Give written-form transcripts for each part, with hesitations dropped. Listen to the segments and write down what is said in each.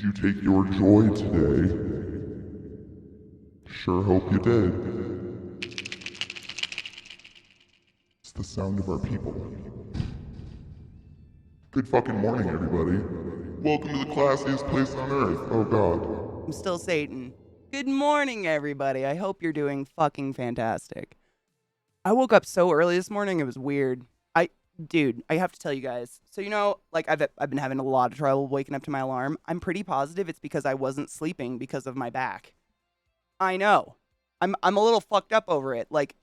you take your joy today? Sure hope you did. It's the sound of our people. Good fucking morning, everybody. Welcome to the classiest place on earth. Oh god. I'm still Satan. Good morning, everybody. I hope you're doing fucking fantastic. I woke up so early this morning, it was weird. Dude, I have to tell you guys. So, like I've been having a lot of trouble waking up to my alarm. I'm pretty positive it's because I wasn't sleeping because of my back. I know. I'm a little fucked up over it. Like,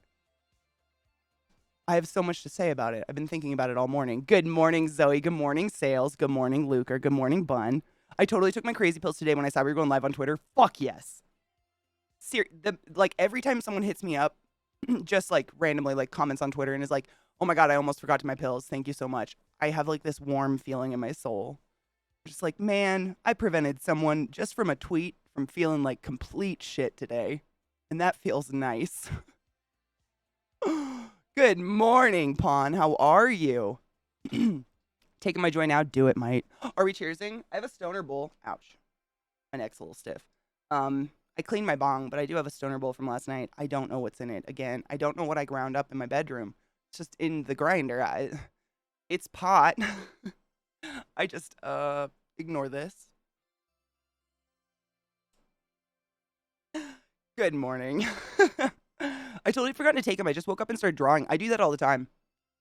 I have so much to say about it. I've been thinking about it all morning. Good morning, Zoe. Good morning, Sales. Good morning, Luker. Good morning, Bun. I totally took my crazy pills today when I saw we were going live on Twitter. Fuck yes. Like every time someone hits me up, just like randomly like comments on Twitter and is like, "Oh my god, I almost forgot to my pills. Thank you so much." I have like this warm feeling in my soul. Just like, man, I prevented someone just from a tweet from feeling like complete shit today. And that feels nice. Good morning, Pawn. How are you? Taking my joy now. Do it, mate. Are we cheersing? I have a stoner bowl. Ouch. My neck's a little stiff. I cleaned my bong, but I do have a stoner bowl from last night. I don't know what's in it. Again, I don't know what I ground up in my bedroom. It's just in the grinder. It's pot. I just ignore this. Good morning. I totally forgot to take them. I just woke up and started drawing. I do that all the time.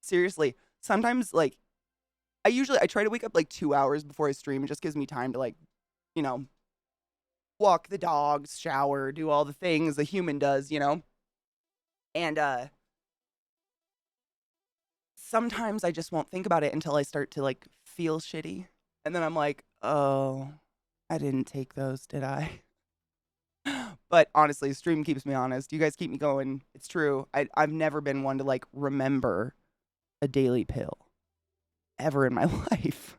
Seriously. Sometimes like I try to wake up like 2 hours before I stream. It just gives me time to like, you know, walk the dogs, shower, do all the things a human does. And sometimes I just won't think about it until I start to like feel shitty. And then I'm like, "Oh, I didn't take those, did I?" But honestly, stream keeps me honest. You guys keep me going. It's true. I've never been one to like remember a daily pill ever in my life.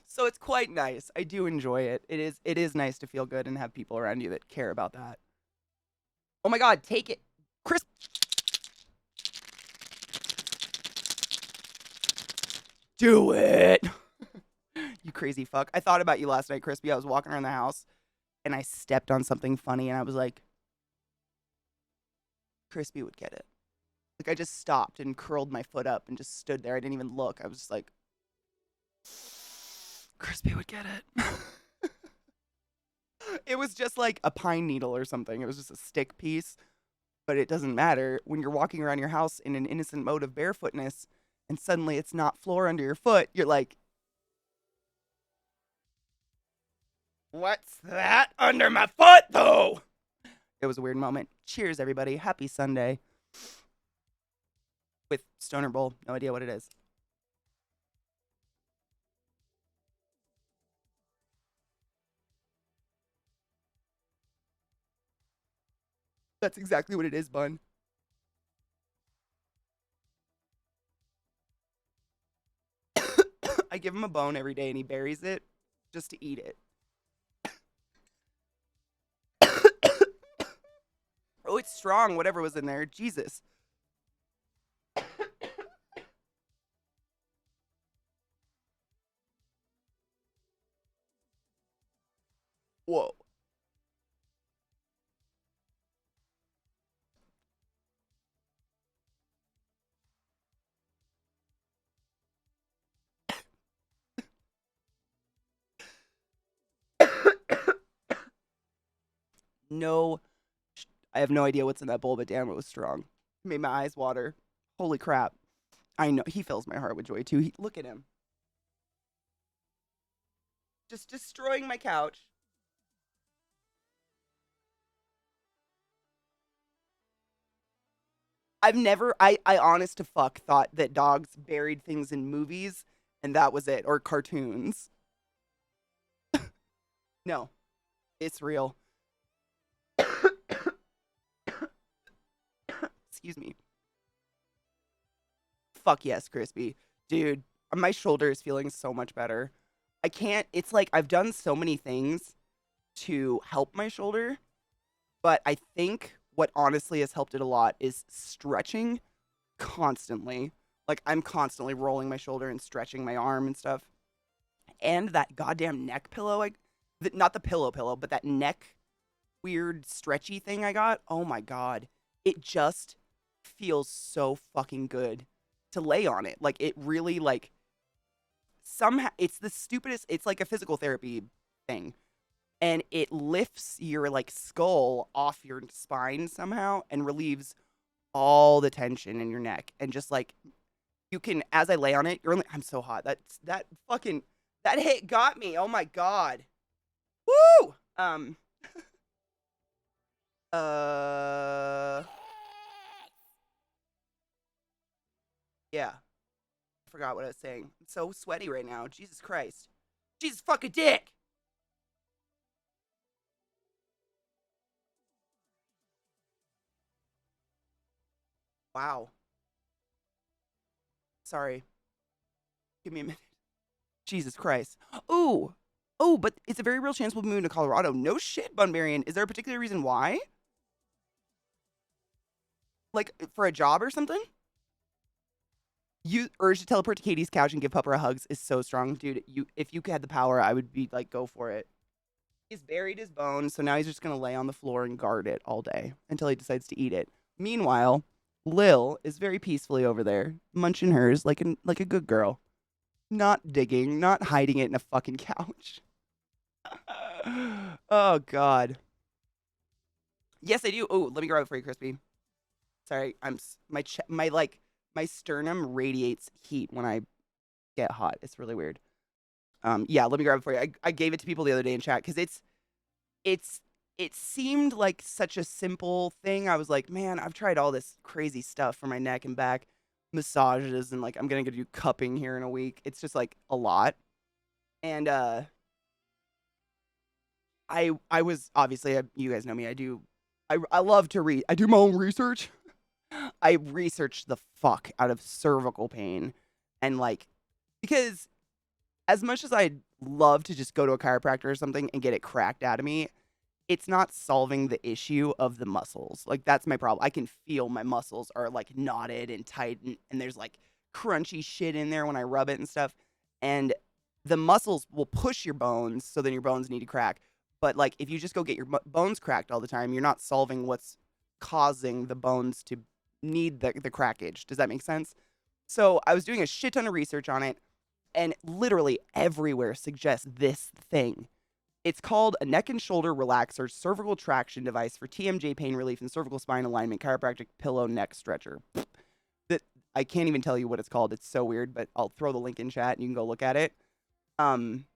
So it's quite nice. I do enjoy it. It is nice to feel good and have people around you that care about that. Oh my god, take it. Chris, do it. You crazy fuck. I thought about you last night, Crispy. I was walking around the house and I stepped on something funny and I was like, Crispy would get it. Like I just stopped and curled my foot up and just stood there. I didn't even look. I was just like, Crispy would get it. It was just like a pine needle or something. It was just a stick piece, but it doesn't matter when you're walking around your house in an innocent mode of barefootness and suddenly it's not floor under your foot. You're like, what's that under my foot though? It was a weird moment. Cheers, everybody. Happy Sunday. With Stoner Bowl. No idea what it is. That's exactly what it is, Bun. I give him a bone every day and he buries it just to eat it. Oh, it's strong, whatever was in there. Jesus. Whoa. No, I have no idea what's in that bowl, but damn, it was strong. Made my eyes water. Holy crap. I know. He fills my heart with joy, too. Look at him. Just destroying my couch. I honest to fuck thought that dogs buried things in movies and that was it, or cartoons. No, it's real. Excuse me. Fuck yes, Crispy. Dude, my shoulder is feeling so much better. I can't, it's like I've done so many things to help my shoulder, but I think what honestly has helped it a lot is stretching constantly. Like I'm constantly rolling my shoulder and stretching my arm and stuff. And that goddamn neck pillow. not the pillow, but that neck weird stretchy thing I got. Oh my god. It just feels so fucking good to lay on it. Like it really like somehow it's the stupidest, it's like a physical therapy thing. And it lifts your like skull off your spine somehow and relieves all the tension in your neck and just like you can as I lay on it, you're only I'm so hot. That fucking that hit got me. Oh my god. Woo! Uh yeah. I forgot what I was saying. I'm so sweaty right now. Jesus Christ. Jesus fucking dick. Wow. Sorry. Give me a minute. Jesus Christ. Ooh. Oh, but it's a very real chance we'll be moving to Colorado. No shit, Bunbarian. Is there a particular reason why? Like for a job or something? You urge to teleport to Katie's couch and give Pupper a hugs is so strong, dude. You if you had the power, I would be like, go for it. He's buried his bones, so now he's just gonna lay on the floor and guard it all day until he decides to eat it. Meanwhile, Lil is very peacefully over there, munching hers like a good girl. Not digging, not hiding it in a fucking couch. Oh god. Yes, I do. Oh, let me grab it for you, Crispy. Sorry, my like my sternum radiates heat when I get hot. It's really weird. Yeah, let me grab it for you. I gave it to people the other day in chat because it's it seemed like such a simple thing. I was like, man, I've tried all this crazy stuff for my neck and back, massages, and like I'm gonna go do cupping here in a week. It's just like a lot. And I was obviously you guys know me. I love to read. I do my own research. I researched the fuck out of cervical pain and like because as much as I'd love to just go to a chiropractor or something and get it cracked out of me, it's not solving the issue of the muscles. Like that's my problem. I can feel my muscles are like knotted and tight and there's like crunchy shit in there when I rub it and stuff. And the muscles will push your bones, so then your bones need to crack. But like if you just go get your bones cracked all the time, you're not solving what's causing the bones to need the crackage. Does that make sense? So I was doing a shit ton of research on it, and literally everywhere suggests this thing. It's called a neck and shoulder relaxer cervical traction device for TMJ pain relief and cervical spine alignment chiropractic pillow neck stretcher. That I can't even tell you what it's called. It's so weird, but I'll throw the link in chat and you can go look at it. Um,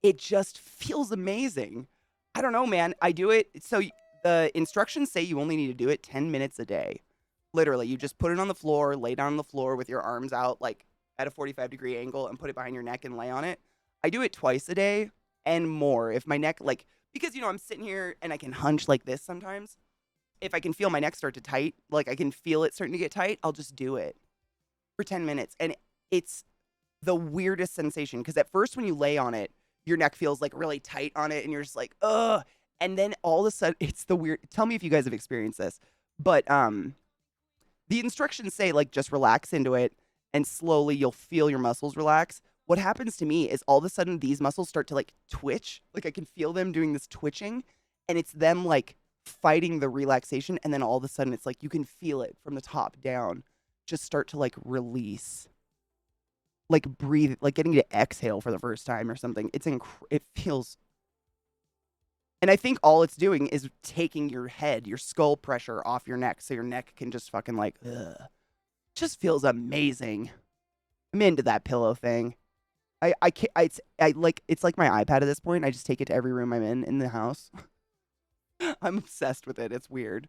it just feels amazing. I don't know, man. I do it. So the instructions say you only need to do it 10 minutes a day. Literally, you just put it on the floor, lay down on the floor with your arms out, like at a 45-degree angle, and put it behind your neck and lay on it. I do it twice a day and more. If my neck, like, because, I'm sitting here and I can hunch like this sometimes. If I can feel my neck start to tight, like I can feel it starting to get tight, I'll just do it for 10 minutes. And it's the weirdest sensation because at first when you lay on it, your neck feels like really tight on it and you're just like, ugh. And then all of a sudden, it's the weird. Tell me if you guys have experienced this. But the instructions say like just relax into it and slowly you'll feel your muscles relax. What happens to me is all of a sudden these muscles start to like twitch. Like I can feel them doing this twitching and it's them like fighting the relaxation. And then all of a sudden it's like you can feel it from the top down just start to like release. Like breathe, like getting to exhale for the first time or something. It feels. And I think all it's doing is taking your head, your skull pressure off your neck so your neck can just fucking like, ugh. Just feels amazing. I'm into that pillow thing. I can't, it's like my iPad at this point. I just take it to every room I'm in the house. I'm obsessed with it. It's weird.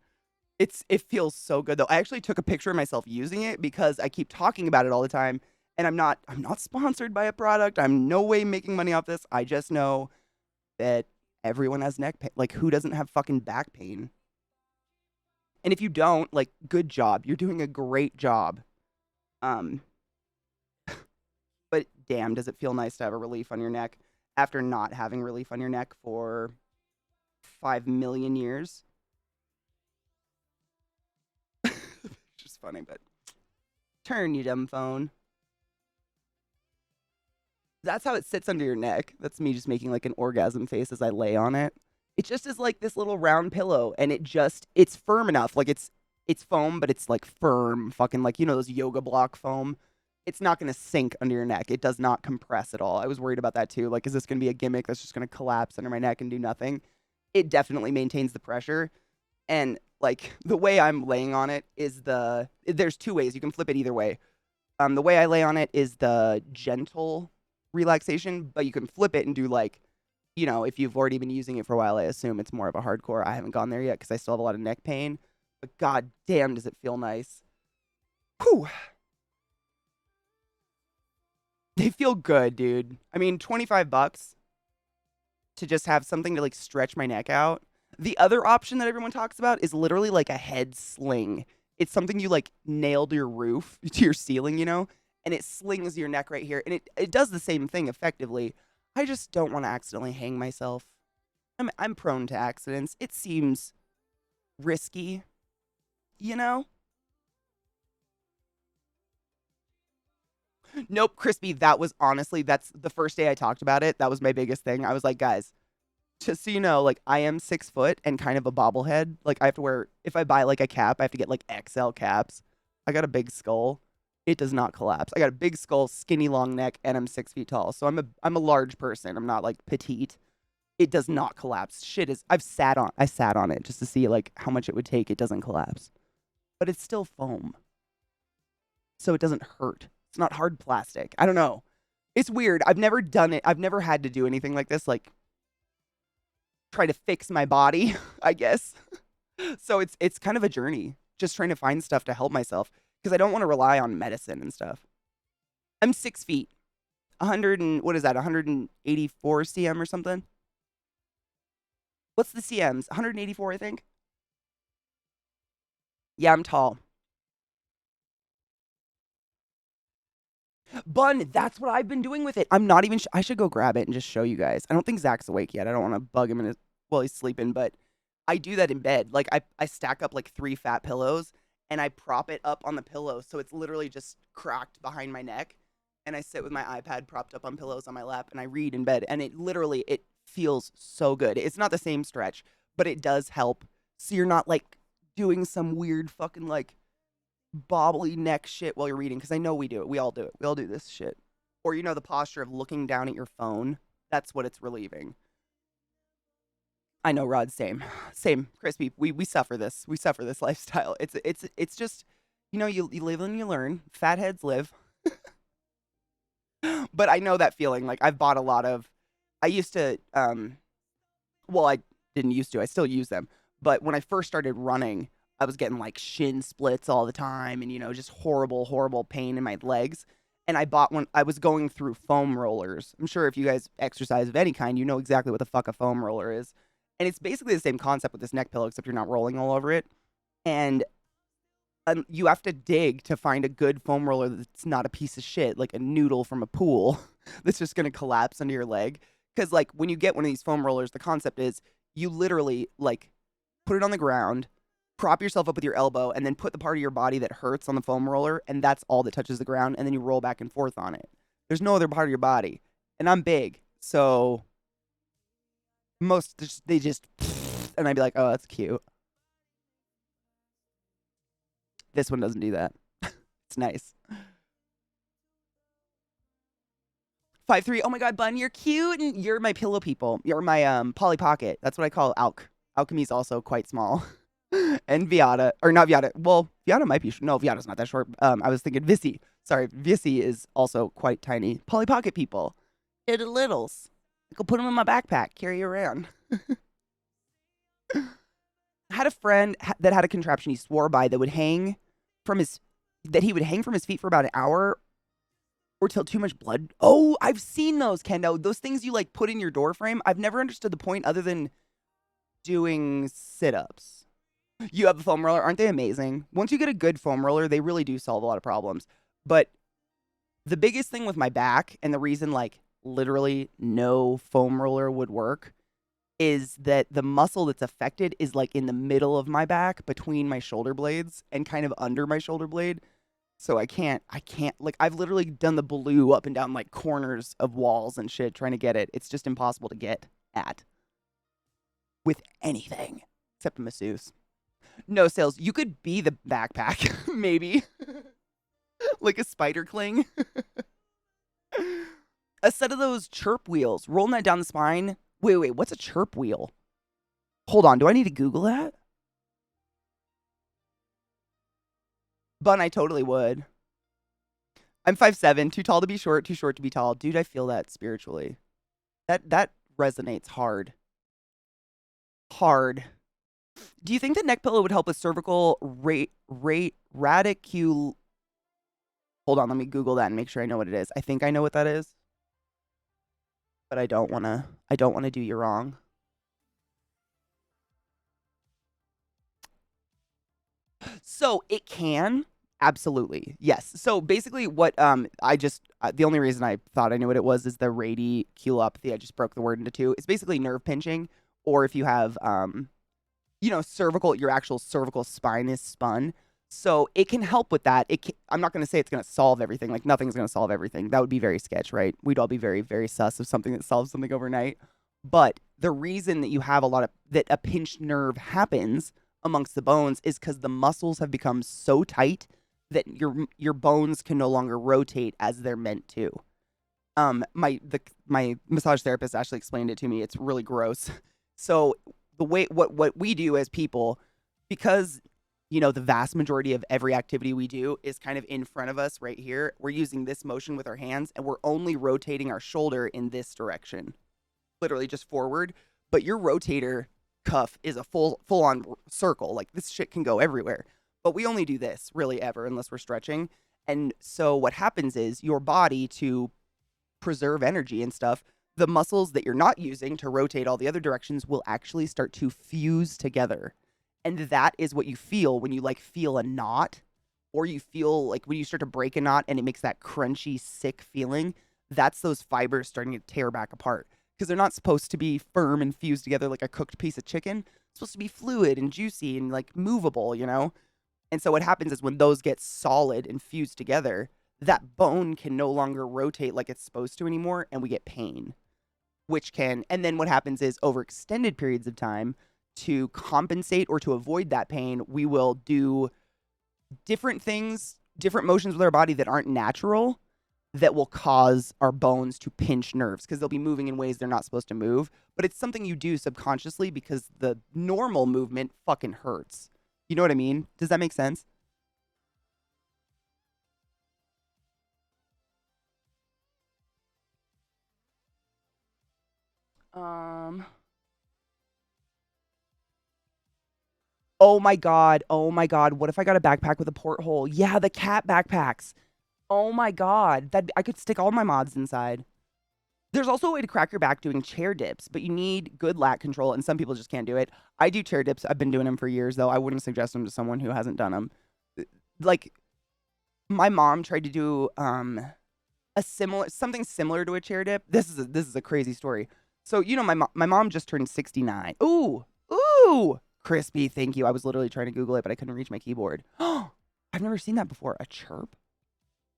It feels so good though. I actually took a picture of myself using it because I keep talking about it all the time and I'm not sponsored by a product. I'm no way making money off this. I just know that everyone has neck pain. Like who doesn't have fucking back pain? And if you don't, like good job. You're doing a great job. Um but damn, does it feel nice to have a relief on your neck after not having relief on your neck for 5 million years? Just funny, but turn, you dumb phone. That's how it sits under your neck. That's me just making like an orgasm face as I lay on it. It just is like this little round pillow, and it's firm enough. Like it's foam, but it's like firm, fucking like those yoga block foam. It's not gonna sink under your neck. It does not compress at all. I was worried about that too. Like, is this gonna be a gimmick that's just gonna collapse under my neck and do nothing? It definitely maintains the pressure. And like the way I'm laying on it is there's two ways. You can flip it either way. The way I lay on it is the gentle relaxation, but you can flip it and do like, if you've already been using it for a while, I assume it's more of a hardcore. I haven't gone there yet because I still have a lot of neck pain. But god damn, does it feel nice. Whew. They feel good, dude. I mean, $25 to just have something to like stretch my neck out. The other option that everyone talks about is literally like a head sling. It's something you like nail to your roof, to your ceiling, and it slings your neck right here. And it does the same thing effectively. I just don't want to accidentally hang myself. I'm prone to accidents. It seems risky, you know? Nope, Crispy, that's the first day I talked about it. That was my biggest thing. I was like, guys, just so you know, like I am 6 foot and kind of a bobblehead. Like I have to wear, if I buy like a cap, I have to get like XL caps. I got a big skull. It does not collapse. I got a big skull, skinny long neck, and I'm 6 feet tall. So I'm a large person. I'm not like petite. It does not collapse. I sat on it just to see like how much it would take. It doesn't collapse. But it's still foam. So it doesn't hurt. It's not hard plastic. I don't know. It's weird. I've never done it. I've never had to do anything like this, like try to fix my body, I guess. So it's kind of a journey, just trying to find stuff to help myself because I don't want to rely on medicine and stuff. I'm 6 feet, 100 and what is that? 184 cm or something. What's the cms? 184, I think. Yeah, I'm tall. Bun, that's what I've been doing with it. I'm not even. I should go grab it and just show you guys. I don't think Zach's awake yet. I don't want to bug him while he's sleeping, but I do that in bed. Like I stack up like 3 fat pillows and I prop it up on the pillow so it's literally just cracked behind my neck. And I sit with my iPad propped up on pillows on my lap and I read in bed. And it feels so good. It's not the same stretch, but it does help. So you're not like doing some weird fucking like bobbly neck shit while you're reading, because I know we do it. We all do it. We all do this shit. Or the posture of looking down at your phone. That's what it's relieving. I know, Rod. Same. Crispy. We suffer this. We suffer this lifestyle. It's just you live and you learn. Fatheads live. But I know that feeling. Like I've bought a lot of. I used to. Well, I didn't used to. I still use them. But when I first started running, I was getting like shin splits all the time and, just horrible pain in my legs. And I bought one. I was going through foam rollers. I'm sure if you guys exercise of any kind, you know exactly what the fuck a foam roller is. And it's basically the same concept with this neck pillow, except you're not rolling all over it. And you have to dig to find a good foam roller that's not a piece of shit, like a noodle from a pool that's just going to collapse under your leg. Because like when you get one of these foam rollers, the concept is you literally like put it on the ground, prop yourself up with your elbow, and then put the part of your body that hurts on the foam roller, and that's all that touches the ground, and then you roll back and forth on it. There's no other part of your body. And I'm big, so they just, and I'd be like, oh, that's cute. This one doesn't do that. It's nice. 5'3". Oh my god, Bun, you're cute, and you're my pillow people. You're my Polly Pocket. That's what I call Alk. Alchemy's also quite small. And Viata, or not Viata. Well, Viata might be. No, Viata's not that short. I was thinking Vissy. Sorry, Vissy is also quite tiny. Polly Pocket people. They're the littles. I could put them in my backpack, carry around. I had a friend that had a contraption he swore by that would hang from his feet for about an hour or till too much blood. Oh, I've seen those, Kendo. Those things you like put in your door frame. I've never understood the point other than doing sit-ups. You have a foam roller. Aren't they amazing? Once you get a good foam roller, they really do solve a lot of problems. But the biggest thing with my back, and the reason like literally no foam roller would work, is that the muscle that's affected is like in the middle of my back between my shoulder blades and kind of under my shoulder blade. So I can't, like, I've literally done the blue up and down, like, corners of walls and shit trying to get it. It's just impossible to get at with anything except a masseuse. No sales. You could be the backpack, maybe. Like a spider cling. A set of those chirp wheels, rolling that down the spine. Wait, what's a chirp wheel? Hold on, do I need to Google that? Bun, I totally would. I'm 5'7", too tall to be short, too short to be tall. Dude, I feel that spiritually. That resonates hard. Hard. Do you think the neck pillow would help with cervical radicul? Hold on, let me Google that and make sure I know what it is. I think I know what that is, but I don't wanna do you wrong. So it can. Absolutely. Yes. So basically what the only reason I thought I knew what it was is the radiculopathy. I just broke the word into two. It's basically nerve pinching, or if you have cervical, your actual cervical spine is spun. So it can help with that. I'm not going to say it's going to solve everything. Like, nothing's going to solve everything. That would be very sketch, right? We'd all be very, very sus of something that solves something overnight. But the reason that you have that a pinched nerve happens amongst the bones is because the muscles have become so tight that your bones can no longer rotate as they're meant to. My massage therapist actually explained it to me. It's really gross. So the way what we do as people, because the vast majority of every activity we do is kind of in front of us right here. We're using this motion with our hands, and we're only rotating our shoulder in this direction, literally just forward. But your rotator cuff is a full on circle. Like, this shit can go everywhere. But we only do this really ever unless we're stretching. And so what happens is your body, to preserve energy and stuff, the muscles that you're not using to rotate all the other directions will actually start to fuse together. And that is what you feel when you feel a knot, or you feel like when you start to break a knot and it makes that crunchy, sick feeling. That's those fibers starting to tear back apart, because they're not supposed to be firm and fused together like a cooked piece of chicken. It's supposed to be fluid and juicy and movable, And so what happens is when those get solid and fused together, that bone can no longer rotate like it's supposed to anymore, and we get pain, and then what happens is, over extended periods of time, to compensate or to avoid that pain, we will do different things, different motions with our body that aren't natural, that will cause our bones to pinch nerves, because they'll be moving in ways they're not supposed to move. But it's something you do subconsciously, because the normal movement fucking hurts. You know what I mean? Does that make sense? Um. Oh my god. Oh my god. What if I got a backpack with a porthole? Yeah, the cat backpacks. Oh my god. That I could stick all my mods inside. There's also a way to crack your back doing chair dips, but you need good lat control, and some people just can't do it. I do chair dips. I've been doing them for years, though. I wouldn't suggest them to someone who hasn't done them. Like, my mom tried to do something similar to a chair dip. This is a crazy story. So my mom just turned 69. Ooh, crispy. Thank you. I was literally trying to Google it, but I couldn't reach my keyboard. Oh, I've never seen that before. A chirp.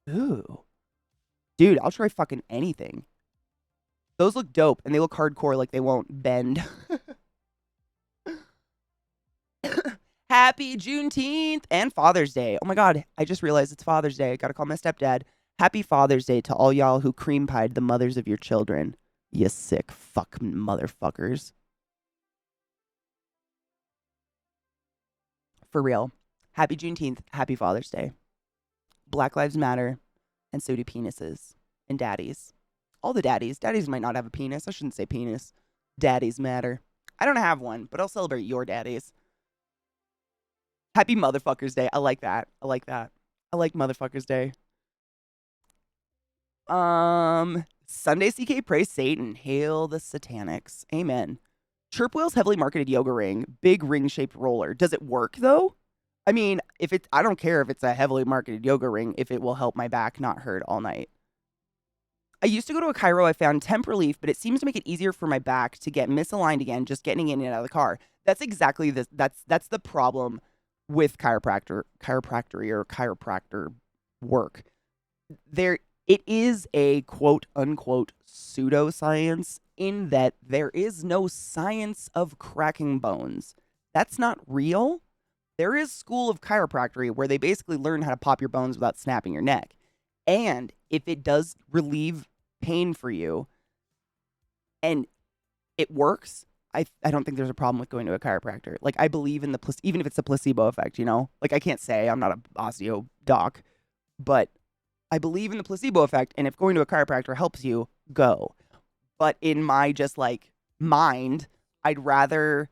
Ooh, dude, I'll try fucking anything. Those look dope, and they look hardcore, like they won't bend. Happy Juneteenth and Father's Day. Oh my god, I just realized it's Father's Day. I gotta call my stepdad. Happy Father's Day to all y'all who cream pied the mothers of your children. You sick fuck motherfuckers. For real. Happy Juneteenth. Happy Father's Day. Black Lives Matter, and so do penises and daddies. All the daddies. Daddies might not have a penis. I shouldn't say penis. Daddies matter. I don't have one, but I'll celebrate your daddies. Happy Motherfuckers Day. I like that. I like that. I like Motherfuckers Day. Sunday CK, praise Satan. Hail the satanics. Amen. Chirp Wheel's heavily marketed yoga ring. Big ring-shaped roller. Does it work, though? I mean, I don't care if it's a heavily marketed yoga ring if it will help my back not hurt all night. I used to go to a chiro. I found temp relief, but it seems to make it easier for my back to get misaligned again just getting in and out of the car. That's exactly that's the problem with chiropractor or chiropractor. work. It is a quote unquote pseudoscience in that there is no science of cracking bones. That's not real. There is school of chiropractic where they basically learn how to pop your bones without snapping your neck. And if it does relieve pain for you and it works, I don't think there's a problem with going to a chiropractor. Like, I believe in even if it's a placebo effect, you know? Like, I can't say I'm not an osteo doc, but I believe in the placebo effect. And if going to a chiropractor helps you, go. But in my just like mind, I'd rather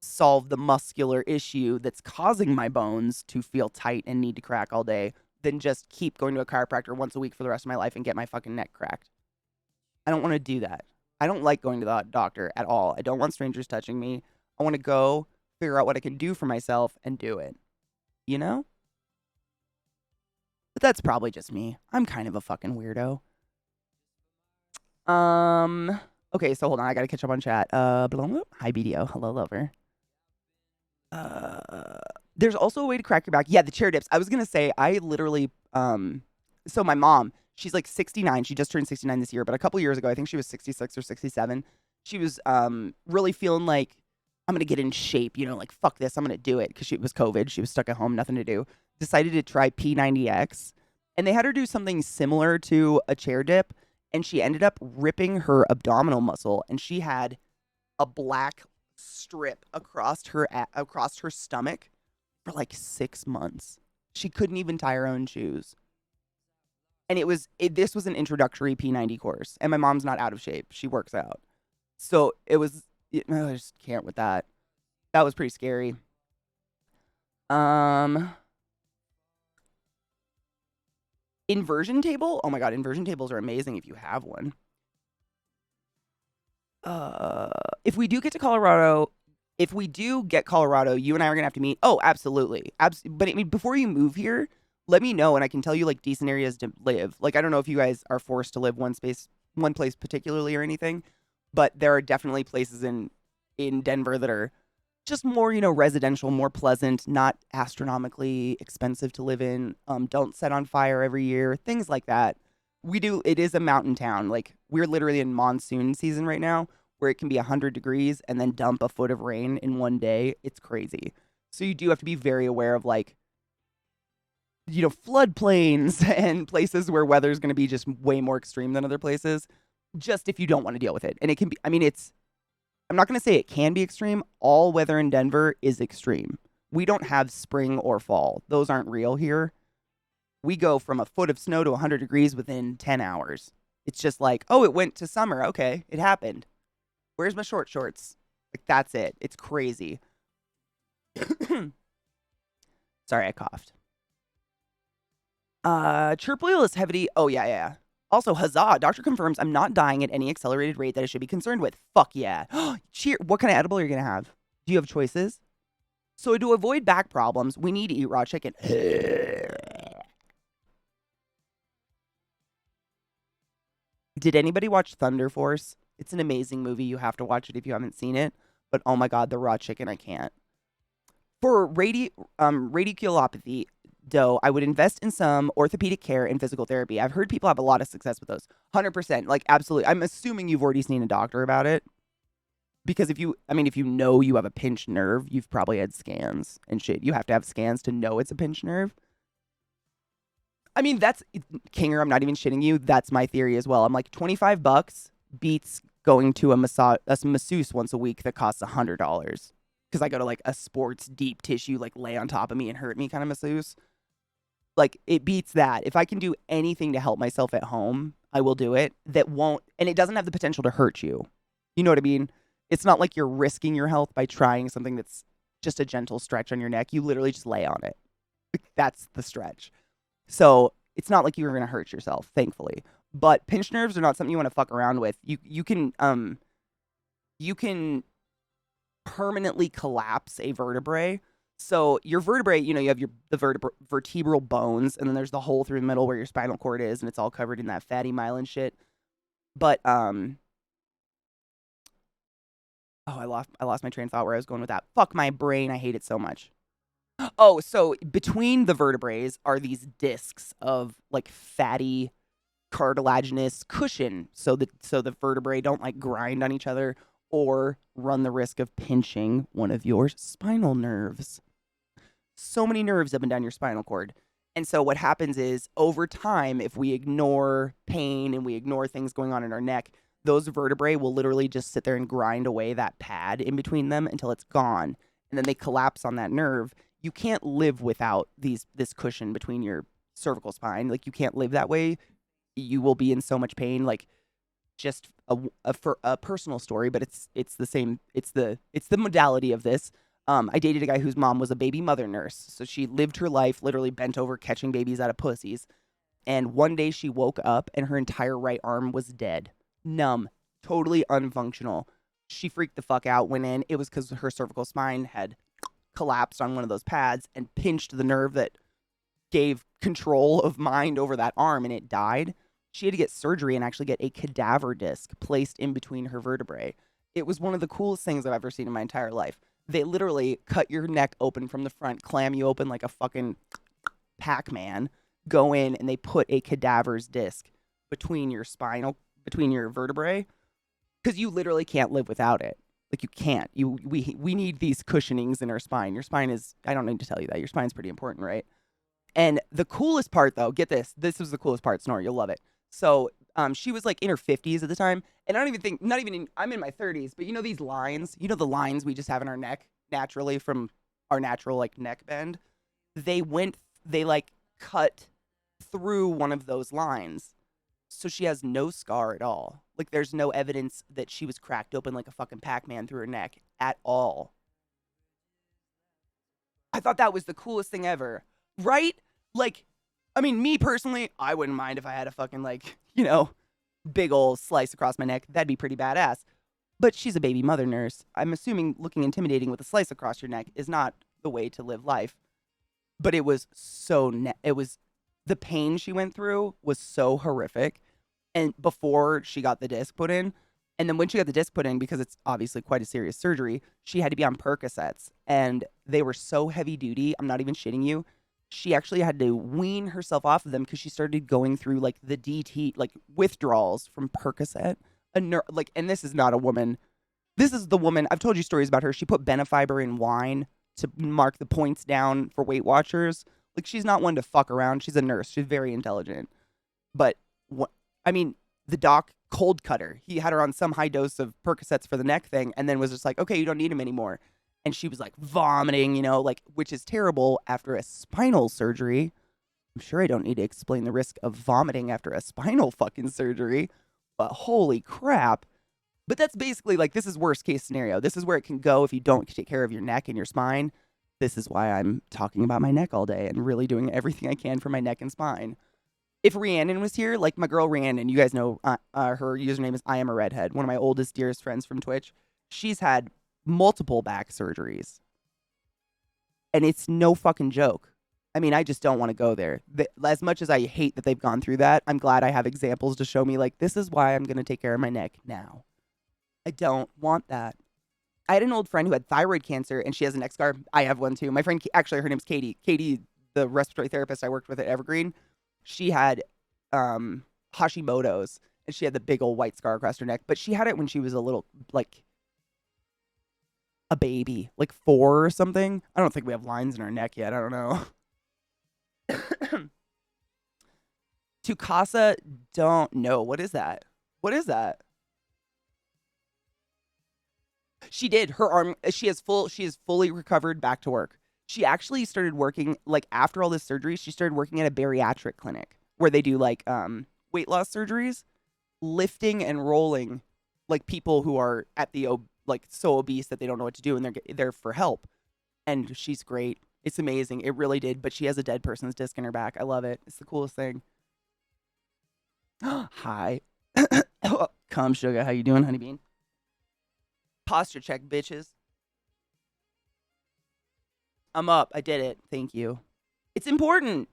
solve the muscular issue that's causing my bones to feel tight and need to crack all day than just keep going to a chiropractor once a week for the rest of my life and get my fucking neck cracked. I don't want to do that. I don't like going to the doctor at all. I don't want strangers touching me. I want to go figure out what I can do for myself and do it. You know? But that's probably just me. I'm kind of a fucking weirdo. Okay, so hold on. I gotta catch up on chat. Hi BDO. Hello, lover. There's also a way to crack your back. Yeah, the chair dips. I was gonna say, I literally, so my mom, she's like 69. She just turned 69 this year, but a couple years ago, I think she was 66 or 67. She was really feeling like, I'm gonna get in shape, you know, like fuck this, I'm gonna do it, because it was COVID. She was stuck at home, nothing to do. Decided to try P90X, and they had her do something similar to a chair dip, and she ended up ripping her abdominal muscle, and she had a black strip across her stomach for like 6 months. She couldn't even tie her own shoes. And this was an introductory P90 course, and my mom's not out of shape. She works out. So I just can't with that. That was pretty scary. Inversion table? Oh my god, inversion tables are amazing if you have one. If we do get Colorado, you and I are gonna have to meet. Oh, absolutely. But I mean, before you move here, let me know and I can tell you like decent areas to live. Like, I don't know if you guys are forced to live one place particularly or anything, but there are definitely places in Denver that are just more, residential, more pleasant, not astronomically expensive to live in. Don't set on fire every year, things like that. It is a mountain town. Like, we're literally in monsoon season right now, where it can be 100 degrees and then dump a foot of rain in one day. It's crazy. So you do have to be very aware of, like, floodplains and places where weather is going to be just way more extreme than other places, just if you don't want to deal with it. And it can be, I'm not going to say it can be extreme. All weather in Denver is extreme. We don't have spring or fall. Those aren't real here. We go from a foot of snow to 100 degrees within 10 hours. It's just like, oh, it went to summer. Okay, it happened. Where's my short shorts? Like, that's it. It's crazy. Sorry, I coughed. Chirp wheel is heavy. Oh, yeah. Also, huzzah, doctor confirms I'm not dying at any accelerated rate that I should be concerned with. Fuck yeah. Cheer. What kind of edible are you going to have? Do you have choices? So to avoid back problems, we need to eat raw chicken. Did anybody watch Thunder Force? It's an amazing movie. You have to watch it if you haven't seen it. But oh my god, the raw chicken, I can't. For radiculopathy, though, I would invest in some orthopedic care and physical therapy. I've heard people have a lot of success with those. 100%. Like, absolutely. I'm assuming you've already seen a doctor about it. Because if you know you have a pinched nerve, you've probably had scans and shit. You have to have scans to know it's a pinched nerve. I mean, that's, Kinger, I'm not even shitting you. That's my theory as well. I'm like, $25 beats going to a masseuse once a week that costs $100. Because I go to like a sports deep tissue, like lay on top of me and hurt me kind of masseuse. Like, it beats that. If I can do anything to help myself at home, I will do it. And it doesn't have the potential to hurt you. You know what I mean? It's not like you're risking your health by trying something that's just a gentle stretch on your neck. You literally just lay on it. That's the stretch. So it's not like you're going to hurt yourself, thankfully. But pinched nerves are not something you want to fuck around with. You can permanently collapse a vertebrae. So your vertebrae, you have the vertebral bones, and then there's the hole through the middle where your spinal cord is, and it's all covered in that fatty myelin shit. But I lost my train of thought where I was going with that. Fuck my brain, I hate it so much. Oh, so between the vertebrae are these discs of like fatty cartilaginous cushion so the vertebrae don't like grind on each other or run the risk of pinching one of your spinal nerves. So many nerves up and down your spinal cord. And so what happens is over time, if we ignore pain and we ignore things going on in our neck, those vertebrae will literally just sit there and grind away that pad in between them until it's gone. And then they collapse on that nerve. You can't live without this cushion between your cervical spine. Like you can't live that way. You will be in so much pain. Like just for a personal story, but it's the same. It's the modality of this. I dated a guy whose mom was a baby mother nurse, so she lived her life literally bent over catching babies out of pussies. And one day she woke up and her entire right arm was dead, numb, totally unfunctional. She freaked the fuck out. Went in. It was because her cervical spine had collapsed on one of those pads and pinched the nerve that gave control of mind over that arm, and it died. She had to get surgery and actually get a cadaver disc placed in between her vertebrae. It was one of the coolest things I've ever seen in my entire life. They literally cut your neck open from the front, clam you open like a fucking Pac-Man, go in, and they put a cadaver's disc between between your vertebrae, because you literally can't live without it. Like you can't. We need these cushionings in our spine. Your spine is, I don't need to tell you that. Your spine's pretty important, right? And the coolest part, though, get this. This was the coolest part, Snore. You'll love it. So she was like in her 50s at the time. And I don't even think, not even in, I'm in my 30s, but you know these lines? You know the lines we just have in our neck naturally from our natural like neck bend? They like cut through one of those lines. So she has no scar at all. Like there's no evidence that she was cracked open like a fucking Pac-Man through her neck at all. I thought that was the coolest thing ever. Right? Like, I mean, me personally, I wouldn't mind if I had a fucking, like, big old slice across my neck. That'd be pretty badass. But she's a baby mother nurse. I'm assuming looking intimidating with a slice across your neck is not the way to live life. But it was the pain she went through was so horrific. And before she got the disc put in, and then when she got the disc put in, because it's obviously quite a serious surgery, she had to be on Percocets. And they were so heavy duty. I'm not even shitting you. She actually had to wean herself off of them because she started going through like the DT, like withdrawals from Percocet. And this is not a woman. This is the woman. I've told you stories about her. She put benefiber in wine to mark the points down for Weight Watchers. Like she's not one to fuck around. She's a nurse. She's very intelligent. But I mean, the doc cold cut her. He had her on some high dose of Percocets for the neck thing, and then was just like, okay, you don't need him anymore. And she was like vomiting, like, which is terrible after a spinal surgery. I'm sure I don't need to explain the risk of vomiting after a spinal fucking surgery, but holy crap. But that's basically like, this is worst case scenario. This is where it can go if you don't take care of your neck and your spine. This is why I'm talking about my neck all day and really doing everything I can for my neck and spine. If Rhiannon was here, like my girl Rhiannon, you guys know her username is I Am a Redhead, one of my oldest, dearest friends from Twitch. She's had multiple back surgeries. And it's no fucking joke. I mean, I just don't want to go there. As much as I hate that they've gone through that, I'm glad I have examples to show me, like, this is why I'm going to take care of my neck now. I don't want that. I had an old friend who had thyroid cancer, and she has a neck scar. I have one, too. My friend, actually, her name's Katie. Katie, the respiratory therapist I worked with at Evergreen, she had Hashimoto's, and she had the big old white scar across her neck. But she had it when she was a little, like, a baby, like 4 or something. I don't think we have lines in our neck yet. I don't know. Tukasa, don't know. What is that? What is that? She did. Her arm, she is fully recovered back to work. She actually started working, like after all this surgery, she started working at a bariatric clinic where they do like weight loss surgeries, lifting and rolling like people who are at the like so obese that they don't know what to do and they're there for help. And she's great. It's amazing. It really did. But she has a dead person's disc in her back. I love it. It's the coolest thing. Hi. Come, sugar. How you doing, honey bean? Posture check, bitches. I'm up. I did it. Thank you. It's important.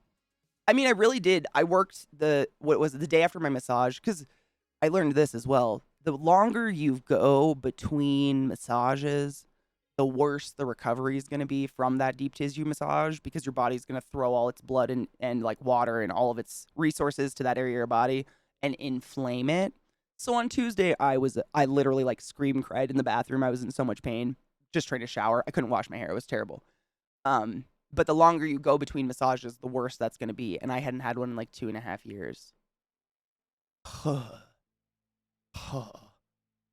I mean, I really did. I worked the day after my massage, because I learned this as well. The longer you go between massages, the worse the recovery is going to be from that deep tissue massage, because your body's going to throw all its blood and like water and all of its resources to that area of your body and inflame it. So on Tuesday, I literally like screamed, cried in the bathroom. I was in so much pain, just trying to shower. I couldn't wash my hair. It was terrible. But the longer you go between massages, the worse that's going to be. And I hadn't had one in like 2.5 years.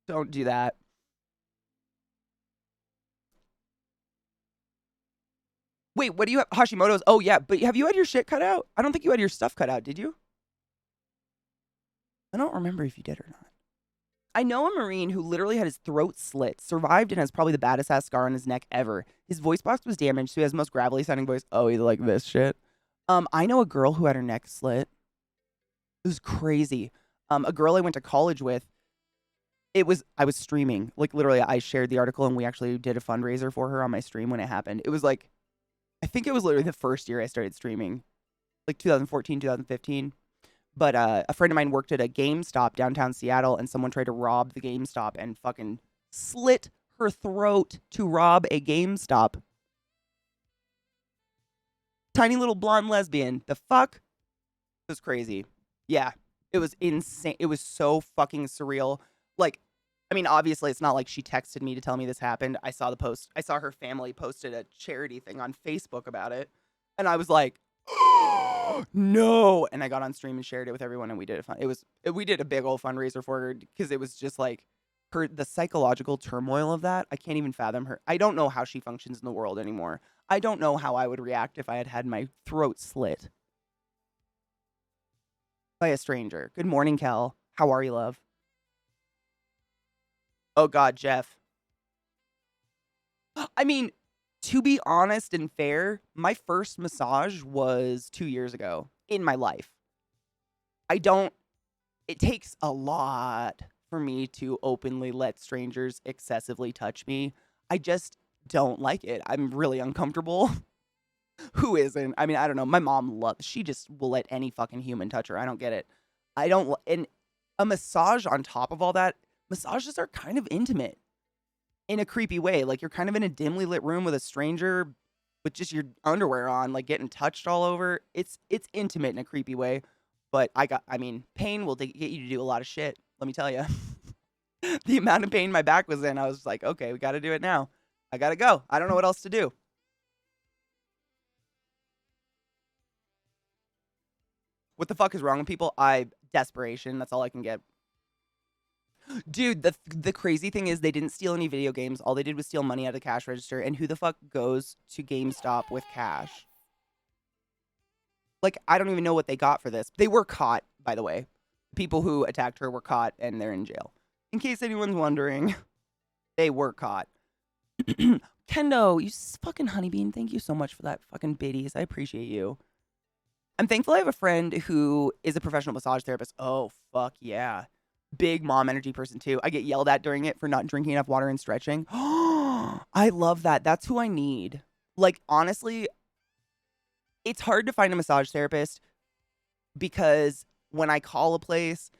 Don't do that. Wait, what do you have? Hashimoto's? Oh, yeah. But have you had your shit cut out? I don't think you had your stuff cut out, did you? I don't remember if you did or not. I know a Marine who literally had his throat slit, survived, and has probably the baddest ass scar on his neck ever. His voice box was damaged, so he has the most gravelly sounding voice. Oh, he's like this shit. I know a girl who had her neck slit. It was crazy. A girl I went to college with, I was streaming. Like, literally, I shared the article, and we actually did a fundraiser for her on my stream when it happened. It was like, I think it was literally the first year I started streaming, like 2014, 2015. But a friend of mine worked at a GameStop downtown Seattle, and someone tried to rob the GameStop and fucking slit her throat to rob a GameStop. Tiny little blonde lesbian. The fuck? It was crazy. Yeah, it was insane. It was so fucking surreal. Like, I mean, obviously, it's not like she texted me to tell me this happened. I saw the post. I saw her family posted a charity thing on Facebook about it. And I was like, no. And I got on stream and shared it with everyone, and we did we did a big old fundraiser for her, because it was just like the psychological turmoil of that. I can't even fathom her. I don't know how she functions in the world anymore. I don't know how I would react if I had had my throat slit by a stranger. Good morning, Kel. How are you, love? Oh God, Jeff. I mean, to be honest and fair, my first massage was 2 years ago in my life. It takes a lot for me to openly let strangers excessively touch me. I just don't like it. I'm really uncomfortable. Who isn't? I mean, I don't know. My mom she just will let any fucking human touch her. I don't get it. And a massage on top of all that, massages are kind of intimate in a creepy way. Like, you're kind of in a dimly lit room with a stranger with just your underwear on, like getting touched all over. It's intimate in a creepy way. But pain will get you to do a lot of shit. Let me tell you. The amount of pain my back was in, I was like, okay, we got to do it now. I got to go. I don't know what else to do. What the fuck is wrong with people? Desperation. That's all I can get. Dude, the crazy thing is they didn't steal any video games. All they did was steal money out of the cash register. And who the fuck goes to GameStop with cash? Like, I don't even know what they got for this. They were caught, by the way. People who attacked her were caught, and they're in jail. In case anyone's wondering, they were caught. Kendo, you fucking honeybean, thank you so much for that fucking biddies. I appreciate you. I'm thankful I have a friend who is a professional massage therapist. Oh, fuck yeah. Big mom energy person, too. I get yelled at during it for not drinking enough water and stretching. I love that. That's who I need. Like, honestly, it's hard to find a massage therapist because when I call a place,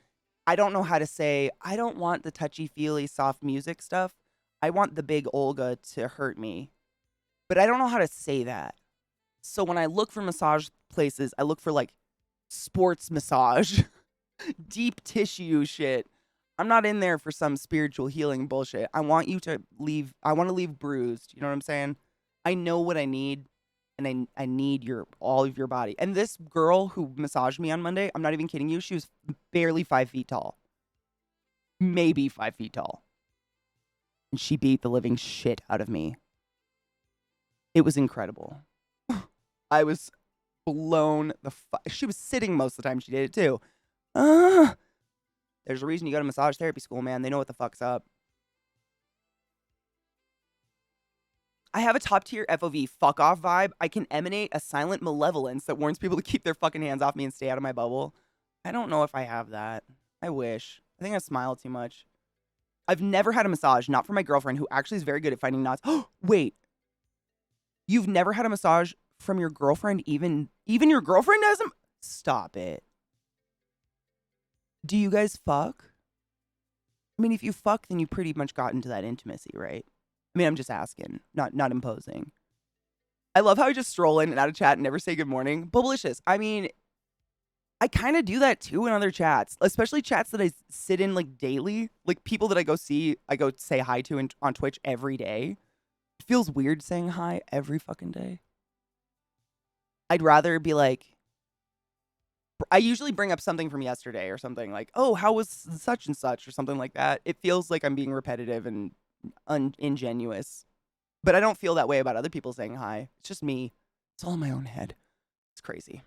I don't know how to say, I don't want the touchy-feely soft music stuff. I want the big Olga to hurt me. But I don't know how to say that. So when I look for massage places, I look for like sports massage, deep tissue shit. I'm not in there for some spiritual healing bullshit. I want to leave bruised. You know what I'm saying? I know what I need, and I need all of your body. And this girl who massaged me on Monday, I'm not even kidding you, she was barely 5 feet tall. Maybe 5 feet tall. And she beat the living shit out of me. It was incredible. I was blown she was sitting most of the time she did it too. There's a reason you go to massage therapy school, man. They know what the fuck's up. I have a top tier FOV fuck off vibe. I can emanate a silent malevolence that warns people to keep their fucking hands off me and stay out of my bubble. I don't know if I have that. I wish. I think I smile too much. I've never had a massage, not for my girlfriend, who actually is very good at finding knots. Wait. You've never had a massage from your girlfriend? Even your girlfriend doesn't? Stop it. Do you guys fuck? I mean, if you fuck, then you pretty much got into that intimacy, right? I mean, I'm just asking, not imposing. I love how I just stroll in and out of chat and never say good morning. Bubblicious. I mean, I kind of do that too in other chats, especially chats that I sit in like daily. Like people that I go see, I go say hi to on Twitch every day. It feels weird saying hi every fucking day. I'd rather be like, I usually bring up something from yesterday or something like, oh, how was such and such or something like that. It feels like I'm being repetitive and ingenuous. But I don't feel that way about other people saying hi. It's just me. It's all in my own head. It's crazy.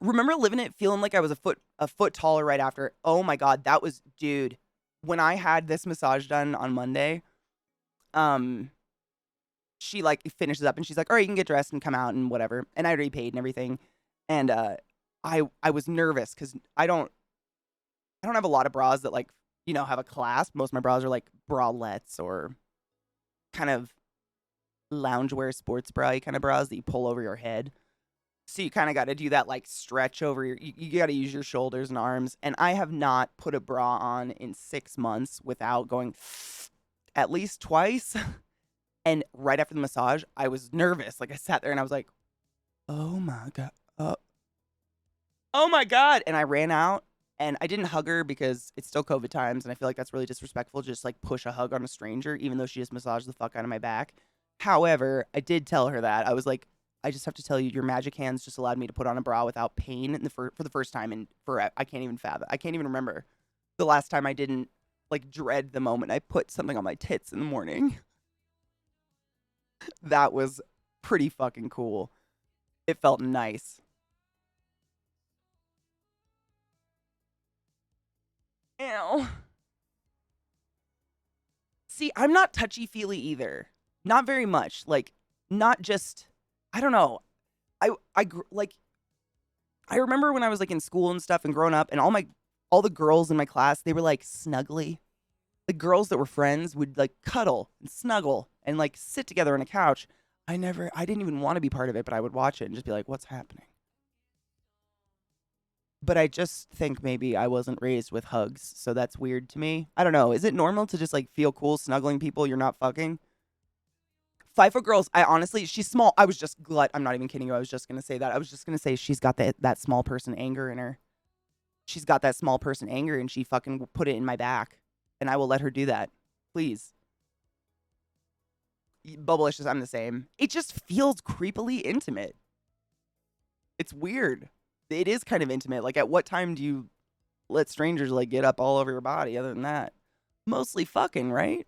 Remember living it feeling like I was a foot taller right after. Oh my god, that was dude. When I had this massage done on Monday, um she like finishes up and she's like, "All right, you can get dressed and come out and whatever." And I already paid and everything. And I was nervous cuz I don't have a lot of bras that like, have a clasp. Most of my bras are like bralettes or kind of loungewear sports bra kind of bras that you pull over your head. So you kind of got to do that like stretch over you got to use your shoulders and arms. And I have not put a bra on in 6 months without going at least twice. And right after the massage, I was nervous. Like I sat there and I was like, oh my God. Oh my God. And I ran out and I didn't hug her because it's still COVID times. And I feel like that's really disrespectful. Just like push a hug on a stranger, even though she just massaged the fuck out of my back. However, I did tell her that. I was like, I just have to tell you, your magic hands just allowed me to put on a bra without pain for the first time in forever. I can't even fathom. I can't even remember the last time I didn't like dread the moment I put something on my tits in the morning. That was pretty fucking cool. It felt nice. Ew. See, I'm not touchy-feely either. Not very much. Like, not just, I don't know. Like, I remember when I was like in school and stuff and growing up and all the girls in my class, they were like snuggly. The girls that were friends would like cuddle and snuggle and like sit together on a couch. I didn't even want to be part of it, but I would watch it and just be like, what's happening? But I just think maybe I wasn't raised with hugs, so that's weird to me. I don't know. Is it normal to just like feel cool snuggling people you're not fucking? 5 foot girls, I honestly, she's small. I was just I'm not even kidding you. I was just gonna say that. I was just gonna say she's got that small person anger in her. She's got that small person anger, and she fucking put it in my back, and I will let her do that. Please, Bubblicious, I'm the same. It just feels creepily intimate. It's weird. It is kind of intimate. Like, at what time do you let strangers like get up all over your body? Other than that, mostly fucking, right?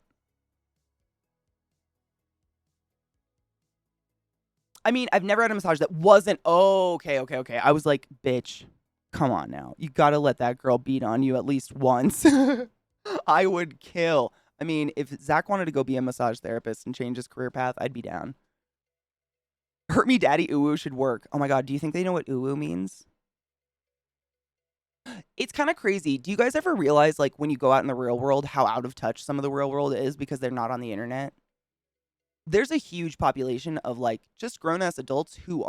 I mean, I've never had a massage that wasn't. Oh, okay. I was like, bitch, come on now. You gotta let that girl beat on you at least once. I would kill. I mean, if Zach wanted to go be a massage therapist and change his career path, I'd be down. Hurt Me Daddy Uwu should work. Oh my God, do you think they know what Uwu means? It's kind of crazy. Do you guys ever realize, like, when you go out in the real world, how out of touch some of the real world is because they're not on the internet? There's a huge population of like just grown ass adults who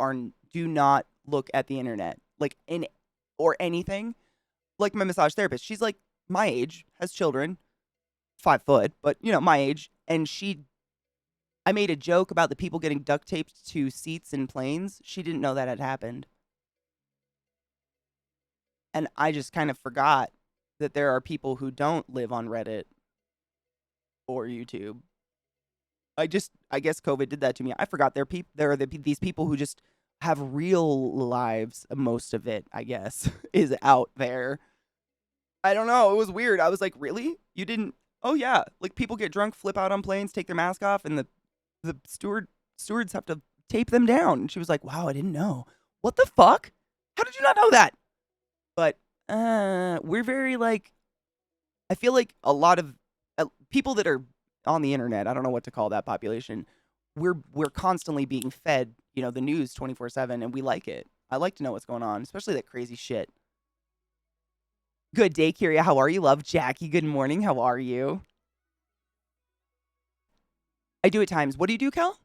do not look at the internet like in or anything. Like my massage therapist, she's like my age, has children, 5 foot, but my age, and I made a joke about the people getting duct taped to seats in planes. She didn't know that had happened, and I just kind of forgot that there are people who don't live on Reddit or YouTube. I guess COVID did that to me. I forgot there are these people who just have real lives. Most of it, I guess, is out there. I don't know. It was weird. I was like, really? You didn't? Oh yeah. Like people get drunk, flip out on planes, take their mask off, and the stewards have to tape them down. And she was like, wow, I didn't know. What the fuck? How did you not know that? But we're very like. I feel like a lot of people that are on the internet, I don't know what to call that population. We're constantly being fed, the news 24/7, and we like it. I like to know what's going on, especially that crazy shit. Good day, Kyria. How are you, love? Jackie, good morning. How are you? I do at times. What do you do, Kel?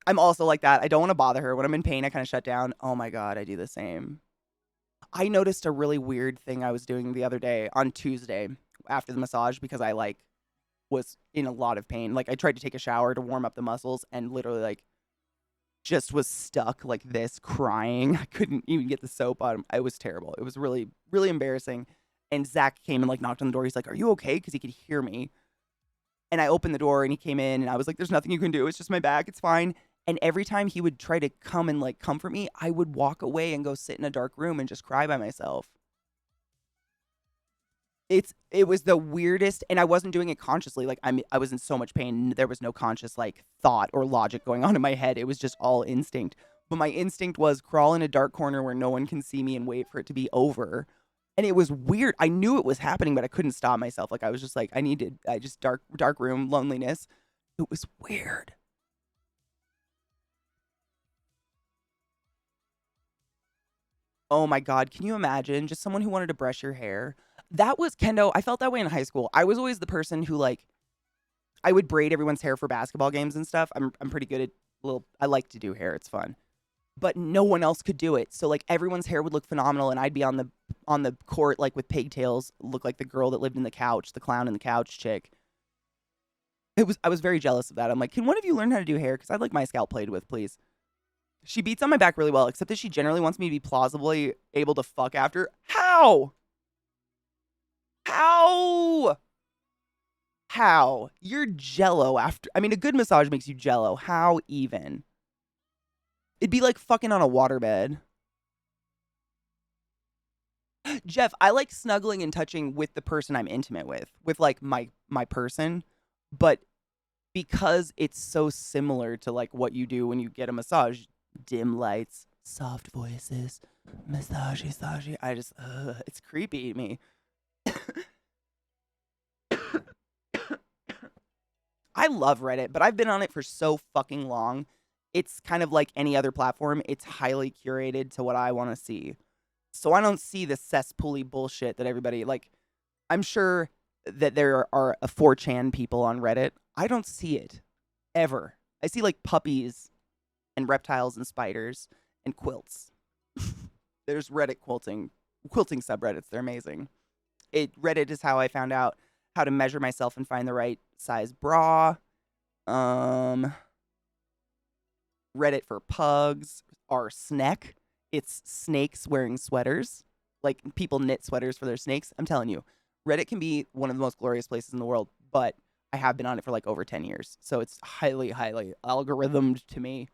I'm also like that. I don't want to bother her. When I'm in pain, I kind of shut down. Oh my God, I do the same. I noticed a really weird thing I was doing the other day on Tuesday after the massage because I like was in a lot of pain. Like I tried to take a shower to warm up the muscles and literally like just was stuck like this crying. I couldn't even get the soap on. It was terrible. It was really, really embarrassing. And Zach came and like knocked on the door. He's like, "Are you okay?" Because he could hear me. And I opened the door and he came in and I was like, "There's nothing you can do. It's just my back. It's fine." And every time he would try to come and like comfort me, I would walk away and go sit in a dark room and just cry by myself. It was the weirdest, and I wasn't doing it consciously. Like I was in so much pain. There was no conscious like thought or logic going on in my head. It was just all instinct. But my instinct was crawl in a dark corner where no one can see me and wait for it to be over. And it was weird. I knew it was happening, but I couldn't stop myself. Like I was just like, I just dark room, loneliness. It was weird. Oh my God. Can you imagine just someone who wanted to brush your hair? That was Kendo. I felt that way in high school. I was always the person who like I would braid everyone's hair for basketball games and stuff. I'm pretty good at I like to do hair. It's fun. But no one else could do it. So like everyone's hair would look phenomenal and I'd be on the court like with pigtails, look like the girl that lived in the couch, the clown in the couch chick. I was very jealous of that. I'm like, "Can one of you learn how to do hair cuz I'd like my scalp played with, please." She beats on my back really well, except that she generally wants me to be plausibly able to fuck after. How? How? How? You're jello after. I mean, a good massage makes you jello. How even? It'd be like fucking on a waterbed. Jeff, I like snuggling and touching with the person I'm intimate with like my person, but because it's so similar to like what you do when you get a massage, dim lights, soft voices, massage. I just, it's creepy to me. I love Reddit, but I've been on it for so fucking long. It's kind of like any other platform. It's highly curated to what I want to see. So I don't see the cesspooly bullshit that everybody like. I'm sure that there are a 4chan people on Reddit. I don't see it ever. I see like puppies and reptiles and spiders and quilts. There's Reddit quilting subreddits. They're amazing. Reddit is how I found out how to measure myself and find the right size bra. Um, Reddit for pugs are Sneck. It's snakes wearing sweaters. Like people knit sweaters for their snakes. I'm telling you, Reddit can be one of the most glorious places in the world, but I have been on it for like over 10 years. So it's highly, highly algorithmed to me.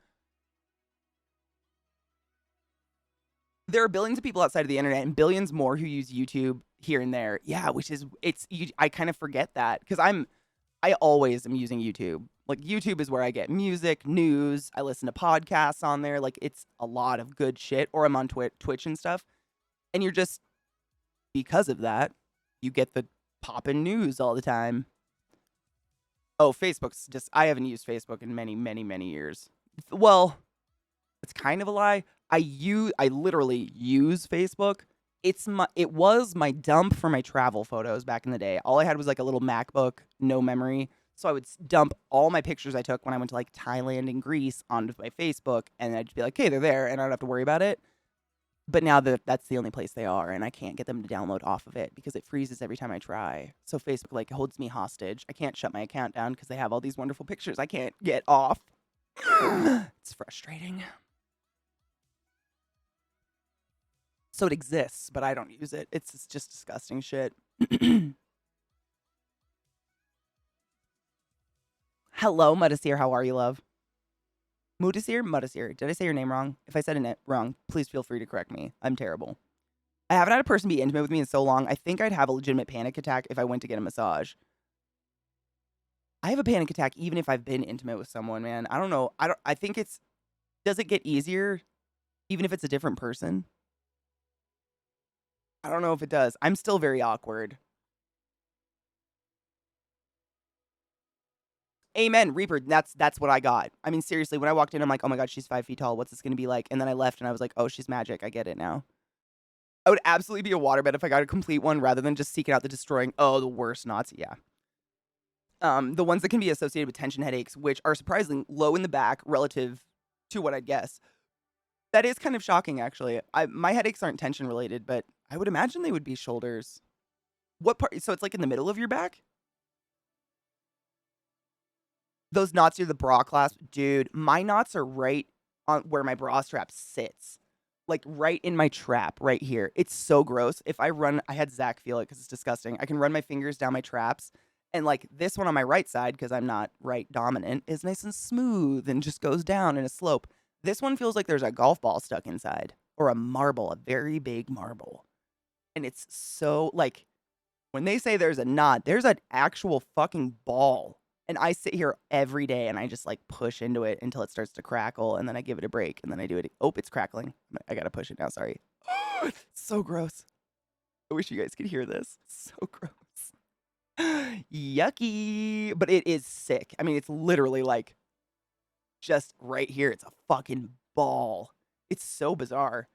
There are billions of people outside of the internet and billions more who use YouTube here and there. Yeah, I kind of forget that because I always am using YouTube. Like YouTube is where I get music, news. I listen to podcasts on there. Like it's a lot of good shit. Or I'm on Twitch and stuff. And you're just because of that, you get the poppin' news all the time. Oh, Facebook's just I haven't used Facebook in many, many, many years. Well, it's kind of a lie. I literally use Facebook. It was my dump for my travel photos back in the day. All I had was like a little MacBook, no memory. So I would dump all my pictures I took when I went to like Thailand and Greece onto my Facebook, and I'd just be like, "Hey, they're there," and I don't have to worry about it. But now that's the only place they are, and I can't get them to download off of it because it freezes every time I try. So Facebook like holds me hostage. I can't shut my account down because they have all these wonderful pictures I can't get off. It's frustrating. So it exists, but I don't use it. It's just disgusting shit. Hello, Mudasir. How are you, love? Mudasir? Mudasir. Did I say your name wrong? If I said it wrong, please feel free to correct me. I'm terrible. I haven't had a person be intimate with me in so long. I think I'd have a legitimate panic attack if I went to get a massage. I have a panic attack even if I've been intimate with someone, man. I don't know. I think does it get easier even if it's a different person? I don't know if it does. I'm still very awkward. Amen, Reaper. That's what I got. I mean, seriously, when I walked in, I'm like, "Oh my God, she's 5 feet tall. What's this gonna be like?" And then I left, and I was like, "Oh, she's magic. I get it now." I would absolutely be a waterbed if I got a complete one, rather than just seeking out the destroying. Oh, the worst knots. Yeah. The ones that can be associated with tension headaches, which are surprisingly low in the back relative to what I'd guess. That is kind of shocking, actually. My headaches aren't tension related, but I would imagine they would be shoulders. What part? So it's like in the middle of your back? Those knots are the bra clasp, dude. My knots are right on where my bra strap sits, like right in my trap, right here. It's so gross. If I run, I had Zach feel it because it's disgusting. I can run my fingers down my traps, and like this one on my right side, because I'm not right dominant, is nice and smooth and just goes down in a slope. This one feels like there's a golf ball stuck inside, or a marble, a very big marble, and it's so like when they say there's a knot, there's an actual fucking ball. And I sit here every day and I just like push into it until it starts to crackle and then I give it a break and then I do it. Oh, it's crackling. I gotta push it now. Sorry. So gross. I wish you guys could hear this. So gross. Yucky. But it is sick. I mean, it's literally like just right here. It's a fucking ball. It's so bizarre.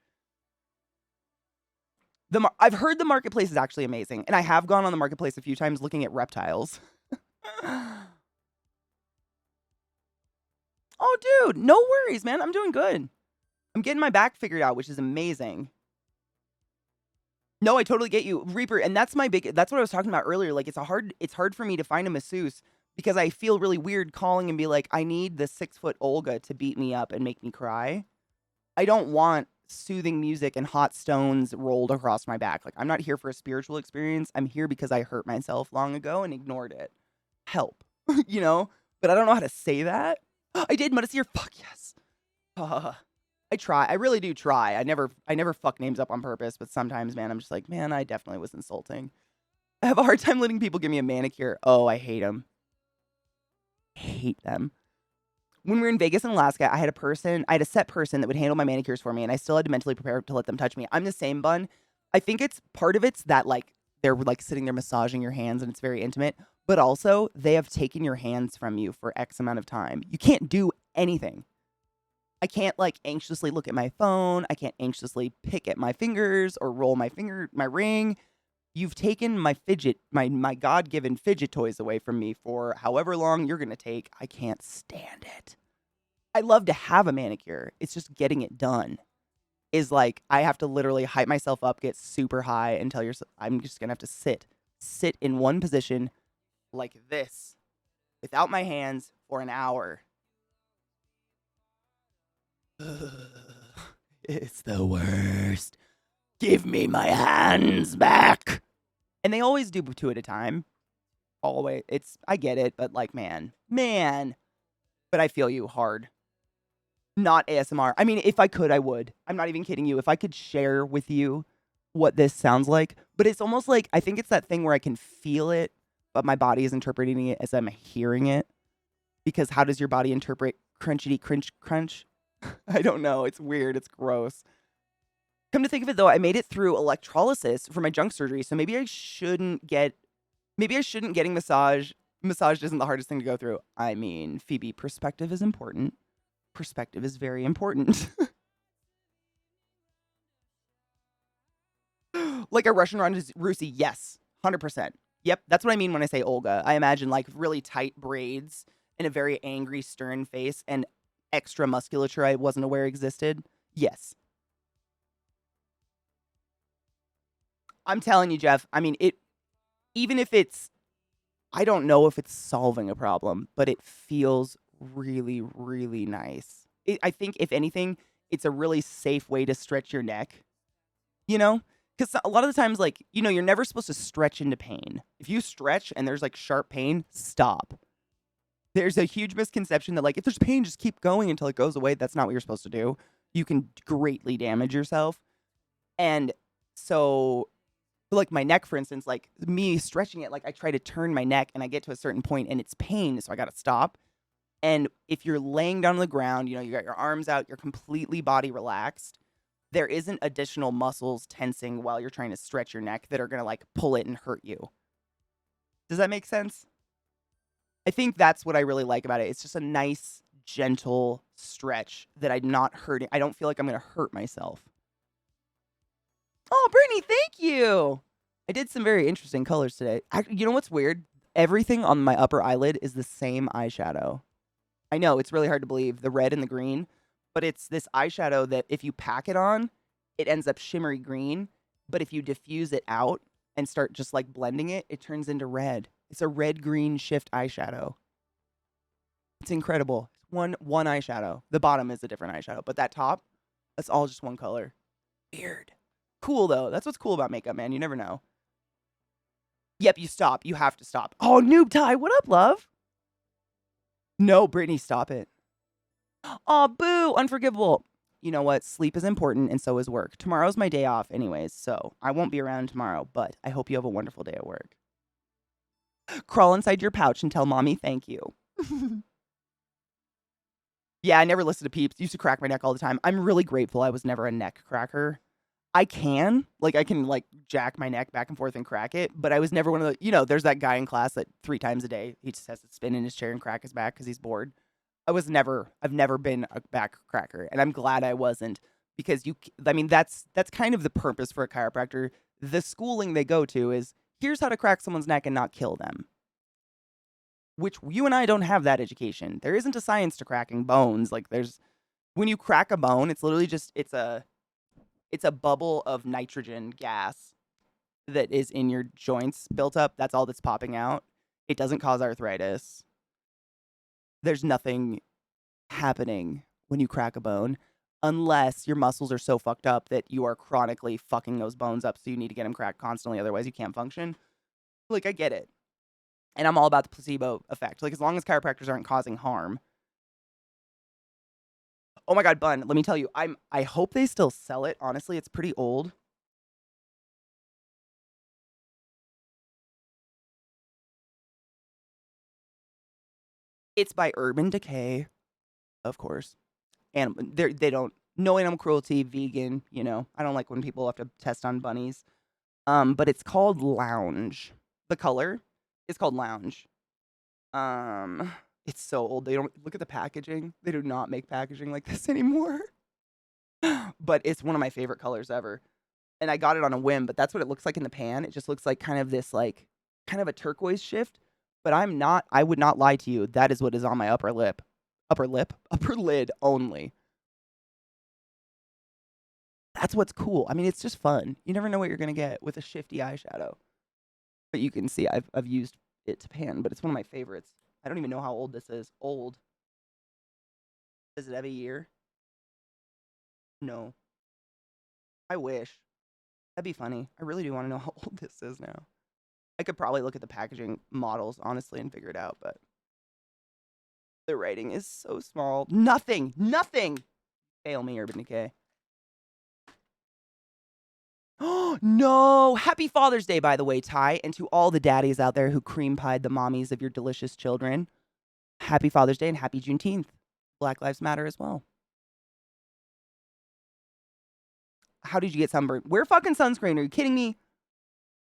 I've heard the marketplace is actually amazing, and I have gone on the marketplace a few times looking at reptiles. Oh, dude, no worries, man. I'm doing good. I'm getting my back figured out, which is amazing. No, I totally get you, Reaper, and that's what I was talking about earlier. Like, it's hard for me to find a masseuse because I feel really weird calling and be like, I need the 6-foot Olga to beat me up and make me cry. I don't want soothing music and hot stones rolled across my back. Like, I'm not here for a spiritual experience. I'm here because I hurt myself long ago and ignored it. Help, you know? But I don't know how to say that. I did, Mudasier. Fuck yes. I try. I really do try. I never fuck names up on purpose, but sometimes, man, I'm just like, man, I definitely was insulting. I have a hard time letting people give me a manicure. Oh, I hate them. Hate them. When we were in Vegas and Alaska, I had a set person that would handle my manicures for me, and I still had to mentally prepare to let them touch me. I'm the same, Bun. I think part of it's that, like, they're, like, sitting there massaging your hands, and it's very intimate, but also, they have taken your hands from you for X amount of time. You can't do anything. I can't, like, anxiously look at my phone. I can't anxiously pick at my fingers or roll my ring. You've taken my my God-given fidget toys away from me for however long you're going to take. I can't stand it. I love to have a manicure. It's just getting it done is like, I have to literally hype myself up, get super high and tell yourself, I'm just going to have to sit in one position like this without my hands for an hour. It's the worst. Give me my hands back. And they always do 2 at a time. Always. I get it, but like, man. But I feel you hard. Not ASMR. I mean, if I could, I would. I'm not even kidding you. If I could share with you what this sounds like. But it's almost like, I think it's that thing where I can feel it, but my body is interpreting it as I'm hearing it. Because how does your body interpret crunchity crunch? I don't know. It's weird. It's gross. Come to think of it, though, I made it through electrolysis for my junk surgery, so maybe I shouldn't getting massage. Massage isn't the hardest thing to go through. I mean, Phoebe, perspective is important. Perspective is very important. Like a Russian Rusi, yes, 100%. Yep, that's what I mean when I say Olga. I imagine like really tight braids and a very angry, stern face and extra musculature I wasn't aware existed. Yes. I'm telling you, Jeff, I mean, even if I don't know if it's solving a problem, but it feels really, really nice. I think, if anything, it's a really safe way to stretch your neck, you know? Because a lot of the times, like, you know, you're never supposed to stretch into pain. If you stretch and there's, like, sharp pain, stop. There's a huge misconception that, like, if there's pain, just keep going until it goes away. That's not what you're supposed to do. You can greatly damage yourself. And so, like, my neck, for instance, like, me stretching it, like, I try to turn my neck and I get to a certain point and it's pain, so I gotta stop. And if you're laying down on the ground, you know, you got your arms out, you're completely body relaxed, there isn't additional muscles tensing while you're trying to stretch your neck that are gonna, like, pull it and hurt you. Does that make sense? I think that's what I really like about it. It's just a nice, gentle stretch that I'm not hurting. I don't feel like I'm gonna hurt myself. Oh, Brittany, thank you. I did some very interesting colors today. You know what's weird? Everything on my upper eyelid is the same eyeshadow. I know, it's really hard to believe, the red and the green, but it's this eyeshadow that if you pack it on, it ends up shimmery green. But if you diffuse it out and start just like blending it, it turns into red. It's a red-green shift eyeshadow. It's incredible. One eyeshadow. The bottom is a different eyeshadow, but that top, that's all just one color. Weird. Cool though. That's what's cool about makeup, man. You never know. Yep, you stop. You have to stop. Oh, Noob Ty, what up, love? No, Brittany, stop it. Oh, boo, unforgivable. You know what? Sleep is important, and so is work. Tomorrow's my day off, anyways, so I won't be around tomorrow, but I hope you have a wonderful day at work. Crawl inside your pouch and tell mommy thank you. Yeah, I never listened to Peeps. Used to crack my neck all the time. I'm really grateful I was never a neck cracker. I can jack my neck back and forth and crack it, but I was never one of the, there's that guy in class that 3 times a day, he just has to spin in his chair and crack his back because he's bored. I've never been a back cracker, and I'm glad I wasn't, because that's kind of the purpose for a chiropractor. The schooling they go to is, here's how to crack someone's neck and not kill them. Which you and I don't have that education. There isn't a science to cracking bones. Like when you crack a bone, it's literally just, it's a bubble of nitrogen gas that is in your joints built up. That's all that's popping out. It doesn't cause arthritis. There's nothing happening when you crack a bone unless your muscles are so fucked up that you are chronically fucking those bones up, so you need to get them cracked constantly, otherwise you can't function. Like, I get it. And I'm all about the placebo effect. Like, as long as chiropractors aren't causing harm. Oh my God, Bun, let me tell you, I hope they still sell it. Honestly, it's pretty old. It's by Urban Decay, of course. And they don't, no animal cruelty, vegan, I don't like when people have to test on bunnies. But it's called Lounge. The color is called Lounge. It's so old. They don't look at the packaging. They do not make packaging like this anymore. But it's one of my favorite colors ever. And I got it on a whim, but that's what it looks like in the pan. It just looks like kind of a turquoise shift. But I would not lie to you. That is what is on my upper lid only. That's what's cool. I mean, it's just fun. You never know what you're going to get with a shifty eyeshadow. But you can see I've used it to pan, but it's one of my favorites. I don't even know how old this is. Old. Does it have a year? No. I wish. That'd be funny. I really do want to know how old this is now. I could probably look at the packaging models, honestly, and figure it out, but the writing is so small. Nothing! Fail me, Urban Decay. Oh, no! Happy Father's Day, by the way, Ty, and to all the daddies out there who cream-pied the mommies of your delicious children. Happy Father's Day and happy Juneteenth. Black Lives Matter as well. How did you get sunburned? Wear fucking sunscreen. Are you kidding me?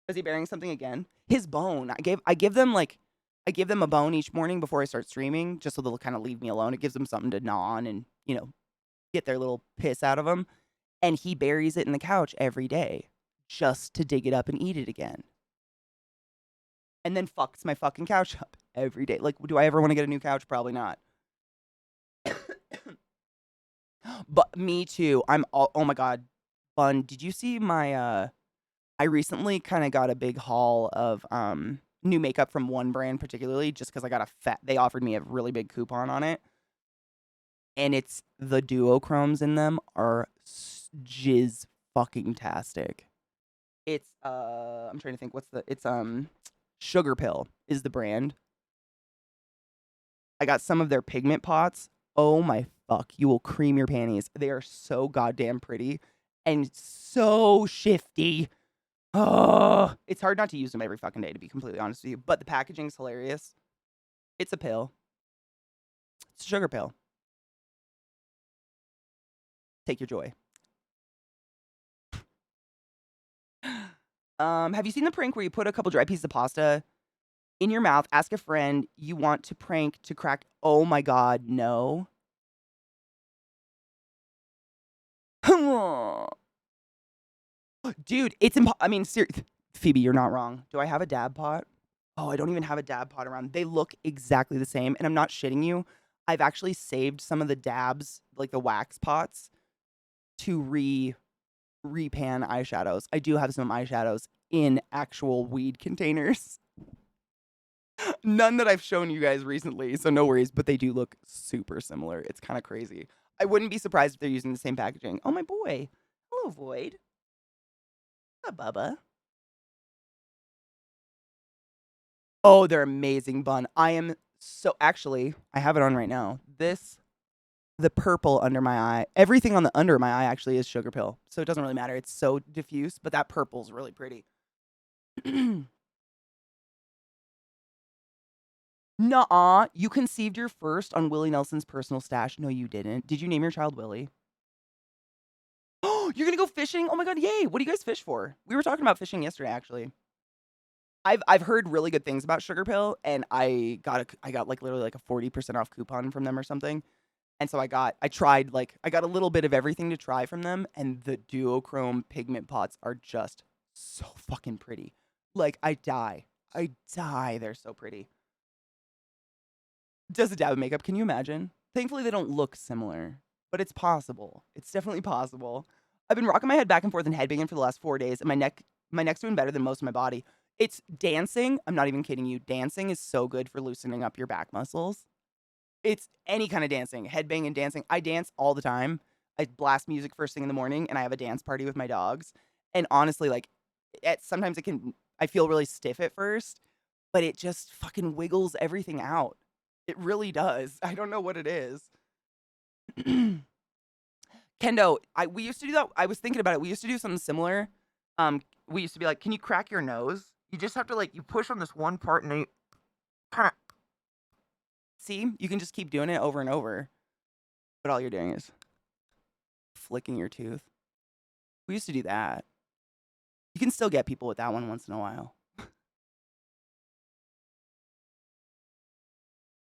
Is he bearing something again? His bone. I give them a bone each morning before I start streaming, just so they'll kind of leave me alone. It gives them something to gnaw on and, get their little piss out of them. And he buries it in the couch every day just to dig it up and eat it again. And then fucks my fucking couch up every day. Like, do I ever want to get a new couch? Probably not. But me too. Oh my God. Bun, did you see my, I recently kind of got a big haul of new makeup from one brand particularly, just because I got they offered me a really big coupon on it. And it's the duochromes in them are jizz fucking tastic. It's I'm trying to think it's Sugar Pill is the brand. I got some of their pigment pots. Oh my fuck, you will cream your panties. They are so goddamn pretty and so shifty. Oh, it's hard not to use them every fucking day, to be completely honest with you. But the packaging's hilarious. It's a pill. It's a sugar pill. Take your joy. Have you seen the prank where you put a couple dry pieces of pasta in your mouth, ask a friend you want to prank to crack? Oh my God, no. Dude, it's I mean, Phoebe, you're not wrong. Do I have a dab pot? Oh, I don't even have a dab pot around. They look exactly the same, and I'm not shitting you. I've actually saved some of the dabs, like the wax pots, to repan eyeshadows. I do have some eyeshadows in actual weed containers. None that I've shown you guys recently, so no worries, but they do look super similar. It's kind of crazy. I wouldn't be surprised if they're using the same packaging. Oh, my boy. Hello, Void. Hi, Bubba. Oh, they're amazing, Bun. I am so actually, I have it on right now. The purple under my eye, everything on the under my eye actually is sugar pill. So it doesn't really matter. It's so diffuse, but that purple's really pretty. Nuh-uh. You conceived your first on Willie Nelson's personal stash. No, you didn't. Did you name your child Willie? Oh, you're gonna go fishing? Oh my god, yay! What do you guys fish for? We were talking about fishing yesterday, actually. I've heard really good things about Sugar Pill, and I got like literally like a 40% off coupon from them or something. And so I got a little bit of everything to try from them, and the duochrome pigment pots are just so fucking pretty. Like I die. I die. They're so pretty. Does a dab of makeup? Can you imagine? Thankfully, they don't look similar, but it's possible. It's definitely possible. I've been rocking my head back and forth and headbanging for the last 4 days, and my neck's doing better than most of my body. It's dancing. I'm not even kidding you. Dancing is so good for loosening up your back muscles. It's any kind of dancing, headbang and dancing. I dance all the time. I blast music first thing in the morning, and I have a dance party with my dogs. And honestly, like, sometimes I feel really stiff at first, but it just fucking wiggles everything out. It really does. I don't know what it is. Kendo, we used to do that. I was thinking about it. We used to do something similar. We used to be like, can you crack your nose? You just have to like, you push on this one part and then you kind of, see? You can just keep doing it over and over. But all you're doing is flicking your tooth. We used to do that. You can still get people with that one once in a while.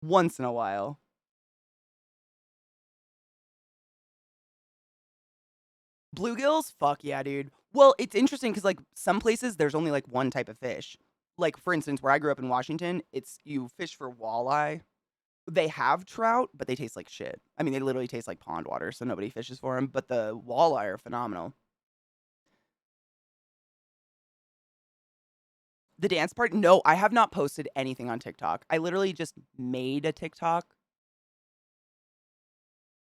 Once in a while. Bluegills? Fuck yeah, dude. Well, it's interesting because like some places there's only like one type of fish. Like for instance, where I grew up in Washington, it's you fish for walleye. They have trout, but they taste like shit. I mean, they literally taste like pond water, so nobody fishes for them. But the walleye are phenomenal. The dance part? No, I have not posted anything on TikTok. I literally just made a TikTok.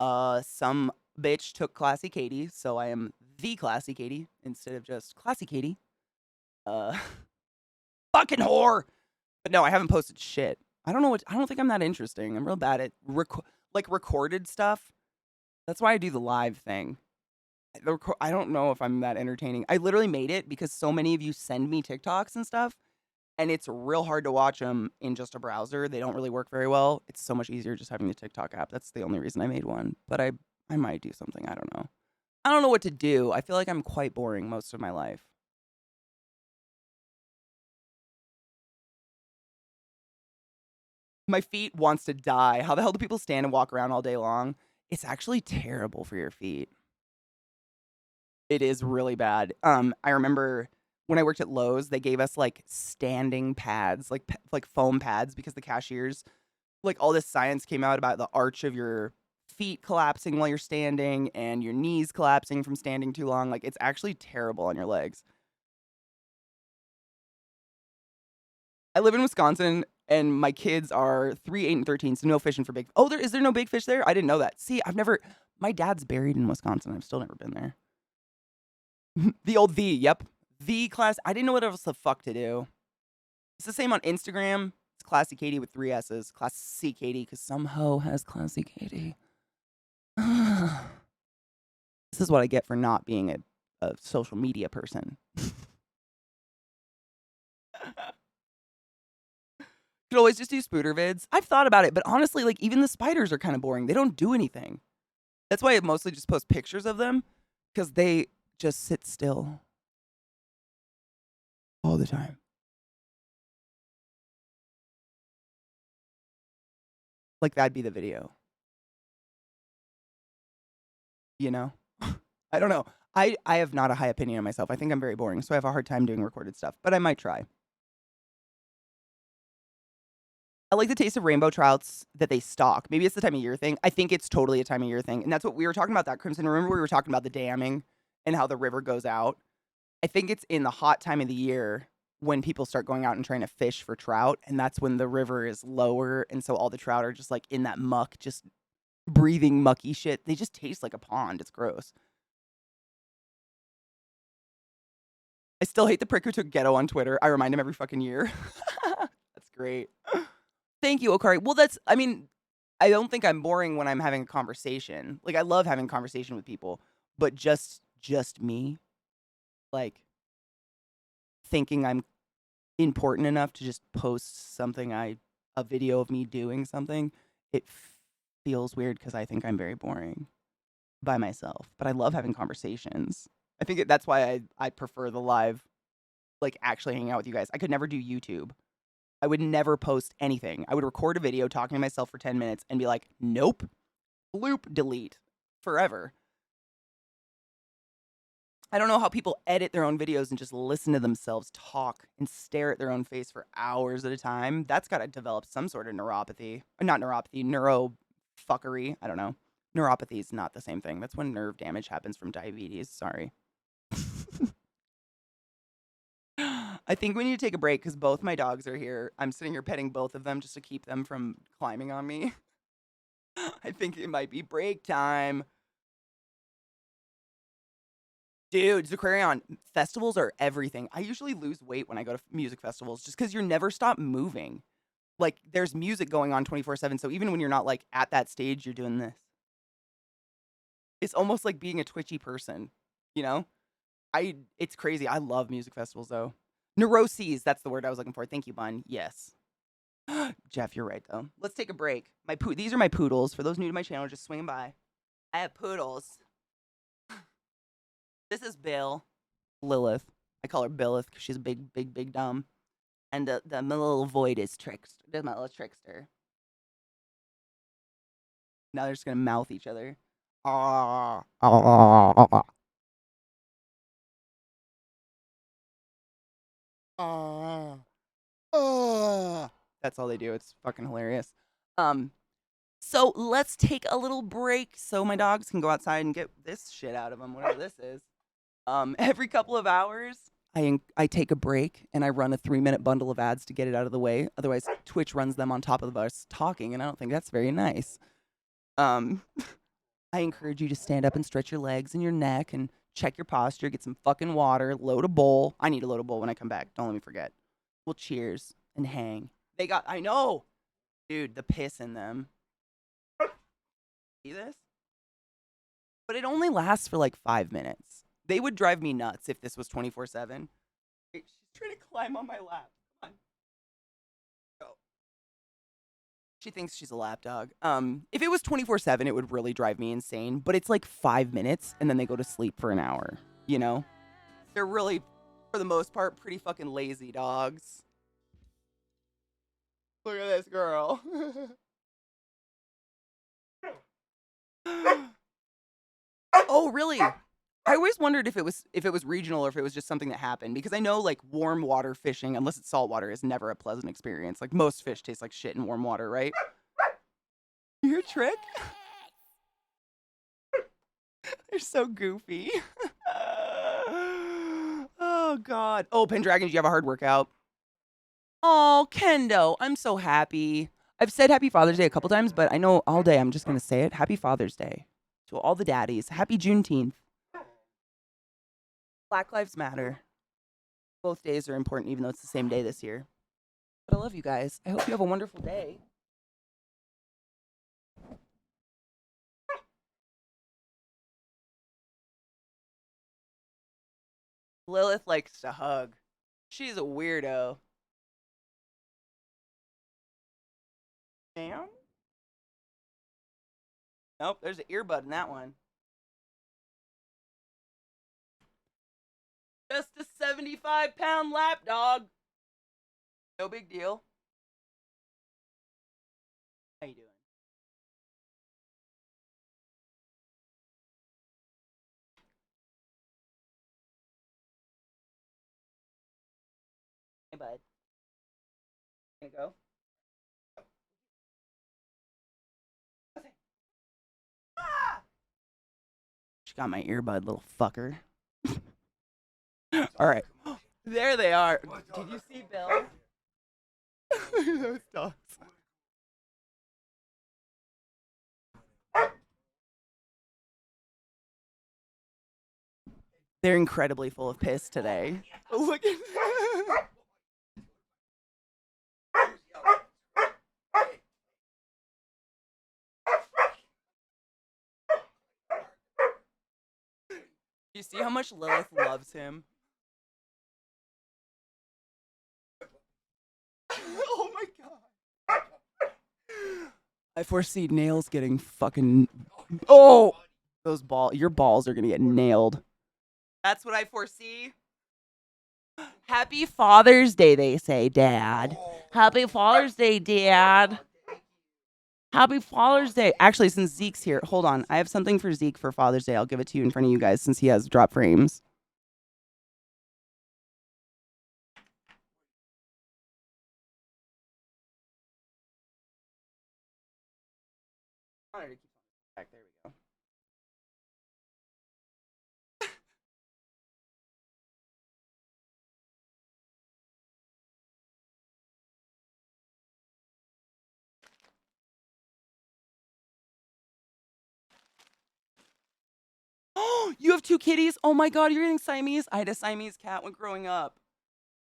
Some bitch took ClassyKatie, so I am the ClassyKatie instead of just ClassyKatie. Uh, fucking whore. But no, I haven't posted shit. I don't think I'm that interesting. I'm real bad at recorded stuff. That's why I do the live thing. I don't know if I'm that entertaining. I literally made it because so many of you send me TikToks and stuff, and it's real hard to watch them in just a browser. They don't really work very well. It's so much easier just having the TikTok app. That's the only reason I made one. But I might do something. I don't know. I don't know what to do. I feel like I'm quite boring most of my life. My feet wants to die. How the hell do people stand and walk around all day long? It's actually terrible for your feet. It is really bad. I remember when I worked at Lowe's, they gave us like standing pads, like foam pads, because the cashiers, like all this science came out about the arch of your feet collapsing while you're standing and your knees collapsing from standing too long. Like it's actually terrible on your legs. I live in Wisconsin and my kids are 3, 8, and 13, so no fishing for big. Oh, is there no big fish there? I didn't know that. See, my dad's buried in Wisconsin. I've still never been there. Yep. The class. I didn't know what else the fuck to do. It's the same on Instagram. It's ClassyKatie with 3 S's. ClassyKatie, because some hoe has ClassyKatie. This is what I get for not being a social media person. Could always just do spooter vids. I've thought about it, but honestly, like even the spiders are kind of boring. They don't do anything. That's why I mostly just post pictures of them, because they just sit still all the time. Like that'd be the video. You know? I don't know. I have not a high opinion of myself. I think I'm very boring, so I have a hard time doing recorded stuff, but I might try. I like the taste of rainbow trouts that they stock. Maybe it's the time of year thing. I think it's totally a time of year thing. And that's what we were talking about that, Crimson. Remember we were talking about the damming and how the river goes out? I think it's in the hot time of the year when people start going out and trying to fish for trout, and that's when the river is lower, and so all the trout are just, like, in that muck, just breathing mucky shit. They just taste like a pond. It's gross. I still hate the prick who took ghetto on Twitter. I remind him every fucking year. That's great. Thank you, Okari. Well, I mean, I don't think I'm boring when I'm having a conversation. Like, I love having a conversation with people, but just me, like, thinking I'm important enough to just post a video of me doing something, it feels weird because I think I'm very boring by myself. But I love having conversations. I think that's why I prefer the live, like actually hanging out with you guys. I could never do YouTube. I would never post anything. I would record a video talking to myself for 10 minutes and be like, nope, bloop, delete forever. I don't know how people edit their own videos and just listen to themselves talk and stare at their own face for hours at a time. That's got to develop some sort of neuropathy. Not neuropathy, neuro fuckery. I don't know. Neuropathy is not the same thing. That's when nerve damage happens from diabetes. Sorry. I think we need to take a break because both my dogs are here. I'm sitting here petting both of them just to keep them from climbing on me. I think it might be break time. Dude, Zakarian, festivals are everything. I usually lose weight when I go to music festivals just because you're never stop moving. Like, there's music going on 24/7, so even when you're not, like, at that stage, you're doing this. It's almost like being a twitchy person, you know? It's crazy. I love music festivals, though. Neuroses, that's the word I was looking for. Thank you, Bun. Yes. Jeff, you're right, though. Let's take a break. These are my poodles. For those new to my channel, just swinging by. I have poodles. This is Bill. Lilith. I call her Billith because she's a big dumb. And my little void is trickster. There's my little trickster. Now they're just gonna mouth each other. Ah. That's all they do. It's fucking hilarious. So let's take a little break so my dogs can go outside and get this shit out of them, whatever this is. Every couple of hours, I take a break and I run a 3-minute bundle of ads to get it out of the way. Otherwise, Twitch runs them on top of us talking, and I don't think that's very nice. I encourage you to stand up and stretch your legs and your neck and check your posture, get some fucking water, load a bowl. I need to load a bowl when I come back. Don't let me forget. Well, cheers and hang. I know, dude, the piss in them. See this? But it only lasts for like 5 minutes. They would drive me nuts if this was 24/7. Wait, she's trying to climb on my lap. Come on. Go. She thinks she's a lap dog. If it was 24/7, it would really drive me insane. But it's like 5 minutes, and then they go to sleep for an hour. You know, they're really, for the most part, pretty fucking lazy dogs. Look at this girl. Oh, really? I always wondered if it was regional or if it was just something that happened because I know like warm water fishing, unless it's saltwater, is never a pleasant experience. Like most fish taste like shit in warm water, right? You hear Trick? They're so goofy. Oh God. Oh, Pendragon, did you have a hard workout? Oh, Kendo, I'm so happy. I've said Happy Father's Day a couple times, but I know all day I'm just gonna say it. Happy Father's Day to all the daddies. Happy Juneteenth. Black Lives Matter. Both days are important, even though it's the same day this year. But I love you guys. I hope you have a wonderful day. Lilith likes to hug. She's a weirdo. Damn. Nope, there's an earbud in that one. Just a 75-pound lap dog. No big deal. How you doing? Hey, bud. Gonna go? She got my earbud, little fucker. All right. There they are. Did you see Bill? Look at those dogs. They're incredibly full of piss today. Look at that. You see how much Lilith loves him? Oh my god. I foresee nails getting fucking. Oh! Your balls are gonna get nailed. That's what I foresee. Happy Father's Day, they say, Dad. Happy Father's Day, Dad. Happy Father's Day. Actually, since Zeke's here, hold on. I have something for Zeke for Father's Day. I'll give it to you in front of you guys since he has drop frames. There we go. Oh, you have two kitties? Oh my god, you're getting Siamese? I had a Siamese cat when growing up.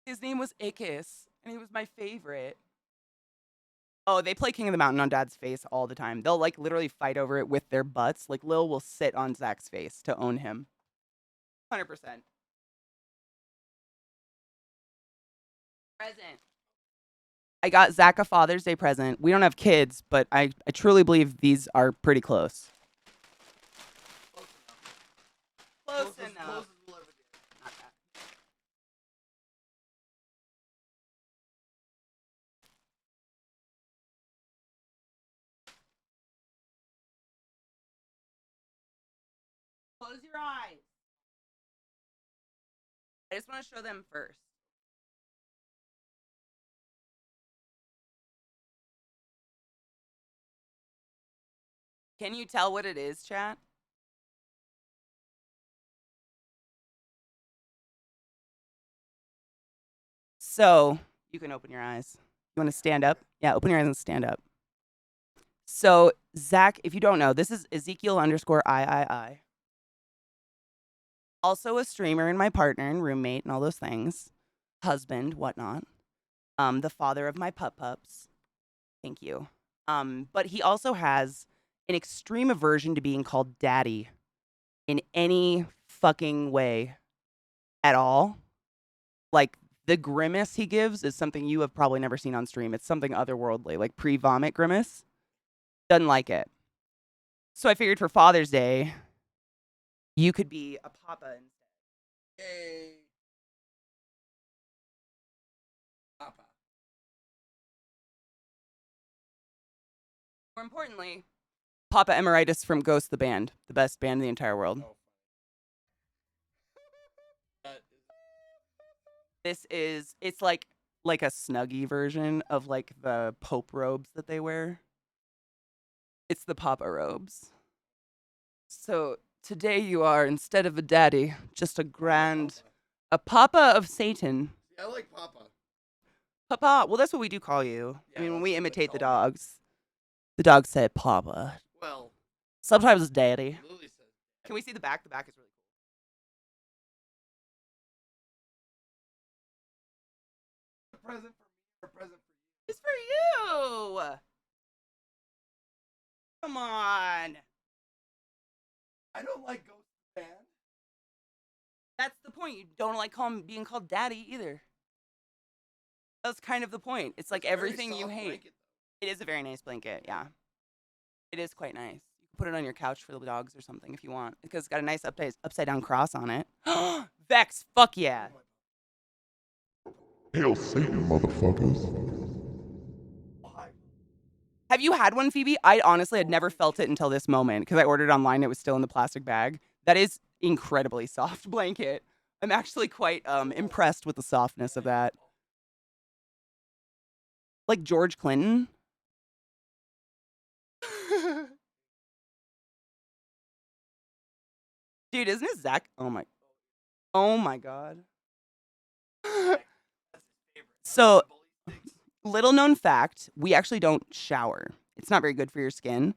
His name was Ickis, and he was my favorite. Oh, they play King of the Mountain on Dad's face all the time. They'll like literally fight over it with their butts. Like Lil will sit on Zach's face to own him. 100%. Present. I got Zach a Father's Day present. We don't have kids, but I truly believe these are pretty close. Close enough. Not that. Close your eyes. I just want to show them first. Can you tell what it is, chat? So, you can open your eyes. You want to stand up? Yeah, open your eyes and stand up. So, Zach, if you don't know, this is Ezekiel _ I. Also a streamer and my partner and roommate and all those things. Husband, whatnot. The father of my pups. Thank you. But he also has an extreme aversion to being called daddy in any fucking way at all. Like, the grimace he gives is something you have probably never seen on stream. It's something otherworldly, like pre-vomit grimace. Doesn't like it. So I figured for Father's Day, you could be a papa instead. Yay. Papa. More importantly, Papa Emeritus from Ghost the Band, the best band in the entire world. Oh. It's like a Snuggie version of like the Pope robes that they wear. It's the Papa robes. So today you are, instead of a daddy, just a Papa of Satan. I like Papa. Papa. Well, that's what we do call you. Yeah, I mean, when that's we what they imitate the call me. dogs, the dogs say Papa. Well, Sometimes it's daddy. Lily says. Can we see the back? The back is really cool. A present for me or a present for you? It's for you. Come on. I don't like Ghost Band. That's the point. You don't like being called daddy either. That's kind of the point. It's like It's a very everything you soft hate. blanket, It is a very nice blanket, yeah. It is quite nice. You can put it on your couch for the dogs or something if you want, because it's got a nice upside down cross on it. Vex, fuck yeah. Hail Satan, motherfuckers. Why? Have you had one, Phoebe? I honestly had never felt it until this moment because I ordered online. It was still in the plastic bag. That is incredibly soft blanket. I'm actually quite impressed with the softness of that. Like George Clinton. Dude, isn't it Zach? Oh my god. So, little known fact, we actually don't shower. It's not very good for your skin.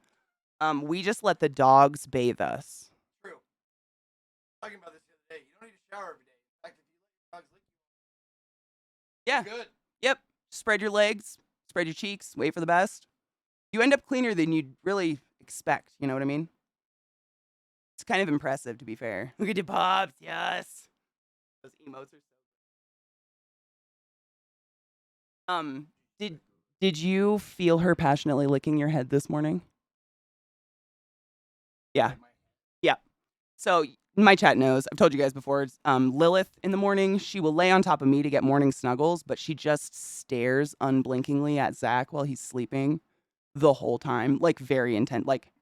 We just let the dogs bathe us. True. Talking about this the other day. You don't need to shower every day. In fact, if you let your dogs lick you, Yeah. you're good. Yep. Spread your legs, spread your cheeks, wait for the best. You end up cleaner than you'd really expect. You know what I mean? It's kind of impressive, to be fair. Look at the pops. Yes. Those emotes are so. Did you feel her passionately licking your head this morning? Yeah. Yeah. So my chat knows. I've told you guys before. Lilith in the morning, she will lay on top of me to get morning snuggles, but she just stares unblinkingly at Zach while he's sleeping the whole time, like very intent. Like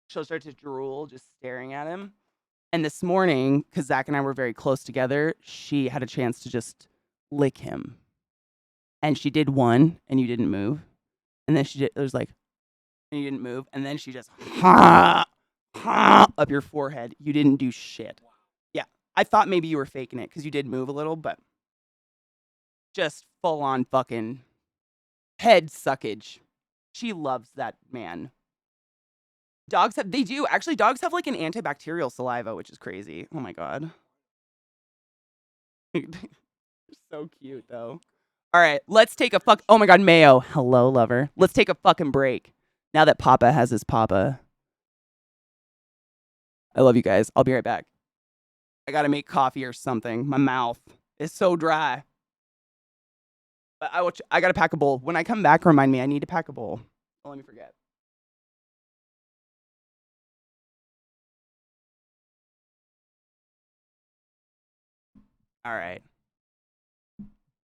she'll start to drool just staring at him. And this morning, because Zach and I were very close together, she had a chance to just lick him. And she did one, and you didn't move. And then she did, it was like, and you didn't move. And then she just, up your forehead. You didn't do shit. Yeah. I thought maybe you were faking it because you did move a little, but just full on fucking head suckage. She loves that man. Dogs have, they do. Actually, dogs have like an antibacterial saliva, which is crazy. Oh my God. They're so cute though. All right, let's take a fuck. Oh my God, Mayo. Hello, lover. Let's take a fucking break. Now that Papa has his Papa. I love you guys. I'll be right back. I gotta make coffee or something. My mouth is so dry. But I gotta pack a bowl. When I come back, remind me I need to pack a bowl. Don't let me forget. All right.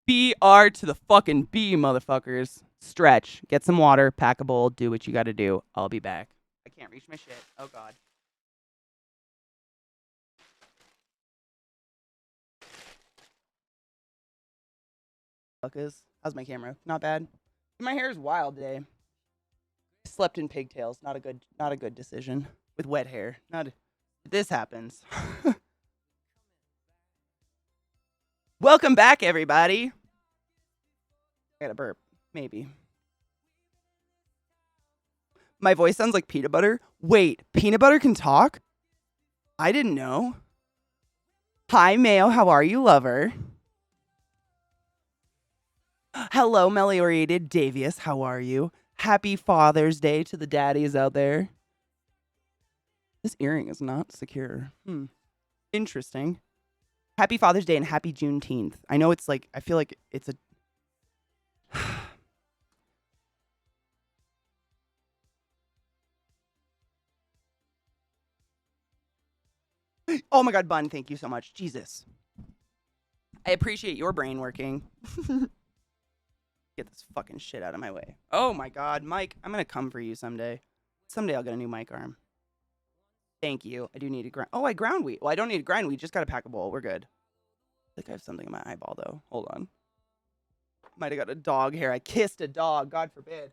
BR to the fucking B, motherfuckers. Stretch. Get some water. Pack a bowl. Do what you gotta do. I'll be back. I can't reach my shit. Oh God. How's my camera? Not bad. My hair is wild today. Slept in pigtails. Not a good decision. With wet hair. This happens. Welcome back, everybody. I got a burp. Maybe. My voice sounds like peanut butter. Wait, peanut butter can talk? I didn't know. Hi, Mayo. How are you, lover? Hello, meliorated Davius. How are you? Happy Father's Day to the daddies out there. This earring is not secure. Interesting. Happy Father's Day and happy Juneteenth. I know it's like, I feel like it's a... Oh my God, Bun, thank you so much. Jesus. I appreciate your brain working. Get this fucking shit out of my way. Oh my God, Mike, I'm gonna come for you someday. Someday I'll get a new mic arm. Thank you. I do need to grind. Oh, I ground wheat. Well, I don't need to grind wheat. Just got to pack a bowl. We're good. I think I have something in my eyeball, though. Hold on. Might have got a dog hair. I kissed a dog. God forbid.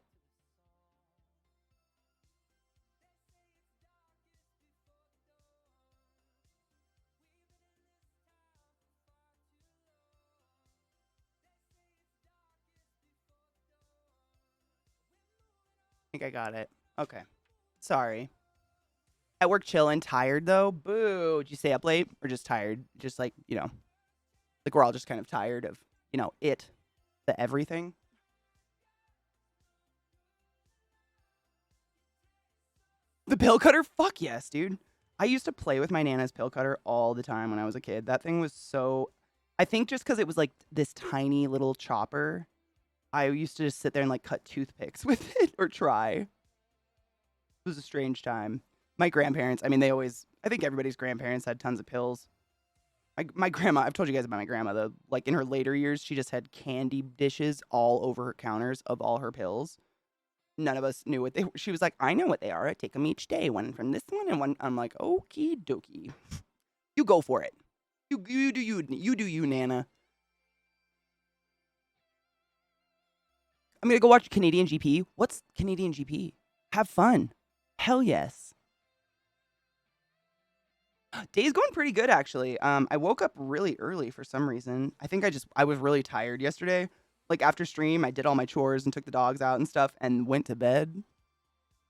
I think I got it. Okay. Sorry. At work chilling, tired though. Boo. Did you stay up late or just tired? Just like, like we're all just kind of tired of, the everything. The pill cutter? Fuck yes, dude. I used to play with my Nana's pill cutter all the time when I was a kid. That thing was so... I think just because it was like this tiny little chopper, I used to just sit there and like cut toothpicks with it or try. It was a strange time. My grandparents, I mean, I think everybody's grandparents had tons of pills. My grandma, I've told you guys about my grandma though. Like in her later years, she just had candy dishes all over her counters of all her pills. None of us knew what they were. She was like, I know what they are. I take them each day. One from this one and one. I'm like, okie dokie. You go for it. You do you, Nana. I'm going to go watch Canadian GP. What's Canadian GP? Have fun. Hell yes. Day's going pretty good actually. I woke up really early for some reason. I think I was really tired yesterday. Like after stream, I did all my chores and took the dogs out and stuff and went to bed.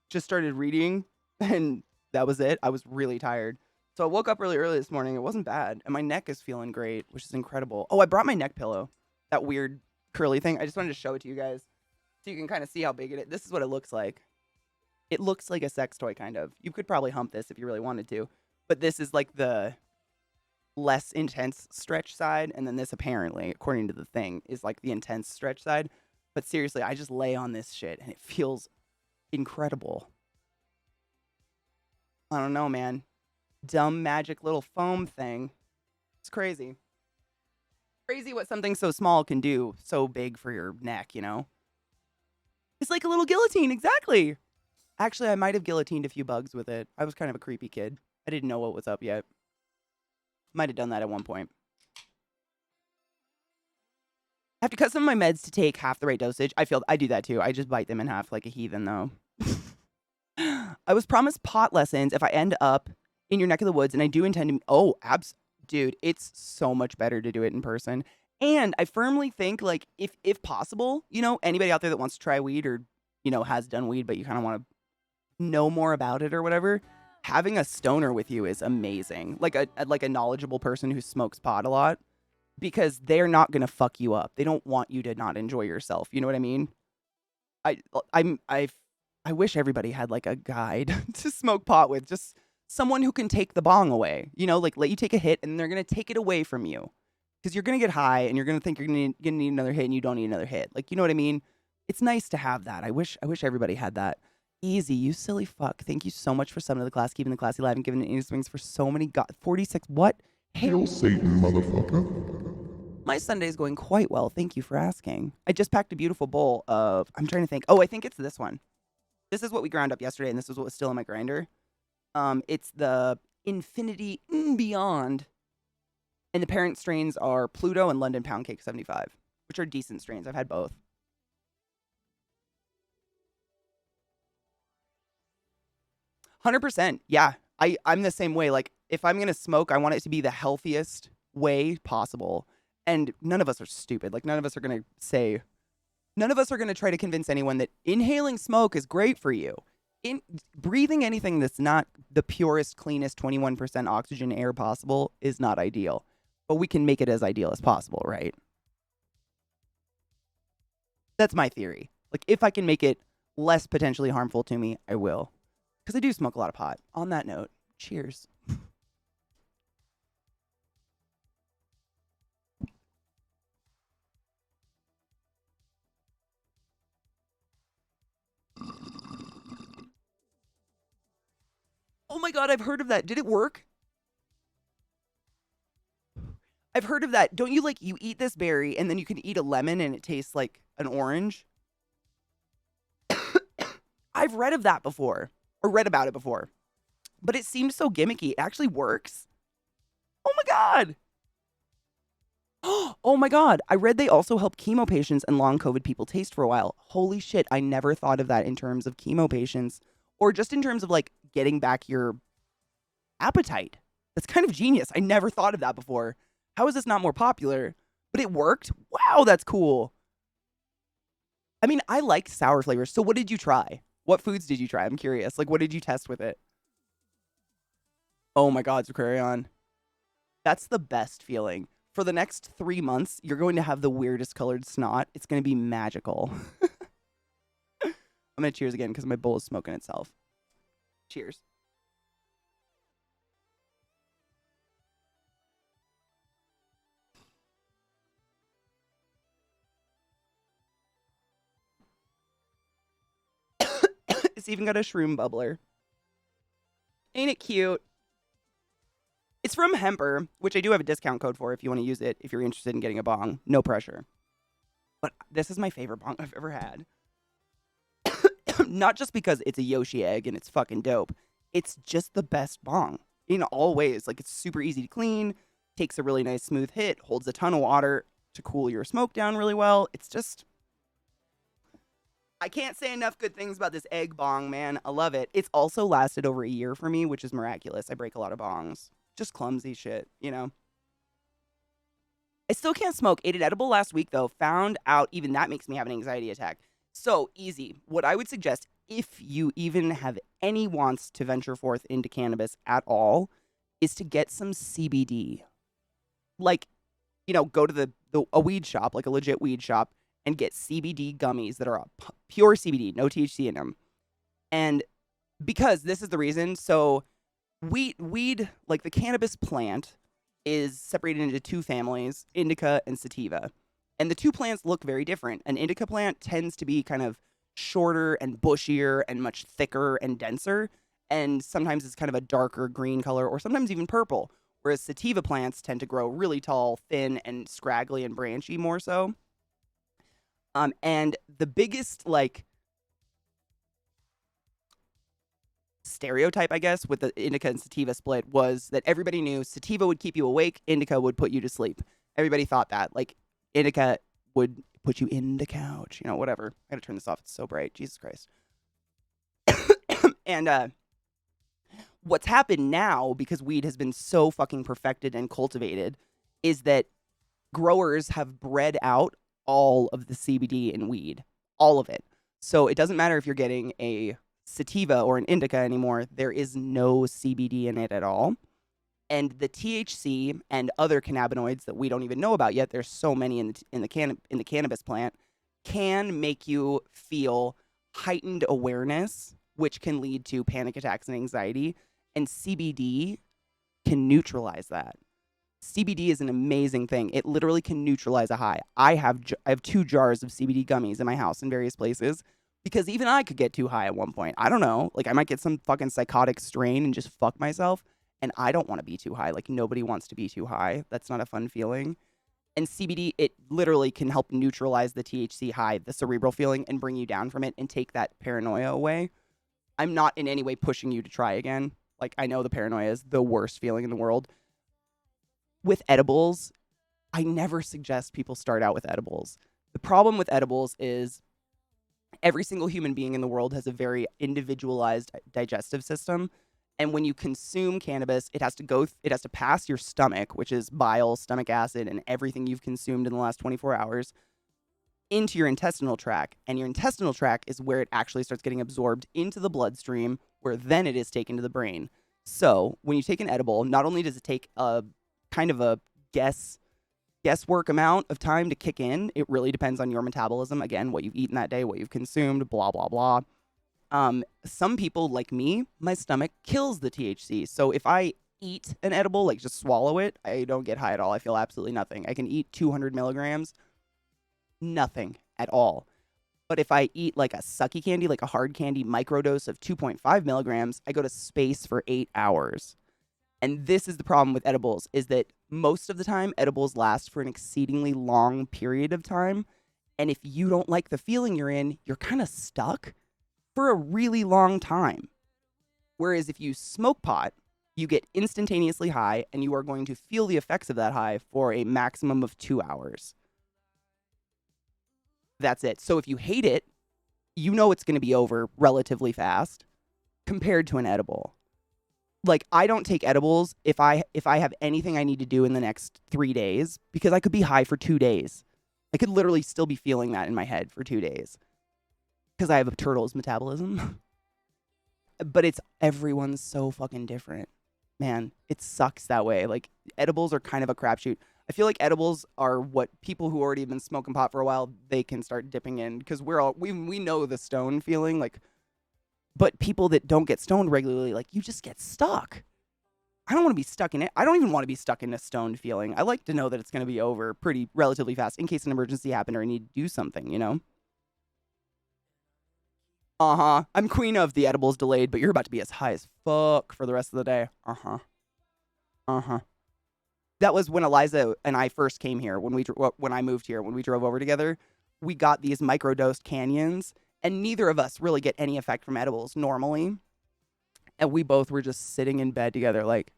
Just started reading and that was it. I was really tired. So I woke up really early this morning. It wasn't bad. And my neck is feeling great, which is incredible. Oh, I brought my neck pillow. That weird curly thing. I just wanted to show it to you guys so you can kind of see how big it is. This is what it looks like. It looks like a sex toy kind of. You could probably hump this if you really wanted to. But this is like the less intense stretch side, and then this apparently, according to the thing, is like the intense stretch side. But seriously, I just lay on this shit and it feels incredible. I don't know, man. Dumb magic little foam thing. It's crazy. Crazy what something so small can do so big for your neck, you know? It's like a little guillotine, exactly. Actually, I might have guillotined a few bugs with it. I was kind of a creepy kid. I didn't know what was up yet. Might have done that at one point. I have to cut some of my meds to take half the right dosage. I do that too. I just bite them in half like a heathen though. I was promised pot lessons if I end up in your neck of the woods, and I do intend to. Oh, dude, it's so much better to do it in person. And I firmly think, like, if possible, you know, anybody out there that wants to try weed or, you know, has done weed, but you kind of want to know more about it or whatever, having a stoner with you is amazing. Like a knowledgeable person who smokes pot a lot, because they're not gonna fuck you up. They don't want you to not enjoy yourself. You know what I mean? I wish everybody had like a guide to smoke pot with, just someone who can take the bong away. You know, like let you take a hit and they're gonna take it away from you, because you're gonna get high and you're gonna think you're gonna need another hit and you don't need another hit. Like, you know what I mean? It's nice to have that. I wish everybody had that. Easy, you silly fuck. Thank you so much for summoning the class, keeping the classy alive, and giving it any swings for so many 46. What? Hail Satan, motherfucker. My Sunday's going quite well. Thank you for asking. I just packed a beautiful bowl of, I'm trying to think. Oh, I think it's this one. This is what we ground up yesterday, and this is what was still in my grinder. It's the Infinity Beyond. And the parent strains are Pluto and London Pound Cake 75, which are decent strains. I've had both. %. Yeah. I'm the same way. Like, if I'm going to smoke, I want it to be the healthiest way possible. And none of us are stupid. Like, none of us are going to try to convince anyone that inhaling smoke is great for you. Breathing anything that's not the purest, cleanest 21% oxygen air possible is not ideal. But we can make it as ideal as possible, right? That's my theory. Like, if I can make it less potentially harmful to me, I will. Because I do smoke a lot of pot. On that note, cheers. Oh my god, I've heard of that. Did it work? I've heard of that. Don't you, like, you eat this berry and then you can eat a lemon and it tastes like an orange? I've read of that before, or read about it before, but it seems so gimmicky. It actually works. Oh my god. Oh my god. I read they also help chemo patients and long COVID people taste for a while. Holy shit. I never thought of that in terms of chemo patients, or just in terms of like getting back your appetite. That's kind of genius. I never thought of that before. How is this not more popular? But it worked? Wow, that's cool. I mean, I like sour flavors. So what did you try? What foods did you try? I'm curious. Like, what did you test with it? Oh my god, Zakarian. That's the best feeling. For the next 3 months, you're going to have the weirdest colored snot. It's going to be magical. I'm going to cheers again because my bowl is smoking itself. Cheers. It's even got a shroom bubbler. Ain't it cute? It's from Hemper, which I do have a discount code for if you want to use it, if you're interested in getting a bong. No pressure. But this is my favorite bong I've ever had. Not just because it's a Yoshi egg and it's fucking dope. It's just the best bong in all ways. Like, it's super easy to clean, takes a really nice smooth hit, holds a ton of water to cool your smoke down really well. It's just... I can't say enough good things about this egg bong, man. I love it. It's also lasted over a year for me, which is miraculous. I break a lot of bongs. just clumsy shit, you know? I still can't smoke. Ate an edible last week, though. Found out even that makes me have an anxiety attack. So easy. What I would suggest, if you even have any wants to venture forth into cannabis at all, is to get some CBD. Like, go to a weed shop, like a legit weed shop, and get CBD gummies that are pure CBD, no THC in them. And because this is the reason, so weed, like the cannabis plant, is separated into two families, indica and sativa. And the two plants look very different. An indica plant tends to be kind of shorter and bushier and much thicker and denser. And sometimes it's kind of a darker green color or sometimes even purple. Whereas sativa plants tend to grow really tall, thin, and scraggly and branchy more so. And the biggest, like, stereotype, I guess, with the indica and sativa split was that everybody knew sativa would keep you awake, indica would put you to sleep. Everybody thought that. Like, indica would put you in the couch, whatever. I gotta turn this off. It's so bright. Jesus Christ. And what's happened now, because weed has been so fucking perfected and cultivated, is that growers have bred out all of the CBD in weed. All of it. So it doesn't matter if you're getting a sativa or an indica anymore. There is no CBD in it at all. And the THC and other cannabinoids that we don't even know about yet, there's so many in the cannabis plant, can make you feel heightened awareness, which can lead to panic attacks and anxiety. And CBD can neutralize that. CBD is an amazing thing. It literally can neutralize a high. I have 2 jars of CBD gummies in my house in various places because even I could get too high at one point. I don't know. Like, I might get some fucking psychotic strain and just fuck myself. And I don't want to be too high. Like, nobody wants to be too high. That's not a fun feeling. And CBD, it literally can help neutralize the THC high, the cerebral feeling, and bring you down from it and take that paranoia away. I'm not in any way pushing you to try again. Like, I know the paranoia is the worst feeling in the world. With edibles, I never suggest people start out with edibles. The problem with edibles is every single human being in the world has a very individualized digestive system. And when you consume cannabis, it has to pass your stomach, which is bile, stomach acid, and everything you've consumed in the last 24 hours, into your intestinal tract. And your intestinal tract is where it actually starts getting absorbed into the bloodstream, where then it is taken to the brain. So when you take an edible, not only does it take a kind of a guesswork amount of time to kick in, it really depends on your metabolism. Again, what you've eaten that day, what you've consumed, blah, blah, blah. Some people, like me, my stomach kills the THC. So if I eat an edible, like just swallow it, I don't get high at all. I feel absolutely nothing. I can eat 200 milligrams, nothing at all. But if I eat like a sucky candy, like a hard candy microdose of 2.5 milligrams, I go to space for 8 hours. And this is the problem with edibles, is that most of the time, edibles last for an exceedingly long period of time. And if you don't like the feeling you're in, you're kind of stuck for a really long time. Whereas if you smoke pot, you get instantaneously high, and you are going to feel the effects of that high for a maximum of 2 hours. That's it. So if you hate it, you know it's going to be over relatively fast compared to an edible. Like, I don't take edibles if I have anything I need to do in the next 3 days, because I could be high for 2 days. I could literally still be feeling that in my head for 2 days because I have a turtle's metabolism. But everyone's so fucking different, man. It sucks that way. Like, edibles are kind of a crapshoot. I feel like edibles are what people who already have been smoking pot for a while, they can start dipping in, because we know the stone feeling, like. But people that don't get stoned regularly, like, you just get stuck. I don't want to be stuck in it. I don't even want to be stuck in a stoned feeling. I like to know that it's going to be over pretty relatively fast in case an emergency happened or I need to do something, you know? Uh-huh. I'm queen of the edibles delayed, but you're about to be as high as fuck for the rest of the day. Uh-huh. Uh-huh. That was when Eliza and I first came here, when I moved here, when we drove over together. We got these microdosed canyons, and neither of us really get any effect from edibles normally. And we both were just sitting in bed together like,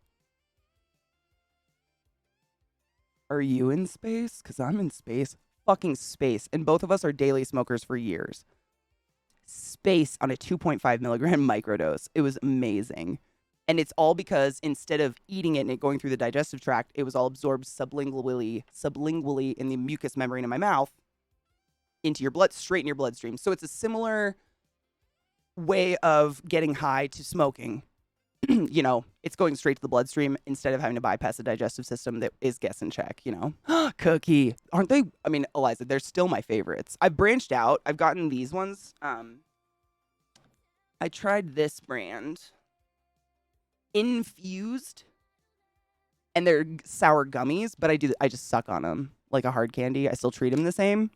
are you in space? Because I'm in space. Fucking space. And both of us are daily smokers for years. Space on a 2.5 milligram microdose. It was amazing. And it's all because instead of eating it and it going through the digestive tract, it was all absorbed sublingually in the mucous membrane in my mouth into your blood, straight in your bloodstream. So it's a similar way of getting high to smoking. You know, it's going straight to the bloodstream instead of having to bypass the digestive system that is guess and check, you know. Cookie. Aren't they? I mean, Eliza, they're still my favorites. I've branched out. I've gotten these ones. I tried this brand, Infused, and they're sour gummies, but I just suck on them like a hard candy. I still treat them the same.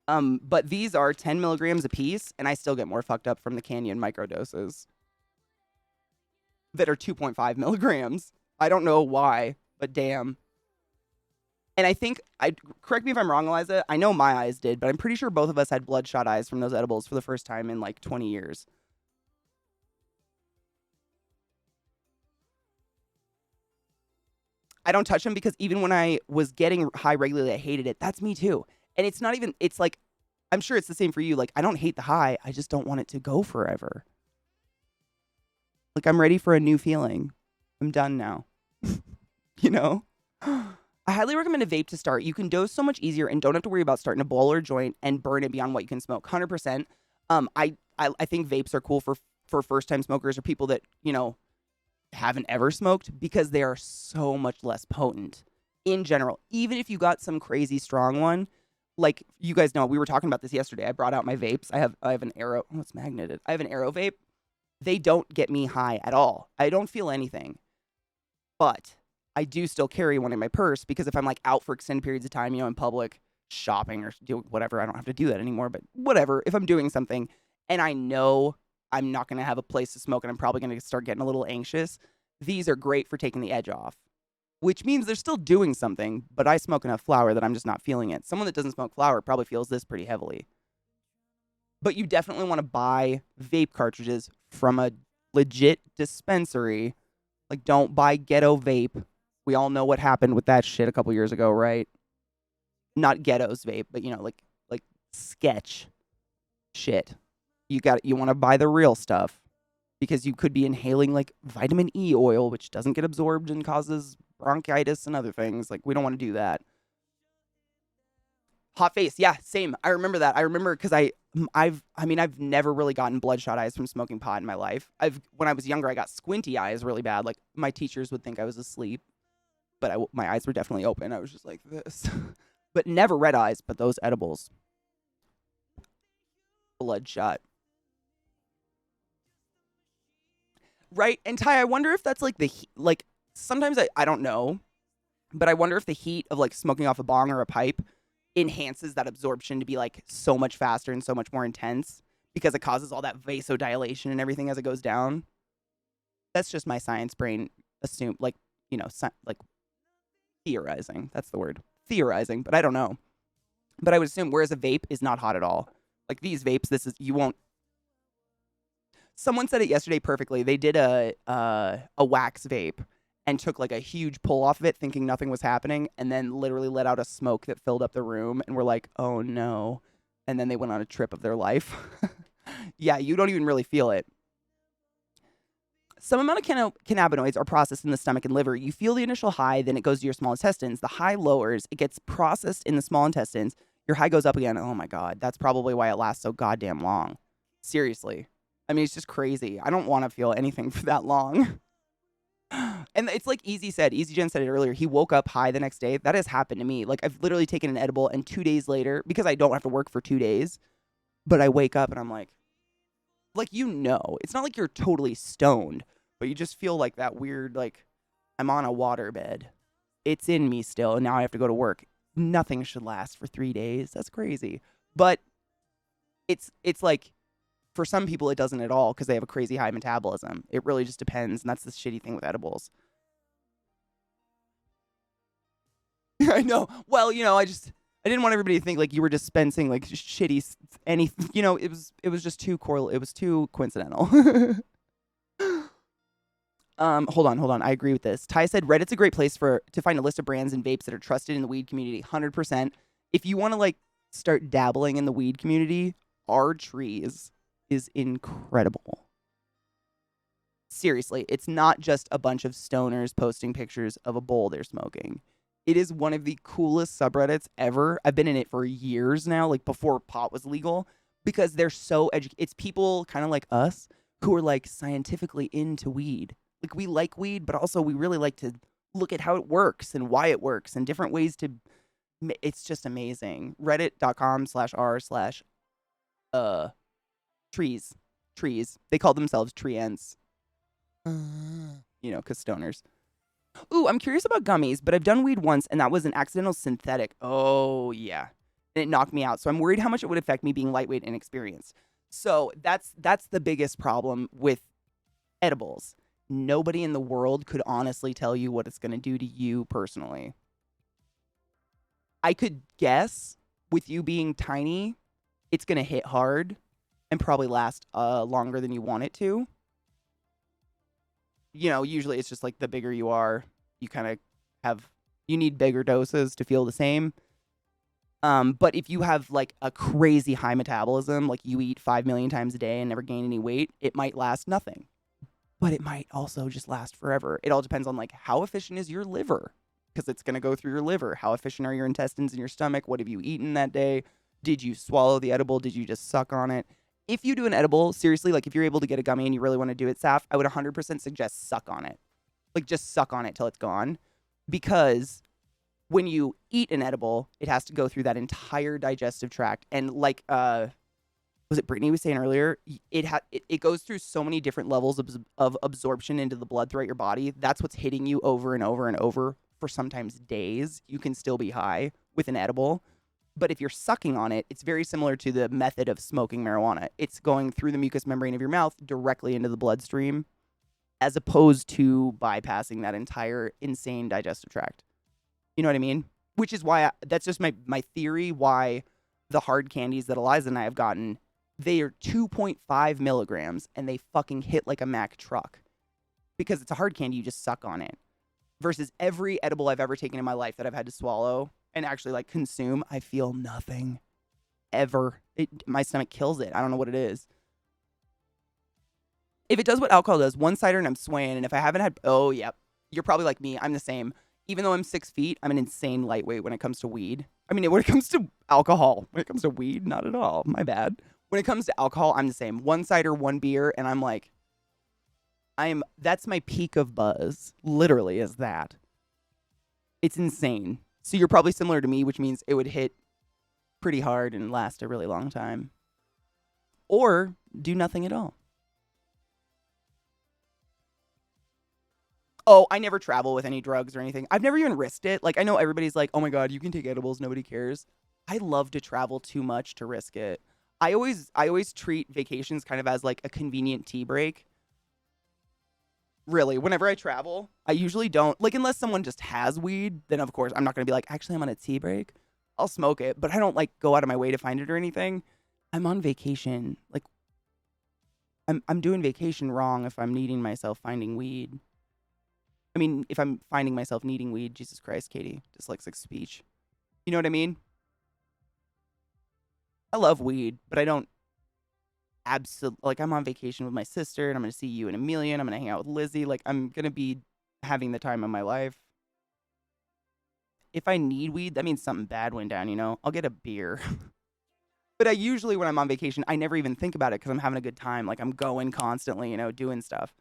But these are 10 milligrams a piece, and I still get more fucked up from the Canyon microdoses that are 2.5 milligrams. I don't know why, but damn. And I think, correct me if I'm wrong, Eliza, I know my eyes did, but I'm pretty sure both of us had bloodshot eyes from those edibles for the first time in like 20 years. I don't touch them because even when I was getting high regularly, I hated it. That's me too. And it's not even, it's like, I'm sure it's the same for you. Like, I don't hate the high. I just don't want it to go forever. Like, I'm ready for a new feeling. I'm done now. You know? I highly recommend a vape to start. You can dose so much easier and don't have to worry about starting a bowl or joint and burn it beyond what you can smoke. 100%. I think vapes are cool for first-time smokers or people that, you know, haven't ever smoked because they are so much less potent in general. Even if you got some crazy strong one, like you guys know, we were talking about this yesterday. I brought out my vapes. I have an Arrow. Oh, it's magneted. I have an Arrow vape. They don't get me high at all. I don't feel anything. But I do still carry one in my purse because if I'm like out for extended periods of time, you know, in public, shopping or doing whatever, I don't have to do that anymore, but whatever, if I'm doing something and I know I'm not going to have a place to smoke and I'm probably going to start getting a little anxious, these are great for taking the edge off, which means they're still doing something, but I smoke enough flower that I'm just not feeling it. Someone that doesn't smoke flower probably feels this pretty heavily. But you definitely want to buy vape cartridges from a legit dispensary. Like, don't buy ghetto vape. We all know what happened with that shit a couple years ago, right? Not ghettos vape, but, you know, like sketch shit. You want to buy the real stuff because you could be inhaling like vitamin E oil, which doesn't get absorbed and causes bronchitis and other things. Like, we don't want to do that. Hot face. Yeah, same. I remember that. I remember because I've never really gotten bloodshot eyes from smoking pot in my life. When I was younger, I got squinty eyes really bad. Like, my teachers would think I was asleep, but my eyes were definitely open. I was just like this. But never red eyes, but those edibles. Bloodshot. Right? And Ty, I wonder if that's like sometimes I don't know, but I wonder if the heat of like smoking off a bong or a pipe enhances that absorption to be like so much faster and so much more intense because it causes all that vasodilation and everything as it goes down. That's just my science brain like theorizing. That's the word. Theorizing, but I don't know. But I would assume whereas a vape is not hot at all. Like these vapes, you won't. Someone said it yesterday perfectly. They did a wax vape and took like a huge pull off of it thinking nothing was happening and then literally let out a smoke that filled up the room and were like, oh no. And then they went on a trip of their life. Yeah, you don't even really feel it. Some amount of cannabinoids are processed in the stomach and liver. You feel the initial high, then it goes to your small intestines. The high lowers, it gets processed in the small intestines. Your high goes up again. Oh my God, that's probably why it lasts so goddamn long. Seriously. I mean, it's just crazy. I don't want to feel anything for that long. And it's like Easy Jen said it earlier. He woke up high the next day. That has happened to me. Like, I've literally taken an edible and 2 days later, because I don't have to work for 2 days, but I wake up and I'm like, you know, it's not like you're totally stoned, but you just feel like that weird, like, I'm on a waterbed. It's in me still, and now I have to go to work. Nothing should last for 3 days. That's crazy. But it's like, for some people, it doesn't at all because they have a crazy high metabolism. It really just depends, and that's the shitty thing with edibles. I know. Well, you know, I didn't want everybody to think like you were dispensing like shitty anything. You know, it was just too coincidental. Hold on. I agree with this. Ty said Reddit's a great place to find a list of brands and vapes that are trusted in the weed community. 100%. If you want to like start dabbling in the weed community, Our Trees is incredible. seriously, it's not just a bunch of stoners posting pictures of a bowl they're smoking. It is one of the coolest subreddits ever. I've been in it for years now, like before pot was legal, because they're so it's people kind of like us who are like scientifically into weed. Like we like weed, but also we really like to look at how it works and why it works and different ways to it's just amazing. Reddit.com/r/ trees. Trees. They call themselves treants. You know, 'cause stoners. Ooh, I'm curious about gummies, but I've done weed once and that was an accidental synthetic. Oh, yeah. And it knocked me out. So I'm worried how much it would affect me being lightweight and inexperienced. So that's the biggest problem with edibles. Nobody in the world could honestly tell you what it's going to do to you personally. I could guess with you being tiny, it's going to hit hard and probably last longer than you want it to. You know, usually it's just like the bigger you are, you kind of you need bigger doses to feel the same. But if you have like a crazy high metabolism, like you eat 5 million times a day and never gain any weight, it might last nothing. But it might also just last forever. It all depends on like how efficient is your liver, because it's going to go through your liver. How efficient are your intestines and your stomach? What have you eaten that day? Did you swallow the edible? Did you just suck on it? If you do an edible, seriously, like if you're able to get a gummy and you really want to do it, Saf, I would 100% suggest suck on it. Like just suck on it till it's gone. Because when you eat an edible, it has to go through that entire digestive tract. And like, was it Brittany was saying earlier? It goes through so many different levels of absorption into the blood throughout your body. That's what's hitting you over and over and over for sometimes days. You can still be high with an edible. But if you're sucking on it, it's very similar to the method of smoking marijuana. It's going through the mucous membrane of your mouth directly into the bloodstream, as opposed to bypassing that entire insane digestive tract. You know what I mean? Which is why that's just my theory why the hard candies that Eliza and I have gotten, they are 2.5 milligrams and they fucking hit like a Mack truck. Because it's a hard candy, you just suck on it. Versus every edible I've ever taken in my life that I've had to swallow and actually like consume, I feel nothing ever. My stomach kills it. I don't know what it is. If it does what alcohol does, one cider and I'm swaying. And if I haven't had, oh, yep, you're probably like me. I'm the same. Even though I'm 6 feet, I'm an insane lightweight when it comes to weed. I mean, when it comes to alcohol, when it comes to weed, not at all. My bad. When it comes to alcohol, I'm the same. One cider, one beer, and I'm like, that's my peak of buzz. Literally is that. It's insane. So you're probably similar to me, which means it would hit pretty hard and last a really long time. Or do nothing at all. Oh, I never travel with any drugs or anything. I've never even risked it. Like, I know everybody's like, oh my God, you can take edibles, nobody cares. I love to travel too much to risk it. I always treat vacations kind of as like a convenient tea break. Really, whenever I travel, I usually don't, like, unless someone just has weed, then of course I'm not going to be like, actually, I'm on a tea break. I'll smoke it, but I don't like go out of my way to find it or anything. I'm on vacation. Like, I'm doing vacation wrong if I'm needing myself finding weed. I mean, if I'm finding myself needing weed, Jesus Christ, Katie, dyslexic speech. You know what I mean? I love weed, but I don't absolutely, like, I'm on vacation with my sister and I'm going to see you and Amelia and I'm going to hang out with Lizzie. Like, I'm going to be having the time of my life. If I need weed, that means something bad went down, you know? I'll get a beer. But I usually, when I'm on vacation, I never even think about it because I'm having a good time. Like, I'm going constantly, you know, doing stuff.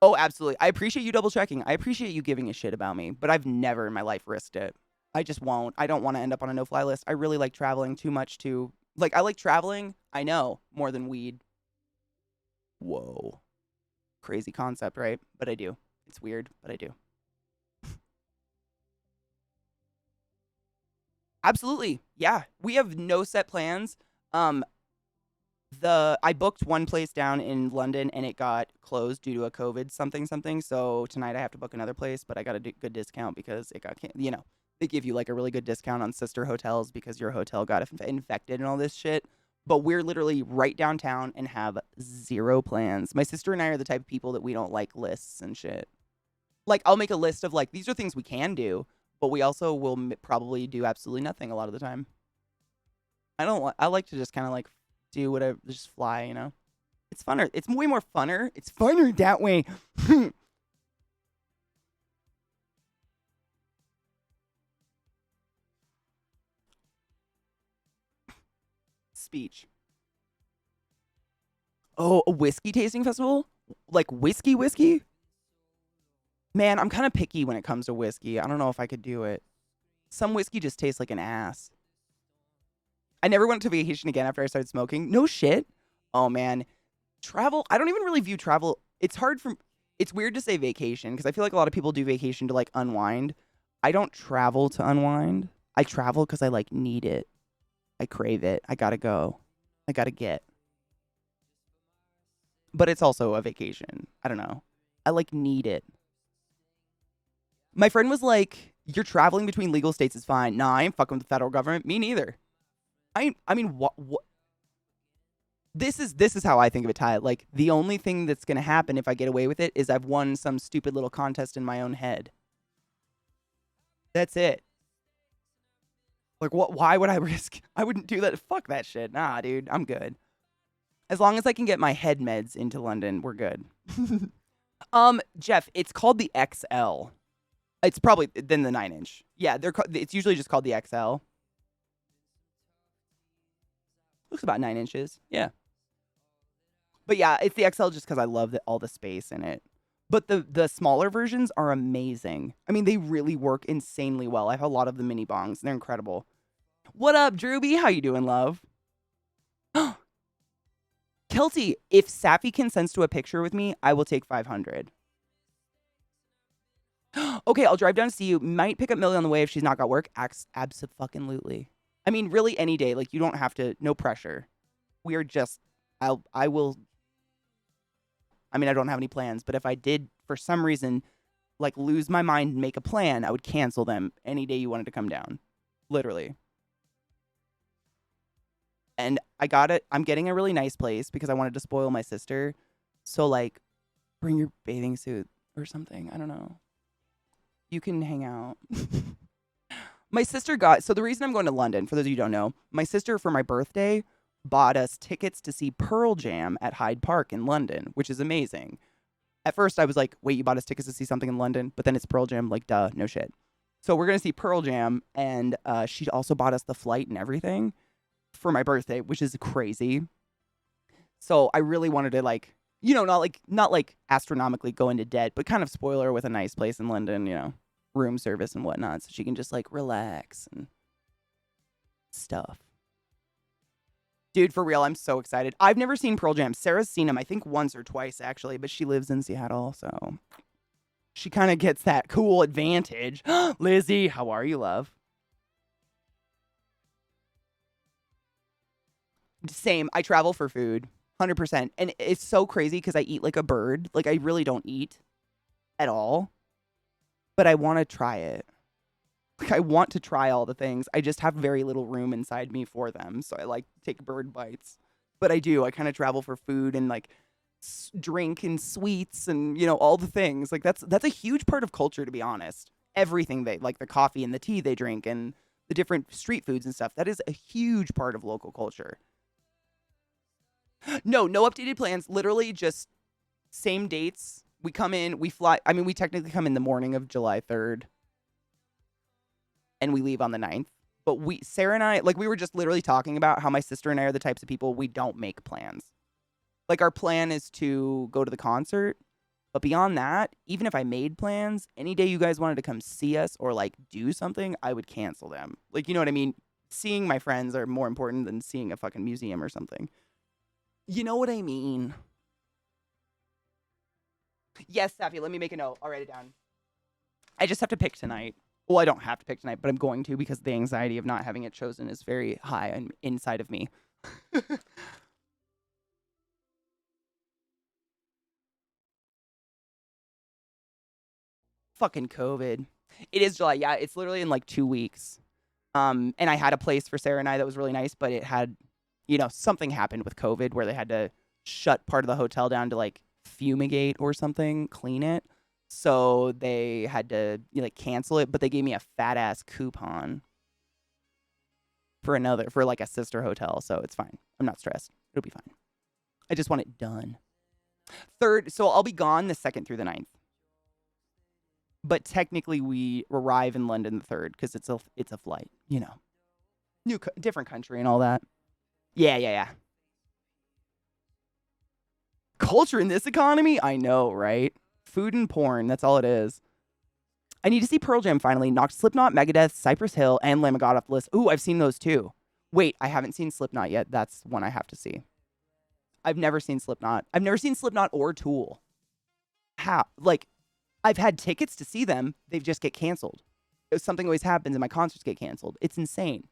Oh, absolutely. I appreciate you double checking. I appreciate you giving a shit about me, but I've never in my life risked it. I just won't. I don't want to end up on a no-fly list. I really like traveling too much to, like, I like traveling, I know, more than weed. Whoa. Crazy concept, right? But I do. It's weird, but I do. Absolutely. Yeah. We have no set plans. I booked one place down in London and it got closed due to a COVID something. So tonight I have to book another place, but I got a good discount because it got, you know, they give you like a really good discount on sister hotels because your hotel got infected and all this shit. But we're literally right downtown and have zero plans. My sister and I are the type of people that we don't like lists and shit. Like, I'll make a list of like, these are things we can do, but we also will probably do absolutely nothing a lot of the time. I like to just kind of like do whatever, just fly, you know? It's funner. It's way more funner. It's funner that way. Speech. Oh, a whiskey tasting festival? Like whiskey? Man, I'm kind of picky when it comes to whiskey. I don't know if I could do it. Some whiskey just tastes like an ass. I never went to vacation again after I started smoking. No shit. Oh man. Travel, I don't even really view travel. It's weird to say vacation because I feel like a lot of people do vacation to like unwind. I don't travel to unwind. I travel because I like need it. I crave it. I gotta go. I gotta get. But it's also a vacation. I don't know. I like need it. My friend was like, "You're traveling between legal states is fine." Nah, I ain't fucking with the federal government. Me neither. I mean, what? This is how I think of it, Ty. Like the only thing that's gonna happen if I get away with it is I've won some stupid little contest in my own head. That's it. Like what? Why would I risk? I wouldn't do that. Fuck that shit. Nah, dude, I'm good. As long as I can get my head meds into London, we're good. Jeff, it's called the XL. It's probably then the 9-inch. Yeah, it's usually just called the XL. Looks about 9 inches. Yeah. But yeah, it's the XL just because I love all the space in it. But the smaller versions are amazing. I mean, they really work insanely well. I have a lot of the mini bongs. They're incredible. What up, Drewby? How you doing, love? Kelty, if Safi consents to a picture with me, I will take 500. Okay, I'll drive down to see you. Might pick up Millie on the way if she's not got work. Abso-fucking-lutely. I mean, really, any day. Like, you don't have to. No pressure. We are just. I will. I mean, I don't have any plans, but if I did, for some reason, like lose my mind and make a plan, I would cancel them any day you wanted to come down. Literally. And I got it. I'm getting a really nice place because I wanted to spoil my sister. So, like, bring your bathing suit or something. I don't know. You can hang out. My sister so the reason I'm going to London, for those of you who don't know, my sister for my birthday bought us tickets to see Pearl Jam at Hyde Park in London, which is amazing. At first I was like, wait, you bought us tickets to see something in London? But then it's Pearl Jam, like, duh, no shit. So we're going to see Pearl Jam, and she also bought us the flight and everything for my birthday, which is crazy. So I really wanted to, like, you know, not like astronomically go into debt, but kind of spoil her with a nice place in London, you know, room service and whatnot, so she can just like relax and stuff. Dude, for real, I'm so excited. I've never seen Pearl Jam. Sarah's seen him, I think once or twice actually, but she lives in Seattle, so she kind of gets that cool advantage. Lizzie, how are you, love? Same. I travel for food. 100%. And it's so crazy because I eat like a bird. Like, I really don't eat at all. But I want to try it. Like, I want to try all the things. I just have very little room inside me for them. So I like take bird bites. But I do. I kind of travel for food and like drink and sweets and, you know, all the things. Like, that's a huge part of culture, to be honest. Everything they like, the coffee and the tea they drink and the different street foods and stuff. That is a huge part of local culture. No updated plans. Literally just same dates. We come in, we fly. I mean, we technically come in the morning of July 3rd and we leave on the 9th. But Sarah and I, like, we were just literally talking about how my sister and I are the types of people we don't make plans. Like, our plan is to go to the concert. But beyond that, even if I made plans, any day you guys wanted to come see us or like do something, I would cancel them. Like, you know what I mean? Seeing my friends are more important than seeing a fucking museum or something. You know what I mean? Yes, Safi, let me make a note. I'll write it down. I just have to pick tonight. Well, I don't have to pick tonight, but I'm going to because the anxiety of not having it chosen is very high and inside of me. Fucking COVID. It is July. Yeah, it's literally in like 2 weeks. And I had a place for Sarah and I that was really nice, but it had, you know, something happened with COVID where they had to shut part of the hotel down to like fumigate or something, clean it. So they had to, you know, like cancel it, but they gave me a fat ass coupon for like a sister hotel. So it's fine. I'm not stressed. It'll be fine. I just want it done. 3rd, so I'll be gone the 2nd through the 9th. But technically we arrive in London the 3rd because it's a flight, you know. Different country and all that. Yeah. Culture in this economy? I know, right? Food and porn, that's all it is. I need to see Pearl Jam finally. Knocked Slipknot, Megadeth, Cypress Hill, and Lamb of God off the list. Ooh, I've seen those too. Wait, I haven't seen Slipknot yet. That's one I have to see. I've never seen Slipknot. I've never seen Slipknot or Tool. How? Like, I've had tickets to see them. They just get canceled. Something always happens and my concerts get canceled. It's insane.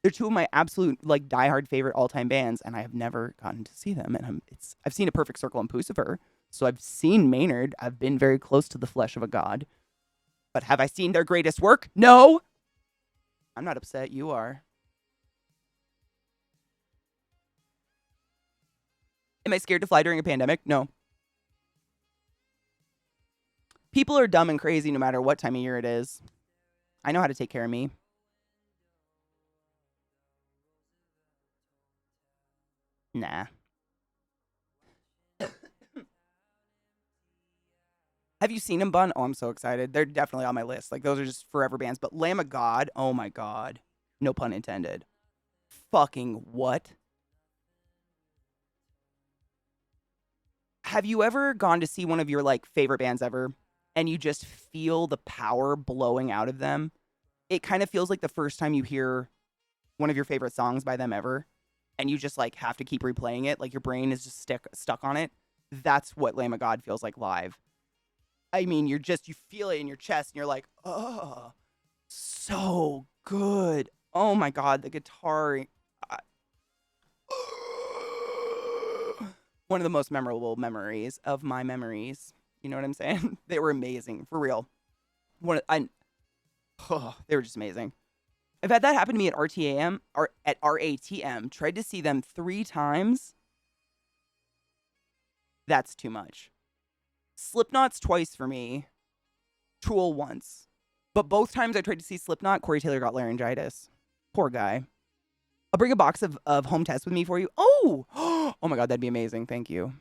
They're two of my absolute, like, diehard favorite all-time bands, and I have never gotten to see them. And I've seen A Perfect Circle and Pucifer, so I've seen Maynard. I've been very close to the flesh of a god. But have I seen their greatest work? No! I'm not upset. You are. Am I scared to fly during a pandemic? No. People are dumb and crazy no matter what time of year it is. I know how to take care of me. Nah. Have you seen them, Bun? Oh, I'm so excited. They're definitely on my list. Like, those are just forever bands. But Lamb of God, oh my God. No pun intended. Fucking what? Have you ever gone to see one of your, like, favorite bands ever, and you just feel the power blowing out of them? It kind of feels like the first time you hear one of your favorite songs by them ever, and you just, like, have to keep replaying it. Like, your brain is just stuck on it. That's what Lamb of God feels like live. I mean, you feel it in your chest, and you're like, oh, so good. Oh, my God, the guitar. One of the most memorable memories of my memories. You know what I'm saying? They were amazing, for real. They were just amazing. I've had that happen to me at RTAM, or at RATM. Tried to see them 3 times. That's too much. Slipknot's twice for me. Tool once. But both times I tried to see Slipknot, Corey Taylor got laryngitis. Poor guy. I'll bring a box of home tests with me for you. Oh! Oh my God, that'd be amazing. Thank you.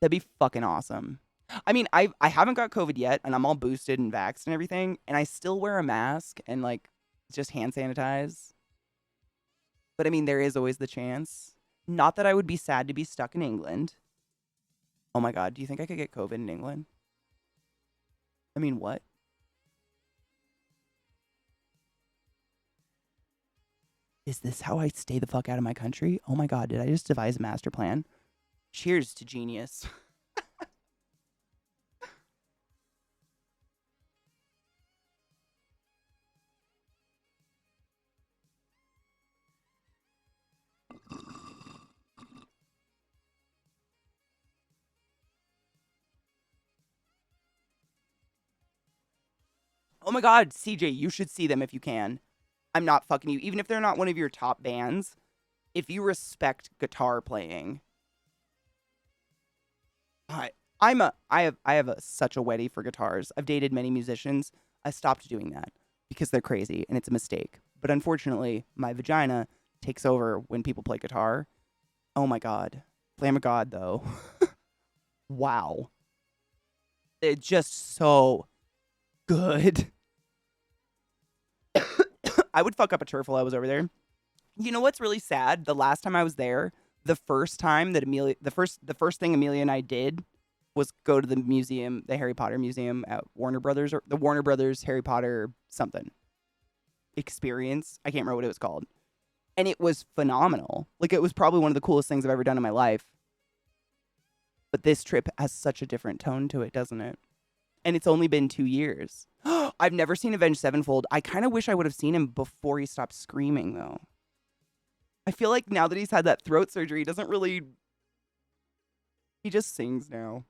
That'd be fucking awesome. I mean, I haven't got COVID yet, and I'm all boosted and vaxxed and everything, and I still wear a mask and, like, just hand sanitize. But I mean, there is always the chance. Not that I would be sad to be stuck in England. Oh my God, do you think I could get COVID in England? I mean, what? Is this how I stay the fuck out of my country? Oh my God, did I just devise a master plan? Cheers to genius. Oh my God, CJ, you should see them if you can. I'm not fucking you. Even if they're not one of your top bands, if you respect guitar playing, I have such a wetty for guitars. I've dated many musicians. I stopped doing that because they're crazy and it's a mistake. But unfortunately, my vagina takes over when people play guitar. Oh my God. Lamb of God, though. Wow. It's just so good. I would fuck up a turf while I was over there. You know what's really sad? The last time I was there, the first time that the first thing Amelia and I did was go to the museum, the Harry Potter museum at Warner Brothers, or the Warner Brothers Harry Potter something experience. I can't remember what it was called. And it was phenomenal. Like, it was probably one of the coolest things I've ever done in my life. But this trip has such a different tone to it, doesn't it? And it's only been 2 years. I've never seen Avenged Sevenfold. I kind of wish I would have seen him before he stopped screaming, though. I feel like now that he's had that throat surgery, he doesn't really... He just sings now.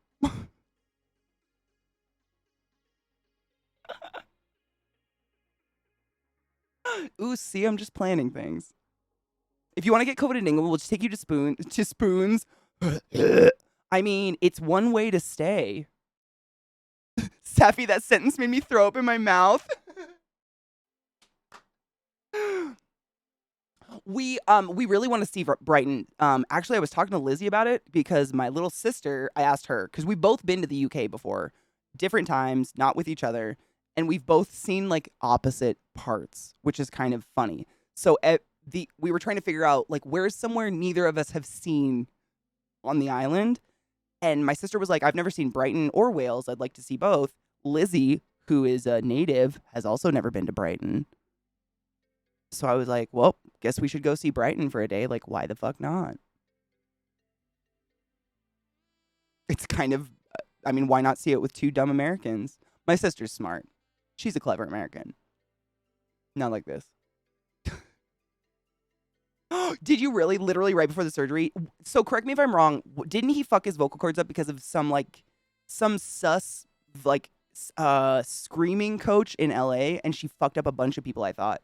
Ooh, see, I'm just planning things. If you want to get COVID in England, we'll just take you to Spoons. I mean, it's one way to stay. Safi, that sentence made me throw up in my mouth. We really want to see Brighton. Actually, I was talking to Lizzie about it because my little sister, I asked her because we've both been to the UK before, different times, not with each other, and we've both seen like opposite parts, which is kind of funny. So we were trying to figure out like where's somewhere neither of us have seen on the island, and my sister was like, "I've never seen Brighton or Wales. I'd like to see both." Lizzie, who is a native, has also never been to Brighton. So I was like, well, guess we should go see Brighton for a day. Like, why the fuck not? It's kind of, I mean, why not see it with two dumb Americans? My sister's smart. She's a clever American. Not like this. Did you really, literally right before the surgery? So correct me if I'm wrong. Didn't he fuck his vocal cords up because of some sus, like, screaming coach in LA? And she fucked up a bunch of people, I thought.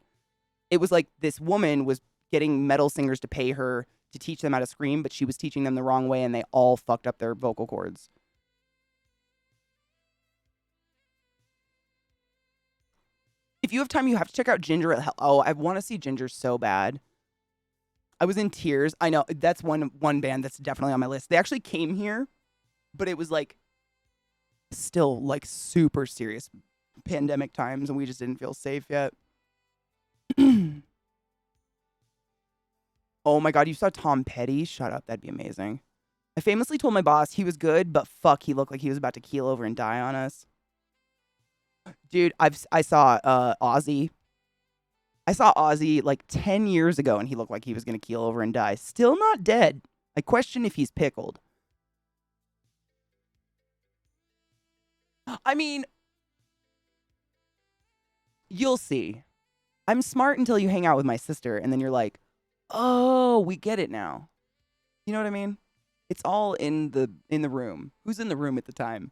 It was like this woman was getting metal singers to pay her to teach them how to scream, but she was teaching them the wrong way and they all fucked up their vocal cords. If you have time, you have to check out Ginger. Oh, I want to see Ginger so bad. I was in tears. I know that's one band that's definitely on my list. They actually came here, but it was like still like super serious pandemic times and we just didn't feel safe yet. Oh my God, you saw Tom Petty? Shut up, that'd be amazing. I famously told my boss he was good, but fuck, he looked like he was about to keel over and die on us. Dude, I saw Ozzy. I saw Ozzy like 10 years ago and he looked like he was going to keel over and die. Still not dead. I question if he's pickled. I mean, you'll see. I'm smart until you hang out with my sister and then you're like, oh, we get it now. You know what I mean? It's all in the room. Who's in the room at the time?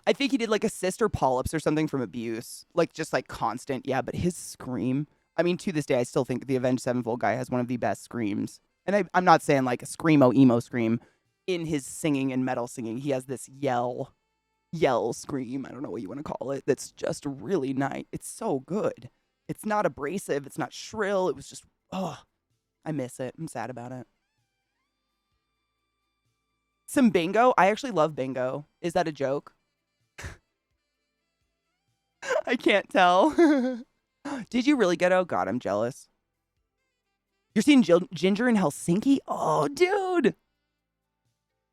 I think he did like a cyst or polyps or something from abuse. Like just like constant. Yeah, but his scream. I mean, to this day, I still think the Avenged Sevenfold guy has one of the best screams. And I'm not saying like a screamo emo scream. In his singing and metal singing, he has this yell scream. I don't know what you want to call it. That's just really nice. It's so good. It's not abrasive. It's not shrill. It was just, oh, I miss it. I'm sad about it. Some bingo. I actually love bingo. Is that a joke? I can't tell. Did you really get out? God, I'm jealous. You're seeing Ginger in Helsinki? Oh, dude.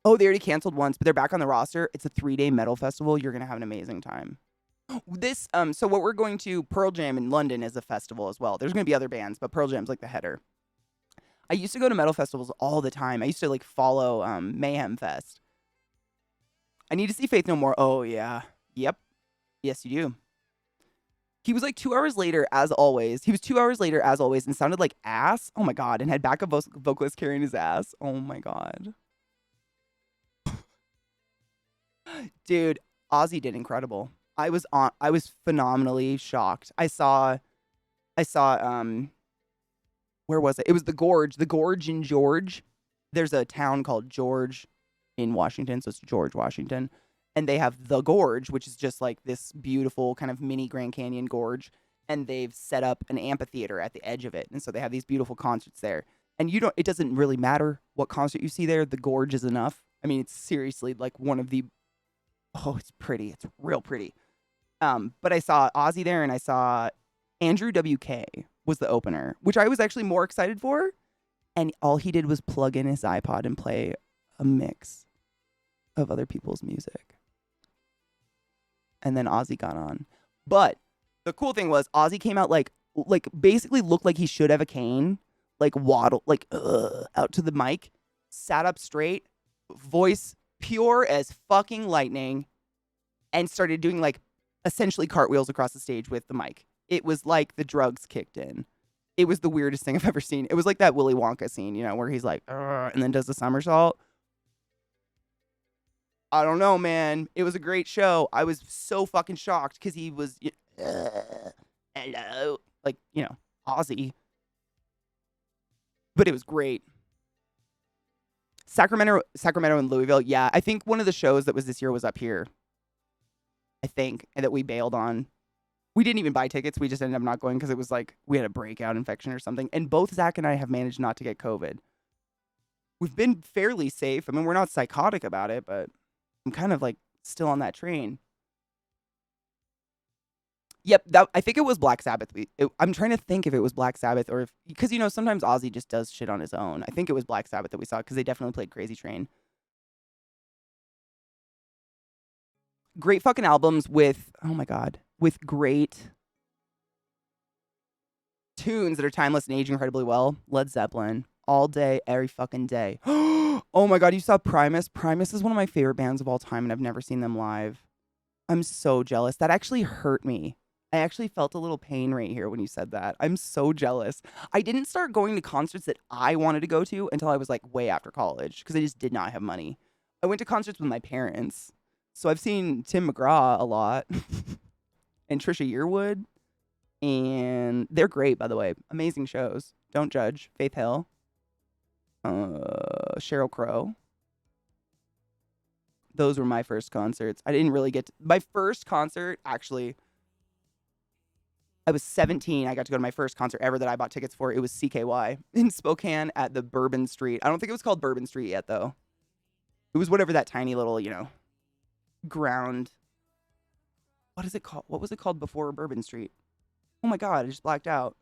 Oh, they already canceled once, but they're back on the roster. It's a 3-day metal festival. You're going to have an amazing time. So what we're going to, Pearl Jam in London is a festival as well. There's going to be other bands, but Pearl Jam's like the header. I used to go to metal festivals all the time. I used to like follow Mayhem Fest. I need to see Faith No More. Oh, yeah. Yep. Yes, you do. He was like 2 hours later, as always. He was 2 hours later, as always, and sounded like ass. Oh, my God. And had backup vocalists carrying his ass. Oh, my God. Dude, Ozzy did incredible. I was phenomenally shocked. I saw where was it? It was the Gorge in George. There's a town called George in Washington, so it's George, Washington. And they have the Gorge, which is just like this beautiful kind of mini Grand Canyon gorge. And they've set up an amphitheater at the edge of it. And so they have these beautiful concerts there. And it doesn't really matter what concert you see there. The Gorge is enough. I mean, it's seriously like one of the, oh, it's pretty. It's real pretty. But I saw Ozzy there and I saw Andrew WK was the opener, which I was actually more excited for. And all he did was plug in his iPod and play a mix of other people's music. And then Ozzy got on. But the cool thing was Ozzy came out like basically looked like he should have a cane, like waddle, like out to the mic, sat up straight, voice pure as fucking lightning, and started doing like essentially cartwheels across the stage with the mic. It was like the drugs kicked in. It was the weirdest thing I've ever seen. It was like that Willy Wonka scene, you know, where he's like, and then does the somersault. I don't know, man. It was a great show. I was so fucking shocked because he was, hello, like, you know, Ozzy. But it was great. Sacramento and Louisville. Yeah, I think one of the shows that was this year was up here. I think, and that we bailed on. We didn't even buy tickets. We just ended up not going because it was like we had a breakout infection or something. And both Zach and I have managed not to get COVID. We've been fairly safe. I mean, we're not psychotic about it, but I'm kind of like still on that train. Yep, I think it was Black Sabbath. I'm trying to think if it was Black Sabbath or if, because, you know, sometimes Ozzy just does shit on his own. I think it was Black Sabbath that we saw because they definitely played Crazy Train. Great fucking albums with, oh my God, with great tunes that are timeless and age incredibly well. Led Zeppelin, all day, every fucking day. Oh my God, you saw Primus? Primus is one of my favorite bands of all time, and I've never seen them live. I'm so jealous. That actually hurt me. I actually felt a little pain right here when you said that. I'm so jealous. I didn't start going to concerts that I wanted to go to until I was like way after college because I just did not have money. I went to concerts with my parents. So I've seen Tim McGraw a lot and Trisha Yearwood. And they're great, by the way. Amazing shows. Don't judge. Faith Hill. Sheryl Crow. Those were my first concerts. I didn't really get to, my first concert, actually, I was 17. I got to go to my first concert ever that I bought tickets for. It was CKY in Spokane at the Bourbon Street. I don't think it was called Bourbon Street yet, though. It was whatever that tiny little, you know, ground. What is it called? What was it called before Bourbon Street? Oh my God, I just blacked out.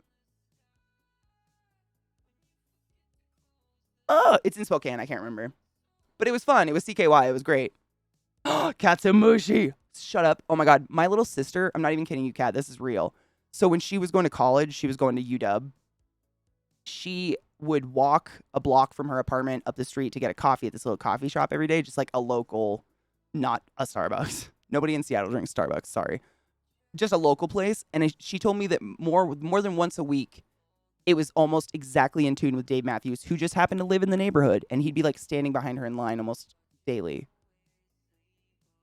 Oh, it's in Spokane. I can't remember. But it was fun. It was CKY. It was great. Katsumushi. Shut up. Oh my God. My little sister, I'm not even kidding you, Kat. This is real. So when she was going to college, she was going to UW. She would walk a block from her apartment up the street to get a coffee at this little coffee shop every day, just like a local, not a Starbucks. Nobody in Seattle drinks Starbucks, sorry. Just a local place. And she told me that more than once a week, it was almost exactly in tune with Dave Matthews, who just happened to live in the neighborhood. And he'd be like standing behind her in line almost daily.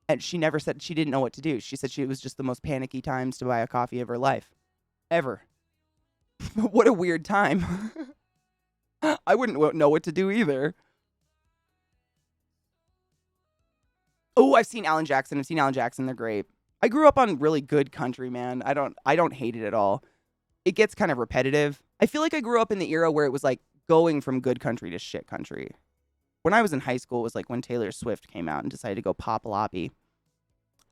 And she never said she didn't know what to do. She said it was just the most panicky times to buy a coffee of her life. Ever. What a weird time. I wouldn't know what to do either. Oh, I've seen Alan Jackson. They're great. I grew up on really good country, man. I don't hate it at all. It gets kind of repetitive. I feel like I grew up in the era where it was like going from good country to shit country. When I was in high school, it was like when Taylor Swift came out and decided to go pop lobby.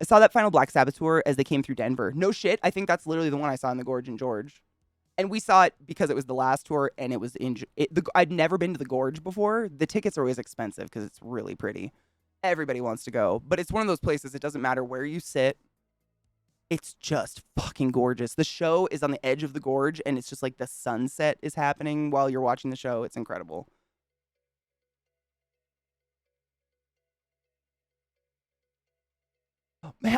I saw that final Black Sabbath tour as they came through Denver. No shit. I think that's literally the one I saw in the Gorge in George. And we saw it because it was the last tour and it was I'd never been to the Gorge before. The tickets are always expensive because it's really pretty. Everybody wants to go. But it's one of those places, it doesn't matter where you sit. It's just fucking gorgeous. The show is on the edge of the gorge and it's just like the sunset is happening while you're watching the show. It's incredible.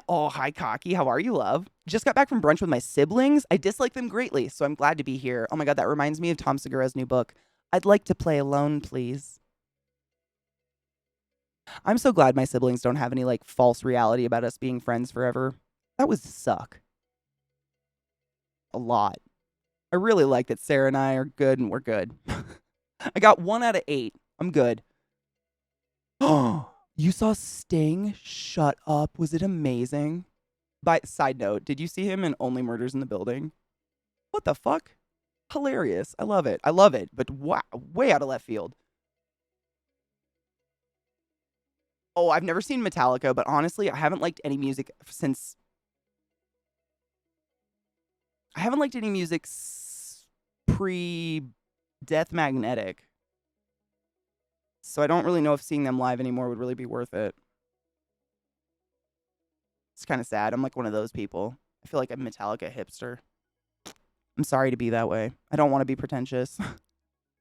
Oh, hi, Cocky. How are you, love? Just got back from brunch with my siblings. I dislike them greatly, so I'm glad to be here. Oh my God, that reminds me of Tom Segura's new book. I'd like to play alone, please. I'm so glad my siblings don't have any like false reality about us being friends forever. That would suck. A lot. I really like that Sarah and I are good and we're good. I got 1 out of 8. I'm good. Oh. You saw Sting? Shut up. Was it amazing? By side note, did you see him in Only Murders in the Building? What the fuck? Hilarious. I love it. But wow, way out of left field. Oh, I've never seen Metallica, but honestly, I haven't liked any music since... I haven't liked any music pre-Death Magnetic. So I don't really know if seeing them live anymore would really be worth it. It's kind of sad. I'm like one of those people. I feel like I'm Metallica hipster. I'm sorry to be that way. I don't want to be pretentious.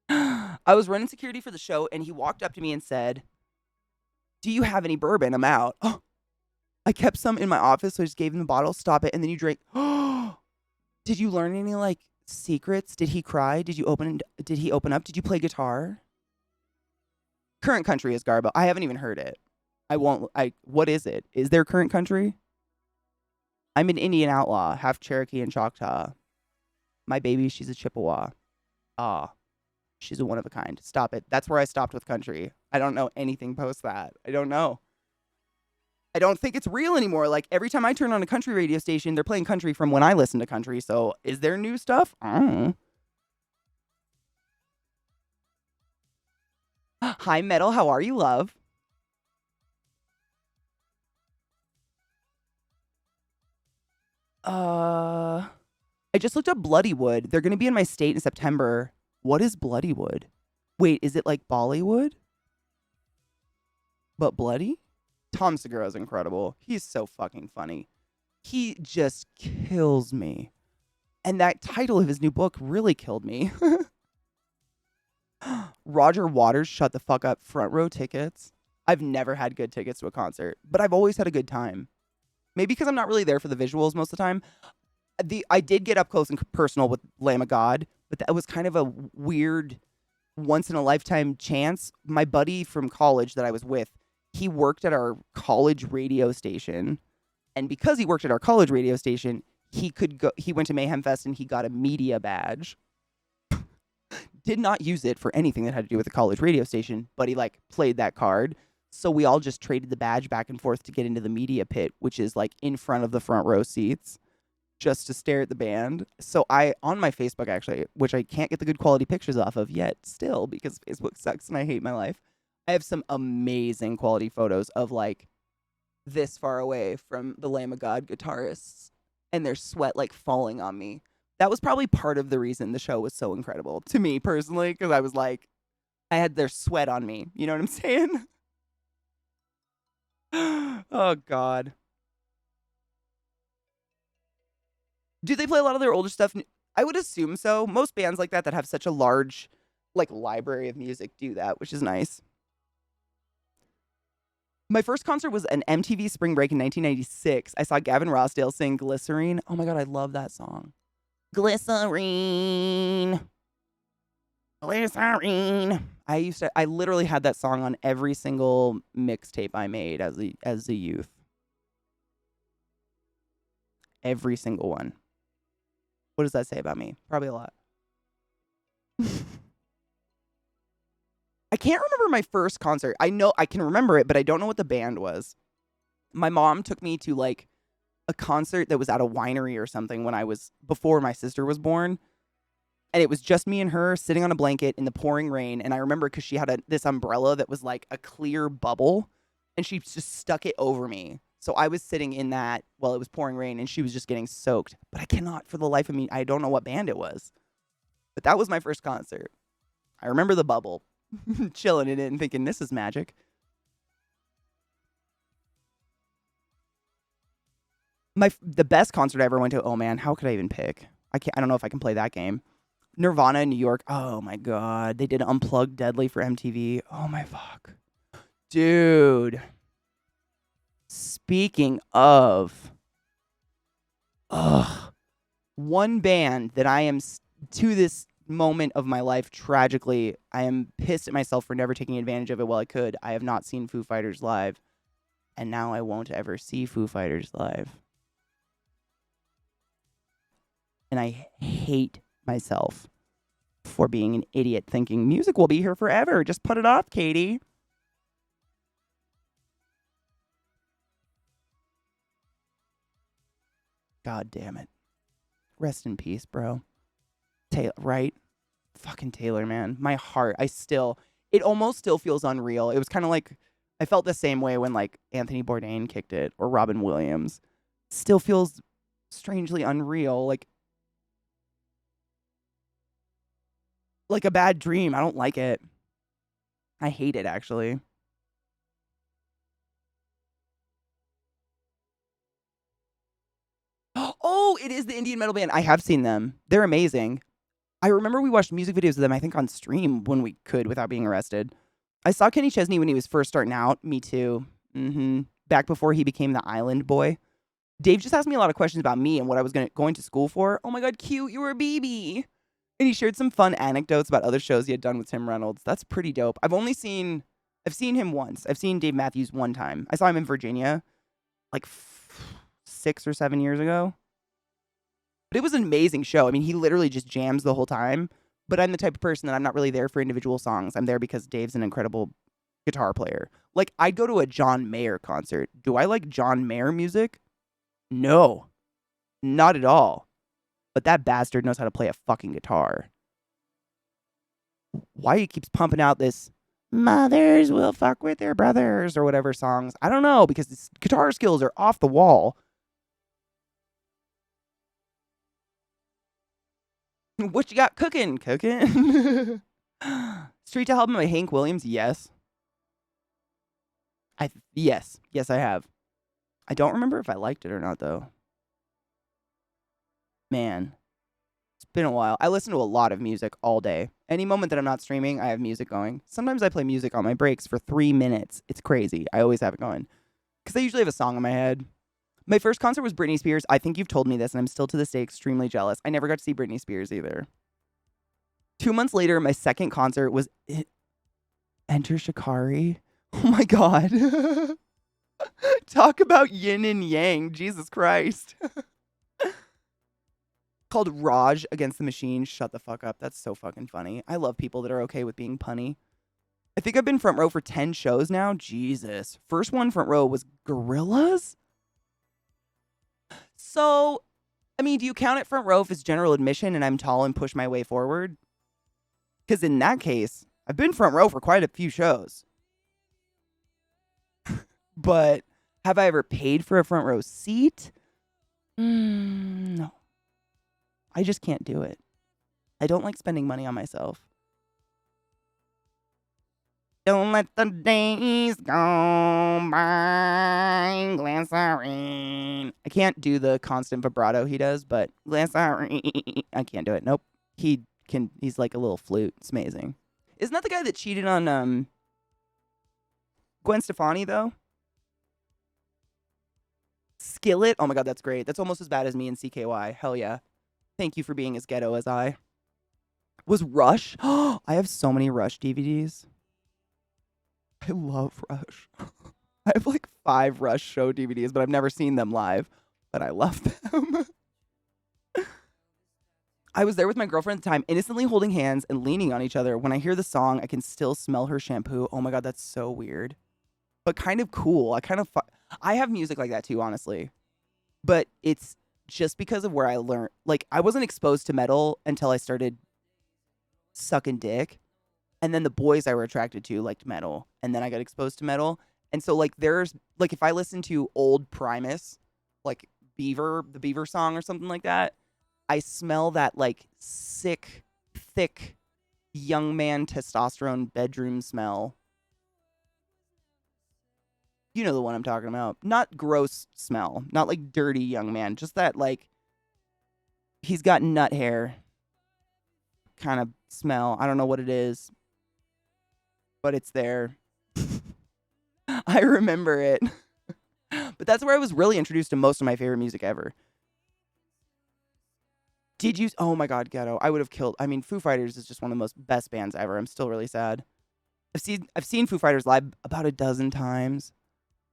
I was running security for the show, and he walked up to me and said, "Do you have any bourbon? I'm out." Oh, I kept some in my office, so I just gave him the bottle. Stop it. And then you drink. Did you learn any, like, secrets? Did he cry? Did he open up? Did you play guitar? Current country is Garbo. I haven't even heard it. What is it? Is there current country? I'm an Indian outlaw, half Cherokee and Choctaw. My baby, she's a Chippewa. Ah, she's a one of a kind. Stop it. That's where I stopped with country. I don't know anything post that. I don't know. I don't think it's real anymore. Like every time I turn on a country radio station, they're playing country from when I listen to country. So is there new stuff? I don't know. Hi, Metal. How are you, love? I just looked up Bloodywood. They're going to be in my state in September. What is Bloodywood? Wait, is it like Bollywood? But bloody? Tom Segura is incredible. He's so fucking funny. He just kills me. And that title of his new book really killed me. Roger Waters, shut the fuck up. Front row tickets. I've never had good tickets to a concert, but I've always had a good time. Maybe because I'm not really there for the visuals most of the time. I did get up close and personal with Lamb of God, but that was kind of a weird once in a lifetime chance. My buddy from college that I was with, he worked at our college radio station. And because he worked at our college radio station, he went to Mayhem Fest and he got a media badge. Did not use it for anything that had to do with the college radio station, but he like played that card. So we all just traded the badge back and forth to get into the media pit, which is like in front of the front row seats, just to stare at the band. So on my Facebook actually, which I can't get the good quality pictures off of yet still because Facebook sucks and I hate my life. I have some amazing quality photos of like this far away from the Lamb of God guitarists and their sweat like falling on me. That was probably part of the reason the show was so incredible to me personally, because I was like, I had their sweat on me. You know what I'm saying? Oh, God. Do they play a lot of their older stuff? I would assume so. Most bands like that have such a large like library of music do that, which is nice. My first concert was an MTV Spring Break in 1996. I saw Gavin Rossdale sing Glycerine. Oh my God, I love that song. Glycerine. Glycerine. I literally had that song on every single mixtape I made as a youth. Every single one. What does that say about me? Probably a lot. I can't remember my first concert. I know I can remember it, but I don't know what the band was. My mom took me to like a concert that was at a winery or something before my sister was born. And it was just me and her sitting on a blanket in the pouring rain. And I remember because she had this umbrella that was like a clear bubble and she just stuck it over me. So I was sitting in that while it was pouring rain and she was just getting soaked. But I cannot for the life of me, I don't know what band it was. But that was my first concert. I remember the bubble, chilling in it and thinking, this is magic. The best concert I ever went to, oh man, how could I even pick? I don't know if I can play that game. Nirvana in New York. Oh my God. They did Unplugged Deadly for MTV. Oh my fuck. Dude. Speaking of, one band that I am to this moment of my life, tragically, I am pissed at myself for never taking advantage of it while I could. I have not seen Foo Fighters live, and now I won't ever see Foo Fighters live. And I hate myself for being an idiot thinking music will be here forever. Just put it off, Katie. God damn it. Rest in peace, bro. Taylor, right? Fucking Taylor, man. My heart, it almost still feels unreal. It was kind of like, I felt the same way when like Anthony Bourdain kicked it or Robin Williams. Still feels strangely unreal. Like a bad dream. I don't like it. I hate it, actually. Oh, it is the Indian metal band. I have seen them. They're amazing. I remember we watched music videos of them, I think, on stream when we could without being arrested. I saw Kenny Chesney when he was first starting out. Me too. Back before he became the island boy. Dave just asked me a lot of questions about me and what I was going to school for. Oh my God, cute. You were a BB. And he shared some fun anecdotes about other shows he had done with Tim Reynolds. That's pretty dope. I've seen him once. I've seen Dave Matthews one time. I saw him in Virginia like 6 or 7 years ago. But it was an amazing show. I mean, he literally just jams the whole time. But I'm the type of person that I'm not really there for individual songs. I'm there because Dave's an incredible guitar player. Like, I'd go to a John Mayer concert. Do I like John Mayer music? No, not at all. But that bastard knows how to play a fucking guitar. Why he keeps pumping out this mothers will fuck with their brothers or whatever songs. I don't know, because his guitar skills are off the wall. What you got cooking? Cooking? Street to Album by Hank Williams? Yes. Yes, I have. I don't remember if I liked it or not, though. Man, it's been a while. I listen to a lot of music all day. Any moment that I'm not streaming, I have music going. Sometimes I play music on my breaks for 3 minutes. It's crazy. I always have it going. Because I usually have a song in my head. My first concert was Britney Spears. I think you've told me this, and I'm still to this day extremely jealous. I never got to see Britney Spears either. 2 months later, my second concert was Enter Shikari. Oh my God. Talk about yin and yang. Jesus Christ. Called Raj Against the Machine. Shut the fuck up. That's so fucking funny. I love people that are okay with being punny. I think I've been front row for 10 shows now. Jesus. First one front row was Gorillaz? So, I mean, do you count it front row if it's general admission and I'm tall and push my way forward? Because in that case, I've been front row for quite a few shows. But have I ever paid for a front row seat? No. I just can't do it. I don't like spending money on myself. Don't let the days go by, glycerine. I can't do the constant vibrato he does, but glycerine, I can't do it. Nope. He's like a little flute. It's amazing. Isn't that the guy that cheated on Gwen Stefani, though? Skillet? Oh my God, that's great. That's almost as bad as me and CKY. Hell yeah. Thank you for being as ghetto as I. Was Rush? I have so many Rush DVDs. I love Rush. I have like 5 Rush show DVDs, but I've never seen them live. But I love them. I was there with my girlfriend at the time, innocently holding hands and leaning on each other. When I hear the song, I can still smell her shampoo. Oh my God, that's so weird. But kind of cool. I have music like that too, honestly. But it's just because of where I learned. Like, I wasn't exposed to metal until I started sucking dick. And then the boys I were attracted to liked metal. And then I got exposed to metal. And so, like, there's, like, if I listen to old Primus, like the Beaver song or something like that, I smell that, like, sick, thick, young man testosterone bedroom smell. You know the one I'm talking about. Not gross smell. Not, like, dirty young man. Just that, like, he's got nut hair kind of smell. I don't know what it is, but it's there. I remember it. But that's where I was really introduced to most of my favorite music ever. Did you? Oh my God, Ghetto. I would have killed. I mean, Foo Fighters is just one of the most best bands ever. I'm still really sad. I've seen Foo Fighters live about a dozen times.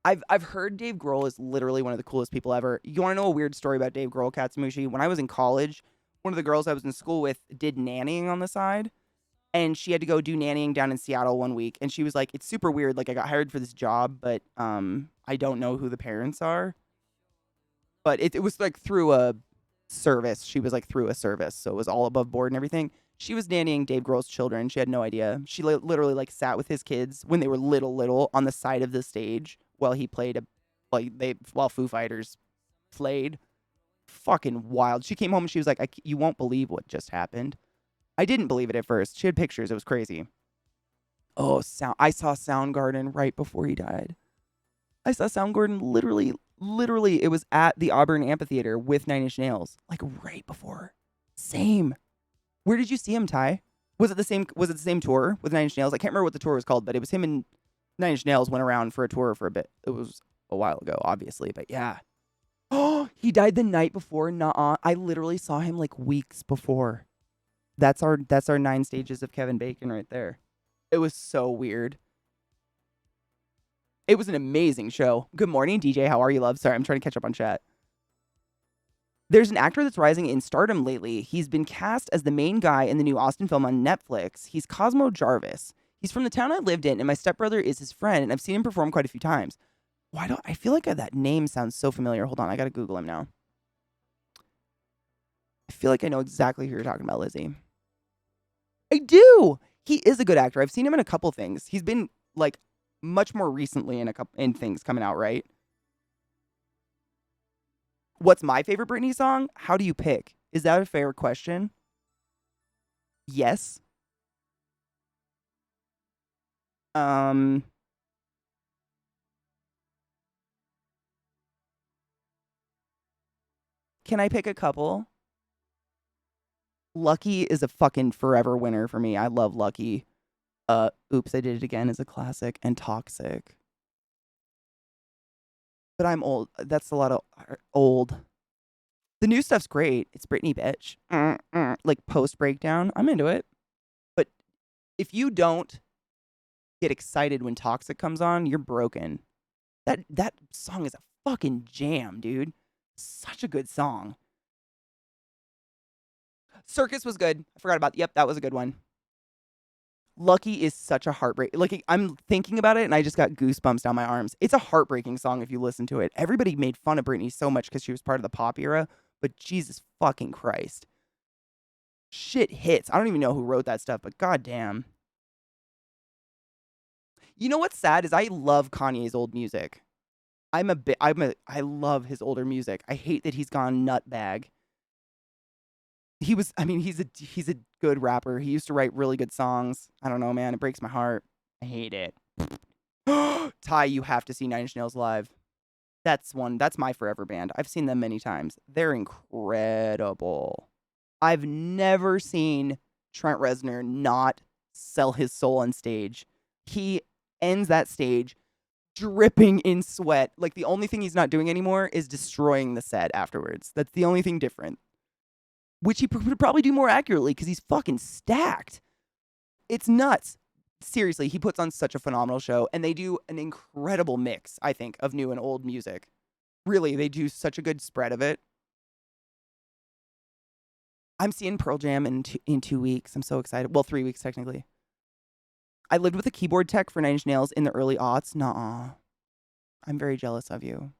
I've heard Dave Grohl is literally one of the coolest people ever. You want to know a weird story about Dave Grohl, Katsumushi? When I was in college, one of the girls I was in school with did nannying on the side. And she had to go do nannying down in Seattle one week. And she was like, it's super weird. Like, I got hired for this job, but I don't know who the parents are. But it was like through a service. She was like through a service. So it was all above board and everything. She was nannying Dave Grohl's children. She had no idea. She literally like sat with his kids when they were little on the side of the stage while he played while Foo Fighters played. Fucking wild. She came home and she was like, you won't believe what just happened. I didn't believe it at first. She had pictures. It was crazy. Oh, I saw Soundgarden right before he died. I saw Soundgarden literally, it was at the Auburn Amphitheater with 9 Inch Nails. Like right before. Same. Where did you see him, Ty? Was it the same tour with 9 Inch Nails? I can't remember what the tour was called, but it was him and 9 Inch Nails went around for a tour for a bit. It was a while ago, obviously, but yeah. Oh, he died the night before. Nuh-uh. I literally saw him like weeks before. That's our 9 stages of Kevin Bacon right there. It was so weird. It was an amazing show. Good morning, DJ. How are you, love? Sorry, I'm trying to catch up on chat. There's an actor that's rising in stardom lately. He's been cast as the main guy in the new Austin film on Netflix. He's Cosmo Jarvis. He's from the town I lived in, and my stepbrother is his friend, and I've seen him perform quite a few times. Why don't I feel like that name sounds so familiar? Hold on, I gotta Google him now. I feel like I know exactly who you're talking about, Lizzie. I do. He is a good actor. I've seen him in a couple things. He's been like much more recently in things coming out, right? What's my favorite Britney song? How do you pick? Is that a fair question? Yes. Um Can I pick a couple? Lucky is a fucking forever winner for me. I love Lucky. Oops, I Did It Again is a classic, and Toxic. But I'm old. That's a lot of old. The new stuff's great. It's Britney, bitch. Like post breakdown. I'm into it. But if you don't get excited when Toxic comes on, you're broken. That song is a fucking jam, dude. Such a good song. Circus was good. I forgot about. Yep, that was a good one. Lucky is such a heartbreak. Like, I'm thinking about it and I just got goosebumps down my arms. It's a heartbreaking song if you listen to it. Everybody made fun of Britney so much because she was part of the pop era, but Jesus fucking Christ. Shit hits. I don't even know who wrote that stuff, but goddamn. You know what's sad is I love Kanye's old music. I love his older music. I hate that he's gone nutbag. He's a good rapper. He used to write really good songs. I don't know, man. It breaks my heart. I hate it. Ty, you have to see Nine Inch Nails live. That's my forever band. I've seen them many times. They're incredible. I've never seen Trent Reznor not sell his soul on stage. He ends that stage dripping in sweat. Like, the only thing he's not doing anymore is destroying the set afterwards. That's the only thing different. Which he would probably do more accurately because he's fucking stacked. It's nuts. Seriously, he puts on such a phenomenal show, and they do an incredible mix, I think, of new and old music. Really, they do such a good spread of it. I'm seeing Pearl Jam in 2 weeks. I'm so excited. Well, 3 weeks, technically. I lived with a keyboard tech for Nine Inch Nails in the early aughts. Nuh-uh. I'm very jealous of you.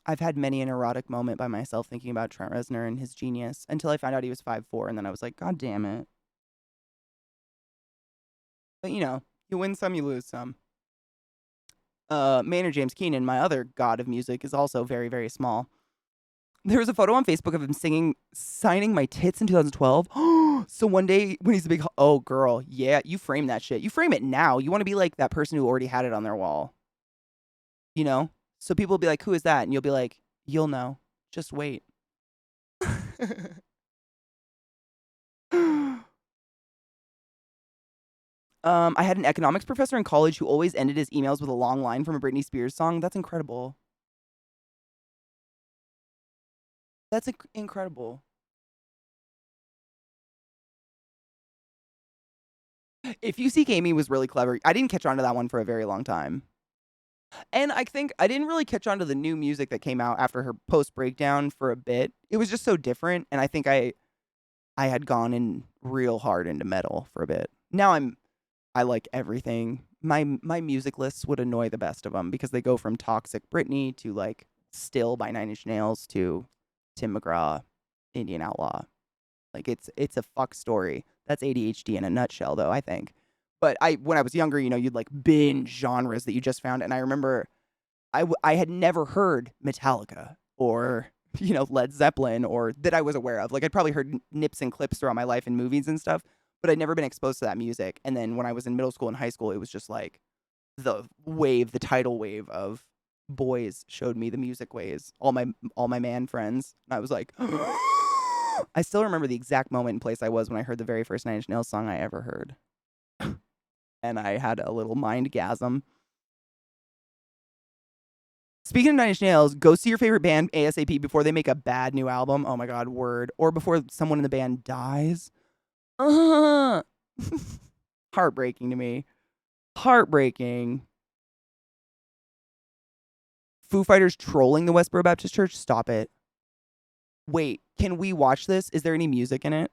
I've had many an erotic moment by myself thinking about Trent Reznor and his genius until I found out he was 5'4", and then I was like, God damn it. But, you know, you win some, you lose some. Maynard James Keenan, my other god of music, is also very, very small. There was a photo on Facebook of him signing my tits in 2012. So one day when he's a big, oh, girl, yeah, you frame that shit. You frame it now. You want to be like that person who already had it on their wall. You know? So people will be like, who is that? And you'll be like, you'll know. Just wait. I had an economics professor in college who always ended his emails with a long line from a Britney Spears song. That's incredible. That's incredible. If You Seek Amy was really clever. I didn't catch on to that one for a very long time. And I think I didn't really catch on to the new music that came out after her post breakdown for a bit. It was just so different, and I think I had gone in real hard into metal for a bit. Now I like everything. My music lists would annoy the best of them because they go from Toxic Britney to like Still by Nine Inch Nails to Tim McGraw, Indian Outlaw. Like it's a fuck story. That's ADHD in a nutshell, though, I think. But when I was younger, you know, you'd like binge genres that you just found, and I remember I had never heard Metallica or, you know, Led Zeppelin, or that I was aware of. Like, I'd probably heard nips and clips throughout my life in movies and stuff, but I'd never been exposed to that music. And then when I was in middle school and high school, it was just like the tidal wave of boys showed me the music ways. All my man friends, and I was like, I still remember the exact moment and place I was when I heard the very first Nine Inch Nails song I ever heard. And I had a little mind-gasm. Speaking of Nine Inch Nails, go see your favorite band ASAP before they make a bad new album. Oh my god, word. Or before someone in the band dies. Heartbreaking to me. Heartbreaking. Foo Fighters trolling the Westboro Baptist Church? Stop it. Wait, can we watch this? Is there any music in it?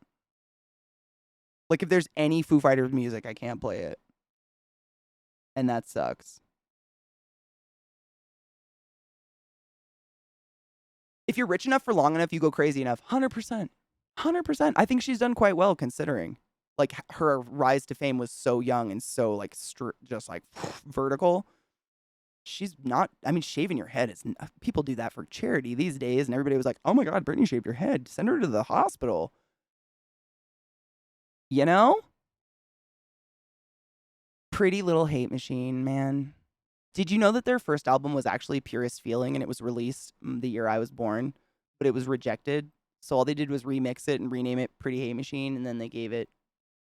Like, if there's any Foo Fighters music, I can't play it. And that sucks. If you're rich enough for long enough, you go crazy enough. 100%. 100%. I think she's done quite well considering. Like, her rise to fame was so young and so, like, just, like, vertical. She's not, I mean, shaving your head is, people do that for charity these days, and everybody was like, oh my God, Britney shaved your head. Send her to the hospital. You know? Pretty Little Hate Machine, man. Did you know that their first album was actually Purest Feeling, and it was released the year I was born, but it was rejected? So all they did was remix it and rename it Pretty Hate Machine, and then they gave it,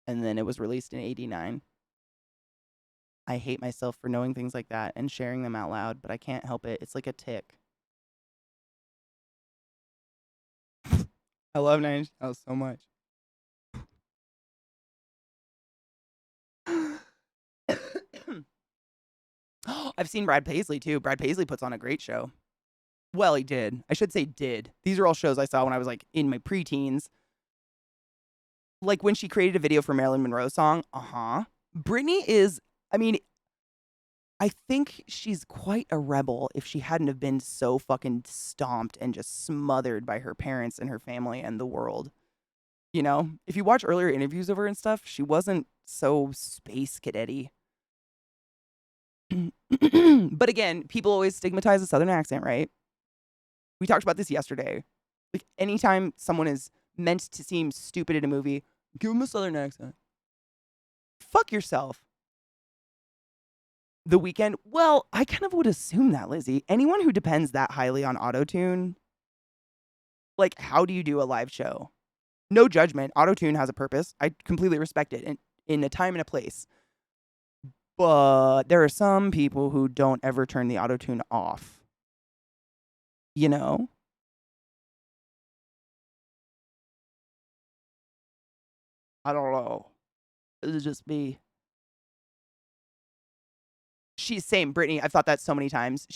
and then it was released in '89. I hate myself for knowing things like that and sharing them out loud, but I can't help it. It's like a tick. I love Nine Inch Nails so much. I've seen Brad Paisley too. Brad Paisley puts on a great show. Well, he did. I should say did. These are all shows I saw when I was like in my preteens. Like when she created a video for Marilyn Monroe's song. Britney is, I mean, I think she's quite a rebel if she hadn't have been so fucking stomped and just smothered by her parents and her family and the world. You know, if you watch earlier interviews of her and stuff, she wasn't so space cadet-y. But again, people always stigmatize a Southern accent, right? We talked about this yesterday. Like, anytime someone is meant to seem stupid in a movie, give them a Southern accent. Fuck yourself. The Weeknd, well, I kind of would assume that, Lizzie. Anyone who depends that highly on autotune, like, how do you do a live show? No judgment. Autotune has a purpose. I completely respect it in a time and a place. But there are some people who don't ever turn the autotune off. You know? I don't know. It'll just be. She's same, Brittany. I've thought that so many times.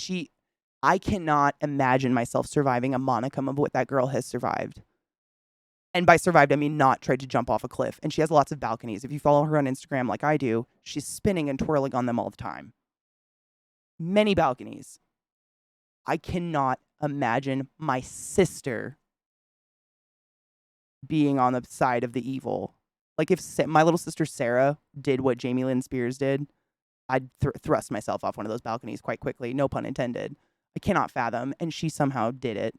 I cannot imagine myself surviving a monicum of what that girl has survived. And by survived, I mean not tried to jump off a cliff. And she has lots of balconies. If you follow her on Instagram like I do, she's spinning and twirling on them all the time. Many balconies. I cannot imagine my sister being on the side of the evil. Like if my little sister Sarah did what Jamie Lynn Spears did, I'd thrust myself off one of those balconies quite quickly. No pun intended. I cannot fathom. And she somehow did it.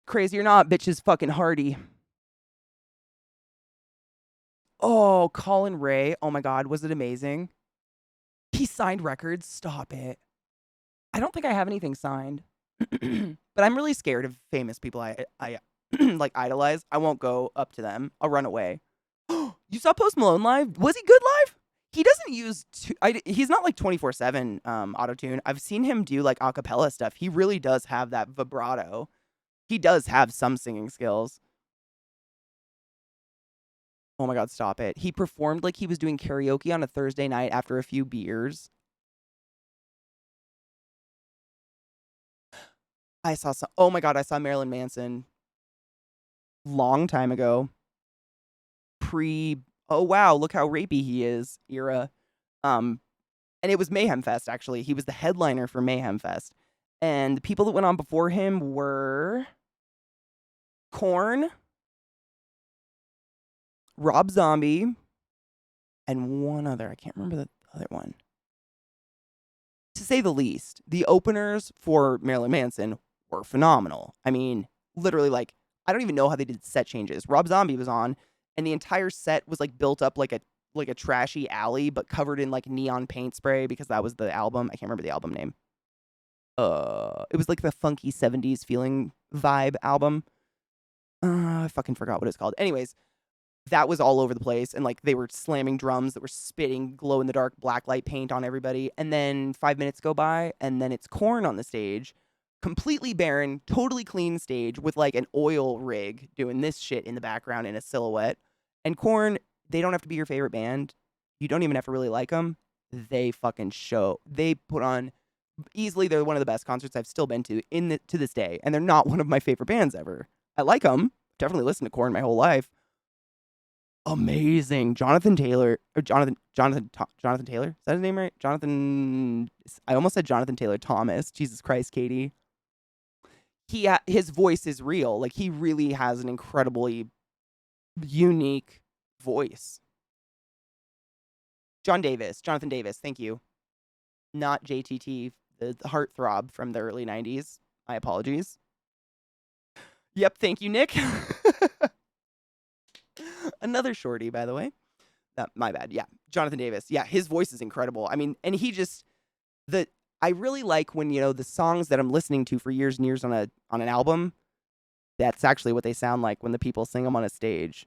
Crazy or not, bitch is fucking hardy. Oh, Colin Ray. Oh my God, was it amazing? He signed records. Stop it. I don't think I have anything signed. But I'm really scared of famous people I like idolize. I won't go up to them. I'll run away. You saw Post Malone live? Was he good live? He doesn't use he's not like 24/7 autotune. I've seen him do like a cappella stuff. He really does have that vibrato. He does have some singing skills. Oh my God, stop it. He performed like he was doing karaoke on a Thursday night after a few beers. Oh my God, I saw Marilyn Manson long time ago. Oh wow, look how rapey he is era. And it was Mayhem Fest, actually. He was the headliner for Mayhem Fest. And the people that went on before him were Korn, Rob Zombie, and one other. I can't remember the other one. To say the least, the openers for Marilyn Manson were phenomenal. I mean, literally, like, I don't even know how they did set changes. Rob Zombie was on, and the entire set was like built up like a trashy alley, but covered in like neon paint spray because that was the album. I can't remember the album name. It was like the funky 70s feeling vibe album. I fucking forgot what it's called. Anyways, that was all over the place, and like they were slamming drums that were spitting glow in the dark black light paint on everybody. And then 5 minutes go by, and then it's Korn on the stage, completely barren, totally clean stage with like an oil rig doing this shit in the background in a silhouette. And Korn, they don't have to be your favorite band. You don't even have to really like them. They fucking show. They put on easily. They're one of the best concerts I've still been to to this day, and they're not one of my favorite bands ever. I like them. Definitely listened to Korn my whole life. amazing. Jonathan Taylor, or Jonathan Taylor. Is that his name right? Jonathan. I almost said Jonathan Taylor Thomas. Jesus Christ, Katie. His voice is real. Like he really has an incredibly unique voice. Jonathan Davis. Thank you. Not JTT, the heartthrob from the early 90s. My apologies. Yep, thank you, Nick. Another shorty, by the way. My bad. Yeah, Jonathan Davis. Yeah, his voice is incredible. I mean, and he just I really like when the songs that I'm listening to for years and years on an album. That's actually what they sound like when the people sing them on a stage.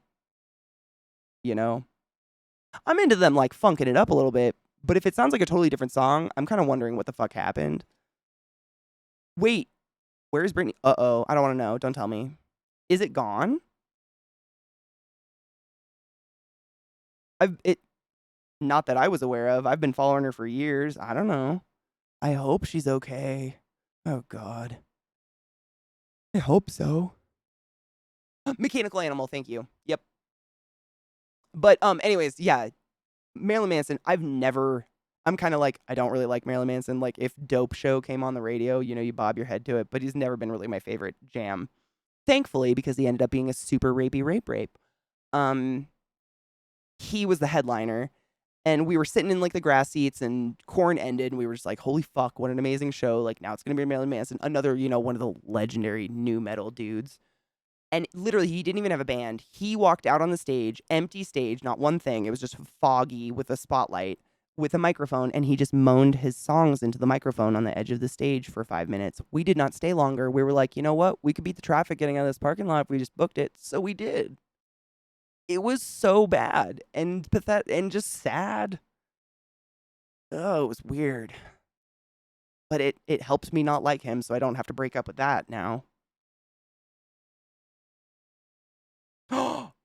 I'm into them like funking it up a little bit, but if it sounds like a totally different song, I'm kind of wondering what the fuck happened. Wait, where's Brittany? Uh-oh, I don't want to know. Don't tell me. Is it gone? Not that I was aware of. I've been following her for years. I don't know. I hope she's okay. Oh God. I hope so. Mechanical Animal, thank you. Yep. But anyways, yeah. Marilyn Manson, I'm kind of like, I don't really like Marilyn Manson. Like if Dope Show came on the radio, you bob your head to it, but he's never been really my favorite jam. Thankfully, because he ended up being a super rapey rape. He was the headliner, and we were sitting in like the grass seats, and Korn ended, and we were just like, holy fuck, what an amazing show. Like now it's gonna be Marilyn Manson, another, one of the legendary nu metal dudes. And literally, he didn't even have a band. He walked out on the stage, empty stage, not one thing. It was just foggy with a spotlight, with a microphone, and he just moaned his songs into the microphone on the edge of the stage for 5 minutes. We did not stay longer. We were like, you know what? We could beat the traffic getting out of this parking lot if we just booked it. So we did. It was so bad and pathetic and just sad. Oh, it was weird. But it helps me not like him, so I don't have to break up with that now.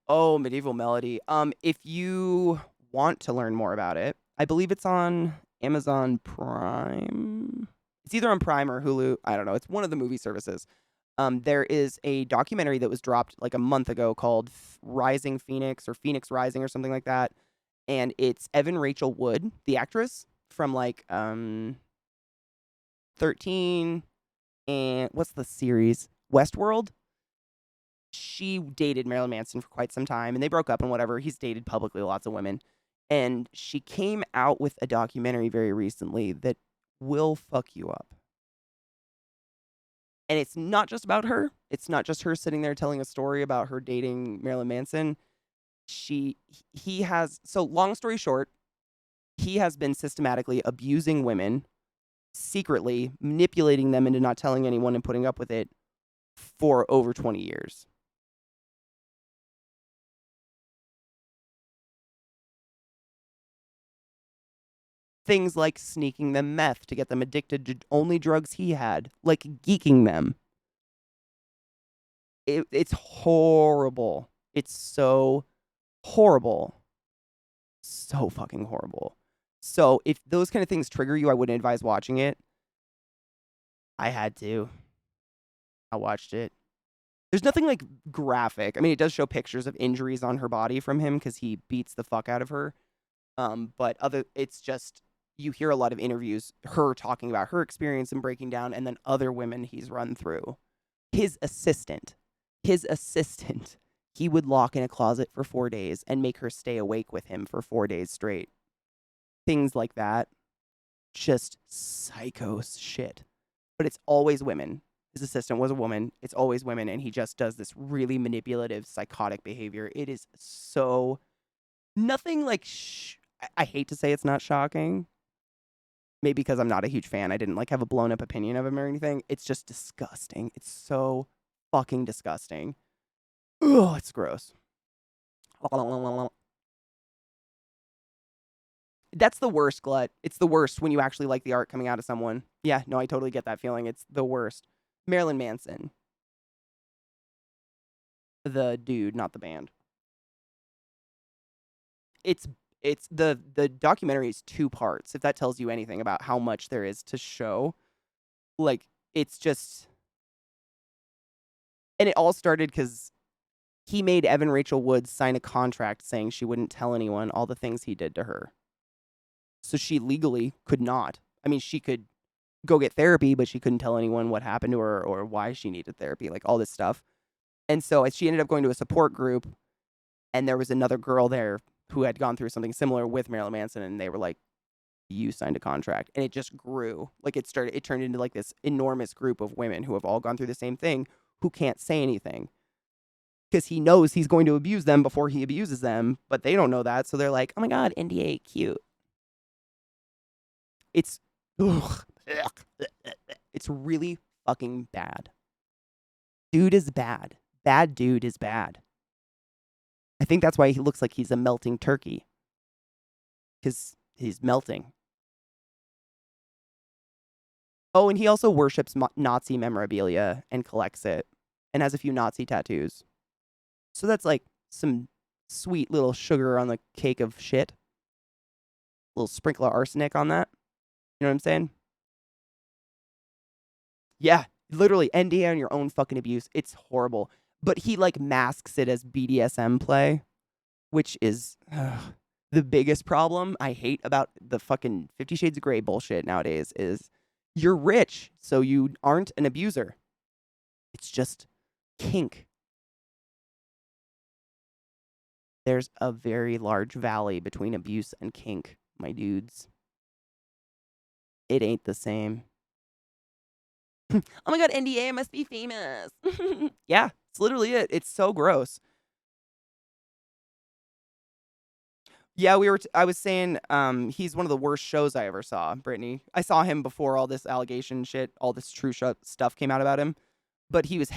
Oh, Medieval Melody. If you want to learn more about it, I believe it's on Amazon Prime. It's either on Prime or Hulu. I don't know. It's one of the movie services. There is a documentary that was dropped like a month ago called Rising Phoenix or Phoenix Rising or something like that. And it's Evan Rachel Wood, the actress from like 13 and what's the series? Westworld. She dated Marilyn Manson for quite some time, and they broke up and whatever. He's dated publicly lots of women. And she came out with a documentary very recently that will fuck you up. And it's not just about her. It's not just her sitting there telling a story about her dating Marilyn Manson. He has, so long story short, he has been systematically abusing women, secretly manipulating them into not telling anyone and putting up with it for over 20 years. Things like sneaking them meth to get them addicted to only drugs he had, like geeking them. It's horrible. It's so horrible. So fucking horrible. So if those kind of things trigger you, I wouldn't advise watching it. I had to. I watched it. There's nothing like graphic. I mean, it does show pictures of injuries on her body from him because he beats the fuck out of her. But it's just, you hear a lot of interviews, her talking about her experience and breaking down, and then other women he's run through. His assistant, he would lock in a closet for 4 days and make her stay awake with him for 4 days straight. Things like that. Just psycho shit. But it's always women. His assistant was a woman. It's always women, and he just does this really manipulative, psychotic behavior. It is so... Nothing like... I hate to say it's not shocking. Maybe because I'm not a huge fan. I didn't like have a blown up opinion of him or anything. It's just disgusting. It's so fucking disgusting. Ugh, it's gross. That's the worst, Glut. It's the worst when you actually like the art coming out of someone. Yeah, no, I totally get that feeling. It's the worst. Marilyn Manson. The dude, not the band. It's the documentary is 2 parts, if that tells you anything about how much there is to show. Like, it's just... And it all started because he made Evan Rachel Wood sign a contract saying she wouldn't tell anyone all the things he did to her. So she legally could not. I mean, she could go get therapy, but she couldn't tell anyone what happened to her or why she needed therapy, like all this stuff. And so she ended up going to a support group, and there was another girl there who had gone through something similar with Marilyn Manson, and they were like, you signed a contract. And it just grew. Like it turned into like this enormous group of women who have all gone through the same thing who can't say anything. Because he knows he's going to abuse them before he abuses them, but they don't know that. So they're like, oh my God, NDA, cute. It's, ugh, it's really fucking bad. Dude is bad. Bad dude is bad. I think that's why he looks like he's a melting turkey. Because he's melting. Oh, and he also worships Nazi memorabilia and collects it and has a few Nazi tattoos. So that's like some sweet little sugar on the cake of shit. A little sprinkle of arsenic on that. You know what I'm saying? Yeah, literally NDA on your own fucking abuse. It's horrible. But he like masks it as BDSM play, which is the biggest problem I hate about the fucking 50 Shades of Grey bullshit nowadays is you're rich, so you aren't an abuser. It's just kink. There's a very large valley between abuse and kink, my dudes. It ain't the same. Oh my God, NDA, I must be famous. Yeah, it's literally it. It's so gross. Yeah, I was saying he's one of the worst shows I ever saw, Brittany. I saw him before all this allegation shit, all this true stuff came out about him. But he was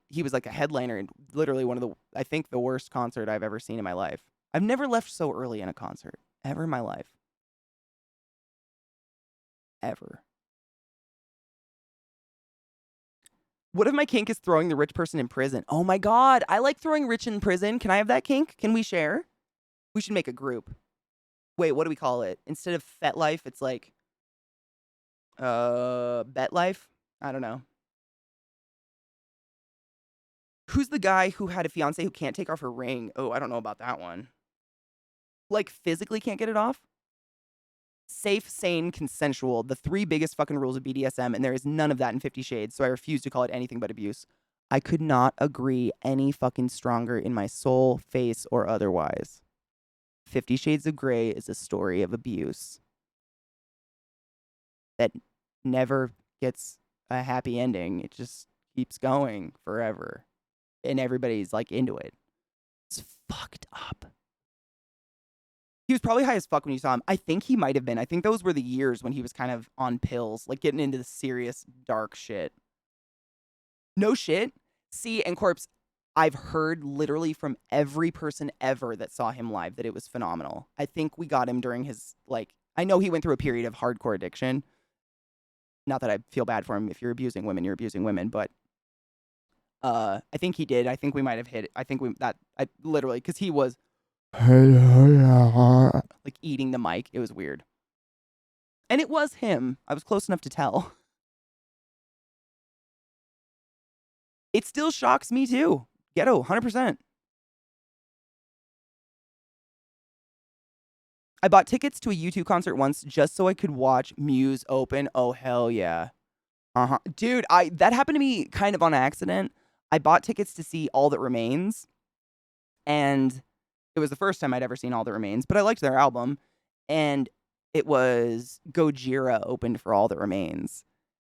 he was like a headliner in literally one of I think the worst concert I've ever seen in my life. I've never left so early in a concert, ever in my life. Ever. What if my kink is throwing the rich person in prison? Oh my God, I like throwing rich in prison. Can I have that kink? Can we share? We should make a group. Wait, what do we call it? Instead of Fet Life, it's like Bet Life? I don't know. Who's the guy who had a fiance who can't take off her ring? Oh, I don't know about that one. Like physically can't get it off? Safe, sane, consensual. The 3 biggest fucking rules of BDSM, and there is none of that in 50 Shades, so I refuse to call it anything but abuse. I could not agree any fucking stronger in my soul, face, or otherwise. 50 Shades of Grey is a story of abuse that never gets a happy ending. It just keeps going forever. And everybody's like into it. It's fucked up. He was probably high as fuck when you saw him. I think he might have been. I think those were the years when he was kind of on pills, like getting into the serious dark shit. No shit. See, and Corpse, I've heard literally from every person ever that saw him live that it was phenomenal. I think we got him during his, like, I know he went through a period of hardcore addiction. Not that I feel bad for him. If you're abusing women, you're abusing women, but I think he did. I think we might have hit it. I think I literally, because he was like eating the mic. It was weird. And it was him. I was close enough to tell. It still shocks me too. Ghetto, 100%. I bought tickets to a U2 concert once just so I could watch Muse open. Oh, hell yeah. Dude, that happened to me kind of on accident. I bought tickets to see All That Remains, and it was the first time I'd ever seen All That Remains, but I liked their album, and it was Gojira opened for All That Remains,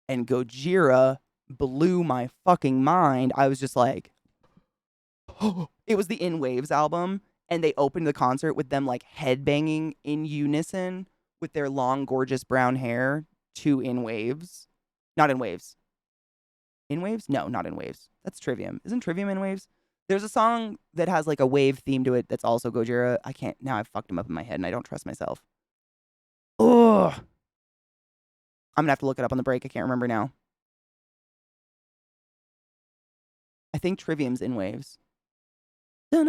and Gojira blew my fucking mind. I was just like, oh. It was the In Waves album, and they opened the concert with them like headbanging in unison with their long, gorgeous brown hair to In Waves. Not In Waves. In Waves? No, not In Waves. That's Trivium. Isn't Trivium In Waves? There's a song that has like a wave theme to it that's also Gojira. I can't, now I've fucked him up in my head and I don't trust myself. Ugh. I'm gonna have to look it up on the break. I can't remember now. I think Trivium's In Waves. In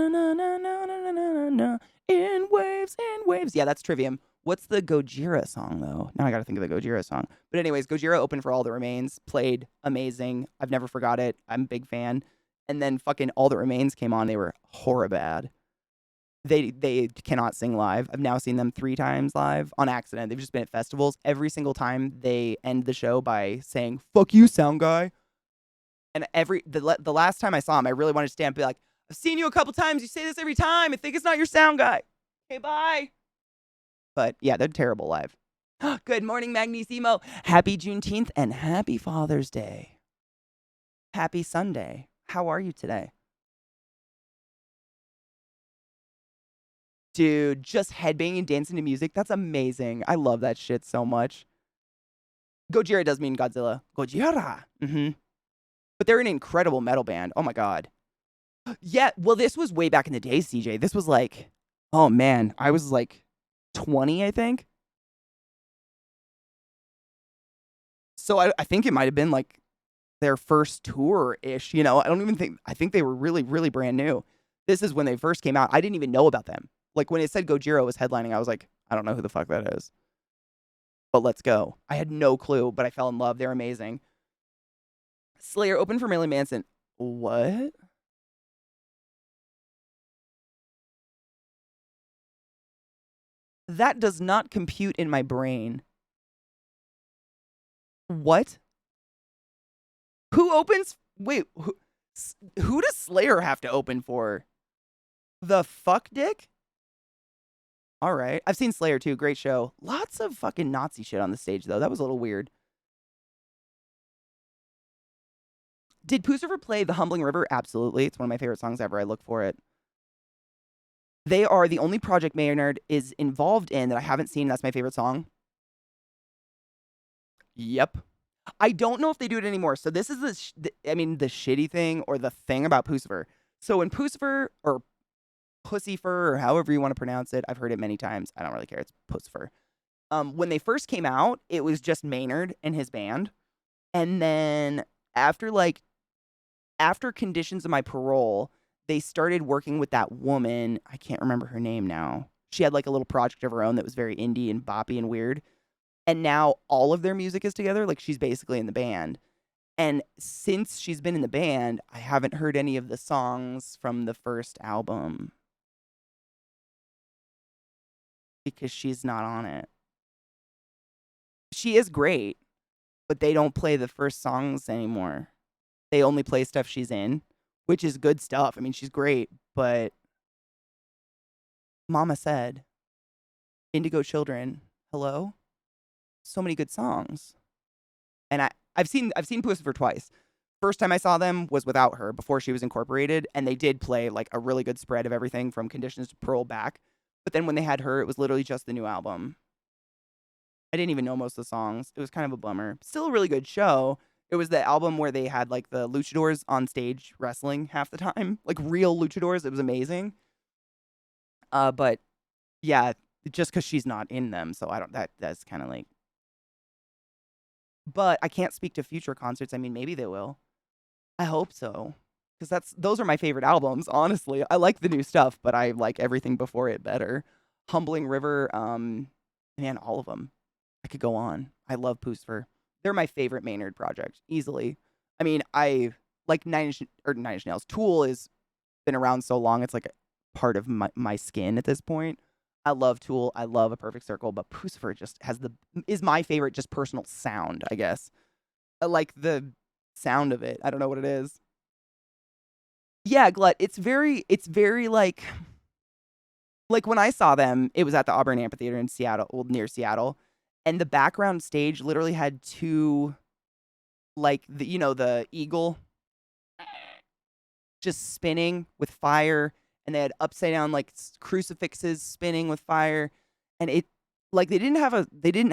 Waves, In Waves. Yeah, that's Trivium. What's the Gojira song, though? Now I gotta think of the Gojira song. But anyways, Gojira opened for All That Remains. Played amazing. I've never forgot it. I'm a big fan. And then fucking All That Remains came on. They were horribad. They cannot sing live. I've now seen them 3 times live on accident. They've just been at festivals. Every single time they end the show by saying, "Fuck you, sound guy." And the last time I saw him, I really wanted to stand and be like, "I've seen you a couple times. You say this every time. I think it's not your sound guy. Okay, bye." But yeah, they're terrible live. Good morning, Magnissimo. Happy Juneteenth and happy Father's Day. Happy Sunday. How are you today? Dude, just headbanging and dancing to music. That's amazing. I love that shit so much. Gojira does mean Godzilla. Gojira. But they're an incredible metal band. Oh my God. Yeah, well, this was way back in the day, CJ. This was like, oh man, I was like 20, I think. So I think it might have been like their first tour-ish, you know? I think they were really, really brand new. This is when they first came out. I didn't even know about them. Like when it said Gojira was headlining, I was like, I don't know who the fuck that is. But let's go. I had no clue, but I fell in love. They're amazing. Slayer open for Marilyn Manson. What? That does not compute in my brain. What? Who opens? Wait, who does Slayer have to open for? The fuck dick? All right. I've seen Slayer too. Great show. Lots of fucking Nazi shit on the stage, though. That was a little weird. Did Pucifer play The Humbling River? Absolutely. It's one of my favorite songs ever. I look for it. They are the only project Maynard is involved in that I haven't seen. That's my favorite song. Yep. I don't know if they do it anymore. So this is the shitty thing or the thing about Pucifer. So in Pucifer or Pussyfur or however you want to pronounce it, I've heard it many times. I don't really care. It's Pucifer. When they first came out, it was just Maynard and his band. And then after Conditions of My Parole, they started working with that woman. I can't remember her name now. She had like a little project of her own that was very indie and boppy and weird. And now all of their music is together. Like she's basically in the band. And since she's been in the band, I haven't heard any of the songs from the first album because she's not on it. She is great, but they don't play the first songs anymore. They only play stuff she's in, which is good stuff. I mean, she's great, but Mama Said, Indigo Children, hello? So many good songs. And I've seen Pucifer twice. First time I saw them was without her before she was incorporated, and they did play like a really good spread of everything from Conditions to Parole back. But then when they had her, it was literally just the new album. I didn't even know most of the songs. It was kind of a bummer. Still a really good show. It was the album where they had like the luchadors on stage wrestling half the time, like real luchadors. It was amazing. But yeah, just because she's not in them, so I don't. That's kind of like. But I can't speak to future concerts. I mean, maybe they will. I hope so, because those are my favorite albums. Honestly, I like the new stuff, but I like everything before it better. Humbling River, man, all of them. I could go on. I love Pucifer. They're my favorite Maynard project, easily. I mean, I like Nine Inch Nails. Tool has been around so long; it's like a part of my skin at this point. I love Tool. I love A Perfect Circle, but Pucifer just is my favorite, just personal sound. I guess I like the sound of it. I don't know what it is. Yeah, Glut. It's very like when I saw them, it was at the Auburn Amphitheater in Seattle, well, near Seattle. And the background stage literally had 2, like, the eagle just spinning with fire. And they had upside down, like, crucifixes spinning with fire. And it, like, they didn't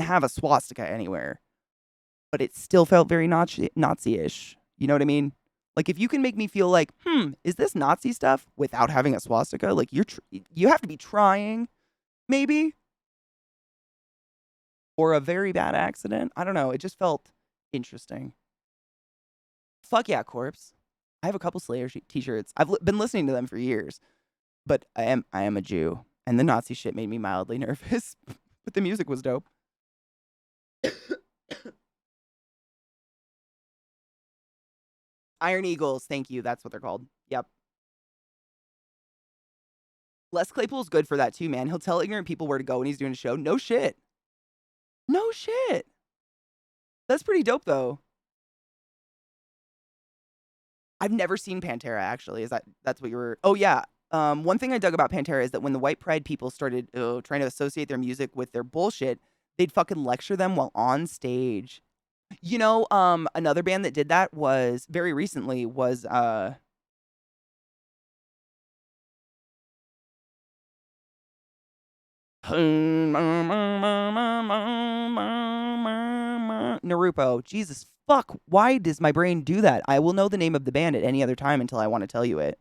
have a swastika anywhere. But it still felt very Nazi-ish. You know what I mean? Like, if you can make me feel like, is this Nazi stuff without having a swastika? Like, you have to be trying, maybe. Or a very bad accident. I don't know. It just felt interesting. Fuck yeah, Corpse. I have a couple Slayer t-shirts. I've been listening to them for years. But I am a Jew. And the Nazi shit made me mildly nervous. But the music was dope. Iron Eagles. Thank you. That's what they're called. Yep. Les Claypool's good for that too, man. He'll tell ignorant people where to go when he's doing a show. No shit. No shit. That's pretty dope, though. I've never seen Pantera, actually. That's what you were... Oh, yeah. One thing I dug about Pantera is that when the white pride people started trying to associate their music with their bullshit, they'd fucking lecture them while on stage. You know, another band that did that was, very recently, was... Naruto. Jesus fuck, why does my brain do that? I will know the name of the band at any other time until I want to tell you it.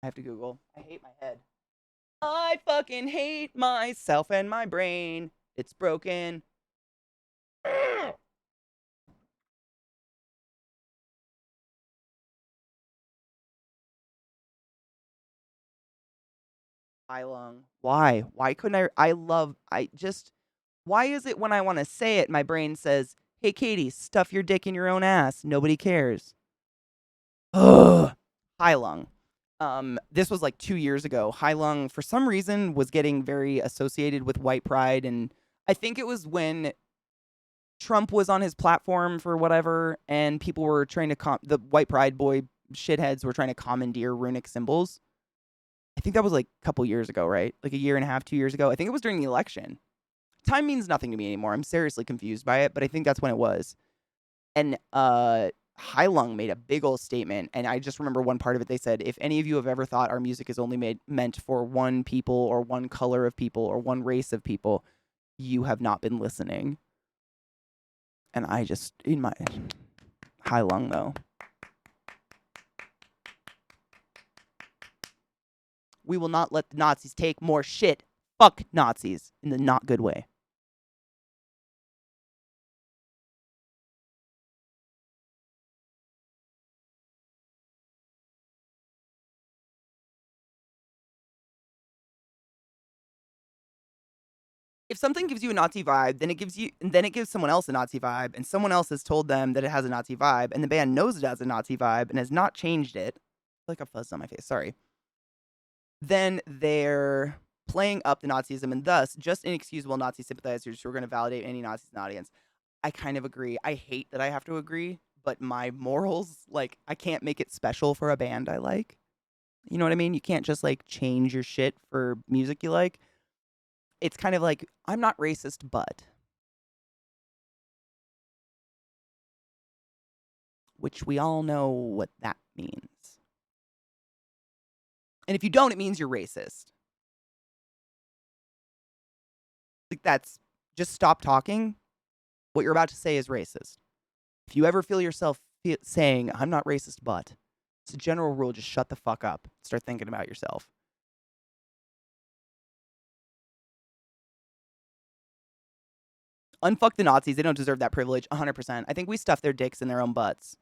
I have to Google. I hate my head. I fucking hate myself and my brain. It's broken. Ilung. Why? Why couldn't why is it when I want to say it, my brain says, hey, Katie, stuff your dick in your own ass. Nobody cares. Ugh. Hailung. This was like 2 years ago. Hailung, for some reason, was getting very associated with white pride. And I think it was when Trump was on his platform for whatever, and people were trying to, the white pride boy shitheads were trying to commandeer runic symbols. I think that was like a couple years ago, right? Like a year and a half, 2 years ago. I think it was during the election. Time means nothing to me anymore. I'm seriously confused by it, but I think that's when it was. And Hailung made a big old statement, and I just remember one part of it. They said, if any of you have ever thought our music is only meant for one people or one color of people or one race of people, you have not been listening. And I just, in my... Hailung, though. We will not let the Nazis take more shit. Fuck Nazis in the not good way. If something gives you a Nazi vibe, then it gives someone else a Nazi vibe, and someone else has told them that it has a Nazi vibe, and the band knows it has a Nazi vibe and has not changed it. I feel like I fuzzed on my face, sorry. Then they're playing up the Nazism, and thus just inexcusable Nazi sympathizers who are going to validate any Nazis in the audience. I kind of agree. I hate that I have to agree, but my morals, like, I can't make it special for a band I like. You know what I mean? You can't just, like, change your shit for music you like. It's kind of like, I'm not racist, but. Which we all know what that means. And if you don't, it means you're racist. Like, that's, just stop talking. What you're about to say is racist. If you ever feel yourself saying, I'm not racist, but, it's a general rule, just shut the fuck up. Start thinking about yourself. Unfuck the Nazis. They don't deserve that privilege. 100%. I think we stuff their dicks in their own butts.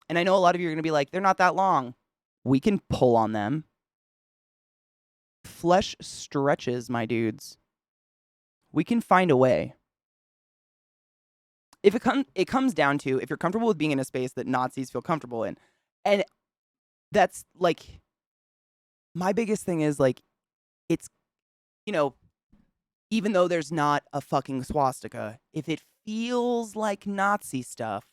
And I know a lot of you are going to be like, they're not that long. We can pull on them. Flesh stretches, my dudes. We can find a way. If it comes down to, if you're comfortable with being in a space that Nazis feel comfortable in, and that's, like, my biggest thing is, like, it's, you know, even though there's not a fucking swastika, if it feels like Nazi stuff,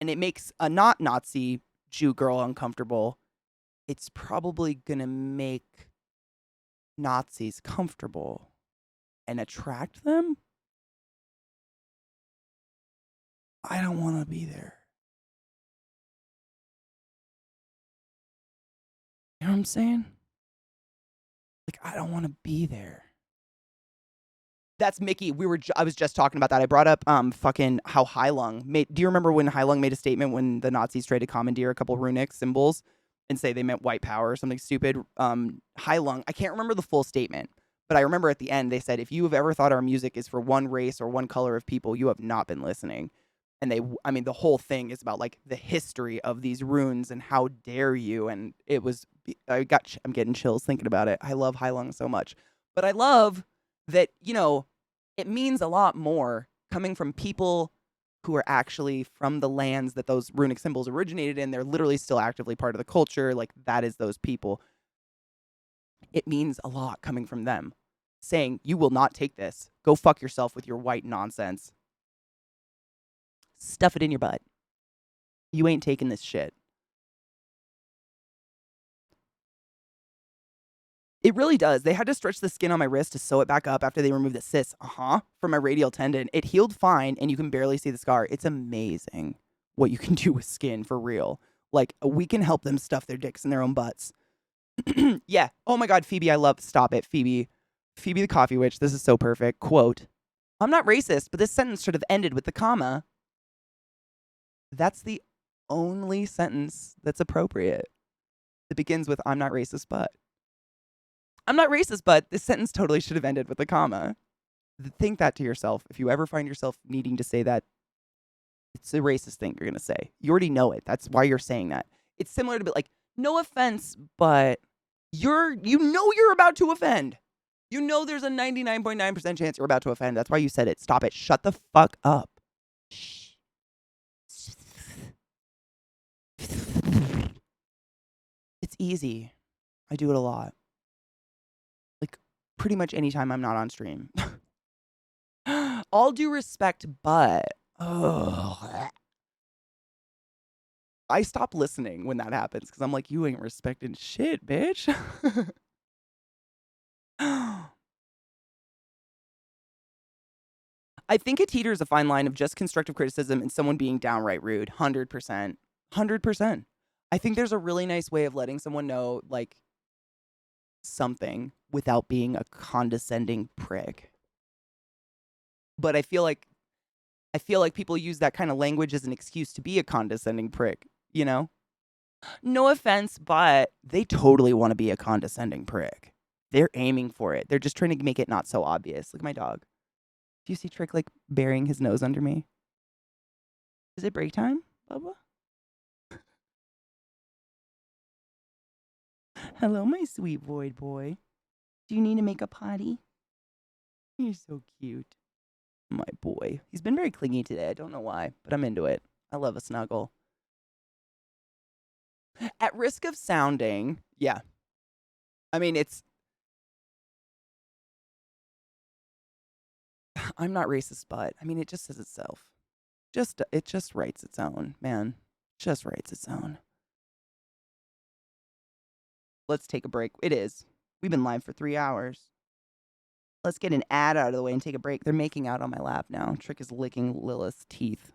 and it makes a not Nazi Jew girl uncomfortable, it's probably gonna make Nazis comfortable and attract them. I don't want to be there. You know what I'm saying? Like, I don't want to be there. That's Mickey. I was just talking about that. I brought up fucking how Hailung made. Do you remember when Hailung made a statement when the Nazis tried to commandeer a couple runic symbols and say they meant white power or something stupid? Hailung, I can't remember the full statement, but I remember at the end they said, if you have ever thought our music is for one race or one color of people, you have not been listening. And the whole thing is about, like, the history of these runes and how dare you. And it was, I'm getting chills thinking about it. I love Hailung so much, but I love that, you know, it means a lot more coming from people who are actually from the lands that those runic symbols originated in. They're literally still actively part of the culture. Like, that is those people. It means a lot coming from them, saying, you will not take this. Go fuck yourself with your white nonsense. Stuff it in your butt. You ain't taking this shit. It really does. They had to stretch the skin on my wrist to sew it back up after they removed the cyst. From my radial tendon. It healed fine, and you can barely see the scar. It's amazing what you can do with skin, for real. Like, we can help them stuff their dicks in their own butts. Yeah. Oh my God, Phoebe, I love. Stop it, Phoebe. Phoebe the coffee witch. This is so perfect. Quote, I'm not racist, but this sentence should have ended with the comma. That's the only sentence that's appropriate. It begins with, I'm not racist, but. I'm not racist, but this sentence totally should have ended with a comma. Think that to yourself. If you ever find yourself needing to say that, it's a racist thing you're going to say. You already know it. That's why you're saying that. It's similar to, like, no offense, but you know you're about to offend. You know there's a 99.9% chance you're about to offend. That's why you said it. Stop it. Shut the fuck up. Shh. It's easy. I do it a lot. Like, pretty much anytime I'm not on stream. All due respect, but I stop listening when that happens because I'm like, you ain't respecting shit, bitch. I think it teeters a fine line of just constructive criticism and someone being downright rude. 100%. 100%. I think there's a really nice way of letting someone know, like, something without being a condescending prick. But I feel like people use that kind of language as an excuse to be a condescending prick, you know? No offense, but they totally want to be a condescending prick. They're aiming for it. They're just trying to make it not so obvious. Look at my dog. Do you see Trick, like, burying his nose under me? Is it break time, Bubba? Hello, my sweet void boy. Do you need to make a potty? You're so cute. My boy. He's been very clingy today. I don't know why, but I'm into it. I love a snuggle. At risk of sounding, yeah. I mean, I'm not racist, but I mean, it just says itself. It just writes its own, man. Just writes its own. Let's take a break. It is. We've been live for 3 hours. Let's get an ad out of the way and take a break. They're making out on my lap now. Trick is licking Lilith's teeth.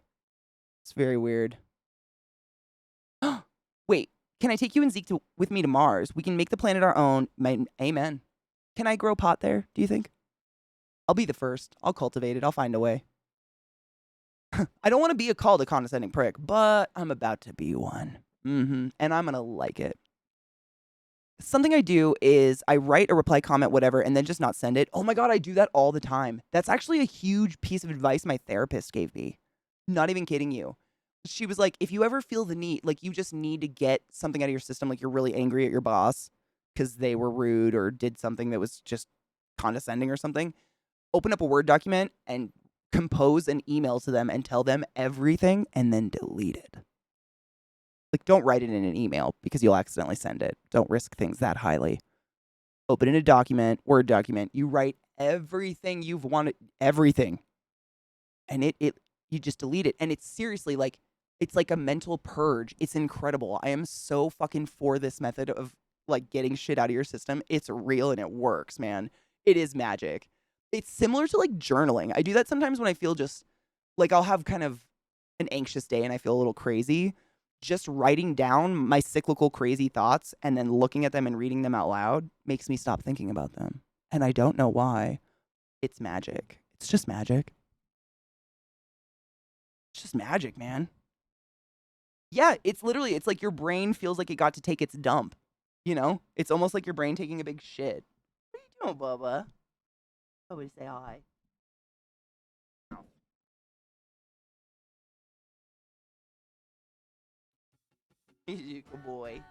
It's very weird. Wait, can I take you and Zeke with me to Mars? We can make the planet our own. Amen. Can I grow pot there, do you think? I'll be the first. I'll cultivate it. I'll find a way. I don't want to be called a condescending prick, but I'm about to be one. And I'm going to like it. Something I do is I write a reply comment, whatever, and then just not send it. Oh my God, I do that all the time. That's actually a huge piece of advice my therapist gave me. Not even kidding you. She was like, if you ever feel the need, like you just need to get something out of your system, like you're really angry at your boss because they were rude or did something that was just condescending or something, open up a Word document and compose an email to them and tell them everything and then delete it. Like, don't write it in an email because you'll accidentally send it. Don't risk things that highly. Open in a document, Word document. You write everything you've wanted, everything. And you just delete it. And it's seriously like, it's like a mental purge. It's incredible. I am so fucking for this method of, like, getting shit out of your system. It's real and it works, man. It is magic. It's similar to, like, journaling. I do that sometimes when I feel just, like, I'll have kind of an anxious day and I feel a little crazy. Just writing down my cyclical crazy thoughts and then looking at them and reading them out loud makes me stop thinking about them. And I don't know why. It's magic. It's just magic. It's just magic, man. Yeah, it's like your brain feels like it got to take its dump. You know? It's almost like your brain taking a big shit. What are you doing, Bubba? Somebody say hi. Good boy.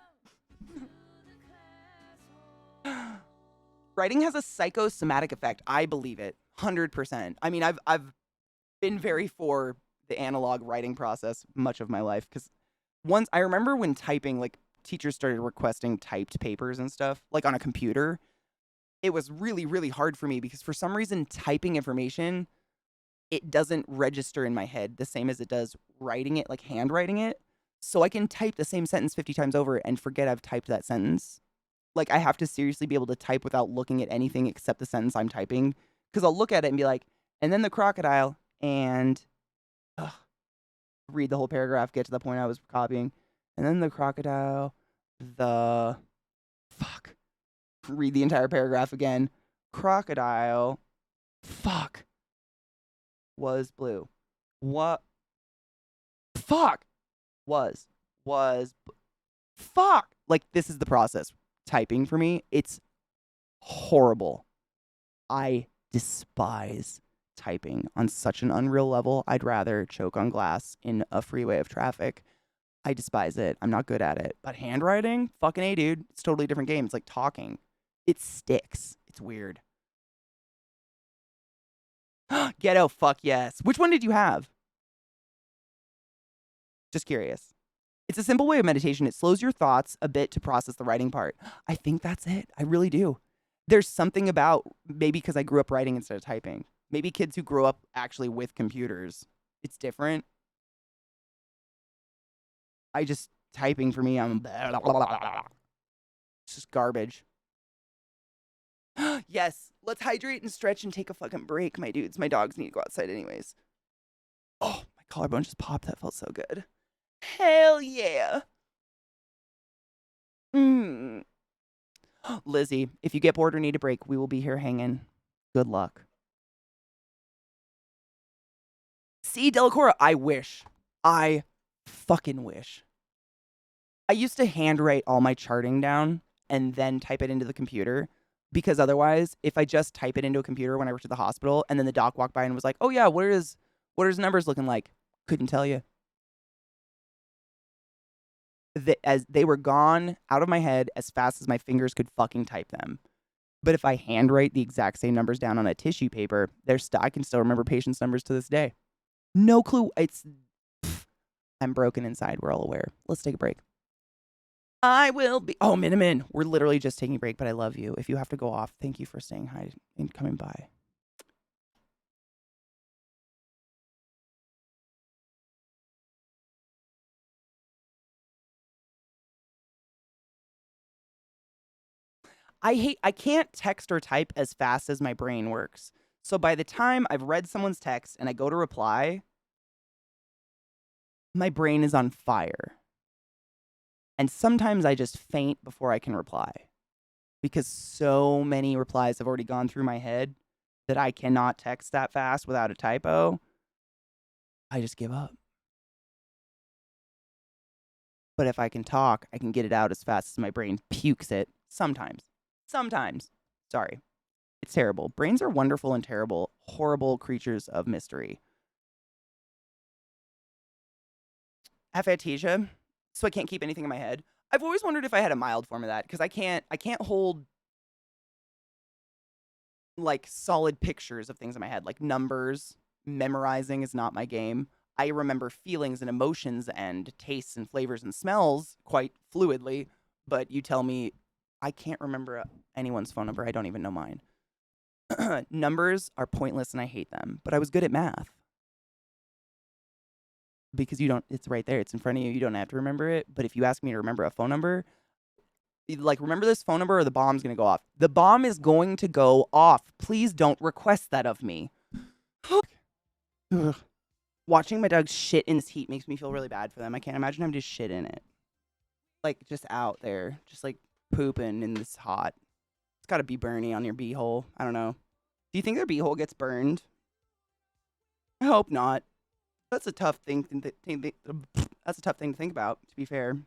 Writing has a psychosomatic effect. I believe it. 100%. I mean, I've been very for the analog writing process much of my life because once I remember when typing, like teachers started requesting typed papers and stuff, like on a computer. It was really, really hard for me because for some reason, typing information, it doesn't register in my head the same as it does writing it, like handwriting it. So I can type the same sentence 50 times over and forget I've typed that sentence. Like I have to seriously be able to type without looking at anything except the sentence I'm typing. Because I'll look at it and be like, and then the crocodile, and ugh, read the whole paragraph, get to the point I was copying. And then the crocodile, the fuck. Read the entire paragraph again. Crocodile, fuck, was blue. What? Fuck. Was. Fuck. Like, this is the process. Typing for me, it's horrible. I despise typing on such an unreal level. I'd rather choke on glass in a freeway of traffic. I despise it. I'm not good at it. But handwriting, fucking A, dude. It's a totally different game. It's like talking. It sticks. It's weird. Ghetto, fuck yes. Which one did you have? Just curious. It's a simple way of meditation. It slows your thoughts a bit to process the writing part. I think that's it. I really do. There's something about, maybe because I grew up writing instead of typing. Maybe kids who grew up actually with computers. It's different. Typing for me, it's just garbage. Yes, let's hydrate and stretch and take a fucking break, my dudes. My dogs need to go outside anyways. Oh, my collarbone just popped. That felt so good. Hell yeah. Lizzie, if you get bored or need a break, we will be here hanging. Good luck. See, Delacora, I wish. I fucking wish. I used to handwrite all my charting down and then type it into the computer because otherwise, if I just type it into a computer when I worked at the hospital and then the doc walked by and was like, oh yeah, what is numbers looking like? Couldn't tell you. As they were gone out of my head as fast as my fingers could fucking type them. But if I handwrite the exact same numbers down on a tissue paper, I can still remember patients' numbers to this day. No clue. I'm broken inside. We're all aware. Let's take a break. I will be. Oh, Miniman. We're literally just taking a break, but I love you. If you have to go off, thank you for staying high and coming by. I can't text or type as fast as my brain works. So by the time I've read someone's text and I go to reply, my brain is on fire. And sometimes I just faint before I can reply because so many replies have already gone through my head that I cannot text that fast without a typo. I just give up. But if I can talk, I can get it out as fast as my brain pukes it. Sometimes. Sorry. It's terrible. Brains are wonderful and terrible, horrible creatures of mystery. Aphasia. So I can't keep anything in my head. I've always wondered if I had a mild form of that because I can't hold like solid pictures of things in my head, like numbers. Memorizing is not my game. I remember feelings and emotions and tastes and flavors and smells quite fluidly, but you tell me I can't remember anyone's phone number. I don't even know mine. Numbers are pointless and I hate them, but I was good at math. Because it's right there. It's in front of you. You don't have to remember it. But if you ask me to remember a phone number, like, remember this phone number or the bomb's going to go off. The bomb is going to go off. Please don't request that of me. Watching my dogs shit in this heat makes me feel really bad for them. I can't imagine having to shit in it. Like, just out there. Just, like, pooping in this hot. It's got to be burny on your beehole. I don't know. Do you think their beehole gets burned? I hope not. That's a tough thing to think about, to be fair.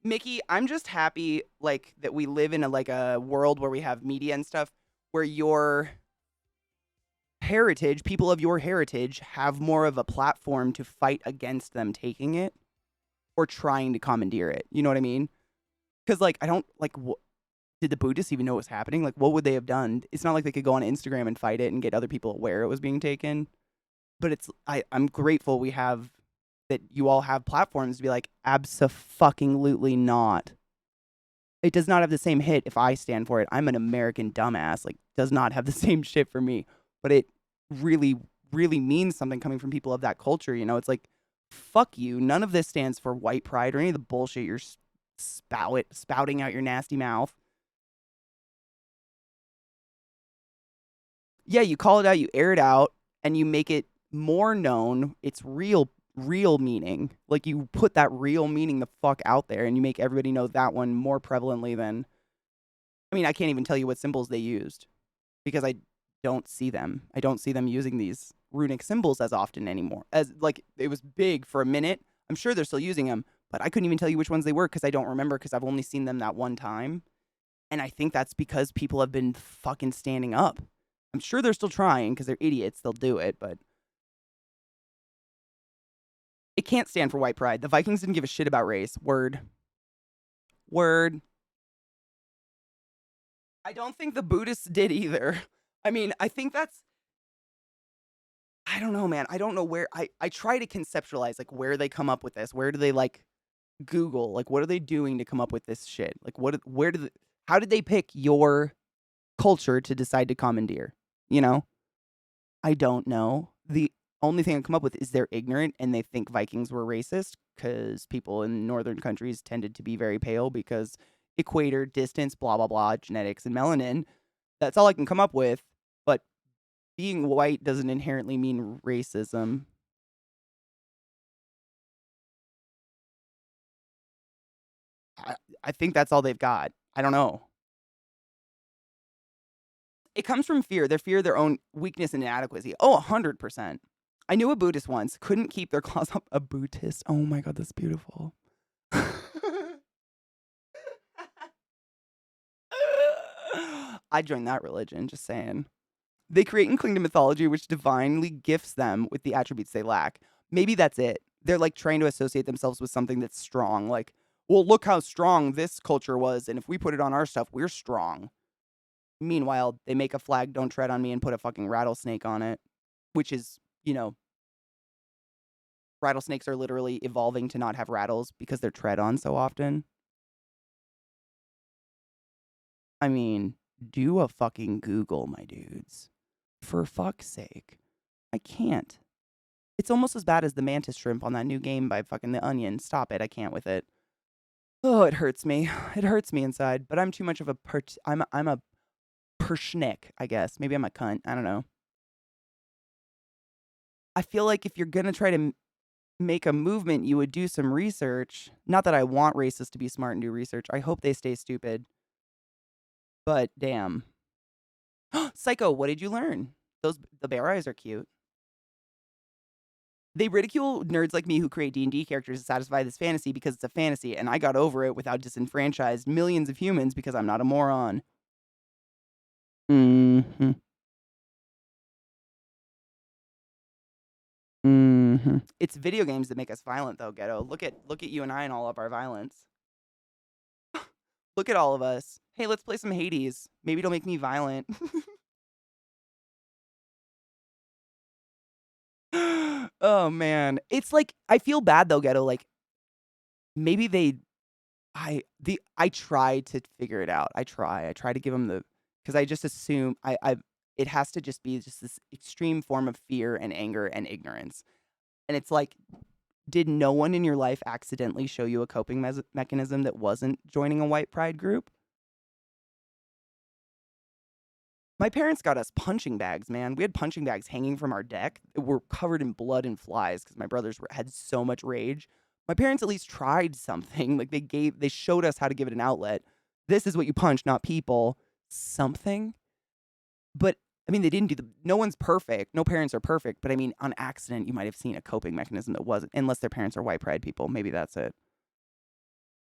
Mickey, I'm just happy like that we live in a world where we have media and stuff where your heritage, people of your heritage have more of a platform to fight against them taking it or trying to commandeer it. You know what I mean? Cuz like I don't like did the Buddhists even know what was happening? Like, what would they have done? It's not like they could go on Instagram and fight it and get other people aware it was being taken. But I'm grateful we have that you all have platforms to be like, abso-fucking-lutely not. It does not have the same hit if I stand for it. I'm an American dumbass. Like, does not have the same shit for me. But it really, really means something coming from people of that culture. You know, it's like, fuck you. None of this stands for white pride or any of the bullshit you're spouting out your nasty mouth. Yeah, you call it out, you air it out, and you make it more known. It's real meaning. Like, you put that real meaning the fuck out there, and you make everybody know that one more prevalently than. I mean, I can't even tell you what symbols they used because I don't see them. I don't see them using these runic symbols as often anymore. As like it was big for a minute. I'm sure they're still using them, but I couldn't even tell you which ones they were because I don't remember because I've only seen them that one time. And I think that's because people have been fucking standing up. I'm sure they're still trying because they're idiots. They'll do it, but it can't stand for white pride. The Vikings didn't give a shit about race. Word. I don't think the Buddhists did either. I mean, I think that's. I don't know, man. I don't know where. I try to conceptualize like where they come up with this. Where do they like Google? Like, what are they doing to come up with this shit? Like, how did they pick your culture to decide to commandeer? You know? I don't know. The only thing I come up with is they're ignorant and they think Vikings were racist because people in northern countries tended to be very pale because equator, distance, blah, blah, blah, genetics, and melanin. That's all I can come up with. But being white doesn't inherently mean racism. I think that's all they've got. I don't know. It comes from fear. They fear their own weakness and inadequacy. Oh, 100%. I knew a Buddhist once. Couldn't keep their claws up. A Buddhist. Oh my God, that's beautiful. I joined that religion, just saying. They create and cling to mythology, which divinely gifts them with the attributes they lack. Maybe that's it. They're like trying to associate themselves with something that's strong. Like, well, look how strong this culture was. And if we put it on our stuff, we're strong. Meanwhile, they make a flag, don't tread on me, and put a fucking rattlesnake on it, which is, you know, rattlesnakes are literally evolving to not have rattles because they're tread on so often. I mean, do a fucking Google, my dudes. For fuck's sake. I can't. It's almost as bad as the mantis shrimp on that new game by fucking The Onion. Stop it. I can't with it. Oh, it hurts me. It hurts me inside. But I'm too much of a I'm a perschnick, I guess. Maybe I'm a cunt. I don't know. I feel like if you're gonna try to make a movement, you would do some research. Not that I want racists to be smart and do research. I hope they stay stupid. But damn. Psycho, what did you learn? The bear eyes are cute. They ridicule nerds like me who create D&D characters to satisfy this fantasy because it's a fantasy, and I got over it without disenfranchised millions of humans because I'm not a moron. Mm-hmm. Mm-hmm. It's video games that make us violent, though, Ghetto. Look at you and I and all of our violence. Look at all of us. Hey, let's play some Hades. Maybe it'll make me violent. Oh man, it's like I feel bad though, Ghetto. Like maybe I try to figure it out. I try to give them because I just assume it has to just be just this extreme form of fear and anger and ignorance. And it's like, did no one in your life accidentally show you a coping mechanism that wasn't joining a white pride group? My parents got us punching bags, man. We had punching bags hanging from our deck that were covered in blood and flies because my brothers had so much rage. My parents at least tried something. Like they showed us how to give it an outlet. This is what you punch, not people. Something. But I mean, they didn't no one's perfect. No parents are perfect. But I mean, on accident, you might have seen a coping mechanism that wasn't, unless their parents are white pride people. Maybe that's it.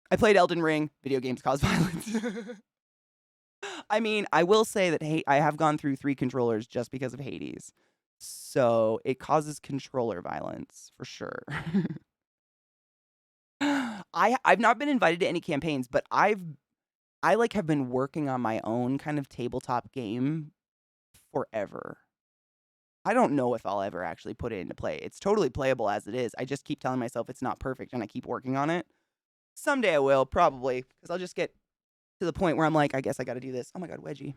I played Elden Ring. Video games cause violence. I mean, I will say that I have gone through 3 controllers just because of Hades. So it causes controller violence for sure. I've not been invited to any campaigns, but I like have been working on my own kind of tabletop game forever. I don't know if I'll ever actually put it into play. It's totally playable as it is. I just keep telling myself it's not perfect and I keep working on it. Someday I will, probably, because I'll just get to the point where I'm like, I guess I got to do this. Oh my God, Wedgie.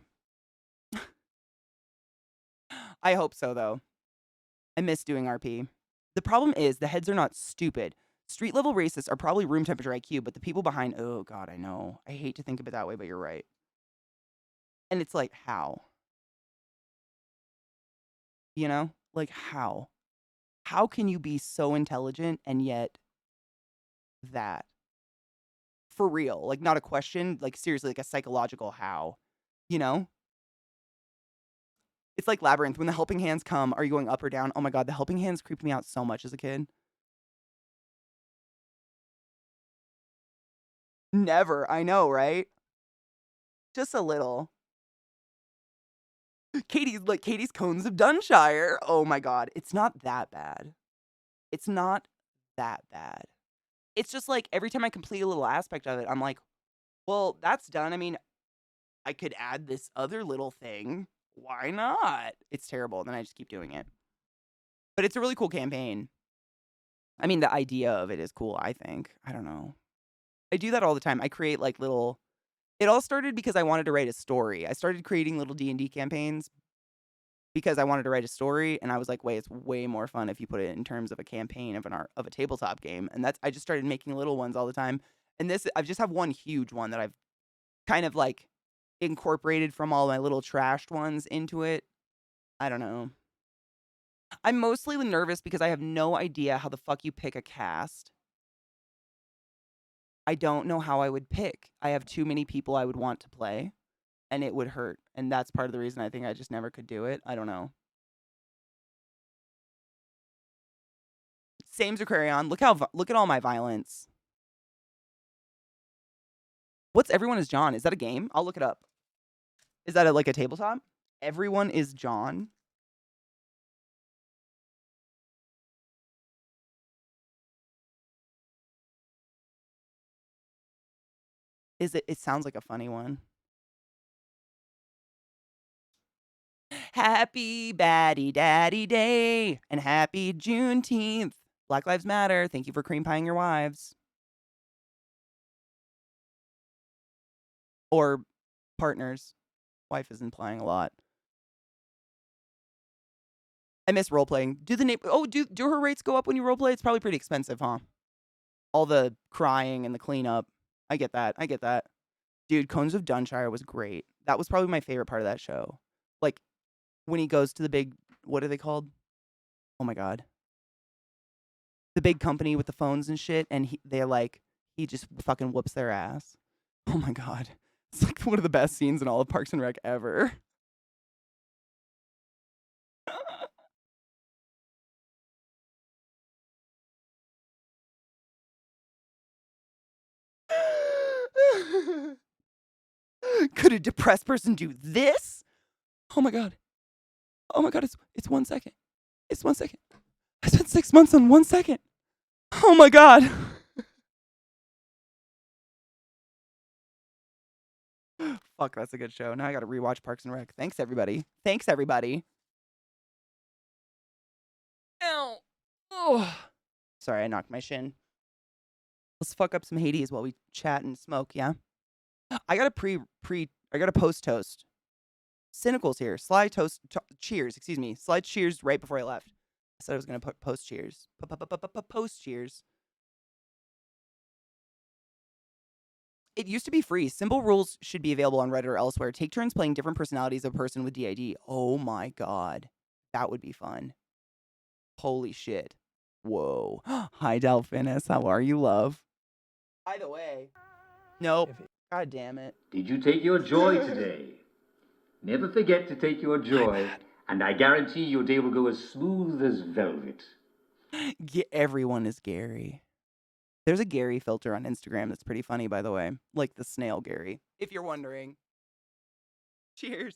I hope so, though. I miss doing RP. The problem is the heads are not stupid. Street level racists are probably room temperature IQ, but the people behind, oh God, I know. I hate to think of it that way, but you're right. And it's like, how? You know? Like, how? How can you be so intelligent and yet that? For real. Like, not a question. Like, seriously, like a psychological how. You know? It's like Labyrinth. When the helping hands come, are you going up or down? Oh my God, the helping hands creeped me out so much as a kid. Never. I know, right? Just a little. Katie's Cones of Dunshire. Oh my God. It's not that bad. It's not that bad. It's just like every time I complete a little aspect of it, I'm like, well, that's done. I mean, I could add this other little thing. Why not? It's terrible. Then I just keep doing it. But it's a really cool campaign. I mean, the idea of it is cool, I think. I don't know. I do that all the time. I create like little. It all started because I wanted to write a story. I started creating little D&D campaigns because I wanted to write a story, and I was like, wait, it's way more fun if you put it in terms of a campaign of a tabletop game. And I just started making little ones all the time. And I just have one huge one that I've kind of like incorporated from all my little trashed ones into it. I don't know. I'm mostly nervous because I have no idea how the fuck you pick a cast. I don't know how I would pick. I have too many people I would want to play, and it would hurt. And that's part of the reason I think I just never could do it. I don't know. Same Zakarion. Look at all my violence. What's Everyone is John? Is that a game? I'll look it up. Is that like a tabletop? Everyone is John. Is it? It sounds like a funny one. Happy Batty Daddy Day and happy Juneteenth. Black Lives Matter. Thank you for cream pieing your wives. Or partners. Wife is implying a lot. I miss role playing. Do her rates go up when you role play? It's probably pretty expensive, huh? All the crying and the cleanup. I get that. Dude, Cones of Dunshire was great. That was probably my favorite part of that show. Like when he goes to the big, what are they called? Oh my God. The big company with the phones and shit, and he just fucking whoops their ass. Oh my God. It's like one of the best scenes in all of Parks and Rec ever. Could a depressed person do this? Oh my God. Oh my God, it's 1 second. It's 1 second. I spent 6 months on 1 second. Oh my God. Fuck, that's a good show. Now I gotta rewatch Parks and Rec. Thanks, everybody. Ow. Oh. Sorry, I knocked my shin. Let's fuck up some Hades while we chat and smoke, yeah? I got a post toast. Cynical's here. Slide toast. Cheers, excuse me. Slide cheers right before I left. I said I was gonna put post cheers. Post cheers. It used to be free. Simple rules should be available on Reddit or elsewhere. Take turns playing different personalities of a person with DID. Oh my God. That would be fun. Holy shit. Whoa. Hi, Delphinus. How are you, love? By the way. Nope. God damn it. Did you take your joy today? Never forget to take your joy, and I guarantee your day will go as smooth as velvet. Everyone is Gary. There's a Gary filter on Instagram that's pretty funny, by the way. Like the snail Gary, if you're wondering. Cheers.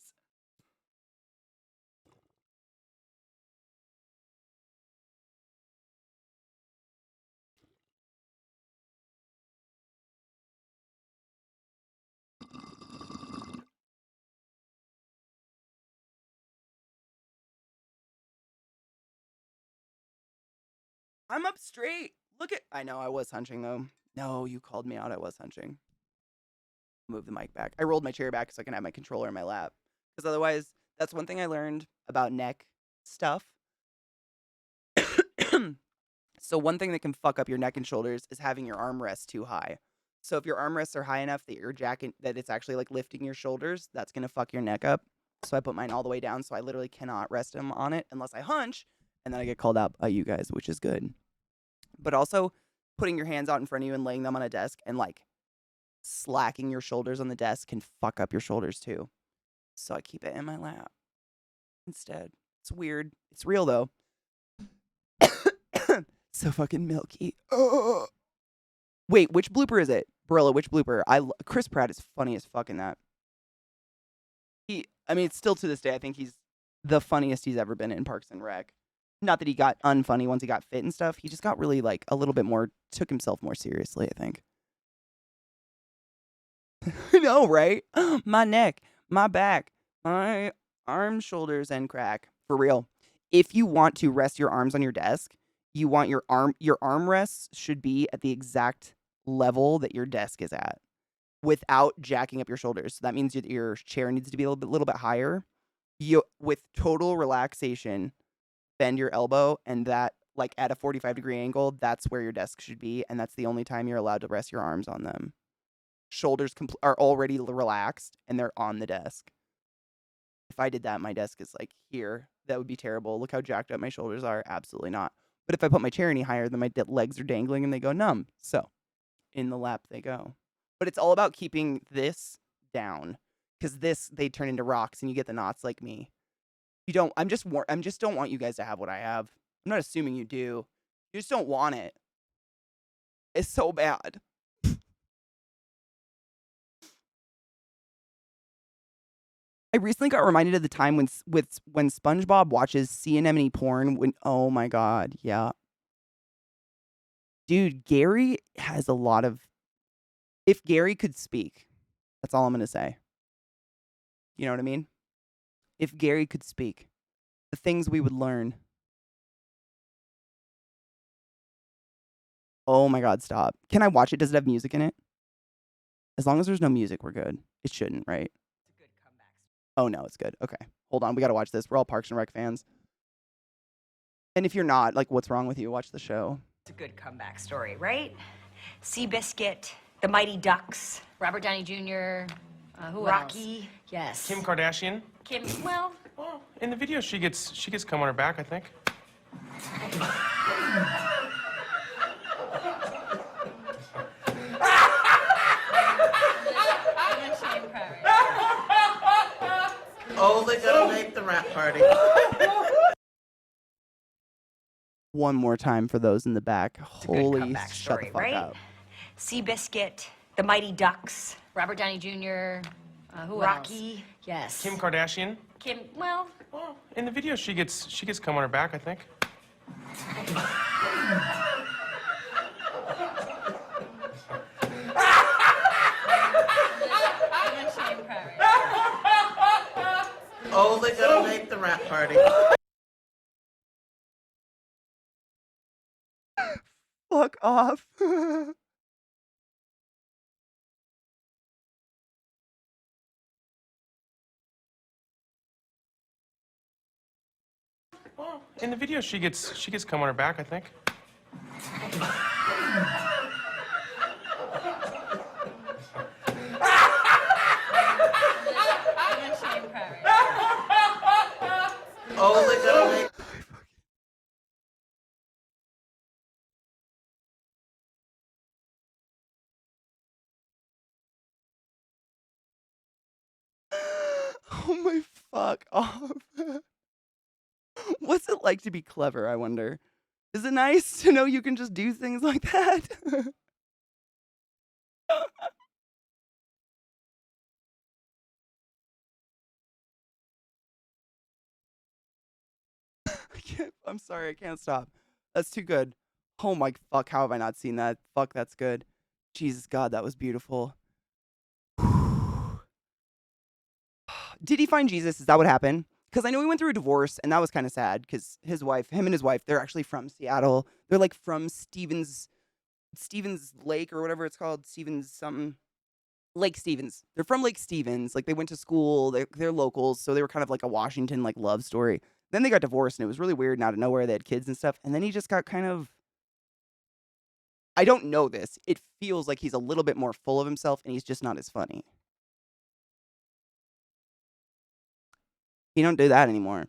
I'm up straight. Look at. I know I was hunching though. No, you called me out. I was hunching. Move the mic back. I rolled my chair back so I can have my controller in my lap. Because otherwise, that's one thing I learned about neck stuff. So one thing that can fuck up your neck and shoulders is having your armrests too high. So if your armrests are high enough that that it's actually like lifting your shoulders, that's gonna fuck your neck up. So I put mine all the way down, so I literally cannot rest them on it unless I hunch, and then I get called out by you guys, which is good. But also putting your hands out in front of you and laying them on a desk and like slacking your shoulders on the desk can fuck up your shoulders too. So I keep it in my lap instead. It's weird. It's real though. So fucking milky. Oh. Wait, which blooper is it? Barilla, which blooper? Chris Pratt is funny as fuck in that. I mean, it's still to this day, I think he's the funniest he's ever been in Parks and Rec. Not that he got unfunny once he got fit and stuff. He just got really like a little bit more, took himself more seriously, I think. I know, right? My neck, my back, my arms, shoulders, and crack. For real. If you want to rest your arms on your desk, you want your arm rests should be at the exact level that your desk is at without jacking up your shoulders. So that means your chair needs to be a little bit higher. With total relaxation, bend your elbow, and that, like at a 45-degree angle, that's where your desk should be, and that's the only time you're allowed to rest your arms on them. Shoulders are already relaxed, and they're on the desk. If I did that, my desk is like here. That would be terrible. Look how jacked up my shoulders are. Absolutely not. But if I put my chair any higher, then my legs are dangling and they go numb. So in the lap they go. But it's all about keeping this down, because they turn into rocks and you get the knots like me. You don't. I'm just don't want you guys to have what I have. I'm not assuming you do. You just don't want it. It's so bad. I recently got reminded of the time when SpongeBob watches sea anemone porn. Oh my god, yeah, dude, Gary has a lot of. If Gary could speak, that's all I'm gonna say. You know what I mean? If Gary could speak, the things we would learn. Oh my god, stop! Can I watch it? Does it have music in it? As long as there's no music, we're good. It shouldn't, right? Oh, no, it's good. Okay. Hold on. We got to watch this. We're all Parks and Rec fans. And if you're not, like, what's wrong with you? Watch the show. It's a good comeback story, right? Seabiscuit, the Mighty Ducks, Robert Downey Jr., who Rocky, else? Yes. Kim Kardashian. Kim, well, in the video, she gets cum on her back, I think. Oh, they're gonna make the rap party. One more time for those in the back. Holy, shut story, the fuck right? up. Seabiscuit, the Mighty Ducks, Robert Downey Jr., who Rocky, else? Yes. Kim Kardashian. Kim, well, in the video, she gets cum on her back, I think. Oh, they're gonna make the rap party. Fuck off. In the video, she gets cum on her back, I think. Oh, they're gonna make. Oh my fuck off. What's it like to be clever, I wonder? Is it nice to know you can just do things like that? I'm sorry, I can't stop. That's too good. Oh my fuck, how have I not seen that? Fuck, that's good. Jesus God, that was beautiful. Did he find Jesus? Is that what happened? because I know he went through a divorce, and that was kind of sad because him and his wife, they're actually from Seattle. They're like from Stevens Lake or whatever it's called, Stevens something. Lake Stevens. They're from Lake Stevens. Like they went to school. They're locals, so they were kind of like a Washington like love story. Then they got divorced, and it was really weird. And out of nowhere, they had kids and stuff. And then he just got kind of. I don't know this. It feels like he's a little bit more full of himself, and he's just not as funny. He don't do that anymore.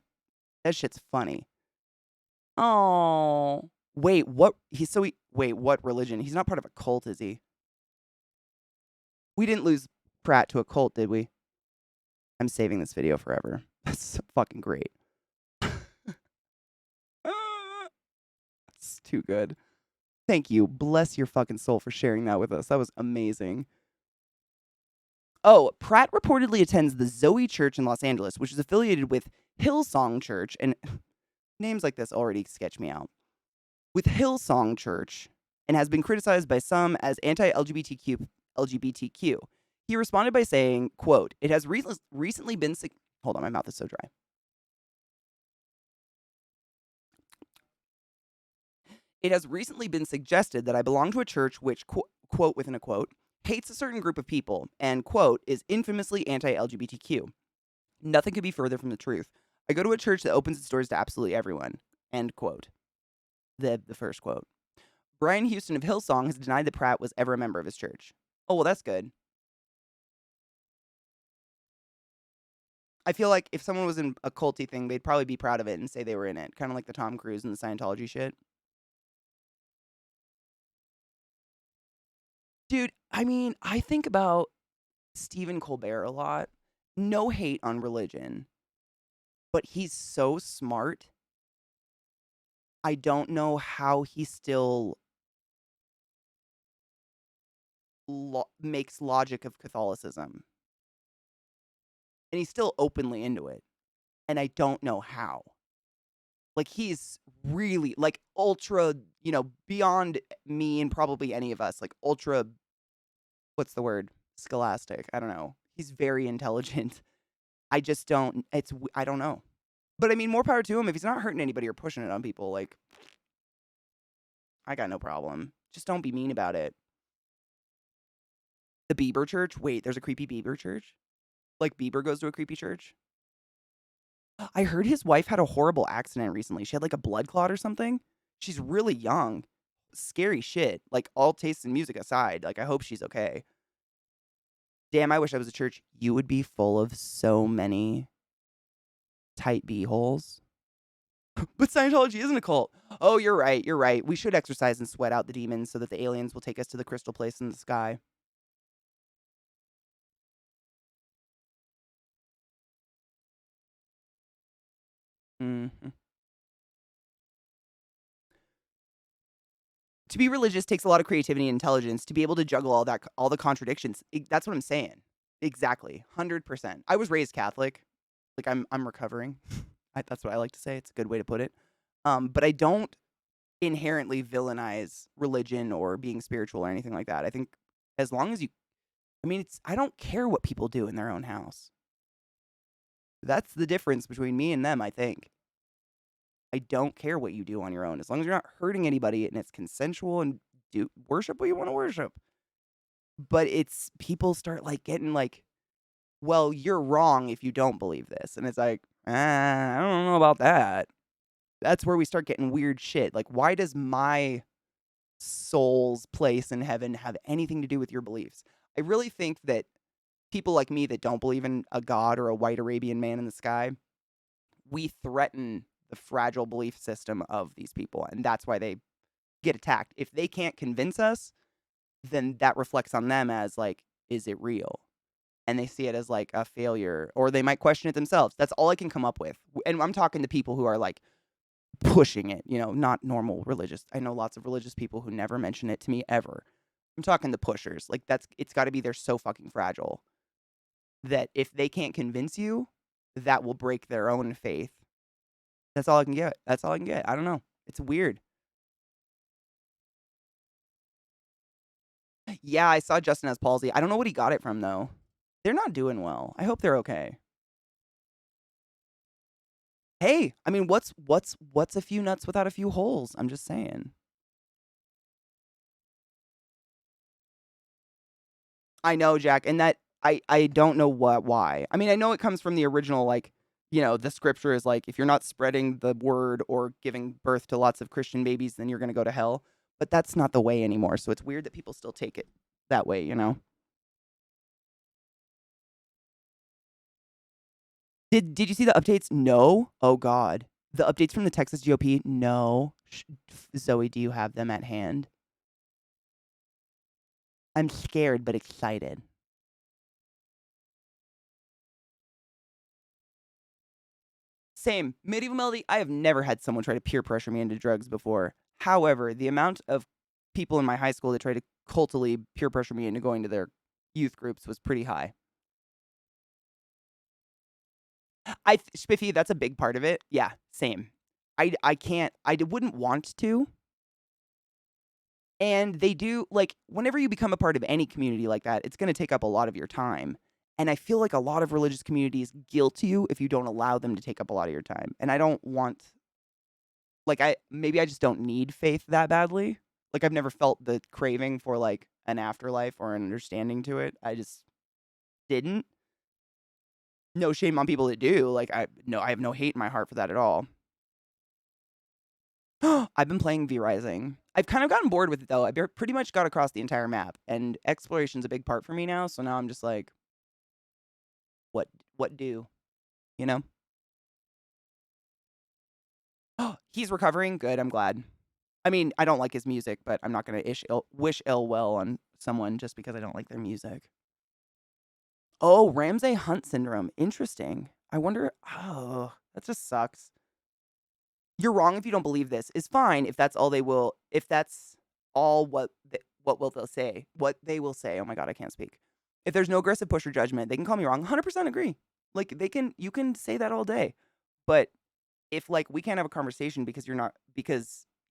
That shit's funny. Oh, wait, what? Wait, what religion? He's not part of a cult, is he? We didn't lose Pratt to a cult, did we? I'm saving this video forever. That's so fucking great. It's too good. Thank you. Bless your fucking soul for sharing that with us. That was amazing. Oh, Pratt reportedly attends the Zoe Church in Los Angeles, which is affiliated with Hillsong Church, and names like this already sketch me out. With Hillsong Church, and has been criticized by some as anti-LGBTQ. He responded by saying, quote, "It has recently been... Hold on, my mouth is so dry. It has recently been suggested that I belong to a church which, quote within a quote, hates a certain group of people and, quote, is infamously anti-LGBTQ. Nothing could be further from the truth. I go to a church that opens its doors to absolutely everyone." End quote. The first quote. Brian Houston of Hillsong has denied that Pratt was ever a member of his church. Oh, well, that's good. I feel like if someone was in a culty thing, they'd probably be proud of it and say they were in it. Kind of like the Tom Cruise and the Scientology shit. Dude, I mean, I think about Stephen Colbert a lot. No hate on religion. But he's so smart. I don't know how he still makes logic of Catholicism. And he's still openly into it. And I don't know how. Like, he's really, like, ultra, beyond me and probably any of us. Like, ultra, what's the word? Scholastic. I don't know. He's very intelligent. I just don't, I don't know. But, I mean, more power to him. If he's not hurting anybody or pushing it on people, like, I got no problem. Just don't be mean about it. The Bieber church? Wait, there's a creepy Bieber church? Like, Bieber goes to a creepy church? I heard his wife had a horrible accident recently. She had, like, a blood clot or something. She's really young. Scary shit. Like, all taste and music aside. Like, I hope she's okay. Damn, I wish I was a church. You would be full of so many tight b-holes. But Scientology isn't a cult. Oh, you're right. You're right. We should exercise and sweat out the demons so that the aliens will take us to the crystal place in the sky. Mm-hmm. To be religious takes a lot of creativity and intelligence to be able to juggle all the contradictions. That's what I'm saying. Exactly. 100%. I was raised Catholic. Like, I'm recovering. That's what I like to say. It's a good way to put it. But I don't inherently villainize religion or being spiritual or anything like that. I think as long as I don't care what people do in their own house. That's the difference between me and them, I think. I don't care what you do on your own. As long as you're not hurting anybody and it's consensual and do worship what you want to worship. But it's people start like getting like, well, you're wrong if you don't believe this. And it's like, I don't know about that. That's where we start getting weird shit. Like, why does my soul's place in heaven have anything to do with your beliefs? I really think that people like me that don't believe in a god or a white Arabian man in the sky, we threaten the fragile belief system of these people. And that's why they get attacked. If they can't convince us, then that reflects on them as like, is it real? And they see it as like a failure, or they might question it themselves. That's all I can come up with. And I'm talking to people who are like pushing it, not normal religious. I know lots of religious people who never mention it to me ever. I'm talking the pushers. Like it's got to be they're so fucking fragile that if they can't convince you, that will break their own faith. That's all I can get. That's all I can get. I don't know. It's weird. Yeah, I saw Justin has palsy. I don't know what he got it from, though. They're not doing well. I hope they're okay. Hey, I mean, what's a few nuts without a few holes? I'm just saying. I know, Jack, and that I don't know why. I mean, I know it comes from the original, like, the scripture is like, if you're not spreading the word or giving birth to lots of Christian babies, then you're gonna go to hell. But that's not the way anymore. So it's weird that people still take it that way, Did you see the updates? No. Oh God, the updates from the Texas GOP. No. Zoe, do you have them at hand? I'm scared but excited. Same. Medieval Melody, I have never had someone try to peer pressure me into drugs before. However, the amount of people in my high school that tried to cultily peer pressure me into going to their youth groups was pretty high. Spiffy, that's a big part of it. Yeah, same. I can't, wouldn't want to. And they do, like, whenever you become a part of any community like that, it's going to take up a lot of your time. And I feel like a lot of religious communities guilt you if you don't allow them to take up a lot of your time. And I don't want, like, maybe I just don't need faith that badly. Like, I've never felt the craving for, like, an afterlife or an understanding to it. I just didn't. No shame on people that do. Like, I have no hate in my heart for that at all. I've been playing V-Rising. I've kind of gotten bored with it, though. I pretty much got across the entire map, and exploration's a big part for me now, so now I'm just like, what do? You know? He's recovering. Good, I'm glad. I mean, I don't like his music, but I'm not going to wish ill well on someone just because I don't like their music. Oh, Ramsay Hunt syndrome. Interesting. I wonder, that just sucks. You're wrong if you don't believe this. Is fine if that's all they will, if that's all what they'll say. What they will say. Oh my God, I can't speak. If there's no aggressive push or judgment, they can call me wrong. 100% agree. Like, you can say that all day. But if, like, we can't have a conversation because you're not going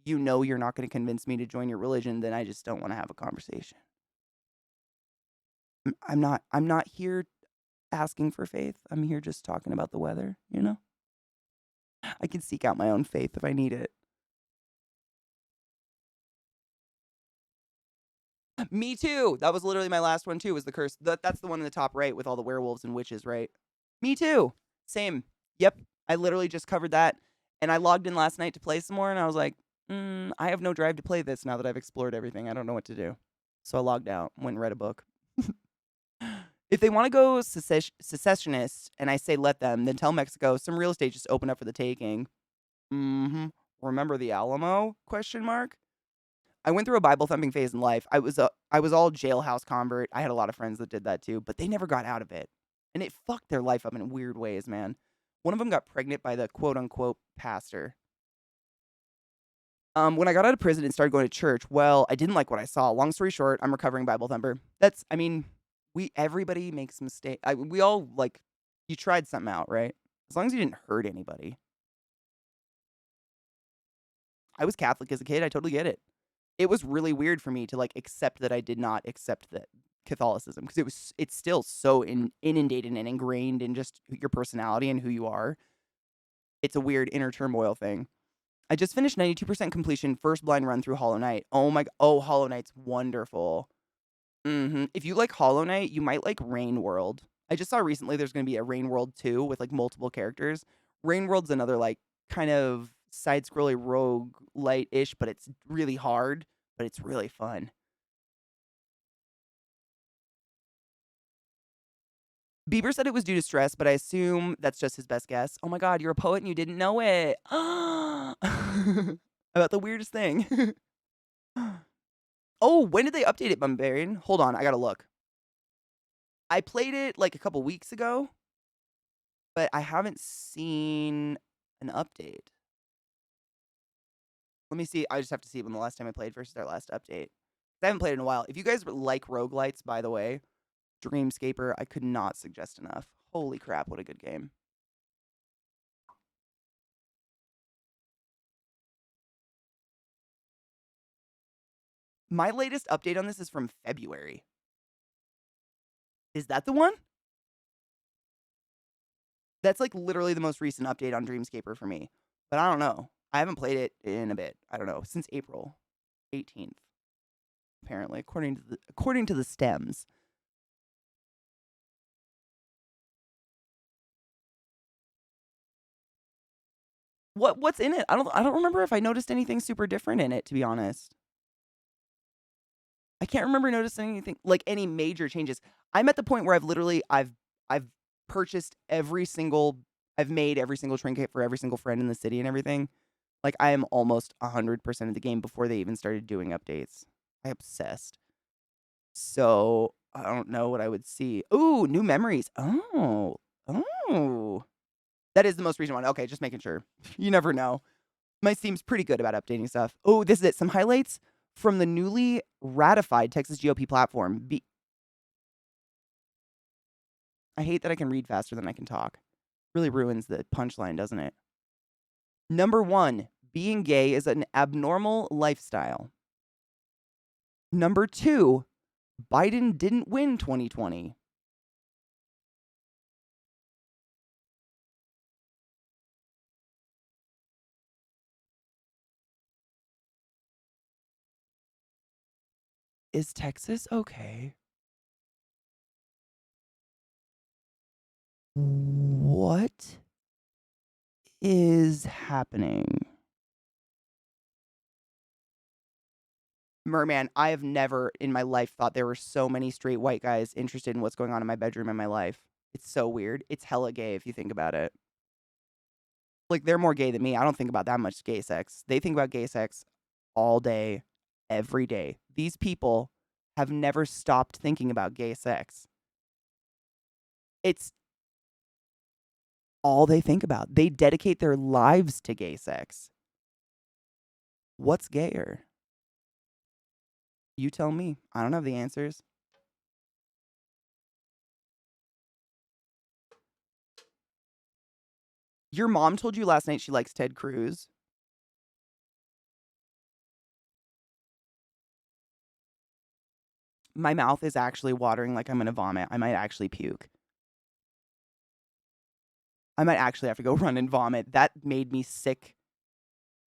to convince me to join your religion, then I just don't want to have a conversation. I'm not here asking for faith. I'm here just talking about the weather, I can seek out my own faith if I need it. Me too. That was literally my last one too, was the curse. That's the one in the top right with all the werewolves and witches, right? Me too. Same. Yep. I literally just covered that. And I logged in last night to play some more, and I was like, I have no drive to play this now that I've explored everything. I don't know what to do. So I logged out, went and read a book. If they want to go secessionist, and I say let them, then tell Mexico some real estate just open up for the taking. Remember the Alamo? ? I went through a Bible thumping phase in life. I was all jailhouse convert. I had a lot of friends that did that too, but they never got out of it. And it fucked their life up in weird ways, man. One of them got pregnant by the quote unquote pastor. When I got out of prison and started going to church, well, I didn't like what I saw. Long story short, I'm recovering Bible thumper. Everybody makes mistakes. We all, like, you tried something out, right? As long as you didn't hurt anybody. I was Catholic as a kid. I totally get it. It was really weird for me to, like, accept that I did not accept that Catholicism, because it's still so inundated and ingrained in just your personality and who you are. It's a weird inner turmoil thing. I just finished 92% completion, first blind run through Hollow Knight. Hollow Knight's wonderful. If you like Hollow Knight, you might like Rain World. I just saw recently there's going to be a Rain World 2 with, like, multiple characters. Rain World's another, like, kind of side-scrolly rogue light-ish, but it's really hard, but it's really fun. Bieber said it was due to stress, but I assume that's just his best guess. Oh my God, you're a poet and you didn't know it. About the weirdest thing. Oh, when did they update it, Bumbarian? Hold on, I gotta look. I played it like a couple weeks ago, but I haven't seen an update. Let me see. I just have to see when the last time I played versus their last update. I haven't played in a while. If you guys like roguelites, by the way, Dreamscaper, I could not suggest enough. Holy crap, what a good game. My latest update on this is from February. Is that the one? That's like literally the most recent update on Dreamscaper for me. But I don't know. I haven't played it in a bit. I don't know, since April 18th. Apparently, according to the stems. What's in it? I don't remember if I noticed anything super different in it, to be honest. I can't remember noticing anything like any major changes. I'm at the point where I've purchased I've made every single trinket for every single friend in the city and everything. Like I am almost 100% of the game before they even started doing updates. I obsessed. So I don't know what I would see. Ooh, new memories. Oh. That is the most recent one. Okay, just making sure. You never know. My Steam's pretty good about updating stuff. Oh, this is it. Some highlights from the newly ratified Texas GOP platform. I hate that I can read faster than I can talk. Really ruins the punchline, doesn't it? Number 1, being gay is an abnormal lifestyle. Number 2, Biden didn't win 2020. Is Texas okay? What is happening? Merman, I have never in my life thought there were so many straight white guys interested in what's going on in my bedroom in my life. It's so weird. It's hella gay if you think about it. Like, they're more gay than me. I don't think about that much gay sex. They think about gay sex all day, every day. These people have never stopped thinking about gay sex. It's all they think about. They dedicate their lives to gay sex. What's gayer? You tell me. I don't have the answers. Your mom told you last night she likes Ted Cruz. My mouth is actually watering like I'm gonna vomit. I might actually puke. I might actually have to go run and vomit. That made me sick.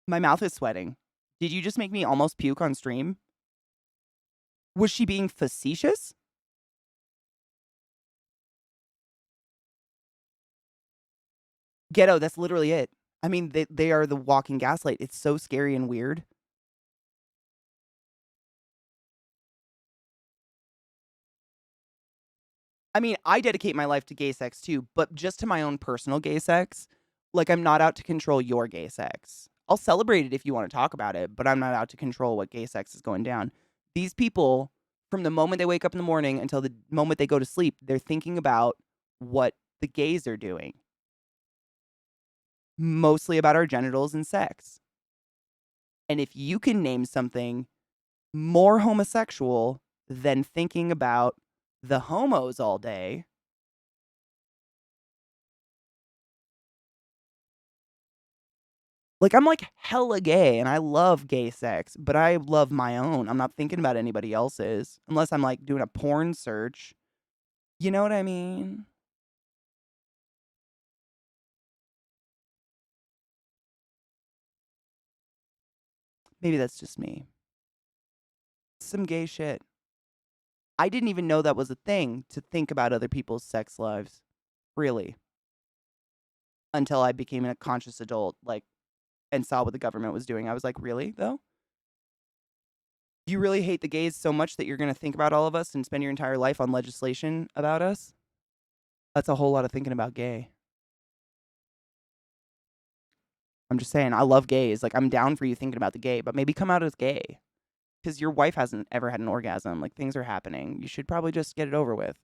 My mouth is sweating. Did you just make me almost puke on stream? Was she being facetious? Ghetto, that's literally it. I mean, they are the walking gaslight. It's so scary and weird. I mean, I dedicate my life to gay sex too, but just to my own personal gay sex. Like, I'm not out to control your gay sex. I'll celebrate it if you want to talk about it, but I'm not out to control what gay sex is going down. These people, from the moment they wake up in the morning until the moment they go to sleep, they're thinking about what the gays are doing. Mostly about our genitals and sex. And if you can name something more homosexual than thinking about the homos all day, like, I'm like hella gay and I love gay sex, but I love my own. I'm not thinking about anybody else's unless I'm like doing a porn search. You know what I mean? Maybe that's just me. Some gay shit. I didn't even know that was a thing to think about other people's sex lives. Really. Until I became a conscious adult, like, and saw what the government was doing. I was like, really, though? You really hate the gays so much that you're going to think about all of us and spend your entire life on legislation about us? That's a whole lot of thinking about gay. I'm just saying, I love gays. Like, I'm down for you thinking about the gay, but maybe come out as gay. Because your wife hasn't ever had an orgasm. Like, things are happening. You should probably just get it over with.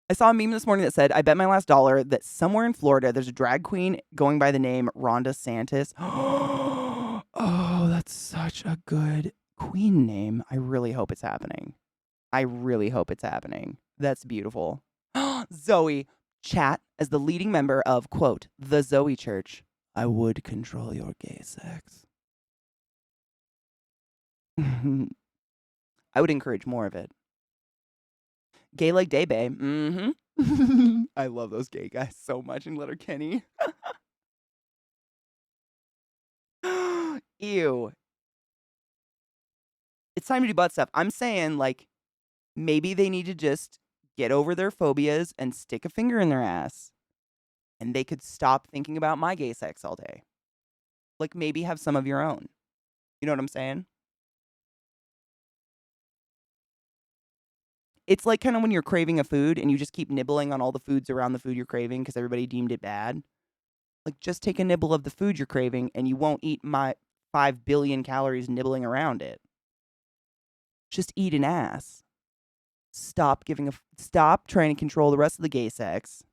I saw a meme this morning that said, I bet my last dollar that somewhere in Florida, there's a drag queen going by the name Rhonda Santis. Oh, that's such a good queen name. I really hope it's happening. I really hope it's happening. That's beautiful. Zoe, chat, as the leading member of, quote, the Zoe Church, I would control your gay sex. I would encourage more of it. Gay like day bae. I love those gay guys so much in Letterkenny. Ew. It's time to do butt stuff. I'm saying, like, maybe they need to just get over their phobias and stick a finger in their ass. And they could stop thinking about my gay sex all day. Like, maybe have some of your own. You know what I'm saying? It's like kind of when you're craving a food and you just keep nibbling on all the foods around the food you're craving because everybody deemed it bad. Like, just take a nibble of the food you're craving and you won't eat my 5 billion calories nibbling around it. Just eat an ass. Stop trying to control the rest of the gay sex.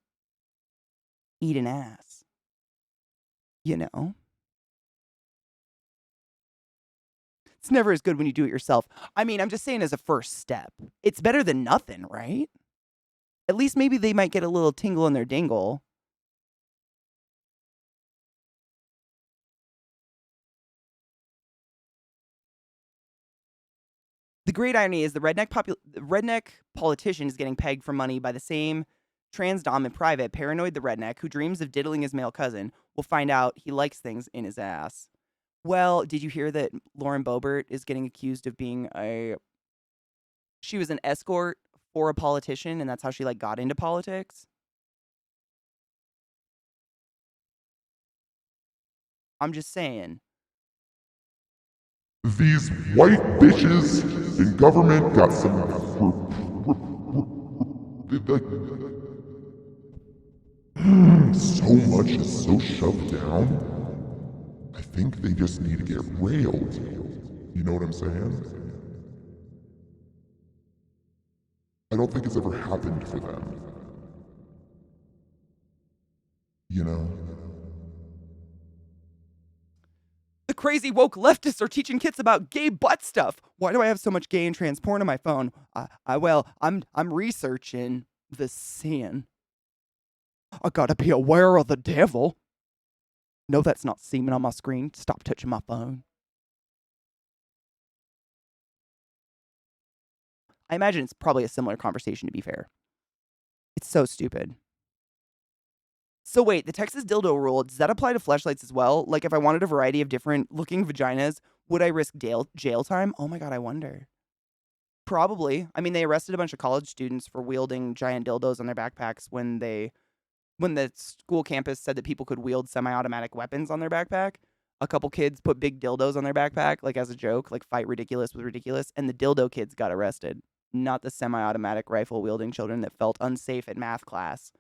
Eat an ass. You know? It's never as good when you do it yourself. I mean, I'm just saying as a first step. It's better than nothing, right? At least maybe they might get a little tingle in their dingle. The great irony is the redneck politician is getting pegged for money by the same trans dom in private, paranoid the redneck, who dreams of diddling his male cousin. Will find out he likes things in his ass. Well, did you hear that Lauren Boebert is getting accused of being she was an escort for a politician, and that's how she, like, got into politics? I'm just saying. These white bitches in government got some. So much is so shoved down. I think they just need to get railed. You know what I'm saying? I don't think it's ever happened for them. You know? The crazy woke leftists are teaching kids about gay butt stuff. Why do I have so much gay and trans porn on my phone? I'm researching the sin. I gotta be aware of the devil. No, that's not semen on my screen. Stop touching my phone. I imagine it's probably a similar conversation, to be fair. It's so stupid. So wait, the Texas dildo rule, does that apply to fleshlights as well? Like, if I wanted a variety of different looking vaginas, would I risk jail time? Oh my god, I wonder. Probably. I mean, they arrested a bunch of college students for wielding giant dildos on their backpacks when the school campus said that people could wield semi-automatic weapons on their backpack. A couple kids put big dildos on their backpack, like, as a joke, like, fight ridiculous with ridiculous, and the dildo kids got arrested. Not the semi-automatic rifle wielding children that felt unsafe at math class.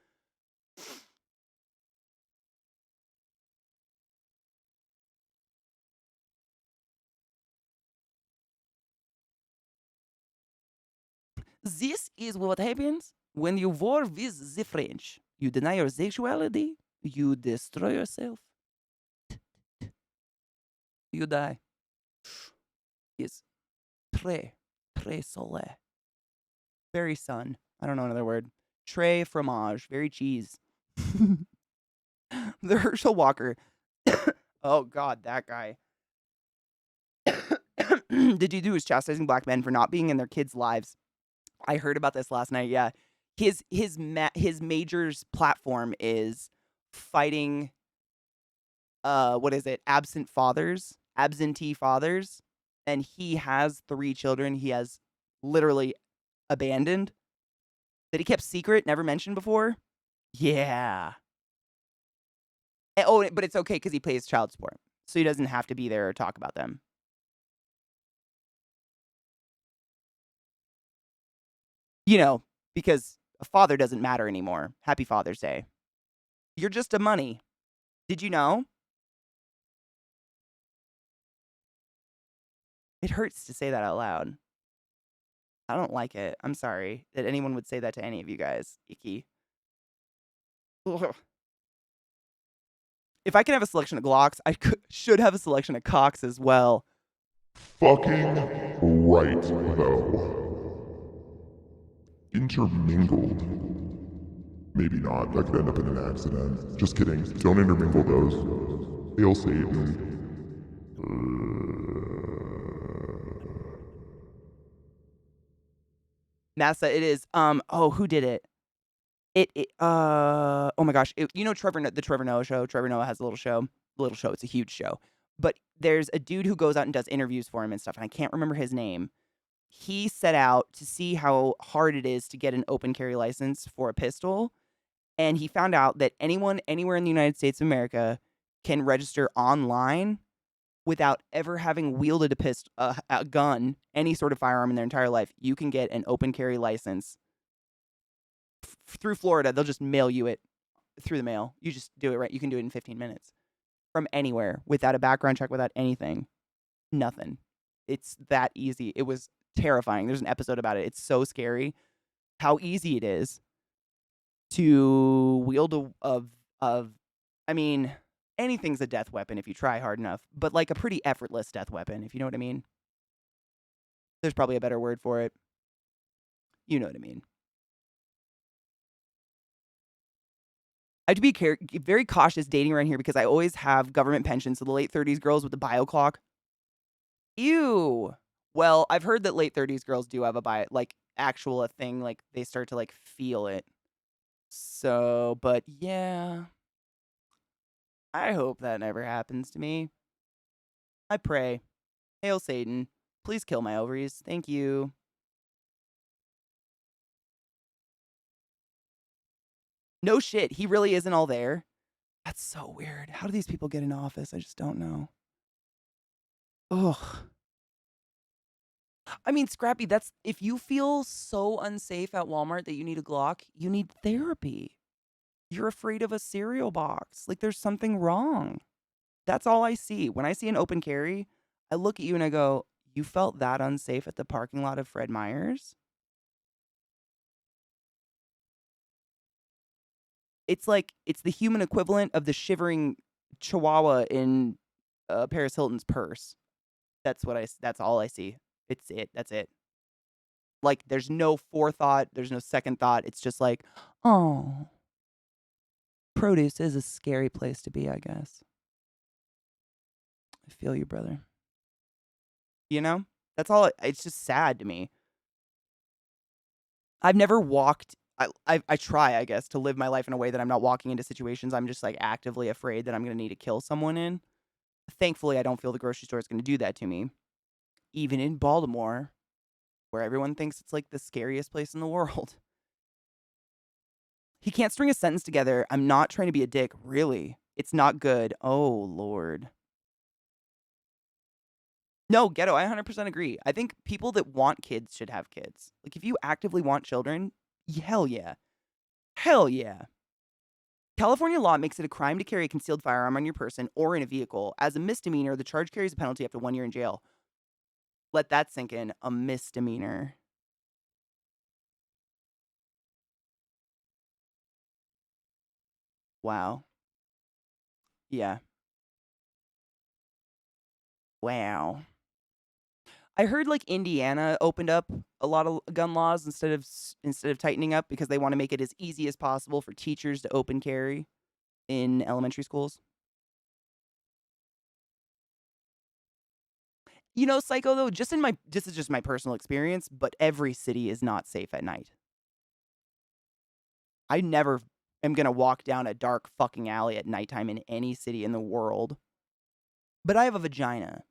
This is what happens when you war with the French. You deny your sexuality, you destroy yourself. You die. Yes. Très soleil. Very sun. I don't know another word. Très fromage. Very cheese. The Herschel Walker. Oh, God, that guy. The dude who was chastising black men for not being in their kids' lives. I heard about this last night. Yeah, his major's platform is fighting. What is it? Absentee fathers, and he has 3 children. He has literally abandoned that he kept secret, never mentioned before. Yeah. Oh, but it's okay because he pays child support, so he doesn't have to be there or talk about them. You know, because a father doesn't matter anymore. Happy Father's Day. You're just a money. Did you know? It hurts to say that out loud. I don't like it. I'm sorry that anyone would say that to any of you guys. Icky. Ugh. If I can have a selection of Glocks, I should have a selection of cocks as well. Fucking right, though. Intermingled. Maybe not. That could end up in an accident. Just kidding. Don't intermingle those. Hail Satan. NASA, it is. Oh, who did it? Oh my gosh, the Trevor Noah show. Trevor Noah has a little show. It's a huge show. But there's a dude who goes out and does interviews for him and stuff, and I can't remember his name. He set out to see how hard it is to get an open carry license for a pistol, and he found out that anyone anywhere in the United States of America can register online without ever having wielded a gun, any sort of firearm in their entire life. You can get an open carry license through Florida. They'll just mail you it through the mail. You just do it right. You can do it in 15 minutes from anywhere without a background check, without anything. Nothing. It's that easy. It was terrifying. There's an episode about it. It's so scary how easy it is to wield I mean, anything's a death weapon if you try hard enough, but like a pretty effortless death weapon, if you know what I mean. There's probably a better word for it. You know what I mean. I have to be very cautious dating around here because I always have government pensions. So the late 30s girls with the bio clock. Ew. Well, I've heard that late 30s girls do have a thing, like they start to like feel it. So, but yeah. I hope that never happens to me. I pray. Hail Satan. Please kill my ovaries. Thank you. No shit. He really isn't all there. That's so weird. How do these people get in office? I just don't know. Ugh. I mean, Scrappy, that's if you feel so unsafe at Walmart that you need a Glock, you need therapy. You're afraid of a cereal box. Like there's something wrong. That's all I see. When I see an open carry, I look at you and I go, you felt that unsafe at the parking lot of Fred Meyer's? It's like it's the human equivalent of the shivering chihuahua in Paris Hilton's purse. That's all I see. It's it. That's it. Like there's no forethought, there's no second thought. It's just like, oh, produce is a scary place to be, I guess. I feel you, brother. You know? That's all. It's just sad to me. I've never walked. I try, I guess, to live my life in a way that I'm not walking into situations I'm just like actively afraid that I'm going to need to kill someone in. Thankfully, I don't feel the grocery store is going to do that to me. Even in Baltimore, where everyone thinks it's like the scariest place in the world. He can't string a sentence together. I'm not trying to be a dick. Really. It's not good. Oh, Lord. No, Ghetto, I 100% agree. I think people that want kids should have kids. Like, if you actively want children, hell yeah. Hell yeah. California law makes it a crime to carry a concealed firearm on your person or in a vehicle. As a misdemeanor, the charge carries a penalty up to 1 year in jail. Let that sink in. A misdemeanor. Wow. Yeah. Wow. I heard like Indiana opened up a lot of gun laws instead of tightening up because they want to make it as easy as possible for teachers to open carry in elementary schools. You know, Psycho, though, this is just my personal experience, but every city is not safe at night. I never am going to walk down a dark fucking alley at nighttime in any city in the world. But I have a vagina.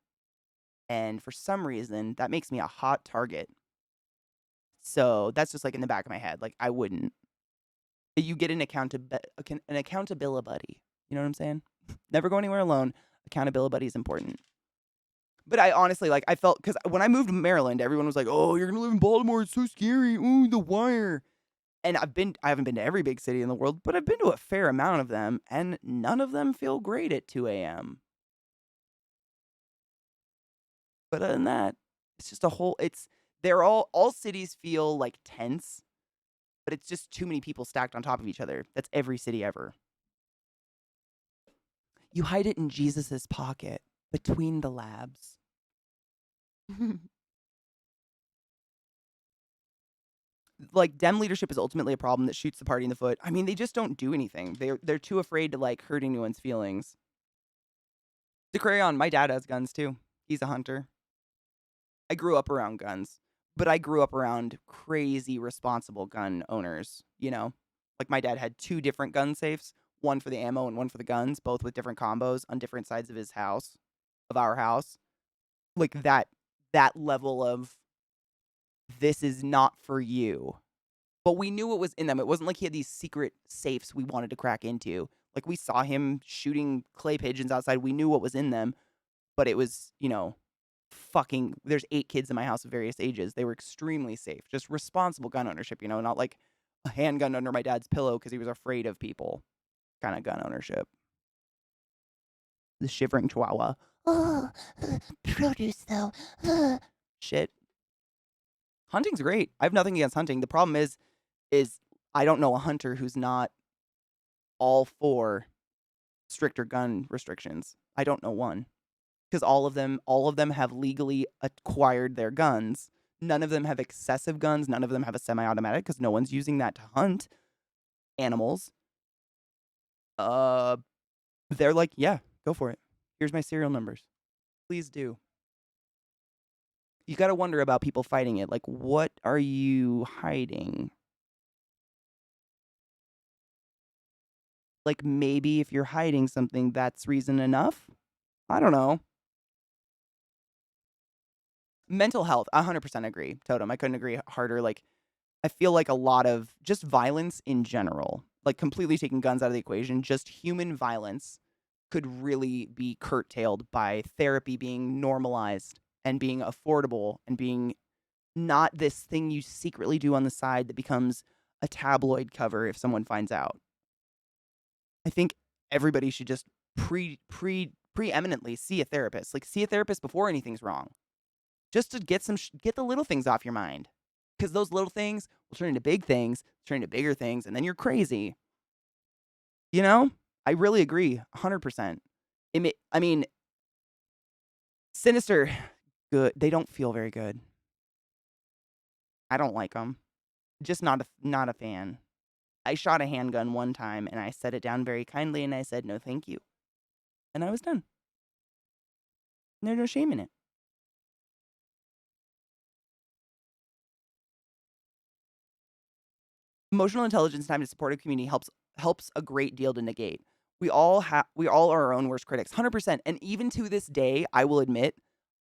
And for some reason, that makes me a hot target. So that's just like in the back of my head. Like, I wouldn't. You get an accountability buddy. You know what I'm saying? Never go anywhere alone. Accountability buddy is important. But I honestly, like, I felt, because when I moved to Maryland, everyone was like, oh, you're going to live in Baltimore. It's so scary. Ooh, The Wire. And I haven't been to every big city in the world, but I've been to a fair amount of them, and none of them feel great at 2 a.m. But other than that, it's just all cities feel like tense, but it's just too many people stacked on top of each other. That's every city ever. You hide it in Jesus's pocket between the labs. Like, Dem leadership is ultimately a problem that shoots the party in the foot. I mean, they just don't do anything. They're too afraid to like hurt anyone's feelings. To carry on, my dad has guns too. He's a hunter. I grew up around guns, but I grew up around crazy responsible gun owners, you know? Like my dad had 2 different gun safes, one for the ammo and one for the guns, both with different combos on different sides of his house, of our house. Like that level of this is not for you. But we knew what was in them. It wasn't like he had these secret safes we wanted to crack into. Like we saw him shooting clay pigeons outside. We knew what was in them, but it was, fucking there's 8 kids in my house of various ages. They were extremely safe. Just responsible gun ownership, not like a handgun under my dad's pillow because he was afraid of people kind of gun ownership. The shivering chihuahua. Oh, produce though. Shit. Hunting's great. I have nothing against hunting. The problem is I don't know a hunter who's not all for stricter gun restrictions. I don't know one. Because all of them have legally acquired their guns. None of them have excessive guns. None of them have a semi-automatic because no one's using that to hunt animals. They're like, yeah, go for it. Here's my serial numbers. Please do. You got to wonder about people fighting it. Like, what are you hiding? Like, maybe if you're hiding something, that's reason enough? I don't know. Mental health, 100% agree. Totem, I couldn't agree harder. Like, I feel like a lot of just violence in general, like completely taking guns out of the equation, just human violence could really be curtailed by therapy being normalized and being affordable and being not this thing you secretly do on the side that becomes a tabloid cover if someone finds out. I think everybody should just preeminently see a therapist. Like, see a therapist before anything's wrong. Just to get the little things off your mind. Because those little things will turn into big things, turn into bigger things, and then you're crazy. I really agree, 100%. I mean, Sinister, good. They don't feel very good. I don't like them. Just not a fan. I shot a handgun one time, and I set it down very kindly, and I said, no, thank you. And I was done. And there's no shame in it. Emotional intelligence time in a supportive community helps a great deal to negate. We all are our own worst critics, 100%. And even to this day, I will admit,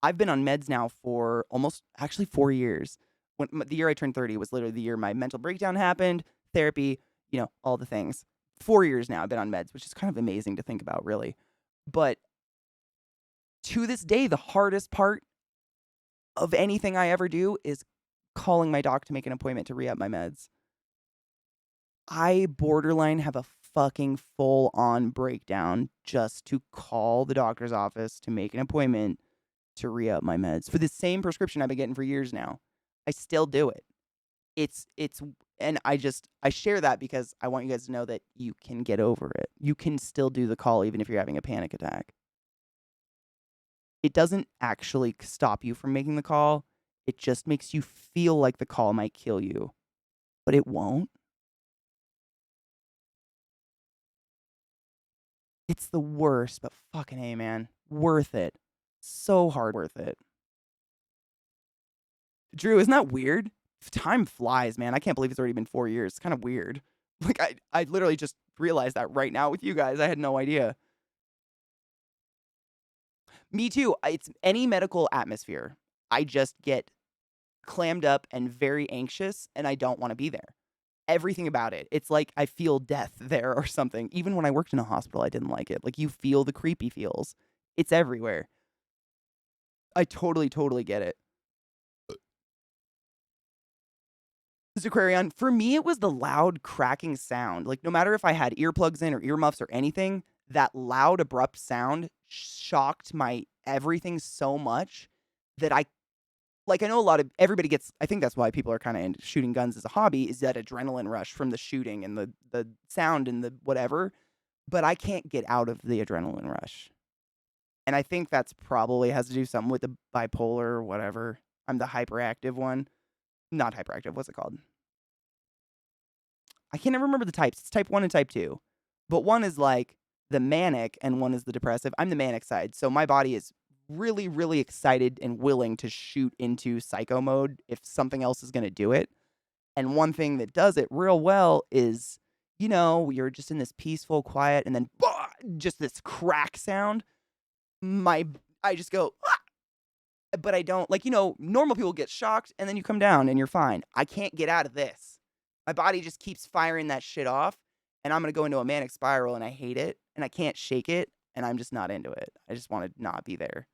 I've been on meds now for actually 4 years. When the year I turned 30 was literally the year my mental breakdown happened, therapy, all the things. 4 years now I've been on meds, which is kind of amazing to think about, really. But to this day, the hardest part of anything I ever do is calling my doc to make an appointment to re-up my meds. I borderline have a fucking full-on breakdown just to call the doctor's office to make an appointment to re-up my meds for the same prescription I've been getting for years now. I still do it. And I share that because I want you guys to know that you can get over it. You can still do the call even if you're having a panic attack. It doesn't actually stop you from making the call. It just makes you feel like the call might kill you, but it won't. It's the worst, but fucking hey, man. Worth it. So hard worth it. Drew, isn't that weird? Time flies, man. I can't believe it's already been 4 years. It's kind of weird. Like, I literally just realized that right now with you guys. I had no idea. Me too. It's any medical atmosphere. I just get clammed up and very anxious, and I don't want to be there. Everything about it. It's like I feel death there or something. Even when I worked in a hospital, I didn't like it. Like, you feel the creepy feels. It's everywhere. I totally get it. Aquarion, for me, it was the loud cracking sound. Like, no matter if I had earplugs in or earmuffs or anything, that loud, abrupt sound shocked my everything so much that I know everybody gets, I think that's why people are kind of into shooting guns as a hobby, is that adrenaline rush from the shooting and the sound and the whatever, but I can't get out of the adrenaline rush. And I think that's probably has to do something with the bipolar or whatever. I'm the hyperactive one. Not hyperactive, what's it called? I can't ever remember the types. It's type 1 and type 2. But one is like the manic and one is the depressive. I'm the manic side. So my body is really, really excited and willing to shoot into psycho mode if something else is going to do it. And one thing that does it real well is you know, you're just in this peaceful, quiet, and then bah, just this crack sound. I just go, "Ah!" But I don't, like, you know, normal people get shocked and then you come down and you're fine. I can't get out of this. My body just keeps firing that shit off, and I'm gonna go into a manic spiral, and I hate it, and I can't shake it, and I'm just not into it. I just want to not be there.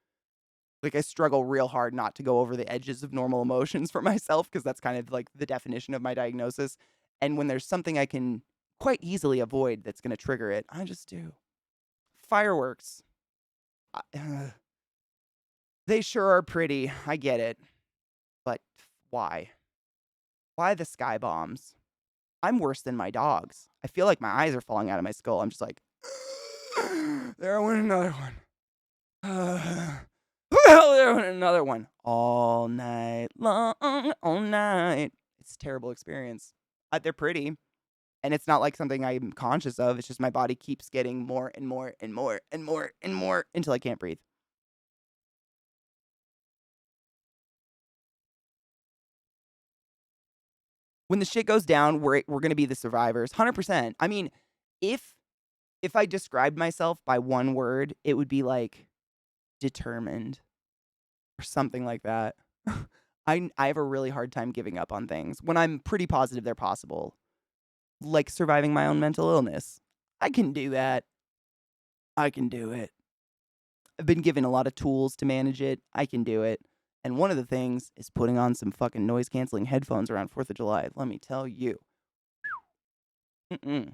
Like, I struggle real hard not to go over the edges of normal emotions for myself because that's kind of like the definition of my diagnosis. And when there's something I can quite easily avoid that's going to trigger it, I just do. Fireworks. They sure are pretty. I get it. But why? Why the sky bombs? I'm worse than my dogs. I feel like my eyes are falling out of my skull. I'm just like, there went another one. There went another one. All night long, all night. It's a terrible experience. They're pretty. And it's not like something I'm conscious of. It's just my body keeps getting more and more and more and more and more until I can't breathe. When the shit goes down, we're going to be the survivors. 100%. I mean, if I described myself by one word, it would be like determined or something like that. I have a really hard time giving up on things when I'm pretty positive they're possible. Like surviving my own mental illness. I can do that. I can do it. I've been given a lot of tools to manage it. I can do it. And one of the things is putting on some fucking noise canceling headphones around 4th of July. Let me tell you. Mm-mm.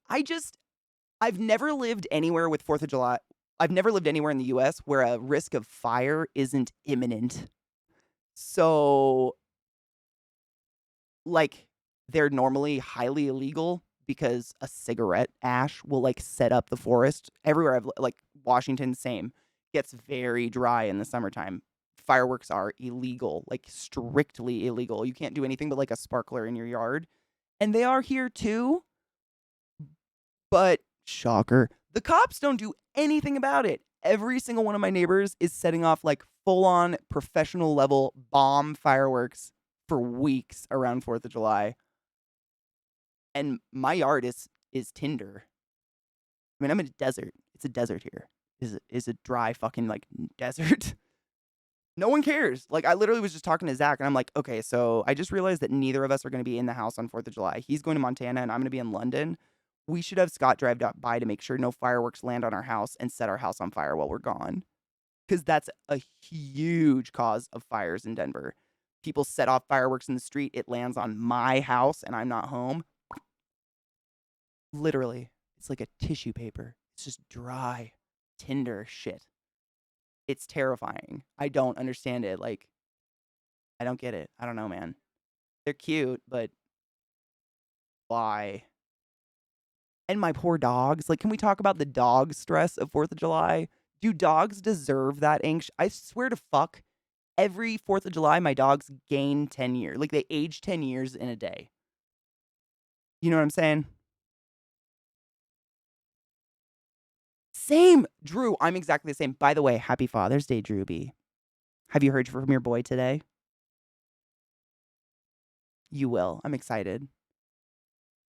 I've never lived anywhere with 4th of July. I've never lived anywhere in the US where a risk of fire isn't imminent. So, like, they're normally highly illegal because a cigarette ash will, like, set up the forest. Everywhere like, Washington, same. Gets very dry in the summertime. Fireworks are illegal, like, strictly illegal. You can't do anything but, like, a sparkler in your yard. And they are here, too. But, shocker, the cops don't do anything about it. Every single one of my neighbors is setting off, like, full-on professional level bomb fireworks for weeks around 4th of July. And my yard is tinder. I mean, I'm in a desert. It's a desert here. Is a dry fucking, like, desert. No one cares. Like, I literally was just talking to Zach, and I'm like, okay, so I just realized that neither of us are going to be in the house on 4th of July. He's going to Montana, and I'm going to be in London. We should have Scott drive by to make sure no fireworks land on our house and set our house on fire while we're gone. Because that's a huge cause of fires in Denver. People set off fireworks in the street. It lands on my house, and I'm not home. Literally, it's like a tissue paper. It's just dry, tinder shit. It's terrifying. I don't understand it. Like, I don't get it. I don't know, man. They're cute, but why? And my poor dogs. Like, can we talk about the dog stress of 4th of July? Do dogs deserve that anxious? I swear to fuck, every 4th of July, my dogs gain 10 years. Like, they age 10 years in a day. You know what I'm saying? Same, Drew. I'm exactly the same. By the way, happy Father's Day, Drew B. Have you heard from your boy today? You will. I'm excited.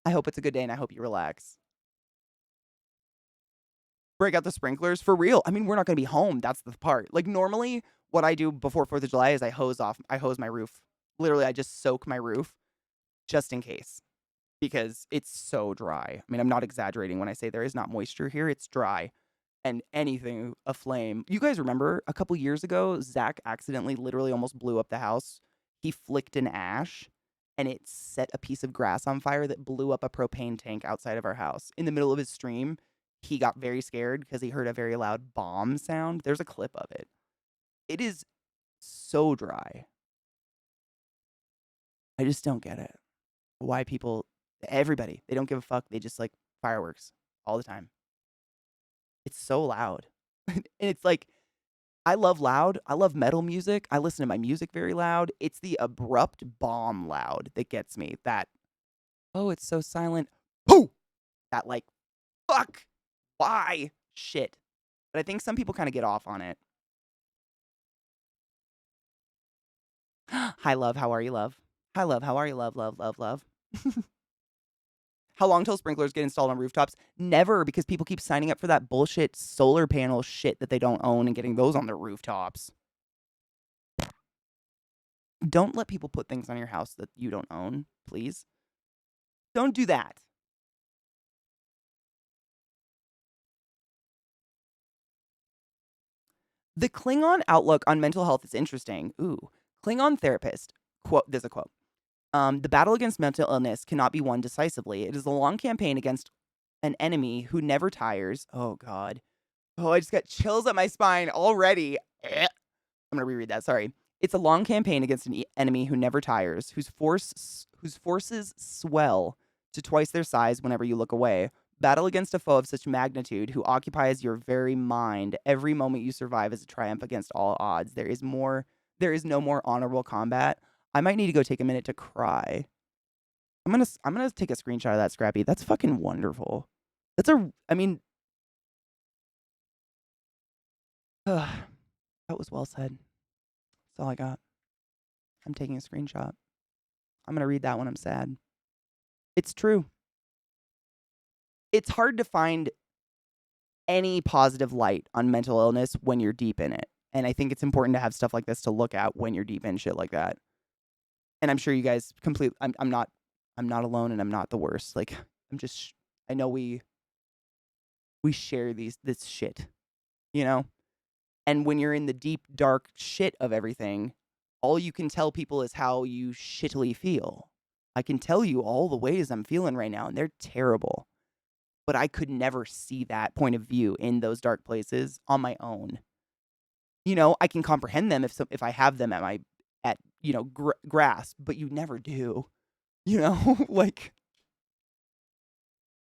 I hope it's a good day and I hope you relax. Break out the sprinklers for real. I mean, we're not going to be home. That's the part. Like, normally, what I do before 4th of July is I hose my roof. Literally, I just soak my roof just in case because it's so dry. I mean, I'm not exaggerating when I say there is not moisture here. It's dry. And anything aflame. You guys remember a couple years ago, Zach accidentally literally almost blew up the house. He flicked an ash and it set a piece of grass on fire that blew up a propane tank outside of our house. In the middle of his stream, he got very scared because he heard a very loud bomb sound. There's a clip of it. It is so dry. I just don't get it. Why everybody, they don't give a fuck. They just like fireworks all the time. It's so loud. And it's like, I love loud. I love metal music. I listen to my music very loud. It's the abrupt bomb loud that gets me. That, oh, it's so silent. Pooh! That like, fuck, why? Shit. But I think some people kind of get off on it. Hi, love. How are you, love? Hi, love. How are you, love, love, love, love? How long till sprinklers get installed on rooftops? Never, because people keep signing up for that bullshit solar panel shit that they don't own and getting those on their rooftops. Don't let people put things on your house that you don't own, please. Don't do that. The Klingon outlook on mental health is interesting. Ooh. Klingon therapist. Quote, there's a quote. The battle against mental illness cannot be won decisively. It is a long campaign against an enemy who never tires. Oh, God. Oh, I just got chills up my spine already. I'm going to reread that. Sorry. It's a long campaign against an enemy who never tires, whose forces swell to twice their size whenever you look away. Battle against a foe of such magnitude who occupies your very mind. Every moment you survive is a triumph against all odds. There is no more honorable combat. I might need to go take a minute to cry. I'm gonna take a screenshot of that, Scrappy. That's fucking wonderful. That was well said. That's all I got. I'm taking a screenshot. I'm gonna read that when I'm sad. It's true. It's hard to find any positive light on mental illness when you're deep in it. And I think it's important to have stuff like this to look at when you're deep in shit like that. And I'm sure you guys I'm not alone, and I'm not the worst. Like, I know we share this shit, you know? And when you're in the deep, dark shit of everything, all you can tell people is how you shittily feel. I can tell you all the ways I'm feeling right now, and they're terrible. But I could never see that point of view in those dark places on my own. You know, I can comprehend them if I have them at grasp, but you never do. You know, like,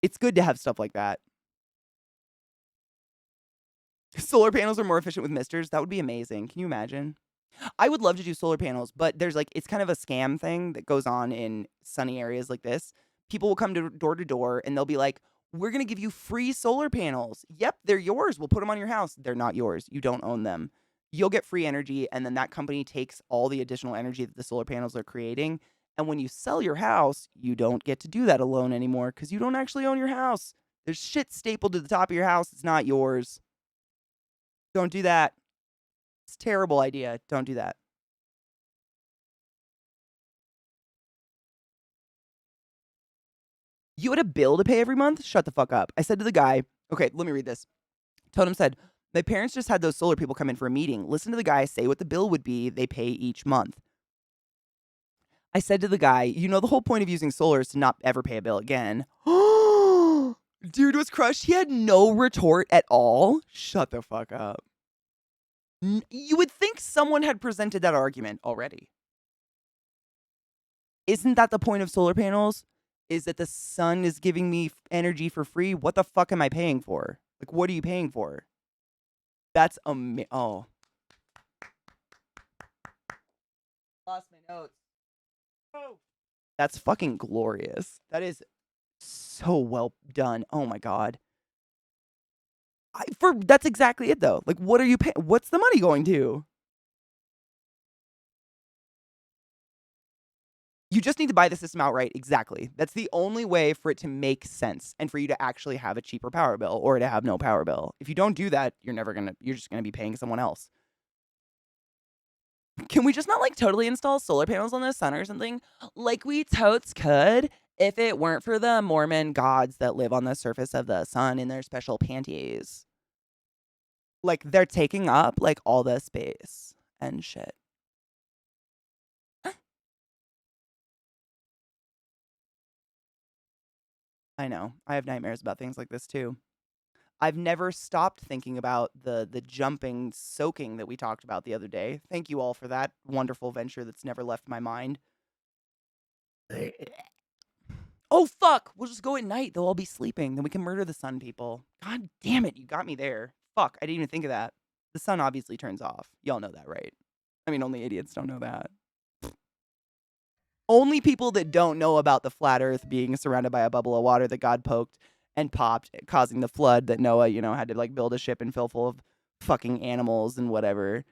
it's good to have stuff like that. Solar panels are more efficient with misters. That would be amazing. Can you imagine? I would love to do solar panels, but there's it's kind of a scam thing that goes on in sunny areas like this. People will come to door and they'll be like, we're going to give you free solar panels. Yep, they're yours. We'll put them on your house. They're not yours. You don't own them. You'll get free energy, and then that company takes all the additional energy that the solar panels are creating. And when you sell your house, you don't get to do that alone anymore because you don't actually own your house. There's shit stapled to the top of your house. It's not yours. Don't do that. It's a terrible idea. Don't do that. You had a bill to pay every month? Shut the fuck up. I said to the guy, okay, let me read this. Totem said, my parents just had those solar people come in for a meeting. Listen to the guy say what the bill would be they pay each month. I said to the guy, you know, the whole point of using solar is to not ever pay a bill again. Dude was crushed. He had no retort at all. Shut the fuck up. You would think someone had presented that argument already. Isn't that the point of solar panels? Is that the sun is giving me energy for free? What the fuck am I paying for? Like, what are you paying for? That's oh. Lost my notes. Oh. That's fucking glorious. That is so well done. Oh my God. That's exactly it though. Like, what are you paying? What's the money going to? You just need to buy the system outright. Exactly. That's the only way for it to make sense and for you to actually have a cheaper power bill or to have no power bill. If you don't do that, you're just gonna be paying someone else. Can we just not totally install solar panels on the sun or something? Like we totes could if it weren't for the Mormon gods that live on the surface of the sun in their special panties. Like, they're taking up all the space and shit. I know. I have nightmares about things like this too. I've never stopped thinking about the jumping, soaking that we talked about the other day. Thank you all for that wonderful venture that's never left my mind. Oh, fuck. We'll just go at night. They'll all be sleeping. Then we can murder the sun people. God damn it. You got me there. Fuck. I didn't even think of that. The sun obviously turns off. Y'all know that, right? I mean, only idiots don't know that. Only people that don't know about the flat earth being surrounded by a bubble of water that God poked and popped, causing the flood that Noah, had to build a ship and fill full of fucking animals and whatever.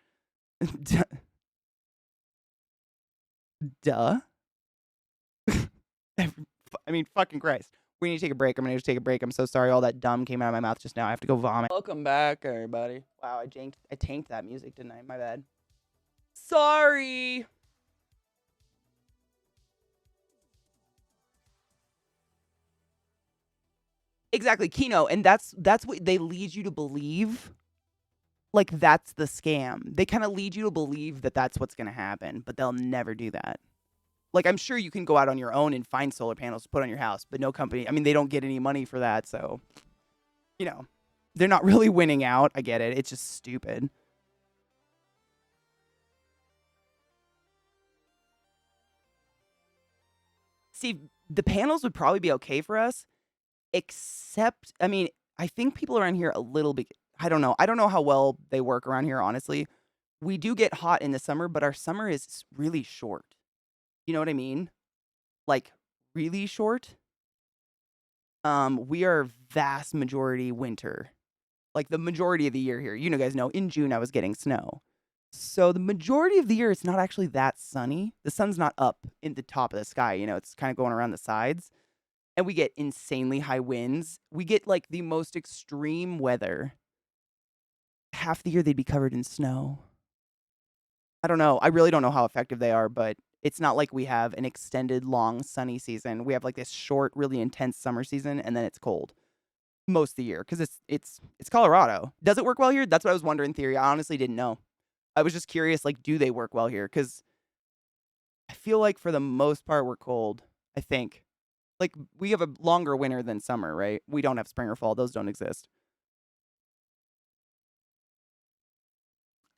Duh. I mean, fucking Christ. We need to take a break. I'm going to take a break. I'm so sorry all that dumb came out of my mouth just now. I have to go vomit. Welcome back, everybody. Wow, I tanked that music, didn't I? My bad. Sorry. Exactly, Kino, and that's what they lead you to believe. Like, that's the scam. They kind of lead you to believe that that's what's going to happen, but they'll never do that. Like, I'm sure you can go out on your own and find solar panels to put on your house, but no company, I mean, they don't get any money for that, so, you know, they're not really winning out. I get it. It's just stupid. See, the panels would probably be okay for us, except, I mean, I think people around here a little bit, I don't know. I don't know how well they work around here, honestly. We do get hot in the summer, but our summer is really short. You know what I mean? Like, really short. We are vast majority winter. Like, the majority of the year here. You know, guys know, in June I was getting snow. So the majority of the year, it's not actually that sunny. The sun's not up in the top of the sky. You know, it's kind of going around the sides. And we get insanely high winds. We get, like, the most extreme weather. Half the year they'd be covered in snow. I don't know. I really don't know how effective they are, but it's not like we have an extended, long, sunny season. We have, like, this short, really intense summer season, and then it's cold most of the year because it's Colorado. Does it work well here? That's what I was wondering in theory. I honestly didn't know. I was just curious, like, do they work well here? Because I feel like for the most part we're cold, I think. Like, we have a longer winter than summer, right? We don't have spring or fall. Those don't exist.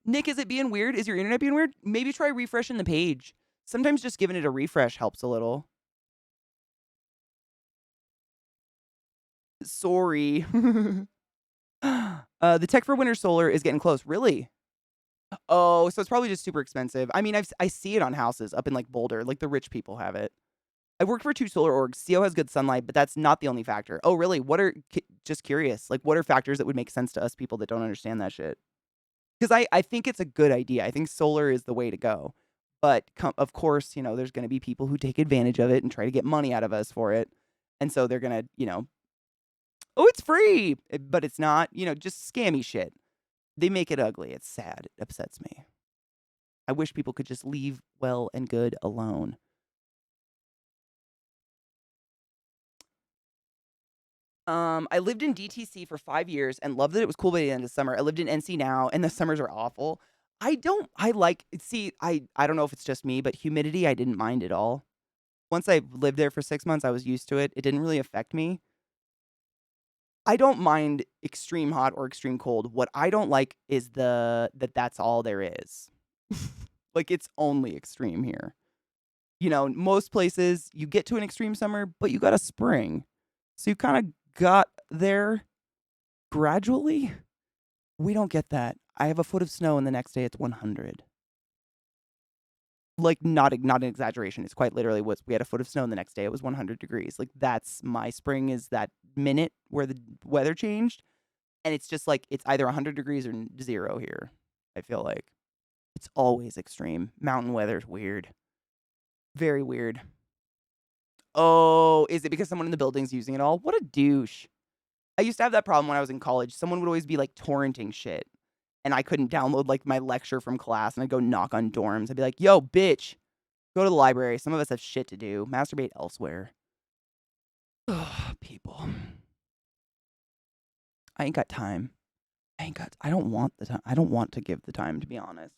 Nick, is it being weird? Is your internet being weird? Maybe try refreshing the page. Sometimes just giving it a refresh helps a little. Sorry. The tech for winter solar is getting close. Really? Oh, so it's probably just super expensive. I mean, I see it on houses up in, like, Boulder. Like, the rich people have it. I worked for 2 solar orgs. CO has good sunlight, but that's not the only factor. Oh, really? What are, just curious, like, what are factors that would make sense to us people that don't understand that shit? Because I think it's a good idea. I think solar is the way to go. But, of course, you know, there's going to be people who take advantage of it and try to get money out of us for it. And so they're going to, you know, oh, it's free, but it's not, you know, just scammy shit. They make it ugly. It's sad. It upsets me. I wish people could just leave well and good alone. I lived in DTC for 5 years and loved that it was cool by the end of summer. I lived in NC now, and the summers are awful. I don't know if it's just me, but humidity, I didn't mind at all. Once I lived there for 6 months, I was used to it. It didn't really affect me. I don't mind extreme hot or extreme cold. What I don't like is that's all there is. Like, it's only extreme here. You know, most places you get to an extreme summer, but you got a spring. So you kind of got there gradually. We don't get that. I have a foot of snow and the next day it's 100. Like, not an exaggeration. It's quite literally we had a foot of snow and the next day it was 100 degrees. Like, that's my spring, is that minute where the weather changed. And it's just like, it's either 100 degrees or 0 here. I feel like it's always extreme. Mountain weather's weird. Very weird. Oh, is it because someone in the building's using it all? What a douche. I used to have that problem when I was in college. Someone would always be, like, torrenting shit. And I couldn't download, like, my lecture from class. And I'd go knock on dorms. I'd be like, yo, bitch, go to the library. Some of us have shit to do. Masturbate elsewhere. Ugh, people. I ain't got time. I don't want the time. I don't want to give the time, to be honest.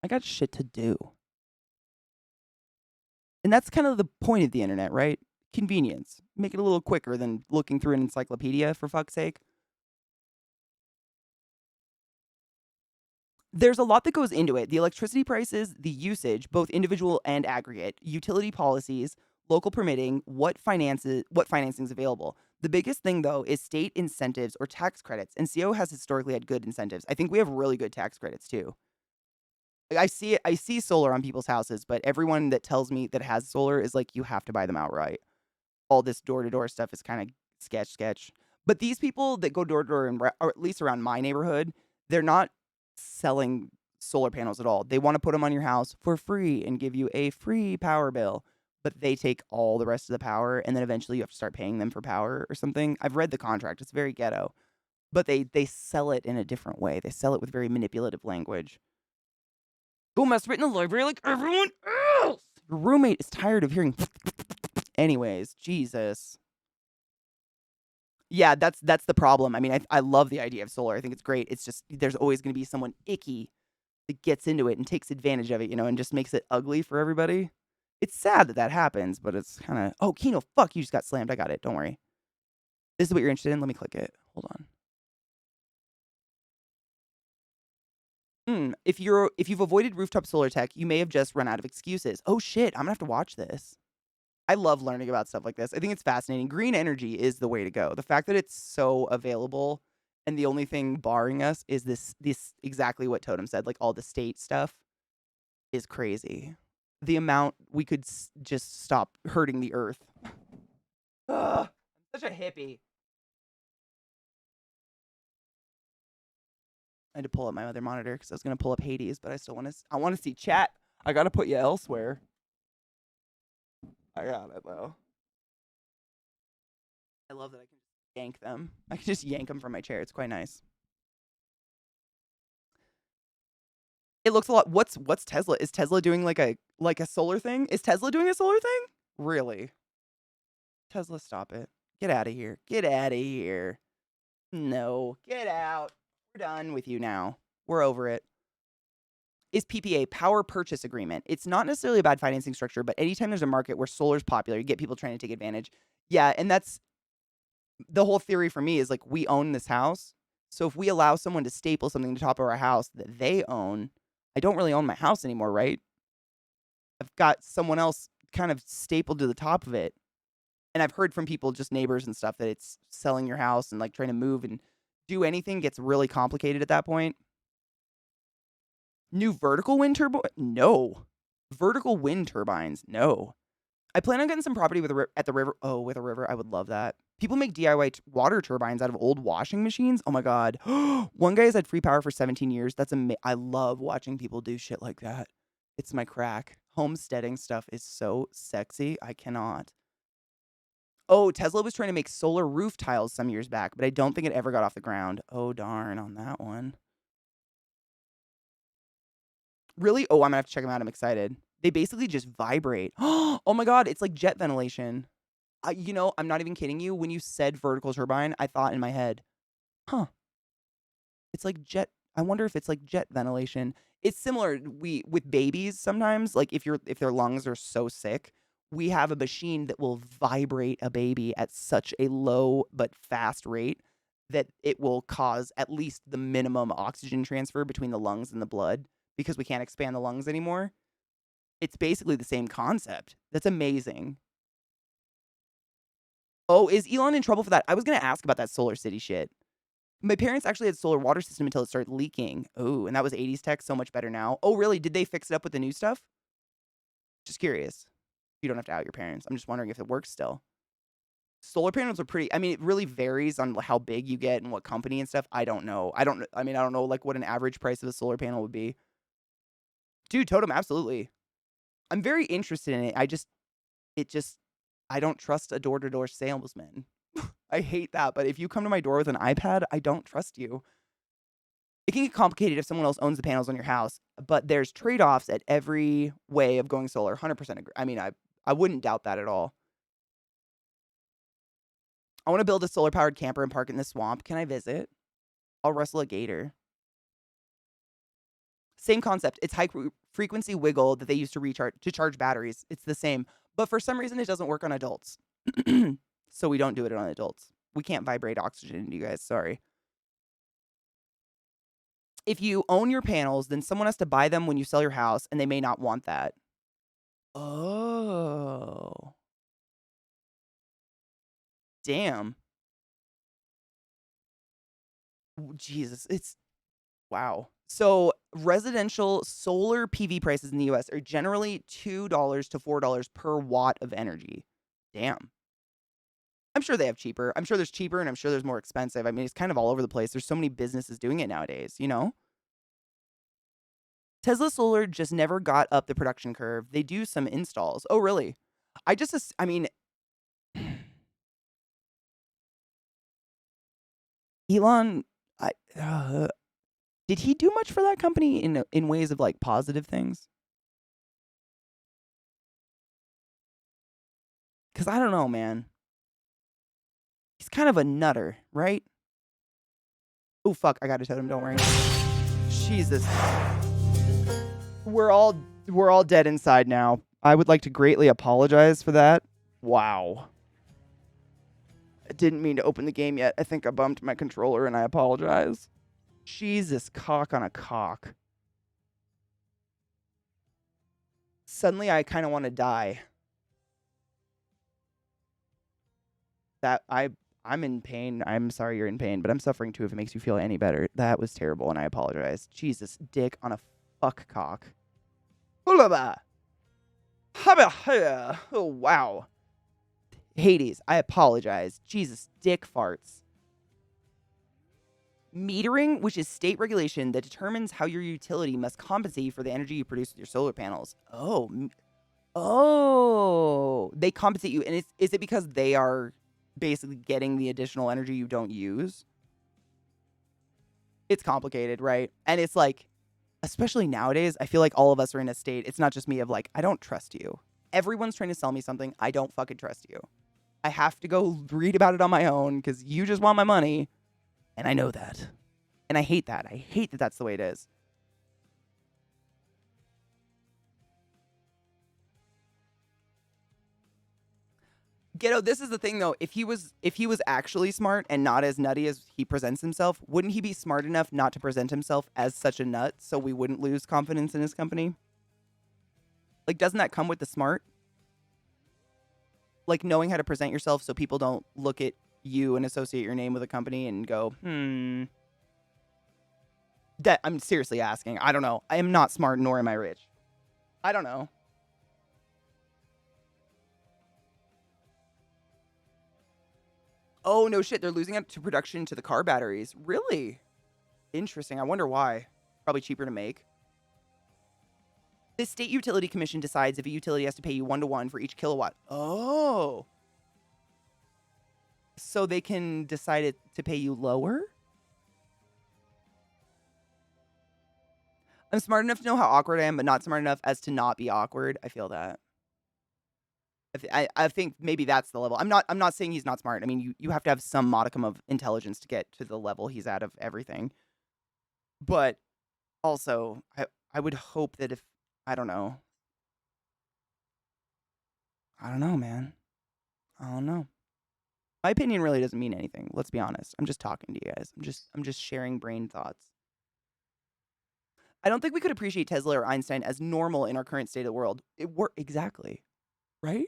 I got shit to do. And that's kind of the point of the internet, right? Convenience. Make it a little quicker than looking through an encyclopedia, for fuck's sake. There's a lot that goes into it. The electricity prices, the usage, both individual and aggregate, utility policies, local permitting, what financing is available. The biggest thing, though, is state incentives or tax credits. And CO has historically had good incentives. I think we have really good tax credits, too. I see solar on people's houses, but everyone that tells me that has solar is like, you have to buy them outright. All this door-to-door stuff is kind of sketch. But these people that go door-to-door, or at least around my neighborhood, they're not selling solar panels at all. They want to put them on your house for free and give you a free power bill. but they take all the rest of the power, and then eventually you have to start paying them for power or something. I've read the contract. It's very ghetto. But they sell it in a different way. They sell it with very manipulative language. Go masturbate in the library like everyone else. Your roommate is tired of hearing. Anyways, Jesus. Yeah, that's the problem. I mean, I love the idea of solar. I think it's great. It's just there's always going to be someone icky that gets into it and takes advantage of it, and just makes it ugly for everybody. It's sad that happens, but it's kind of... Oh, Kino, fuck, you just got slammed. I got it. Don't worry. This is what you're interested in. Let me click it. Hold on. If you've avoided rooftop solar tech, you may have just run out of excuses. Oh shit, I'm gonna have to watch this. I love learning about stuff like this. I think it's fascinating. Green energy is the way to go. The fact that it's so available and the only thing barring us is this exactly what Totem said, like all the state stuff is crazy. The amount we could just stop hurting the earth. Ugh, I'm such a hippie. I had to pull up my other monitor because I was gonna pull up Hades, but I still want to see chat. I gotta put you elsewhere. I got it though. I love that I can just yank them. I can just yank them from my chair. It's quite nice. It looks a lot. What's Tesla? Is Tesla doing like a solar thing? Is Tesla doing a solar thing? Really? Tesla, stop it. Get out of here. Get out of here. No, get out. We're done with you now. We're over it. Is PPA, power purchase agreement. It's not necessarily a bad financing structure, but anytime there's a market where solar's popular, you get people trying to take advantage. Yeah, and that's the whole theory for me is like we own this house. So if we allow someone to staple something to the top of our house that they own, I don't really own my house anymore, right? I've got someone else kind of stapled to the top of it. And I've heard from people, just neighbors and stuff, that it's selling your house and like trying to move and do anything gets really complicated at that point. New vertical wind turbine? No. Vertical wind turbines? No. I plan on getting some property at the river. Oh, with a river. I would love that. People make DIY water turbines out of old washing machines. Oh my God. One guy has had free power for 17 years. That's amazing. I love watching people do shit like that. It's my crack. Homesteading stuff is so sexy. I cannot. Oh, Tesla was trying to make solar roof tiles some years back, but I don't think it ever got off the ground. Oh, darn on that one. Really? Oh, I'm gonna have to check them out. I'm excited. They basically just vibrate. Oh my God, it's like jet ventilation. I'm not even kidding you. When you said vertical turbine, I thought in my head, huh, it's like jet. I wonder if it's like jet ventilation. It's similar. With babies sometimes, like if their lungs are so sick, we have a machine that will vibrate a baby at such a low but fast rate that it will cause at least the minimum oxygen transfer between the lungs and the blood because we can't expand the lungs anymore. It's basically the same concept. That's amazing. Oh, is Elon in trouble for that? I was going to ask about that Solar City shit. My parents actually had a solar water system until it started leaking. Oh, and that was 80s tech, so much better now. Oh, really? Did they fix it up with the new stuff? Just curious. You don't have to out your parents. I'm just wondering if it works still. Solar panels are pretty... I mean, it really varies on how big you get and what company and stuff. I don't know. I don't know like what an average price of a solar panel would be. Dude, Totem, absolutely. I'm very interested in it. I don't trust a door-to-door salesman. I hate that, but if you come to my door with an iPad, I don't trust you. It can get complicated if someone else owns the panels on your house, but there's trade-offs at every way of going solar. 100% agree. I mean, I wouldn't doubt that at all. I want to build a solar-powered camper and park it in the swamp. Can I visit? I'll wrestle a gator. Same concept. It's high-frequency wiggle that they use to charge batteries. It's the same. But for some reason, it doesn't work on adults. So we don't do it on adults. We can't vibrate oxygen into you guys. Sorry. If you own your panels, then someone has to buy them when you sell your house, and they may not want that. Oh. Damn. Jesus. Wow. So residential solar PV prices in the US are generally $2 to $4 per watt of energy. Damn. I'm sure they have cheaper. I'm sure there's cheaper and I'm sure there's more expensive. I mean, it's kind of all over the place. There's so many businesses doing it nowadays, Tesla Solar just never got up the production curve. They do some installs. Oh, really? I mean, Elon, did he do much for that company in ways of like positive things? Because I don't know, man. He's kind of a nutter, right? Oh fuck, I got to tell him. Don't worry. Jesus, we're all dead inside now. I would like to greatly apologize for that. Wow. I didn't mean to open the game yet. I think I bumped my controller and I apologize. Jesus, cock on a cock. Suddenly I kind of want to die. I'm in pain. I'm sorry you're in pain, but I'm suffering too if it makes you feel any better. That was terrible and I apologize. Jesus, dick on a fuck cock. Oh wow. Hades, I apologize. Jesus, dick farts. Metering, which is state regulation that determines how your utility must compensate for the energy you produce with your solar panels. Oh, they compensate you. And is it because they are basically getting the additional energy you don't use? It's complicated, right? And it's like, especially nowadays, I feel like all of us are in a state, it's not just me, of like, I don't trust you. Everyone's trying to sell me something. I don't fucking trust you. I have to go read about it on my own because you just want my money. And I know that. And I hate that. I hate that that's the way it is. Ghetto, this is the thing though. If he was actually smart and not as nutty as he presents himself, wouldn't he be smart enough not to present himself as such a nut so we wouldn't lose confidence in his company? Like, doesn't that come with the smart? Like, knowing how to present yourself so people don't look at you and associate your name with a company and go, That I'm seriously asking. I don't know. I am not smart, nor am I rich. I don't know. Oh, no shit. They're losing it to production to the car batteries. Really? Interesting. I wonder why. Probably cheaper to make. The State Utility Commission decides if a utility has to pay you 1-to-1 for each kilowatt. Oh. So they can decide it to pay you lower? I'm smart enough to know how awkward I am, but not smart enough as to not be awkward. I feel that. I think maybe that's the level. I'm not saying he's not smart. I mean, you have to have some modicum of intelligence to get to the level he's at of everything. But also, I would hope that if, I don't know. I don't know, man. I don't know. My opinion really doesn't mean anything. Let's be honest. I'm just talking to you guys. I'm just sharing brain thoughts. I don't think we could appreciate Tesla or Einstein as normal in our current state of the world. Exactly. Right?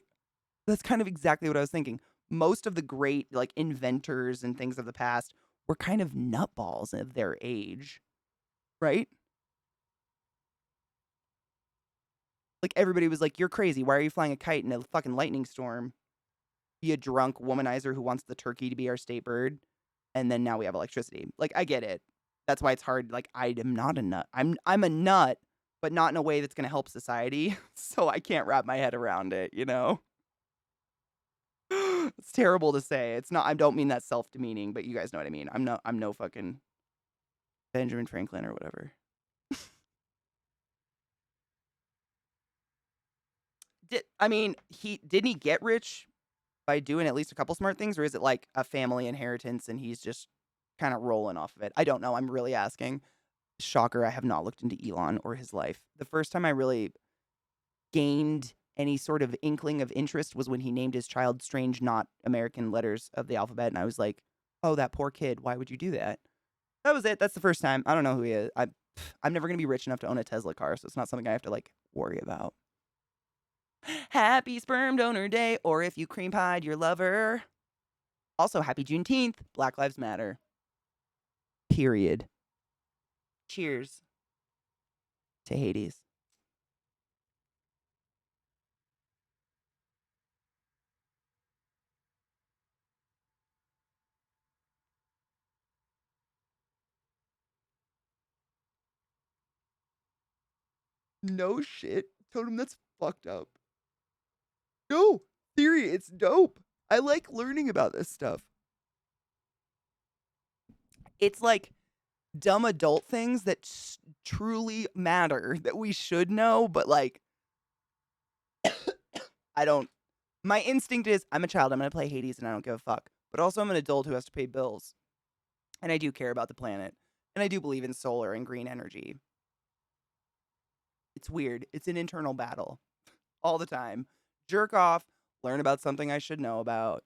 That's kind of exactly what I was thinking. Most of the great like inventors and things of the past were kind of nutballs of their age. Right? Like everybody was like, "You're crazy. Why are you flying a kite in a fucking lightning storm? You drunk womanizer who wants the turkey to be our state bird." And then now we have electricity. Like, I get it. That's why it's hard. Like, I am not a nut. I'm a nut, but not in a way that's going to help society. So I can't wrap my head around it, you know? It's terrible to say. It's not, I don't mean that self-demeaning, but you guys know what I mean. I'm no fucking Benjamin Franklin or whatever. Didn't he get rich by doing at least a couple smart things, or is it like a family inheritance and he's just kind of rolling off of it? I don't know. I'm really asking. Shocker, I have not looked into Elon or his life. The first time I really gained any sort of inkling of interest was when he named his child strange, not American letters of the alphabet, and I was like, oh, that poor kid. Why would you do that? That was it. That's the first time. I don't know who he is. I'm never going to be rich enough to own a Tesla car, so it's not something I have to, like, worry about. Happy Sperm Donor Day, or if you cream pied your lover. Also, happy Juneteenth. Black Lives Matter. Period. Cheers to Hades. No shit. Told him that's fucked up. No, theory, it's dope. I like learning about this stuff. It's like dumb adult things that truly matter that we should know, but like, I don't. My instinct is I'm a child, I'm going to play Hades and I don't give a fuck. But also, I'm an adult who has to pay bills. And I do care about the planet. And I do believe in solar and green energy. It's weird. It's an internal battle all the time. Jerk off, learn about something I should know about.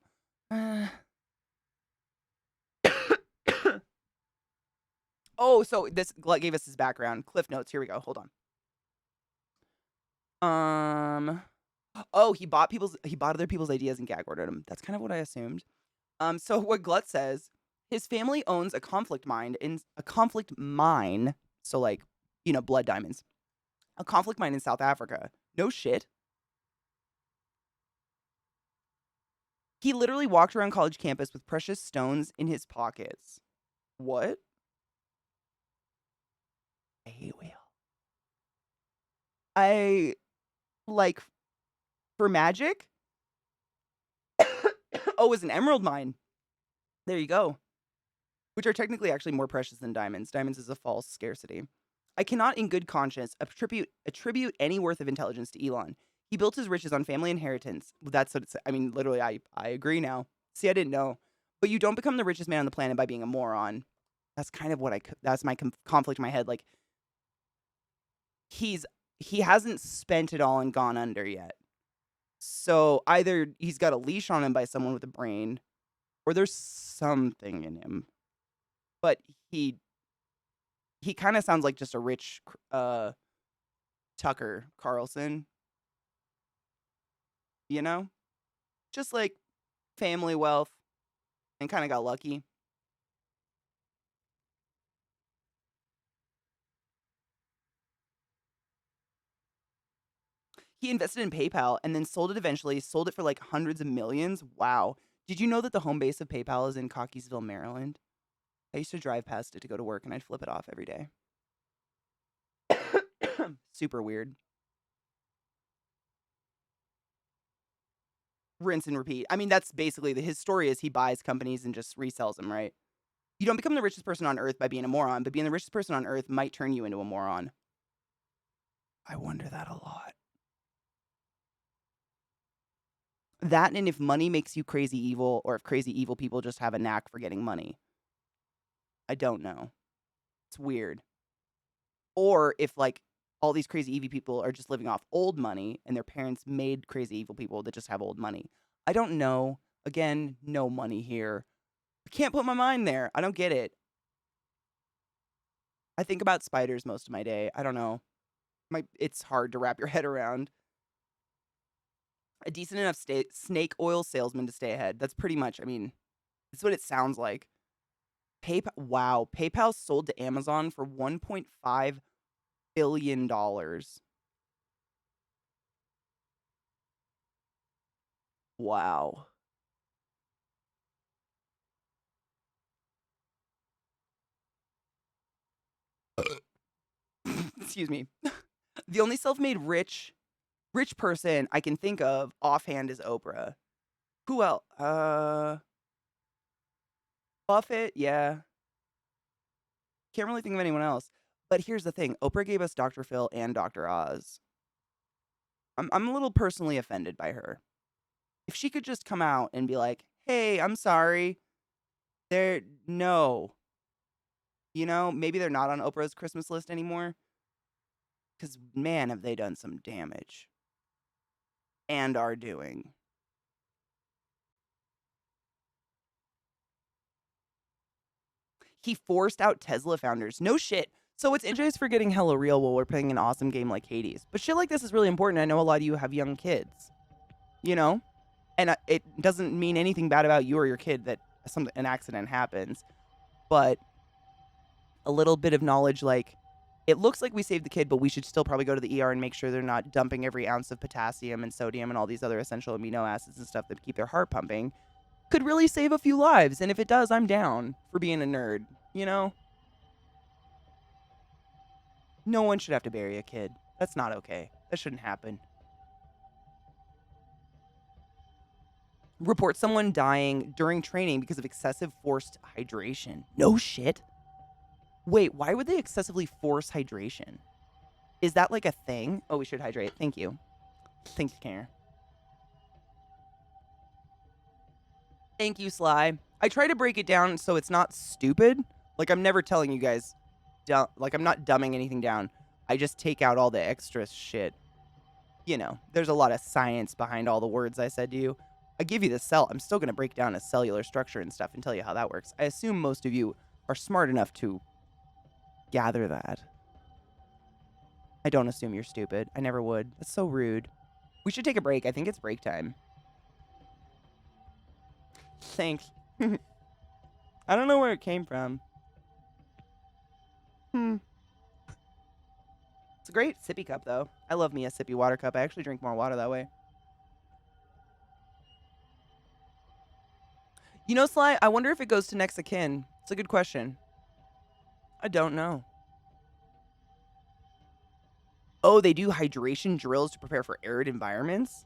Oh, so this gave us his background. Cliff notes. Here we go. Hold on. Oh, he bought other people's ideas and gag ordered them. That's kind of what I assumed. So what Glut says, his family owns a conflict mine. So like, blood diamonds. A conflict mine in South Africa. No shit. He literally walked around college campus with precious stones in his pockets. What? I hate whale. I like for magic. Oh, it was an emerald mine. There you go. Which are technically actually more precious than diamonds. Diamonds is a false scarcity. I cannot in good conscience attribute any worth of intelligence to Elon. He built his riches on family inheritance. That's what it's. I mean, literally, I agree now. See, I didn't know. But you don't become the richest man on the planet by being a moron. That's kind of what that's my conflict in my head. Like, he hasn't spent it all and gone under yet. So either he's got a leash on him by someone with a brain, or there's something in him. But he kind of sounds like just a rich Tucker Carlson. Just like family wealth and kind of got lucky. He invested in PayPal and then sold it eventually, sold it for like hundreds of millions. Wow. Did you know that the home base of PayPal is in Cockeysville, Maryland? I used to drive past it to go to work and I'd flip it off every day. Super weird. Rinse and repeat. I mean, that's basically his story is he buys companies and just resells them, right? You don't become the richest person on earth by being a moron, but being the richest person on earth might turn you into a moron. I wonder that a lot. That and if money makes you crazy evil, or if crazy evil people just have a knack for getting money. I don't know. It's weird. Or if like all these crazy evil people are just living off old money and their parents made crazy evil people that just have old money. I don't know. Again, no money here. I can't put my mind there. I don't get it. I think about spiders most of my day. I don't know. It's hard to wrap your head around. A decent enough snake oil salesman to stay ahead. That's pretty much, I mean, that's what it sounds like. Wow. PayPal sold to Amazon for $1.5 billion. Wow. Excuse me. The only self-made rich person I can think of offhand is Oprah. Who else? Buffett, yeah. Can't really think of anyone else. But here's the thing. Oprah gave us Dr. Phil and Dr. Oz. I'm a little personally offended by her. If she could just come out and be like, hey, I'm sorry. No. Maybe they're not on Oprah's Christmas list anymore. Because, man, have they done some damage. And are doing. He forced out Tesla founders. No shit. So it's interesting for getting hella real while we're playing an awesome game like Hades. But shit like this is really important. I know a lot of you have young kids. And it doesn't mean anything bad about you or your kid that an accident happens. But a little bit of knowledge, like, it looks like we saved the kid, but we should still probably go to the ER and make sure they're not dumping every ounce of potassium and sodium and all these other essential amino acids and stuff that keep their heart pumping. Could really save a few lives. And if it does, I'm down for being a nerd, No one should have to bury a kid. That's not okay. That shouldn't happen. Report someone dying during training because of excessive forced hydration. No shit. Wait, why would they excessively force hydration? Is that like a thing? Oh, we should hydrate. Thank you. Thank you, Karen. Thank you, Sly. I try to break it down so it's not stupid. Like, I'm never telling you guys, like, I'm not dumbing anything down. I just take out all the extra shit. You know, there's a lot of science behind all the words I said to you. I give you the cell. I'm still going to break down a cellular structure and stuff and tell you how that works. I assume most of you are smart enough to gather that. I don't assume you're stupid. I never would. That's so rude. We should take a break. I think it's break time. Thanks. I don't know where it came from. It's a great sippy cup, though. I love me a sippy water cup. I actually drink more water that way. You know, Sly, I wonder if it goes to next of kin. It's a good question. I don't know. Oh, they do hydration drills to prepare for arid environments?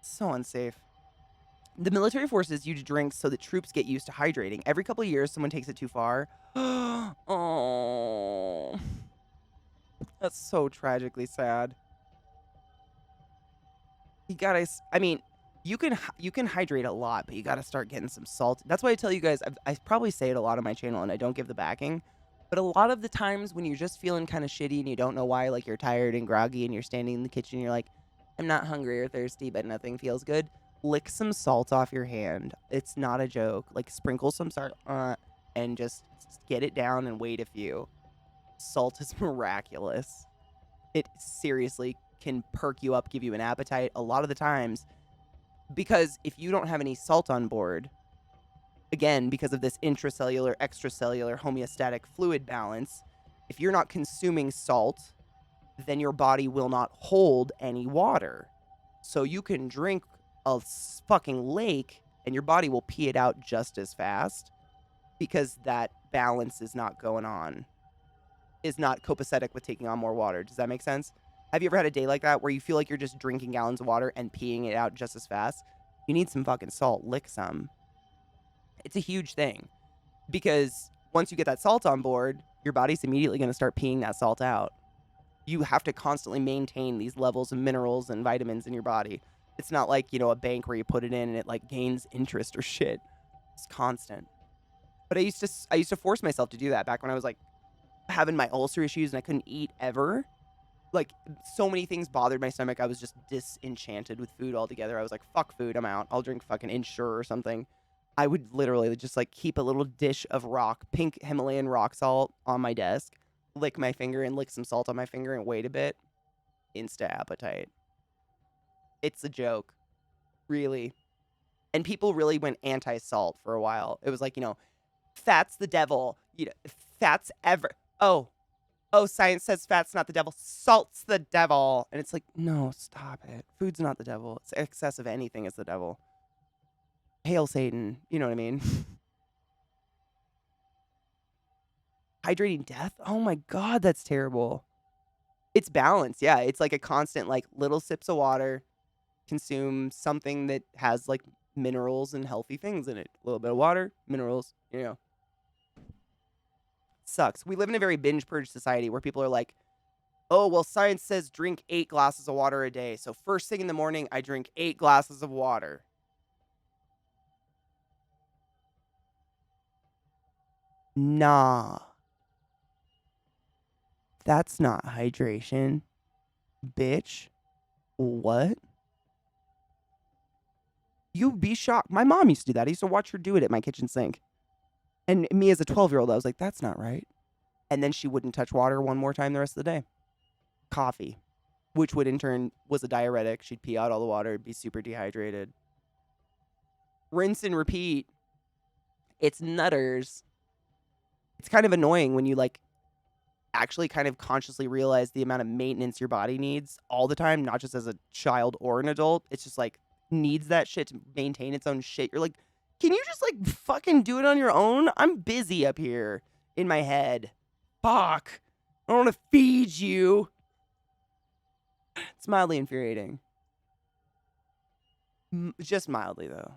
So unsafe. The military forces you to drink so that troops get used to hydrating. Every couple of years, someone takes it too far. Oh, that's so tragically sad. You gotta, I mean, you can hydrate a lot, but you gotta start getting some salt. That's why I tell you guys, I probably say it a lot on my channel and I don't give the backing, but a lot of the times when you're just feeling kind of shitty and you don't know why, like you're tired and groggy and you're standing in the kitchen and you're like, I'm not hungry or thirsty, but nothing feels good. Lick some salt off your hand. It's not a joke. Like, sprinkle some salt and just get it down and wait a few. Salt is miraculous. It seriously can perk you up, give you an appetite a lot of the times. Because if you don't have any salt on board, again, because of this intracellular, extracellular homeostatic fluid balance, if you're not consuming salt, then your body will not hold any water. So you can drink a fucking lake and your body will pee it out just as fast because that balance is not going on, is not copacetic with taking on more water. Does that make sense? Have you ever had a day like that where you feel like you're just drinking gallons of water and peeing it out just as fast? You need some fucking salt. Lick some. It's a huge thing because once you get that salt on board, your body's immediately going to start peeing that salt out. You have to constantly maintain these levels of minerals and vitamins in your body. It's not like, you know, a bank where you put it in and it like gains interest or shit. It's constant. But I used to force myself to do that back when I was like having my ulcer issues and I couldn't eat ever. Like, so many things bothered my stomach. I was just disenchanted with food altogether. I was like, fuck food, I'm out. I'll drink fucking Ensure or something. I would literally just like keep a little dish of pink Himalayan rock salt on my desk, lick my finger and lick some salt on my finger and wait a bit. Insta appetite. It's a joke. Really. And people really went anti-salt for a while. It was like, you know, fat's the devil. You know, fat's Oh, science says fat's not the devil. Salt's the devil. And it's like, no, stop it. Food's not the devil. It's excess of anything is the devil. Hail Satan. You know what I mean? Hydrating death? Oh my God, that's terrible. It's balance. Yeah, it's like a constant, like, little sips of water. Consume something that has, like, minerals and healthy things in it. A little bit of water, minerals, you know. Sucks. We live in a very binge purge society where people are like, oh, well, science says drink 8 glasses of water a day. So first thing in the morning, I drink 8 glasses of water. Nah. That's not hydration. Bitch. What? You'd be shocked. My mom used to do that. I used to watch her do it at my kitchen sink. And me as a 12-year-old, I was like, that's not right. And then she wouldn't touch water one more time the rest of the day. Coffee, which would in turn was a diuretic. She'd pee out all the water, be super dehydrated. Rinse and repeat. It's nutters. It's kind of annoying when you like actually kind of consciously realize the amount of maintenance your body needs all the time, not just as a child or an adult. It's just like needs that shit to maintain its own shit. You're like, can you just like fucking do it on your own? I'm busy up here in my head. Fuck. I don't want to feed you. It's mildly infuriating. Just mildly, though.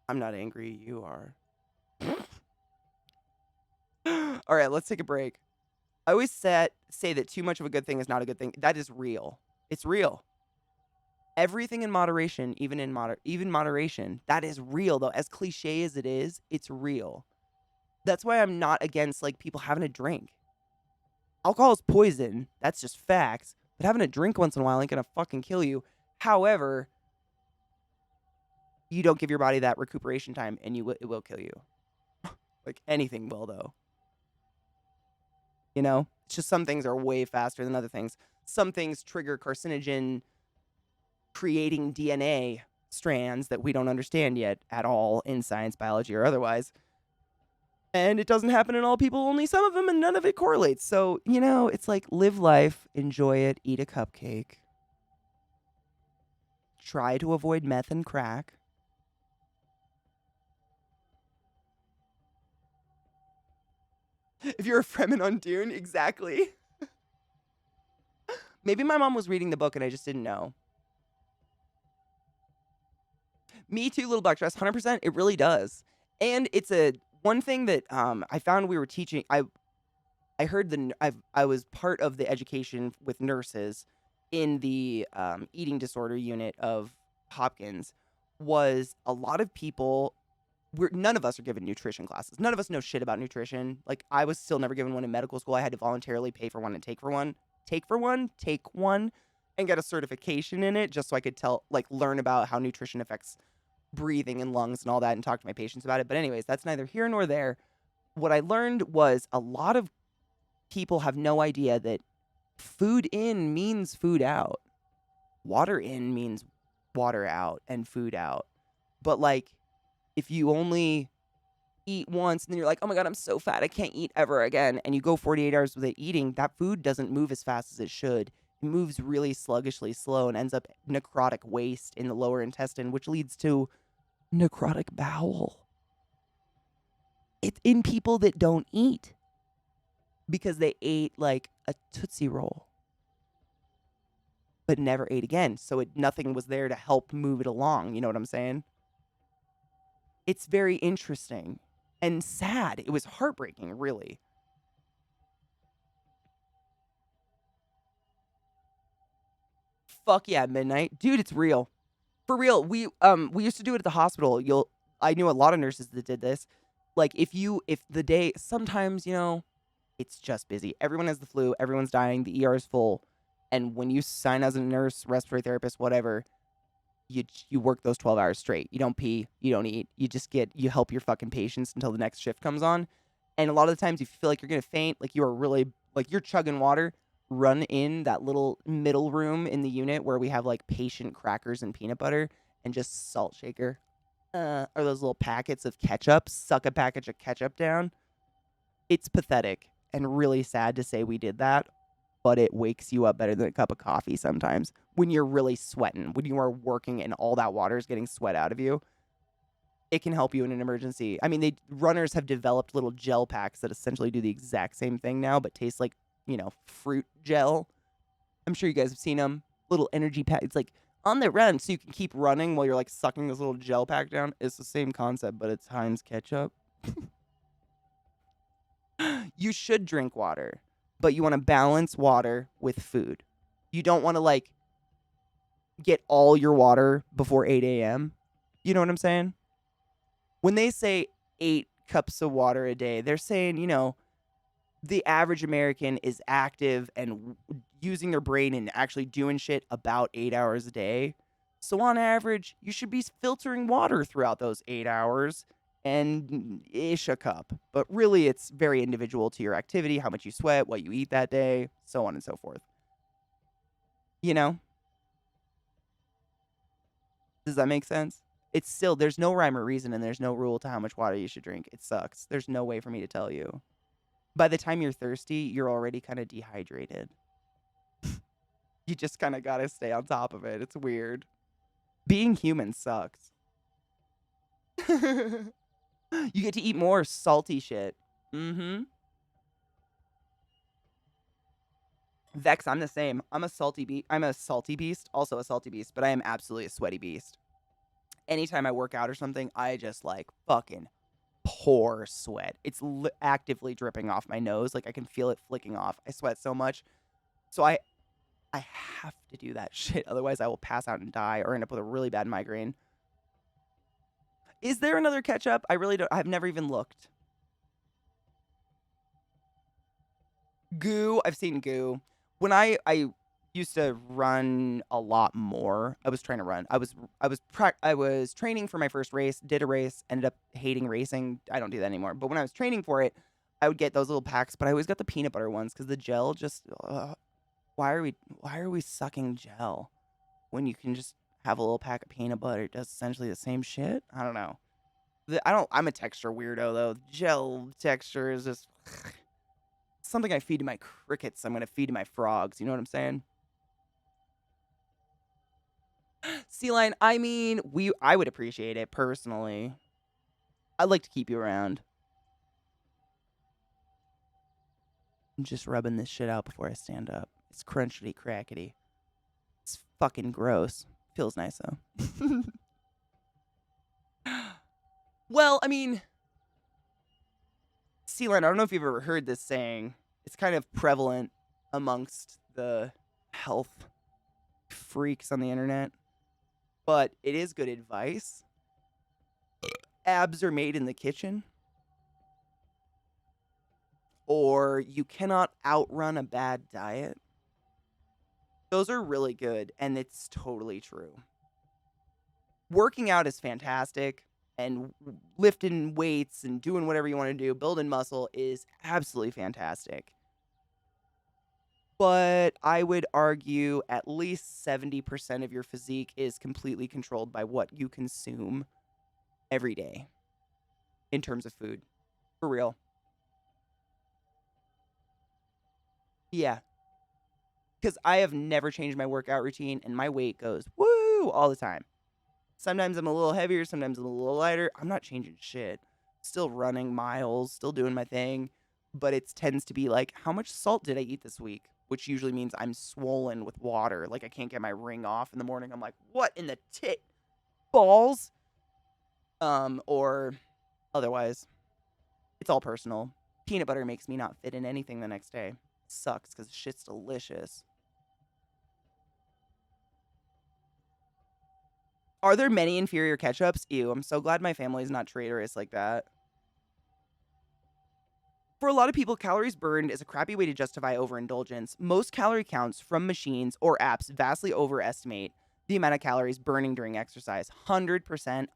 I'm not angry. You are. All right, let's take a break. I always say that too much of a good thing is not a good thing. That is real. It's real. Everything in moderation, even moderation, that is real, though. As cliche as it is, it's real. That's why I'm not against, like, people having a drink. Alcohol is poison. That's just facts. But having a drink once in a while ain't gonna fucking kill you. However, you don't give your body that recuperation time, and it will kill you. Like, anything will, though. You know? It's just some things are way faster than other things. Some things trigger carcinogen creating DNA strands that we don't understand yet at all in science, biology, or otherwise. And it doesn't happen in all people, only some of them, and none of it correlates. So, you know, it's like live life, enjoy it, eat a cupcake. Try to avoid meth and crack. If you're a Fremen on Dune, exactly. Maybe my mom was reading the book and I just didn't know. Me too, Little Black Dress, 100%. It really does. And it's one thing that I found we were teaching. I heard I was part of the education with nurses in the eating disorder unit of Hopkins. Was a lot of people. None of us are given nutrition classes. None of us know shit about nutrition. Like, I was still never given one in medical school. I had to voluntarily pay for one and take one, and get a certification in it just so I could learn about how nutrition affects breathing and lungs and all that and talk to my patients about it. But anyways, that's neither here nor there. What I learned was a lot of people have no idea that food in means food out. Water in means water out and food out. But, like, if you only eat once and then you're like, oh my God, I'm so fat, I can't eat ever again, and you go 48 hours without eating, that food doesn't move as fast as it should. It moves really sluggishly slow and ends up necrotic waste in the lower intestine, which leads to necrotic bowel. It's in people that don't eat because they ate like a Tootsie Roll but never ate again, so nothing was there to help move it along. You know what I'm saying? It's very interesting and sad. It was heartbreaking, really. Fuck yeah, midnight. Dude, it's real. For real. We used to do it at the hospital. I knew a lot of nurses that did this. Like, if the day, sometimes, you know, it's just busy. Everyone has the flu, everyone's dying, the ER is full. And when you sign as a nurse, respiratory therapist, whatever, you work those 12 hours straight. You don't pee, you don't eat. You help your fucking patients until the next shift comes on. And a lot of the times, if you feel like you're going to faint, like you're chugging water, run in that little middle room in the unit where we have like patient crackers and peanut butter and just salt shaker. Or those little packets of ketchup. Suck a package of ketchup down. It's pathetic and really sad to say we did that, but it wakes you up better than a cup of coffee sometimes when you're really sweating, when you are working and all that water is getting sweat out of you. It can help you in an emergency. I mean, runners have developed little gel packs that essentially do the exact same thing now, but taste like, you know, fruit gel. I'm sure you guys have seen them. Little energy pack. It's like on the run, so you can keep running while you're like sucking this little gel pack down. It's the same concept, but it's Heinz ketchup. You should drink water, but you want to balance water with food. You don't want to like get all your water before 8 a.m. You know what I'm saying? When they say 8 cups of water a day, they're saying, you know, the average American is active and using their brain and actually doing shit about 8 hours a day. So on average, you should be filtering water throughout those 8 hours and ish a cup. But really, it's very individual to your activity, how much you sweat, what you eat that day, so on and so forth. You know? Does that make sense? It's still, there's no rhyme or reason and there's no rule to how much water you should drink. It sucks. There's no way for me to tell you. By the time you're thirsty, you're already kind of dehydrated. You just kind of got to stay on top of it. It's weird. Being human sucks. You get to eat more salty shit. Mm-hmm. Vex, I'm the same. I'm a salty beast, also a salty beast, but I am absolutely a sweaty beast. Anytime I work out or something, I just like fucking pour sweat. It's actively dripping off my nose. Like I can feel it flicking off. I sweat so much. So I have to do that shit. Otherwise I will pass out and die or end up with a really bad migraine. Is there another ketchup? I really don't. I've never even looked. Goo. I've seen goo. When I used to run a lot more. I was trying to run. I was training for my first race, did a race, ended up hating racing. I don't do that anymore. But when I was training for it, I would get those little packs, but I always got the peanut butter ones cuz the gel just why are we sucking gel when you can just have a little pack of peanut butter? It does essentially the same shit. I don't know. I'm a texture weirdo though. Gel texture is just something I feed to my crickets. I'm going to feed to my frogs. You know what I'm saying? Sea Lion, I mean, I would appreciate it personally. I'd like to keep you around. I'm just rubbing this shit out before I stand up. It's crunchity crackety. It's fucking gross. Feels nice though. Well, I mean, Sea Lion, I don't know if you've ever heard this saying. It's kind of prevalent amongst the health freaks on the internet. But it is good advice. Abs are made in the kitchen. Or you cannot outrun a bad diet. Those are really good, and it's totally true. Working out is fantastic, and lifting weights and doing whatever you want to do, building muscle is absolutely fantastic. But I would argue at least 70% of your physique is completely controlled by what you consume every day in terms of food. For real. Yeah. Because I have never changed my workout routine, and my weight goes woo all the time. Sometimes I'm a little heavier, sometimes I'm a little lighter. I'm not changing shit. Still running miles, still doing my thing. But it tends to be like, how much salt did I eat this week? Which usually means I'm swollen with water. Like I can't get my ring off in the morning. I'm like, what in the balls? Or otherwise, it's all personal. Peanut butter makes me not fit in anything the next day. Sucks because shit's delicious. Are there many inferior ketchups? Ew, I'm so glad my family's not traitorous like that. For a lot of people, calories burned is a crappy way to justify overindulgence. Most calorie counts from machines or apps vastly overestimate the amount of calories burning during exercise. 100%.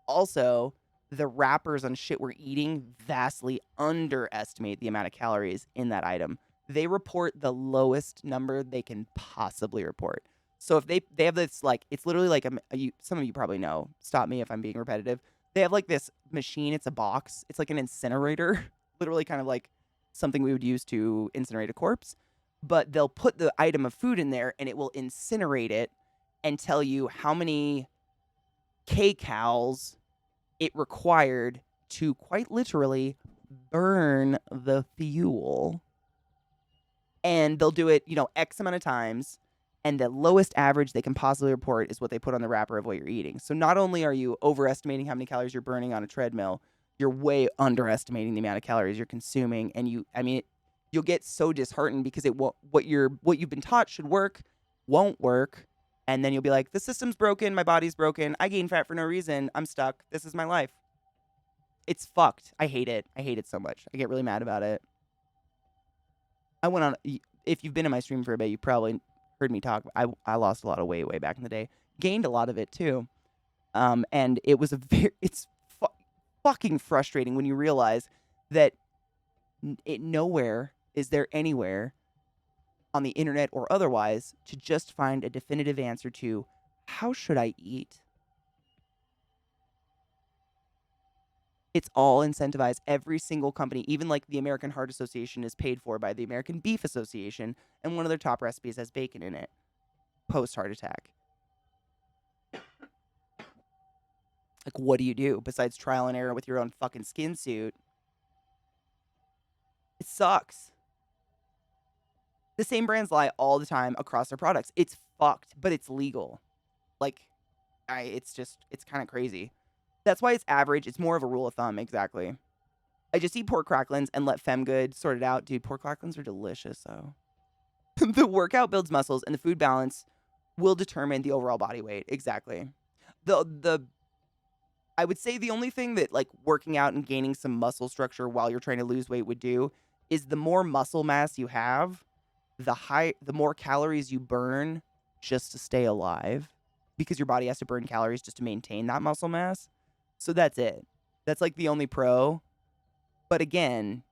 Also, the wrappers on shit we're eating vastly underestimate the amount of calories in that item. They report the lowest number they can possibly report. So if they have this, like, it's literally like, some of you probably know, stop me if I'm being repetitive. They have like this machine, it's a box. It's like an incinerator. Literally kind of like something we would use to incinerate a corpse, but they'll put the item of food in there and it will incinerate it and tell you how many kcals it required to quite literally burn the fuel. And they'll do it, X amount of times. And the lowest average they can possibly report is what they put on the wrapper of what you're eating. So not only are you overestimating how many calories you're burning on a treadmill, you're way underestimating the amount of calories you're consuming, and you'll get so disheartened because what you've been taught should work won't work, and then you'll be like, the system's broken, my body's broken, I gain fat for no reason, I'm stuck, this is my life. It's fucked. I hate it. I hate it so much. I get really mad about it. I went on. If you've been in my stream for a bit, you probably heard me talk. I lost a lot of weight way back in the day, gained a lot of it too, and it was it's fucking frustrating when you realize that nowhere is there anywhere on the internet or otherwise to just find a definitive answer to how should I eat. It's all incentivized. Every single company, even like the American Heart Association, is paid for by the American Beef Association, and one of their top recipes has bacon in it post heart attack. Like, what do you do besides trial and error with your own fucking skin suit? It sucks. The same brands lie all the time across their products. It's fucked, but it's legal. Like, it's kind of crazy. That's why it's average. It's more of a rule of thumb, exactly. I just eat pork cracklins and let FemGood sort it out. Dude, pork cracklins are delicious, though. The workout builds muscles, and the food balance will determine the overall body weight. Exactly. I would say the only thing that like working out and gaining some muscle structure while you're trying to lose weight would do is the more muscle mass you have, the more calories you burn just to stay alive, because your body has to burn calories just to maintain that muscle mass. So that's it. That's like the only pro. But again,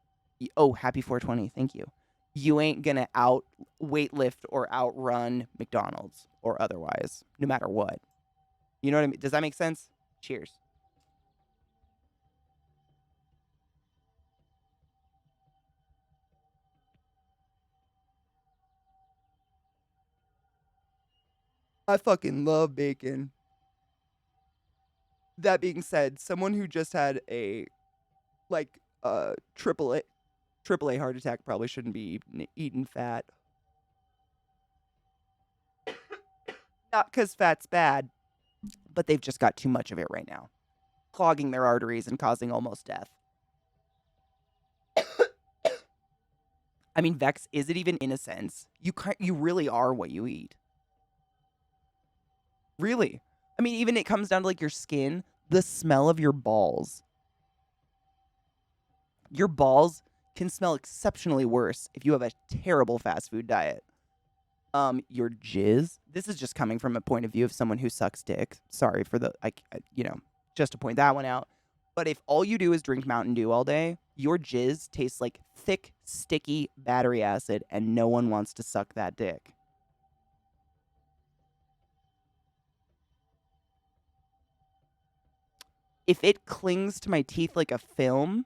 happy 420. Thank you. You ain't gonna out weightlift or outrun McDonald's or otherwise, no matter what. You know what I mean? Does that make sense? Cheers. I fucking love bacon. That being said, someone who just had a triple A heart attack probably shouldn't be eating fat. Not because fat's bad, but they've just got too much of it right now, clogging their arteries and causing almost death. I mean, Vex, is it even in a sense? You really are what you eat. Really. I mean, even it comes down to like your skin, the smell of your balls. Your balls can smell exceptionally worse if you have a terrible fast food diet. Your jizz. This is just coming from a point of view of someone who sucks dick. Sorry for the, just to point that one out. But if all you do is drink Mountain Dew all day, your jizz tastes like thick, sticky battery acid, and no one wants to suck that dick. If it clings to my teeth like a film,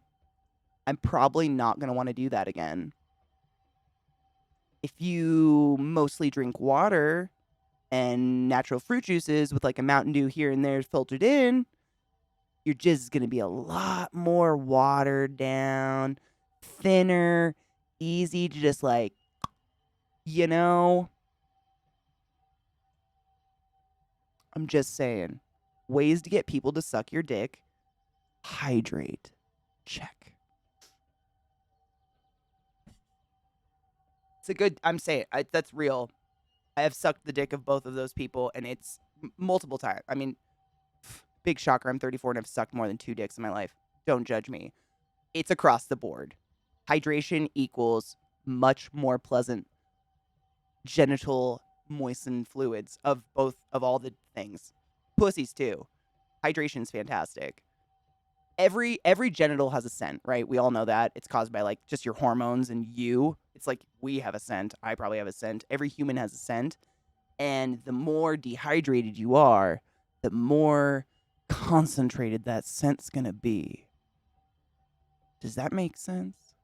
I'm probably not going to want to do that again. If you mostly drink water and natural fruit juices with like a Mountain Dew here and there filtered in, your jizz is going to be a lot more watered down, thinner, easy to just like, I'm just saying. Ways to get people to suck your dick. Hydrate. Check. It's a good, I'm saying, that's real. I have sucked the dick of both of those people, and it's multiple times. I mean, big shocker, I'm 34 and I've sucked more than 2 dicks in my life. Don't judge me. It's across the board. Hydration equals much more pleasant genital moistened fluids of all the things. Pussies too. Hydration's fantastic. Every genital has a scent, right? We all know that. It's caused by like just your hormones and you. It's like we have a scent. I probably have a scent. Every human has a scent. And the more dehydrated you are, the more concentrated that scent's gonna be. Does that make sense?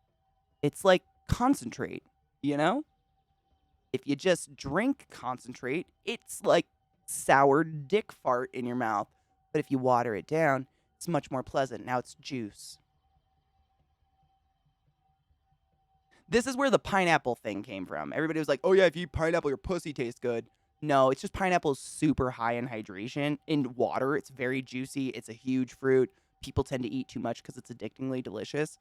It's like concentrate, If you just drink concentrate, it's like sour dick fart in your mouth. But if you water it down, it's much more pleasant. Now it's juice. This is where the pineapple thing came from. Everybody was like, oh yeah, if you eat pineapple, your pussy tastes good. No, it's just pineapple is super high in hydration. In water, it's very juicy. It's a huge fruit. People tend to eat too much because it's addictingly delicious.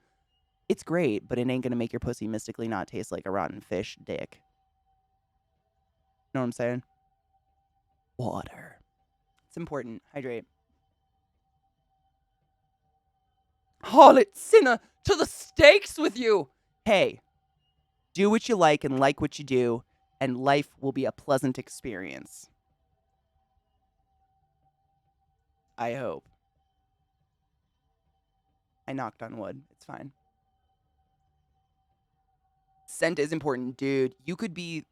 It's great, but it ain't going to make your pussy mystically not taste like a rotten fish dick. Know what I'm saying? Water. It's important. Hydrate. Harlot sinner, to the stakes with you! Hey, do what you like and like what you do, and life will be a pleasant experience. I hope. I knocked on wood. It's fine. Scent is important, dude. You could be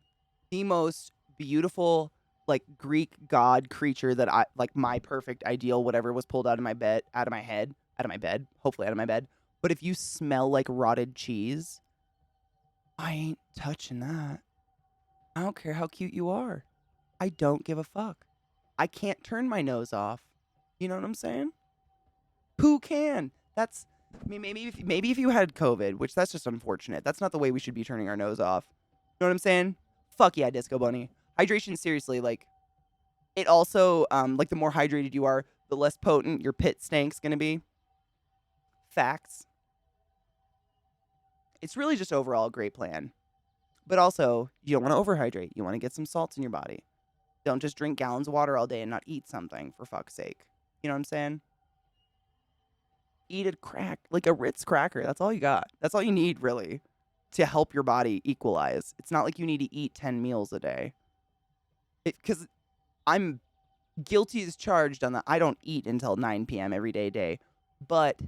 the most beautiful, like, Greek god creature that I, like, my perfect ideal, whatever was pulled out of my bed, hopefully out of my bed. But if you smell like rotted cheese, I ain't touching that. I don't care how cute you are. I don't give a fuck. I can't turn my nose off. You know what I'm saying? Who can? That's, I mean, maybe if you had COVID, which that's just unfortunate. That's not the way we should be turning our nose off. know what I'm saying? Fuck yeah, Disco Bunny. Hydration, seriously, like, it also, like, the more hydrated you are, the less potent your pit stank's gonna be. Facts. It's really just overall a great plan. But also, you don't want to overhydrate. You want to get some salts in your body. Don't just drink gallons of water all day and not eat something, for fuck's sake. You know what I'm saying? Eat a crack, like a Ritz cracker. That's all you got. That's all you need, really, to help your body equalize. It's not like you need to eat 10 meals a day. Because I'm guilty as charged on that. I don't eat until 9 p.m. every day. But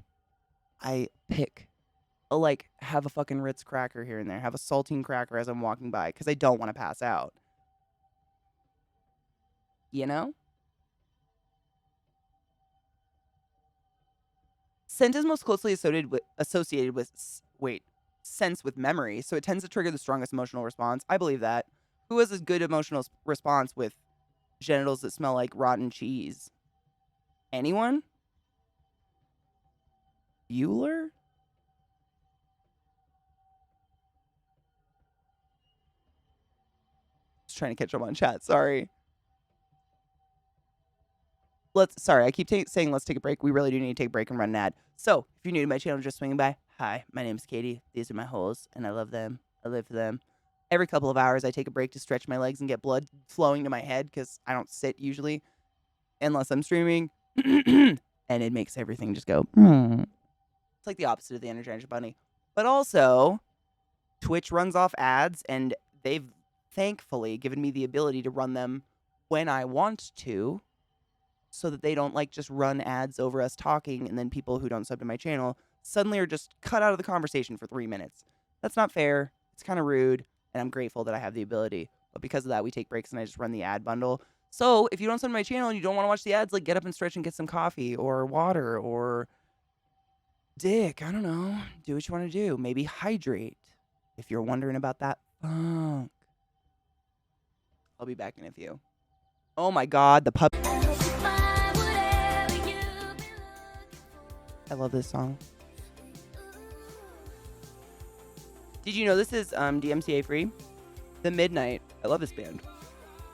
I pick. I'll, like, have a fucking Ritz cracker here and there. Have a saltine cracker as I'm walking by. Because I don't want to pass out. You know? Scent is most closely associated with sense with memory, so it tends to trigger the strongest emotional response. I believe that. Who has a good emotional response with genitals that smell like rotten cheese? Anyone? Bueller? Just trying to catch up on chat, sorry. Sorry, I keep saying let's take a break. We really do need to take a break and run an ad. So, if you're new to my channel, just swinging by. Hi, my name is Katie. These are my holes, and I love them. I live for them. Every couple of hours, I take a break to stretch my legs and get blood flowing to my head, because I don't sit usually, unless I'm streaming. And it makes everything just go, It's like the opposite of the Energizer Bunny. But also, Twitch runs off ads, and they've thankfully given me the ability to run them when I want to, so that they don't, like, just run ads over us talking, and then people who don't sub to my channel suddenly are just cut out of the conversation for 3 minutes. That's not fair. It's kind of rude, and I'm grateful that I have the ability. But because of that, we take breaks, and I just run the ad bundle. So if you don't sub to my channel and you don't want to watch the ads, like, get up and stretch and get some coffee or water or dick. I don't know. Do what you want to do. Maybe hydrate if you're wondering about that funk. I'll be back in a few. Oh my God, the puppy. I love this song. Did you know this is DMCA free? The Midnight. I love this band.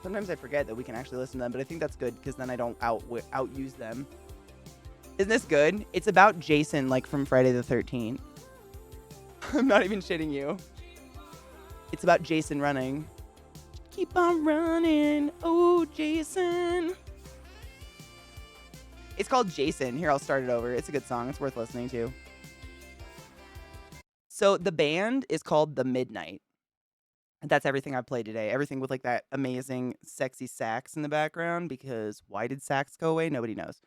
Sometimes I forget that we can actually listen to them, but I think that's good because then I don't outuse them. Isn't this good? It's about Jason, like from Friday the 13th. I'm not even shitting you. It's about Jason running. Keep on running, oh Jason. It's called Jason. Here, I'll start it over. It's a good song. It's worth listening to. So the band is called The Midnight. And that's everything I've played today. Everything with, like, that amazing, sexy sax in the background, because why did sax go away? Nobody knows.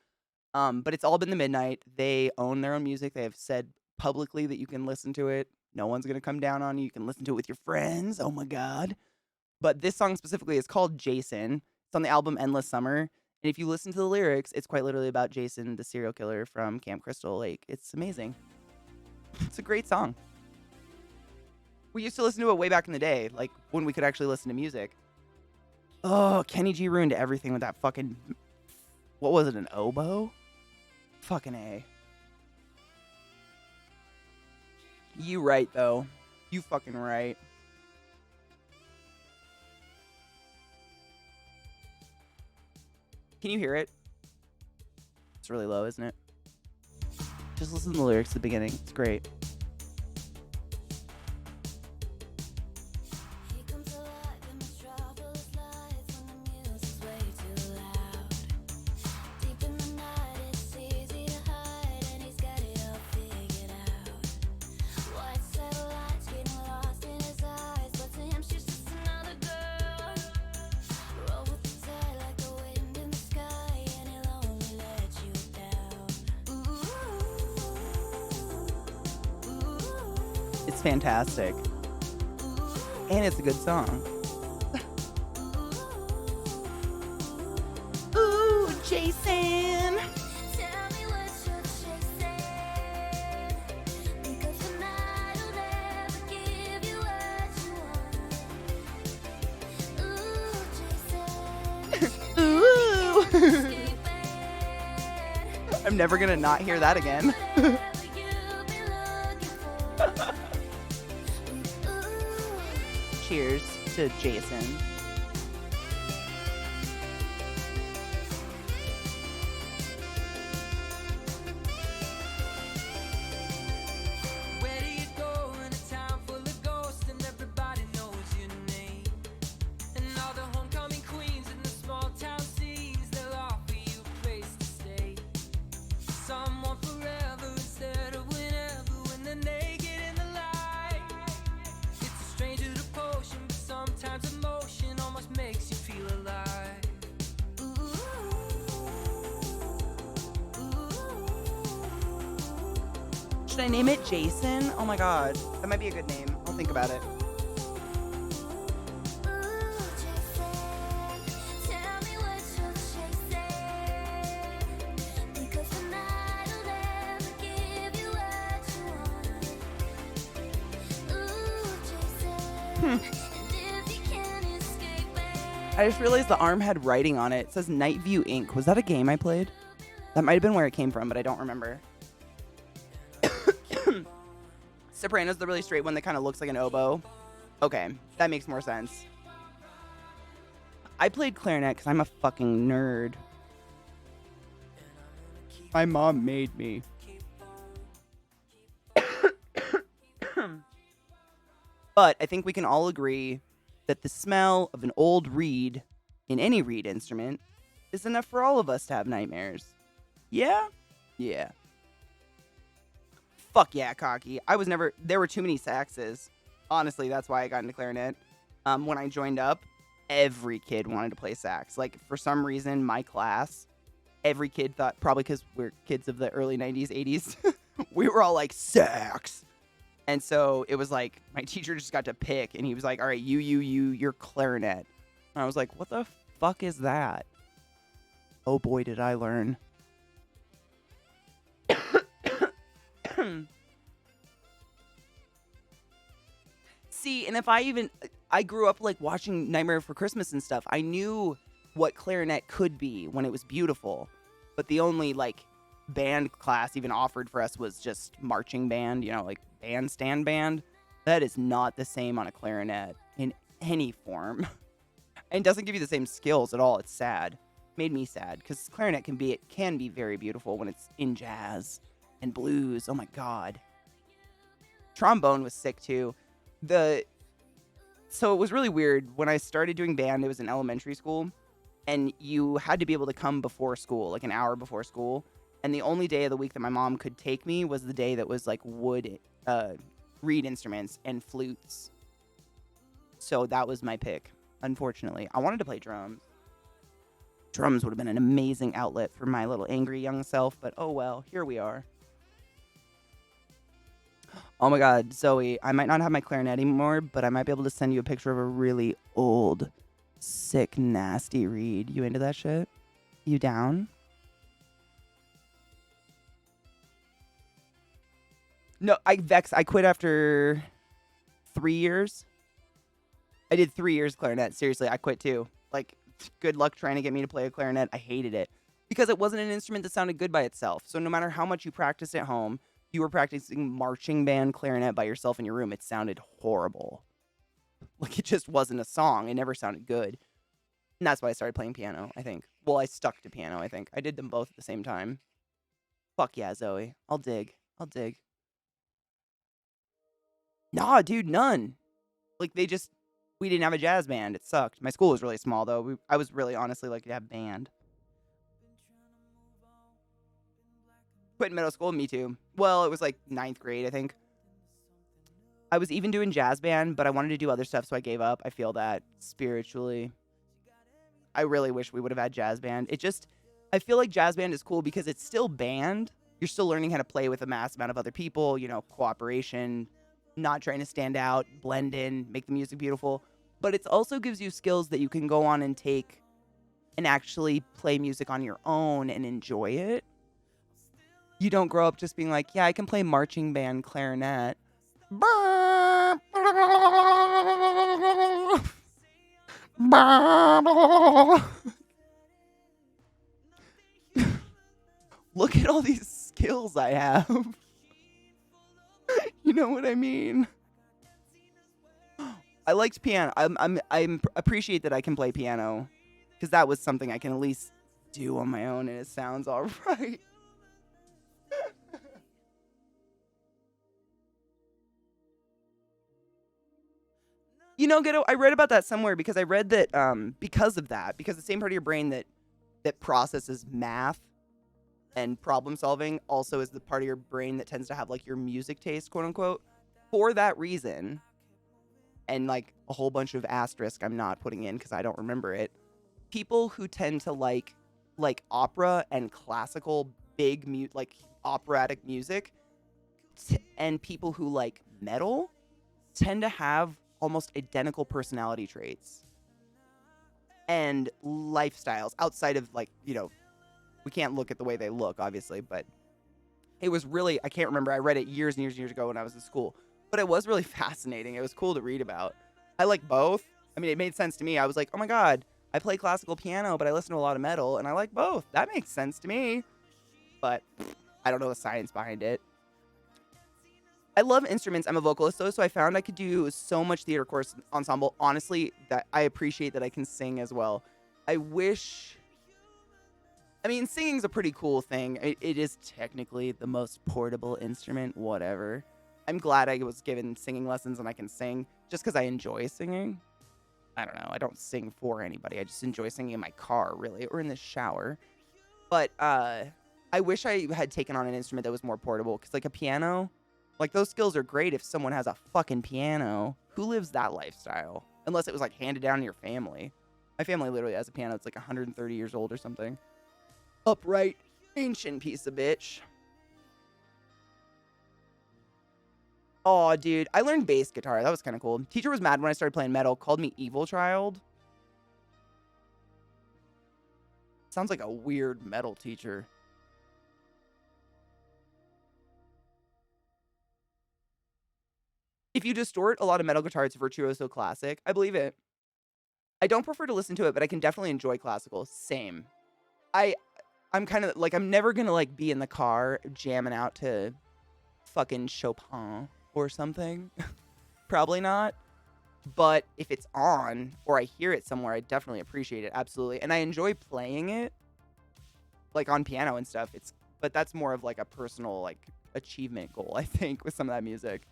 But it's all been The Midnight. They own their own music. They have said publicly that you can listen to it. No one's going to come down on you. You can listen to it with your friends. Oh, my God. But this song specifically is called Jason. It's on the album Endless Summer. And if you listen to the lyrics, it's quite literally about Jason, the serial killer from Camp Crystal Lake. It's amazing. It's a great song. We used to listen to it way back in the day, like when we could actually listen to music. Oh, Kenny G ruined everything with that fucking... What was it, an oboe? Fucking A. You right, though. You fucking right. Can you hear it? It's really low, isn't it? Just listen to the lyrics at the beginning. It's great. It's fantastic. And it's a good song. Ooh, Jason. Ooh. I'm never gonna not hear that again. Cheers to Jason. Where do you go in a town full of ghosts and everybody knows your name? And all the homecoming queens in the small town scenes, they'll offer you a place to stay. Someone forever instead of whenever, when they're naked in the light. It's a strange little potion, but sometimes emotion almost makes you feel alive. Should I name it Jason? Oh my god. That might be a good name. I'll think about it. I just realized the arm had writing on it. It says Night View Inc. Was that a game I played? That might have been where it came from, but I don't remember. Soprano's the really straight one that kind of looks like an oboe. Okay, that makes more sense. I played clarinet because I'm a fucking nerd. My mom made me. But I think we can all agree that the smell of an old reed in any reed instrument is enough for all of us to have nightmares. Yeah? Yeah. Fuck yeah, cocky. There were too many saxes. Honestly, that's why I got into clarinet. When I joined up, every kid wanted to play sax. Like, for some reason, my class, every kid thought, probably because we're kids of the early 90s, 80s, we were all like, sax. And so it was like, my teacher just got to pick, and he was like, all right, you're clarinet. And I was like, what the fuck is that? Oh boy, did I learn. See, and I grew up like watching Nightmare Before Christmas and stuff. I knew what clarinet could be when it was beautiful, but the only like band class even offered for us was just marching band, like bandstand band. That is not the same on a clarinet in any form. And doesn't give you the same skills at all. It's sad. Made me sad because clarinet can be very beautiful when it's in jazz and blues. Oh my god. Trombone was sick too. So it was really weird. When I started doing band, it was in elementary school, and you had to be able to come before school, like an hour before school. And the only day of the week that my mom could take me was the day that was like reed instruments and flutes. So that was my pick, unfortunately. I wanted to play drums. Drums would have been an amazing outlet for my little angry young self, but oh well, here we are. Oh my god, Zoe, I might not have my clarinet anymore, but I might be able to send you a picture of a really old, sick, nasty reed. You into that shit? You down? No, I quit after 3 years. I did 3 years clarinet. Seriously, I quit too. Like, good luck trying to get me to play a clarinet. I hated it. Because it wasn't an instrument that sounded good by itself. So no matter how much you practiced at home, you were practicing marching band clarinet by yourself in your room, it sounded horrible. Like, it just wasn't a song. It never sounded good. And that's why I started playing piano, I think. Well, I stuck to piano, I think. I did them both at the same time. Fuck yeah, Zoe. I'll dig. Nah, dude, none. Like, we didn't have a jazz band. It sucked. My school was really small, though. I was really honestly lucky to have band. Quit middle school, me too. Well, it was like 9th grade, I think. I was even doing jazz band, but I wanted to do other stuff, so I gave up. I feel that spiritually. I really wish we would have had jazz band. I feel like jazz band is cool because it's still band. You're still learning how to play with a mass amount of other people, cooperation, not trying to stand out, blend in, make the music beautiful. But it also gives you skills that you can go on and take and actually play music on your own and enjoy it. You don't grow up just being like, yeah, I can play marching band clarinet. Look at all these skills I have. You know what I mean? I liked piano. I'm appreciate that I can play piano, because that was something I can at least do on my own, and it sounds all right. You know, Ghetto, I read about that somewhere because I read that because of that, because the same part of your brain that processes math and problem solving also is the part of your brain that tends to have like your music taste, quote unquote. For that reason, and like a whole bunch of asterisk I'm not putting in because I don't remember it. People who tend to like opera and classical like operatic music and people who like metal tend to have almost identical personality traits and lifestyles outside of like, you know, we can't look at the way they look, obviously, but it was really, I can't remember. I read it years and years and years ago when I was in school, but it was really fascinating. It was cool to read about. I like both. I mean, it made sense to me. I was like, oh my God, I play classical piano, but I listen to a lot of metal and I like both. That makes sense to me, but I don't know the science behind it. I love instruments. I'm a vocalist though, so I found I could do so much theater course ensemble. Honestly, that I appreciate that I can sing as well. I mean, singing's a pretty cool thing. It is technically the most portable instrument, whatever. I'm glad I was given singing lessons and I can sing just because I enjoy singing. I don't know. I don't sing for anybody. I just enjoy singing in my car, really, or in the shower. But I wish I had taken on an instrument that was more portable because, like, a piano, like, those skills are great if someone has a fucking piano. Who lives that lifestyle? Unless it was, like, handed down to your family. My family literally has a piano. It's, like, 130 years old or something. Upright, ancient piece of bitch. Oh, dude. I learned bass guitar. That was kind of cool. Teacher was mad when I started playing metal. Called me evil child. Sounds like a weird metal teacher. If you distort a lot of metal guitar, it's virtuoso classic. I believe it. I don't prefer to listen to it, but I can definitely enjoy classical. Same. I'm kind of like, I'm never gonna like be in the car jamming out to fucking Chopin or something. Probably not. But if it's on or I hear it somewhere, I definitely appreciate it. Absolutely. And I enjoy playing it like on piano and stuff. But that's more of like a personal like achievement goal, I think, with some of that music.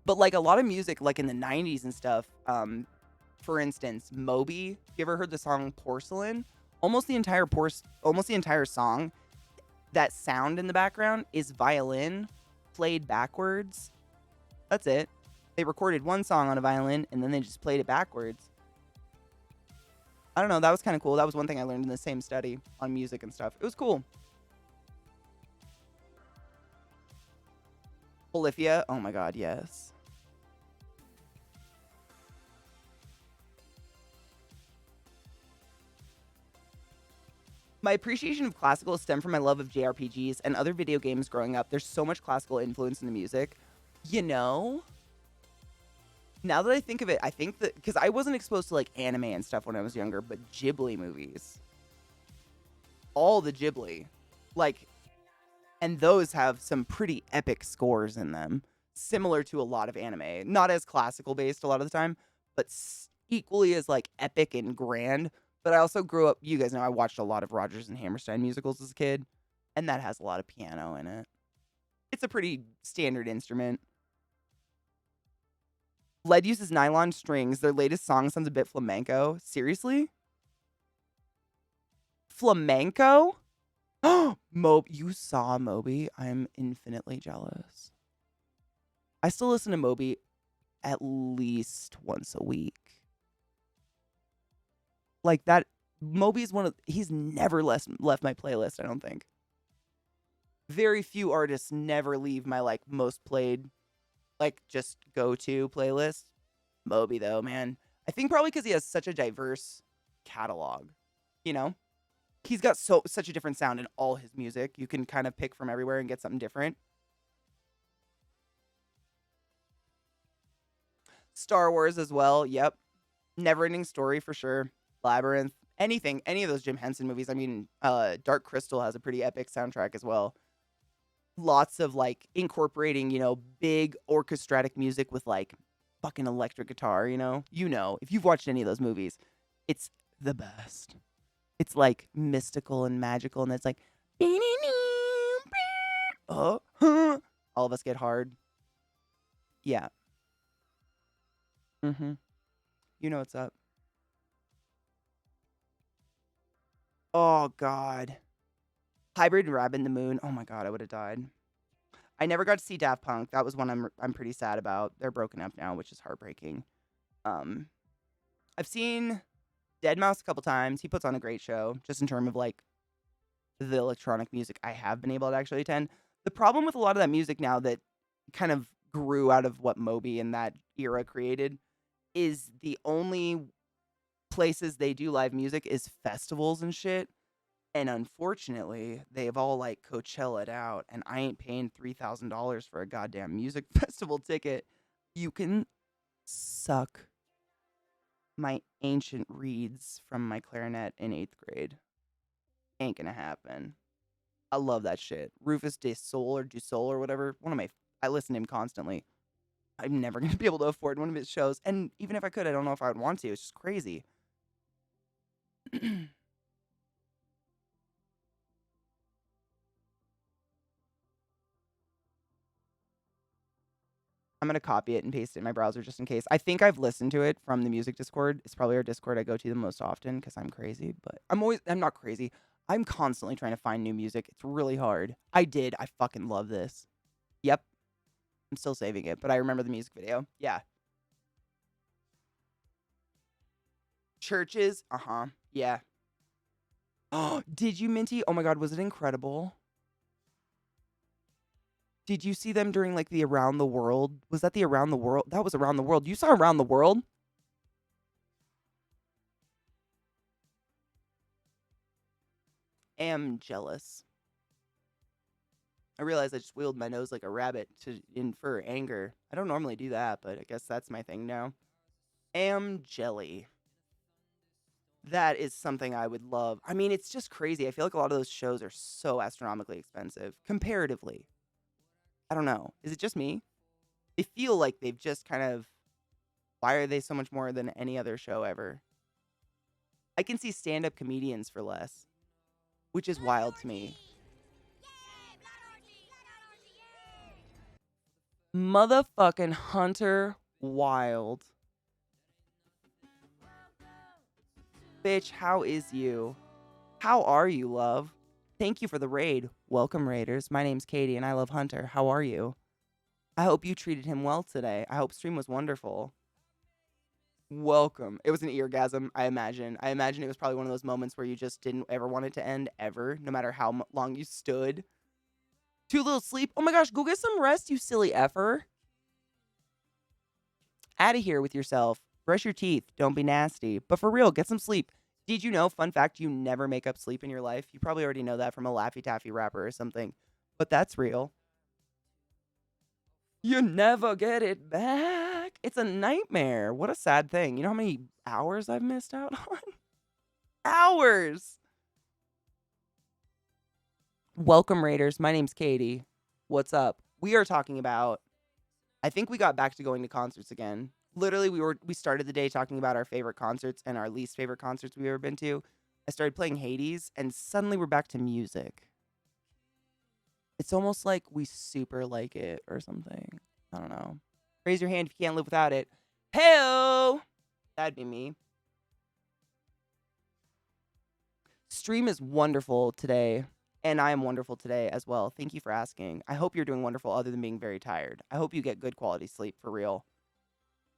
But like a lot of music like in the 90s and stuff, for instance, Moby, you ever heard the song Porcelain? Almost the entire song, that sound in the background is violin played backwards. That's it. They recorded one song on a violin and then they just played it backwards. I don't know, that was kind of cool. That was one thing I learned in the same study on music and stuff. It was cool. Polyphia, oh my God, yes. My appreciation of classical stemmed from my love of JRPGs and other video games growing up. There's so much classical influence in the music. You know, now that I think of it, I think that, because I wasn't exposed to like anime and stuff when I was younger, but Ghibli movies. All the Ghibli. Like, and those have some pretty epic scores in them. Similar to a lot of anime. Not as classical based a lot of the time, but equally as like epic and grand. But I also grew up, you guys know, I watched a lot of Rodgers and Hammerstein musicals as a kid, and that has a lot of piano in it. It's a pretty standard instrument. Lead uses nylon strings. Their latest song sounds a bit flamenco. Seriously? Flamenco? You saw Moby? I'm infinitely jealous. I still listen to Moby at least once a week. Like that, Moby's he's never left my playlist, I don't think. Very few artists never leave my like most played, like just go-to playlist. Moby though, man. I think probably because he has such a diverse catalog, you know? He's got such a different sound in all his music. You can kind of pick from everywhere and get something different. Star Wars as well, yep. Never-ending Story for sure. Labyrinth, anything, any of those Jim Henson movies. I mean, Dark Crystal has a pretty epic soundtrack as well. Lots of like incorporating, you know, big orchestratic music with like fucking electric guitar, you know? If you've watched any of those movies, it's the best. It's like mystical and magical, and it's like, all of us get hard. Yeah. Mm-hmm. You know what's up. Oh, God. Hybrid Rabbit in the Moon. Oh, my God, I would have died. I never got to see Daft Punk. That was one I'm pretty sad about. They're broken up now, which is heartbreaking. I've seen Deadmau5 a couple times. He puts on a great show, just in terms of, like, the electronic music I have been able to actually attend. The problem with a lot of that music now that kind of grew out of what Moby and that era created is the only places they do live music is festivals and shit. And unfortunately, they've all like Coachella'd out, and I ain't paying $3,000 for a goddamn music festival ticket. You can suck my ancient reeds from my clarinet in 8th grade. Ain't gonna happen. I love that shit. Rufus Du Sol or whatever. I listen to him constantly. I'm never gonna be able to afford one of his shows, and even if I could, I don't know if I would want to. It's just crazy. I'm going to copy it and paste it in my browser just in case. I think I've listened to it from the music Discord. It's probably our Discord I go to the most often because I'm crazy, but I'm not crazy. I'm constantly trying to find new music. It's really hard. I fucking love this. Yep. I'm still saving it, but I remember the music video. Yeah. Churches. Uh-huh. Yeah. Oh, did you, Minty? Oh my God, was it incredible? Did you see them during like the Around the World? Was that the Around the World? That was Around the World. You saw Around the World? Am jealous. I realized I just wheeled my nose like a rabbit to infer anger. I don't normally do that, but I guess that's my thing now. Am jelly. That is something I would love. I mean, it's just crazy. I feel like a lot of those shows are so astronomically expensive, comparatively. I don't know. Is it just me? They feel like they've just kind of... Why are they so much more than any other show ever? I can see stand-up comedians for less, which is wild to me. Motherfucking Hunter Wild. Bitch, how is you? How are you, love? Thank you for the raid. Welcome, raiders. My name's Katie, and I love Hunter. How are you? I hope you treated him well today. I hope stream was wonderful. Welcome. It was an eargasm, I imagine. I imagine it was probably one of those moments where you just didn't ever want it to end, ever, no matter how long you stood. Too little sleep. Oh my gosh, go get some rest, you silly effer. Out of here with yourself. Brush your teeth. Don't be nasty. But for real, get some sleep. Did you know, fun fact, you never make up sleep in your life? You probably already know that from a Laffy Taffy rapper or something. But that's real. You never get it back. It's a nightmare. What a sad thing. You know how many hours I've missed out on? Hours! Welcome, Raiders. My name's Katie. What's up? We are talking about... I think we got back to going to concerts again. Literally, we started the day talking about our favorite concerts and our least favorite concerts we've ever been to. I started playing Hades, and suddenly we're back to music. It's almost like we super like it or something. I don't know. Raise your hand if you can't live without it. Hey-o! That'd be me. Stream is wonderful today, and I am wonderful today as well. Thank you for asking. I hope you're doing wonderful other than being very tired. I hope you get good quality sleep, for real.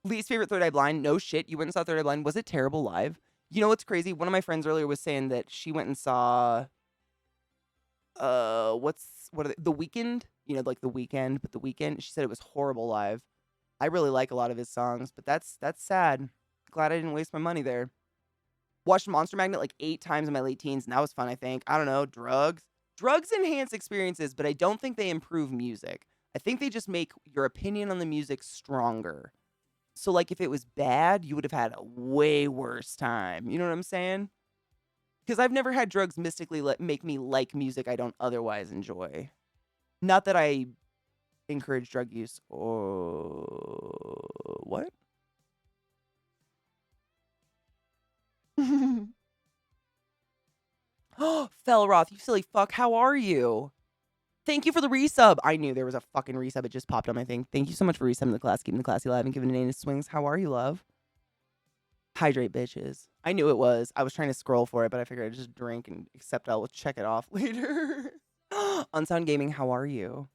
Least favorite Third Eye Blind? No shit. You went and saw Third Eye Blind. Was it terrible live? You know what's crazy? One of my friends earlier was saying that she went and saw... The Weeknd? You know, like The Weeknd, but The Weeknd. She said it was horrible live. I really like a lot of his songs, but that's sad. Glad I didn't waste my money there. Watched Monster Magnet like 8 times in my late teens, and that was fun, I think. I don't know, drugs. Drugs enhance experiences, but I don't think they improve music. I think they just make your opinion on the music stronger. So, like, if it was bad, you would have had a way worse time. You know what I'm saying? Because I've never had drugs mystically make me like music I don't otherwise enjoy. Not that I encourage drug use or... What? Felroth, you silly fuck. How are you? Thank you for the resub. I knew there was a fucking resub. It just popped on my thing. Thank you so much for resubbing the class, keeping the classy alive, and giving it swings. How are you, love? Hydrate, bitches. I knew it was. I was trying to scroll for it, but I figured I'd just drink and accept. I'll check it off later. Unsound Gaming, how are you?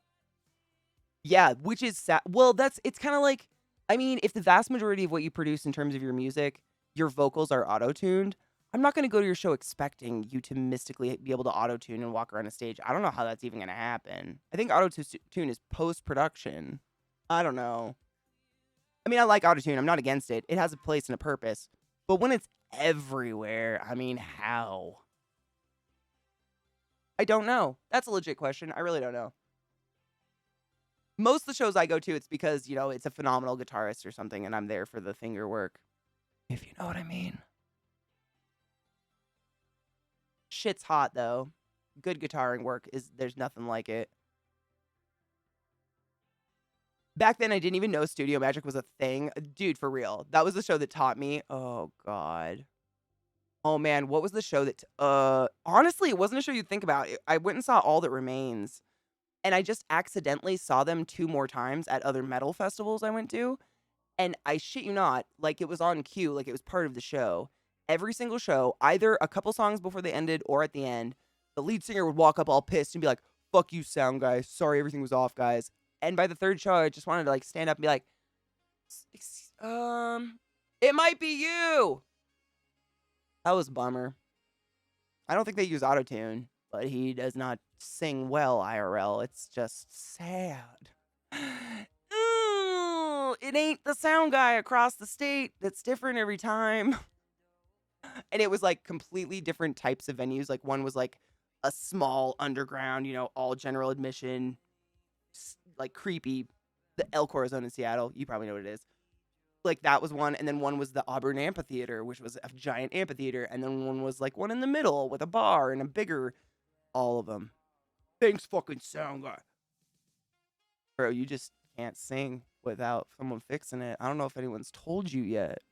Yeah, which is sad. Well, it's kind of like, I mean, if the vast majority of what you produce in terms of your music, your vocals are auto-tuned, I'm not going to go to your show expecting you to mystically be able to auto-tune and walk around a stage. I don't know how that's even going to happen. I think auto-tune is post-production. I don't know. I mean, I like auto-tune. I'm not against it. It has a place and a purpose. But when it's everywhere, I mean, how? I don't know. That's a legit question. I really don't know. Most of the shows I go to, it's because, you know, it's a phenomenal guitarist or something, and I'm there for the finger work. If you know what I mean. Shit's hot, though. Good guitaring work there's nothing like it. Back then, I didn't even know Studio Magic was a thing. Dude, for real. That was the show that taught me. Oh, God. Oh, man. What was the show that... honestly, it wasn't a show you'd think about. I went and saw All That Remains. And I just accidentally saw them 2 more times at other metal festivals I went to. And I shit you not, like it was on cue, like it was part of the show. Every single show, either a couple songs before they ended or at the end, the lead singer would walk up all pissed and be like, fuck you, sound guys. Sorry, everything was off, guys. And by the third show, I just wanted to like stand up and be like, it might be you. That was a bummer. I don't think they use autotune, but he does not sing well IRL. It's just sad. Ooh, it ain't the sound guy across the state that's different every time. And it was like completely different types of venues. Like one was like a small underground, you know, all general admission, like creepy. The El Corazon in Seattle. You probably know what it is. Like that was one. And then one was the Auburn Amphitheater, which was a giant amphitheater. And then one was like one in the middle with a bar and a bigger, all of them. Thanks fucking sound guy. Bro, you just can't sing without someone fixing it. I don't know if anyone's told you yet.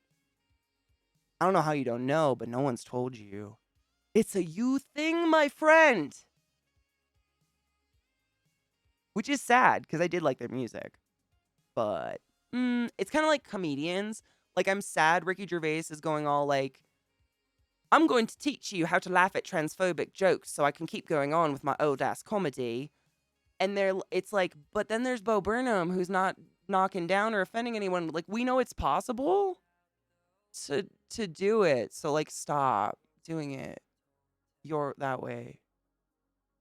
I don't know how you don't know, but no one's told you. It's a you thing, my friend. Which is sad, because I did like their music. But, it's kind of like comedians. Like, I'm sad Ricky Gervais is going all like, I'm going to teach you how to laugh at transphobic jokes so I can keep going on with my old-ass comedy. And it's like, but then there's Bo Burnham, who's not knocking down or offending anyone. Like, we know it's possible to do it. So, like, stop doing it that way.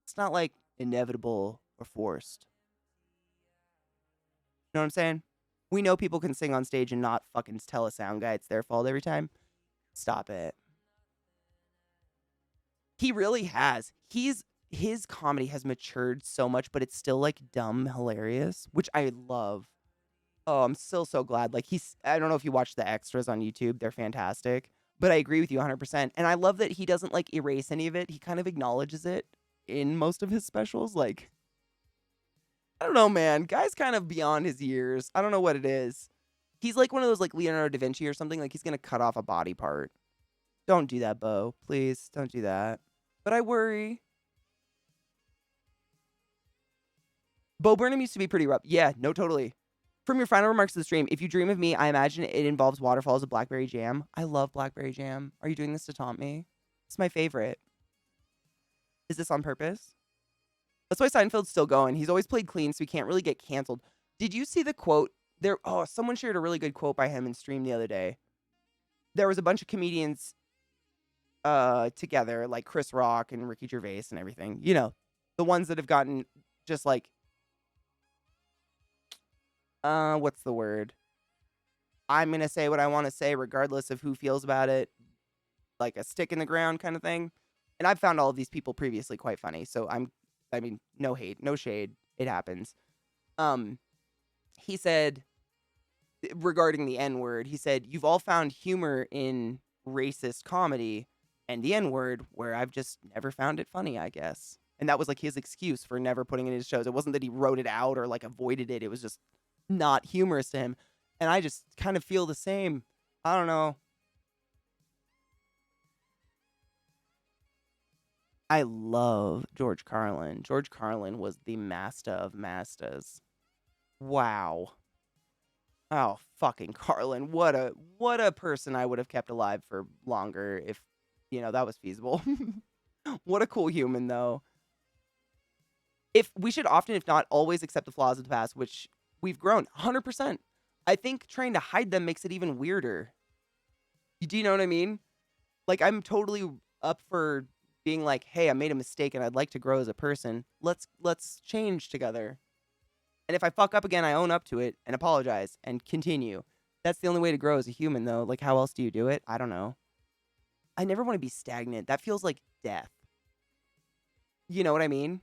It's not, like, inevitable or forced. You know what I'm saying? We know people can sing on stage and not fucking tell a sound guy it's their fault every time. Stop it. He really has. His comedy has matured so much, but it's still like dumb hilarious, which I love. Oh, I'm still so glad. Like I don't know if you watch the extras on YouTube. They're fantastic, but I agree with you 100%. And I love that he doesn't like erase any of it. He kind of acknowledges it in most of his specials. Like, I don't know, man. Guy's kind of beyond his years. I don't know what it is. He's like one of those like Leonardo da Vinci or something. Like he's going to cut off a body part. Don't do that, Bo. Please don't do that. But I worry. Bo Burnham used to be pretty rough. Yeah, no, totally. From your final remarks of the stream, if you dream of me, I imagine it involves waterfalls of blackberry jam. I love blackberry jam. Are you doing this to taunt me? It's my favorite. Is this on purpose? That's why Seinfeld's still going. He's always played clean, so he can't really get canceled. Did you see the quote? Someone shared a really good quote by him in stream the other day. There was a bunch of comedians together, like Chris Rock and Ricky Gervais and everything. You know, the ones that have gotten just like, what's the word? I'm going to say what I want to say regardless of who feels about it. Like a stick in the ground kind of thing. And I've found all of these people previously quite funny. So I mean, no hate, no shade. It happens. He said, regarding the N-word, he said, you've all found humor in racist comedy and the N-word where I've just never found it funny, I guess. And that was like his excuse for never putting it in his shows. It wasn't that he wrote it out or like avoided it. It was just not humorous to him. And I just kind of feel the same. I don't know. I love George Carlin. George Carlin was the master of masters. Wow. Oh, fucking Carlin. What a person I would have kept alive for longer if, that was feasible. What a cool human though. If we should often, if not always, accept the flaws of the past, which we've grown 100%. I think trying to hide them makes it even weirder. Do you know what I mean? Like, I'm totally up for being like, hey, I made a mistake and I'd like to grow as a person. Let's change together. And if I fuck up again, I own up to it and apologize and continue. That's the only way to grow as a human, though. Like, how else do you do it? I don't know. I never want to be stagnant. That feels like death. You know what I mean?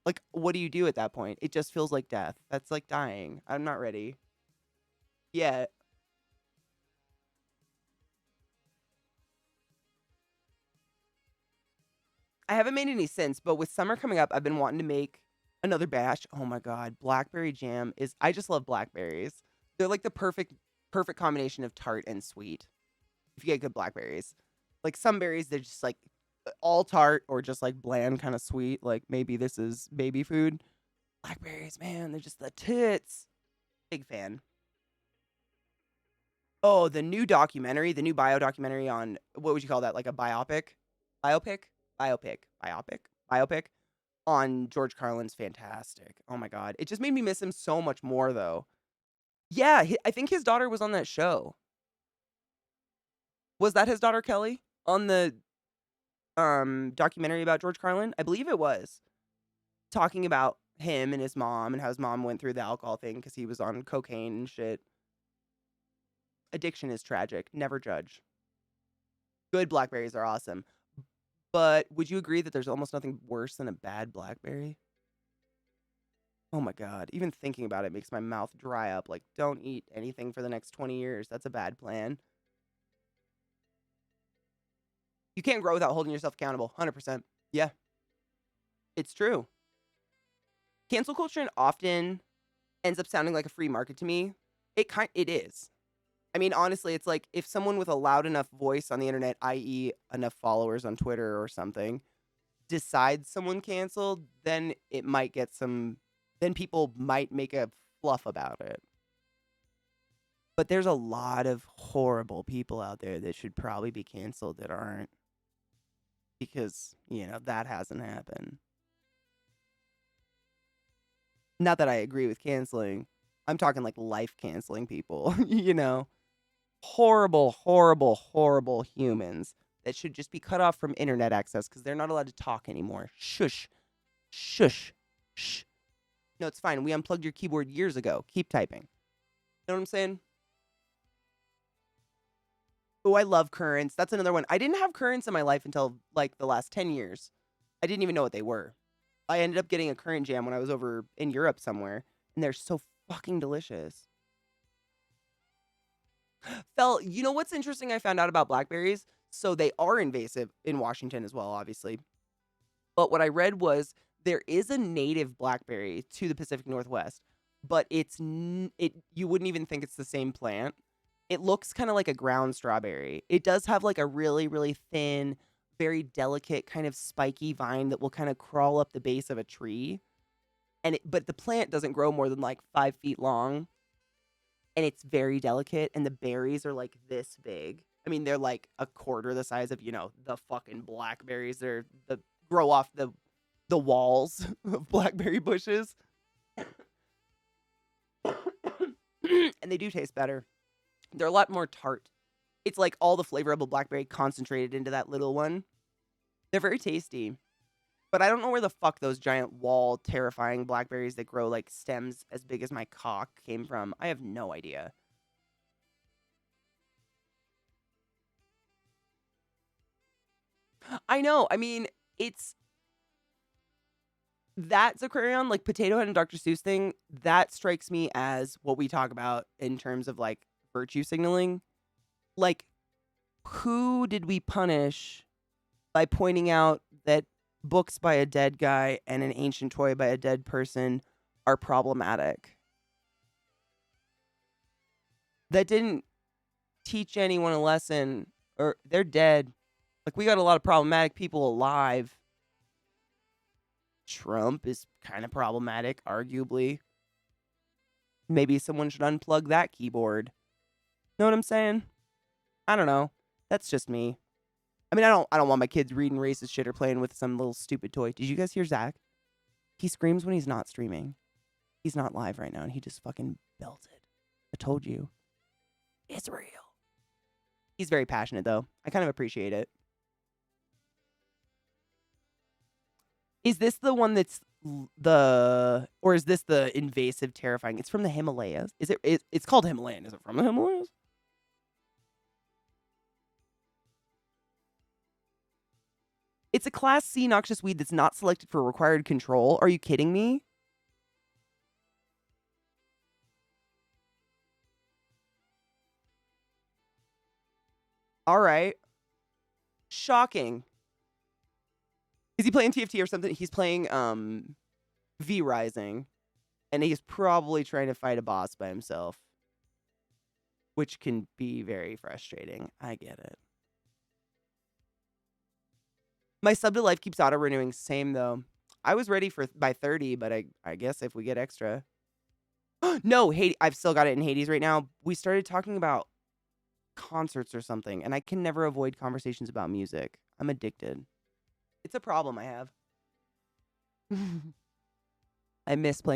Like, what do you do at that point? It just feels like death. That's like dying. I'm not ready. Yeah. I haven't made any since, but with summer coming up, I've been wanting to make another batch. Oh my god, blackberry jam is I just love blackberries. They're like the perfect combination of tart and sweet. If you get good blackberries. Like some berries they're just like all tart or just like bland kind of sweet, like maybe this is baby food. Blackberries, man, they're just the tits. Big fan. Oh, the new documentary, the new bio documentary on what would you call that? Like a biopic? Biopic on George Carlin's fantastic. Oh my god. It just made me miss him so much more though. Yeah, I think his daughter was on that show. Was that his daughter Kelly on the documentary about George Carlin? I believe it was. Talking about him and his mom and how his mom went through the alcohol thing cuz he was on cocaine and shit. Addiction is tragic. Never judge. Good blackberries are awesome. But would you agree that there's almost nothing worse than a bad blackberry? Oh my god. Even thinking about it makes my mouth dry up. Like, don't eat anything for the next 20 years. That's a bad plan. You can't grow without holding yourself accountable. 100%. Yeah. It's true. Cancel culture often ends up sounding like a free market to me. It is. I mean, honestly, it's like if someone with a loud enough voice on the internet, i.e., enough followers on Twitter or something, decides someone canceled, then it might get some. Then people might make a fluff about it. But there's a lot of horrible people out there that should probably be canceled that aren't. Because, that hasn't happened. Not that I agree with canceling. I'm talking like life canceling people, Horrible, horrible, horrible humans that should just be cut off from internet access because they're not allowed to talk anymore. Shush. Shush. Shh. No, it's fine. We unplugged your keyboard years ago. Keep typing. You know what I'm saying? Oh, I love currants. That's another one. I didn't have currants in my life until like the last 10 years. I didn't even know what they were. I ended up getting a currant jam when I was over in Europe somewhere, and they're so fucking delicious. You know what's interesting I found out about blackberries? So they are invasive in Washington as well, obviously. But what I read was there is a native blackberry to the Pacific Northwest, but you wouldn't even think it's the same plant. It looks kind of like a ground strawberry. It does have like a really, really thin, very delicate kind of spiky vine that will kind of crawl up the base of a tree. But the plant doesn't grow more than like 5 feet long. And it's very delicate, and the berries are like this big. I mean, they're like a quarter the size of, the fucking blackberries. They're grow off the walls of blackberry bushes. And they do taste better. They're a lot more tart. It's like all the flavor of a blackberry concentrated into that little one. They're very tasty. But I don't know where the fuck those giant wall terrifying blackberries that grow like stems as big as my cock came from. I have no idea. I know. I mean, that Zakarian, like Potato Head and Dr. Seuss thing, that strikes me as what we talk about in terms of like virtue signaling. Like, who did we punish by pointing out that books by a dead guy and an ancient toy by a dead person are problematic? That didn't teach anyone a lesson, or they're dead. Like, we got a lot of problematic people alive. Trump is kind of problematic, arguably. Maybe someone should unplug that keyboard. Know what I'm saying? I don't know. That's just me. I mean, I don't want my kids reading racist shit or playing with some little stupid toy. Did you guys hear Zach? He screams when he's not streaming. He's not live right now, and he just fucking belted. I told you. It's real. He's very passionate, though. I kind of appreciate it. Is this the one that's or is this the invasive, terrifying? It's from the Himalayas. It's called Himalayan. Is it from the Himalayas? It's a Class C noxious weed that's not selected for required control. Are you kidding me? All right. Shocking. Is he playing TFT or something? He's playing V Rising. And he's probably trying to fight a boss by himself. Which can be very frustrating. I get it. My sub to life keeps auto-renewing. Same, though. I was ready for by 30, but I guess if we get extra. No, Hades. I've still got it in Hades right now. We started talking about concerts or something, and I can never avoid conversations about music. I'm addicted. It's a problem I have. I miss playing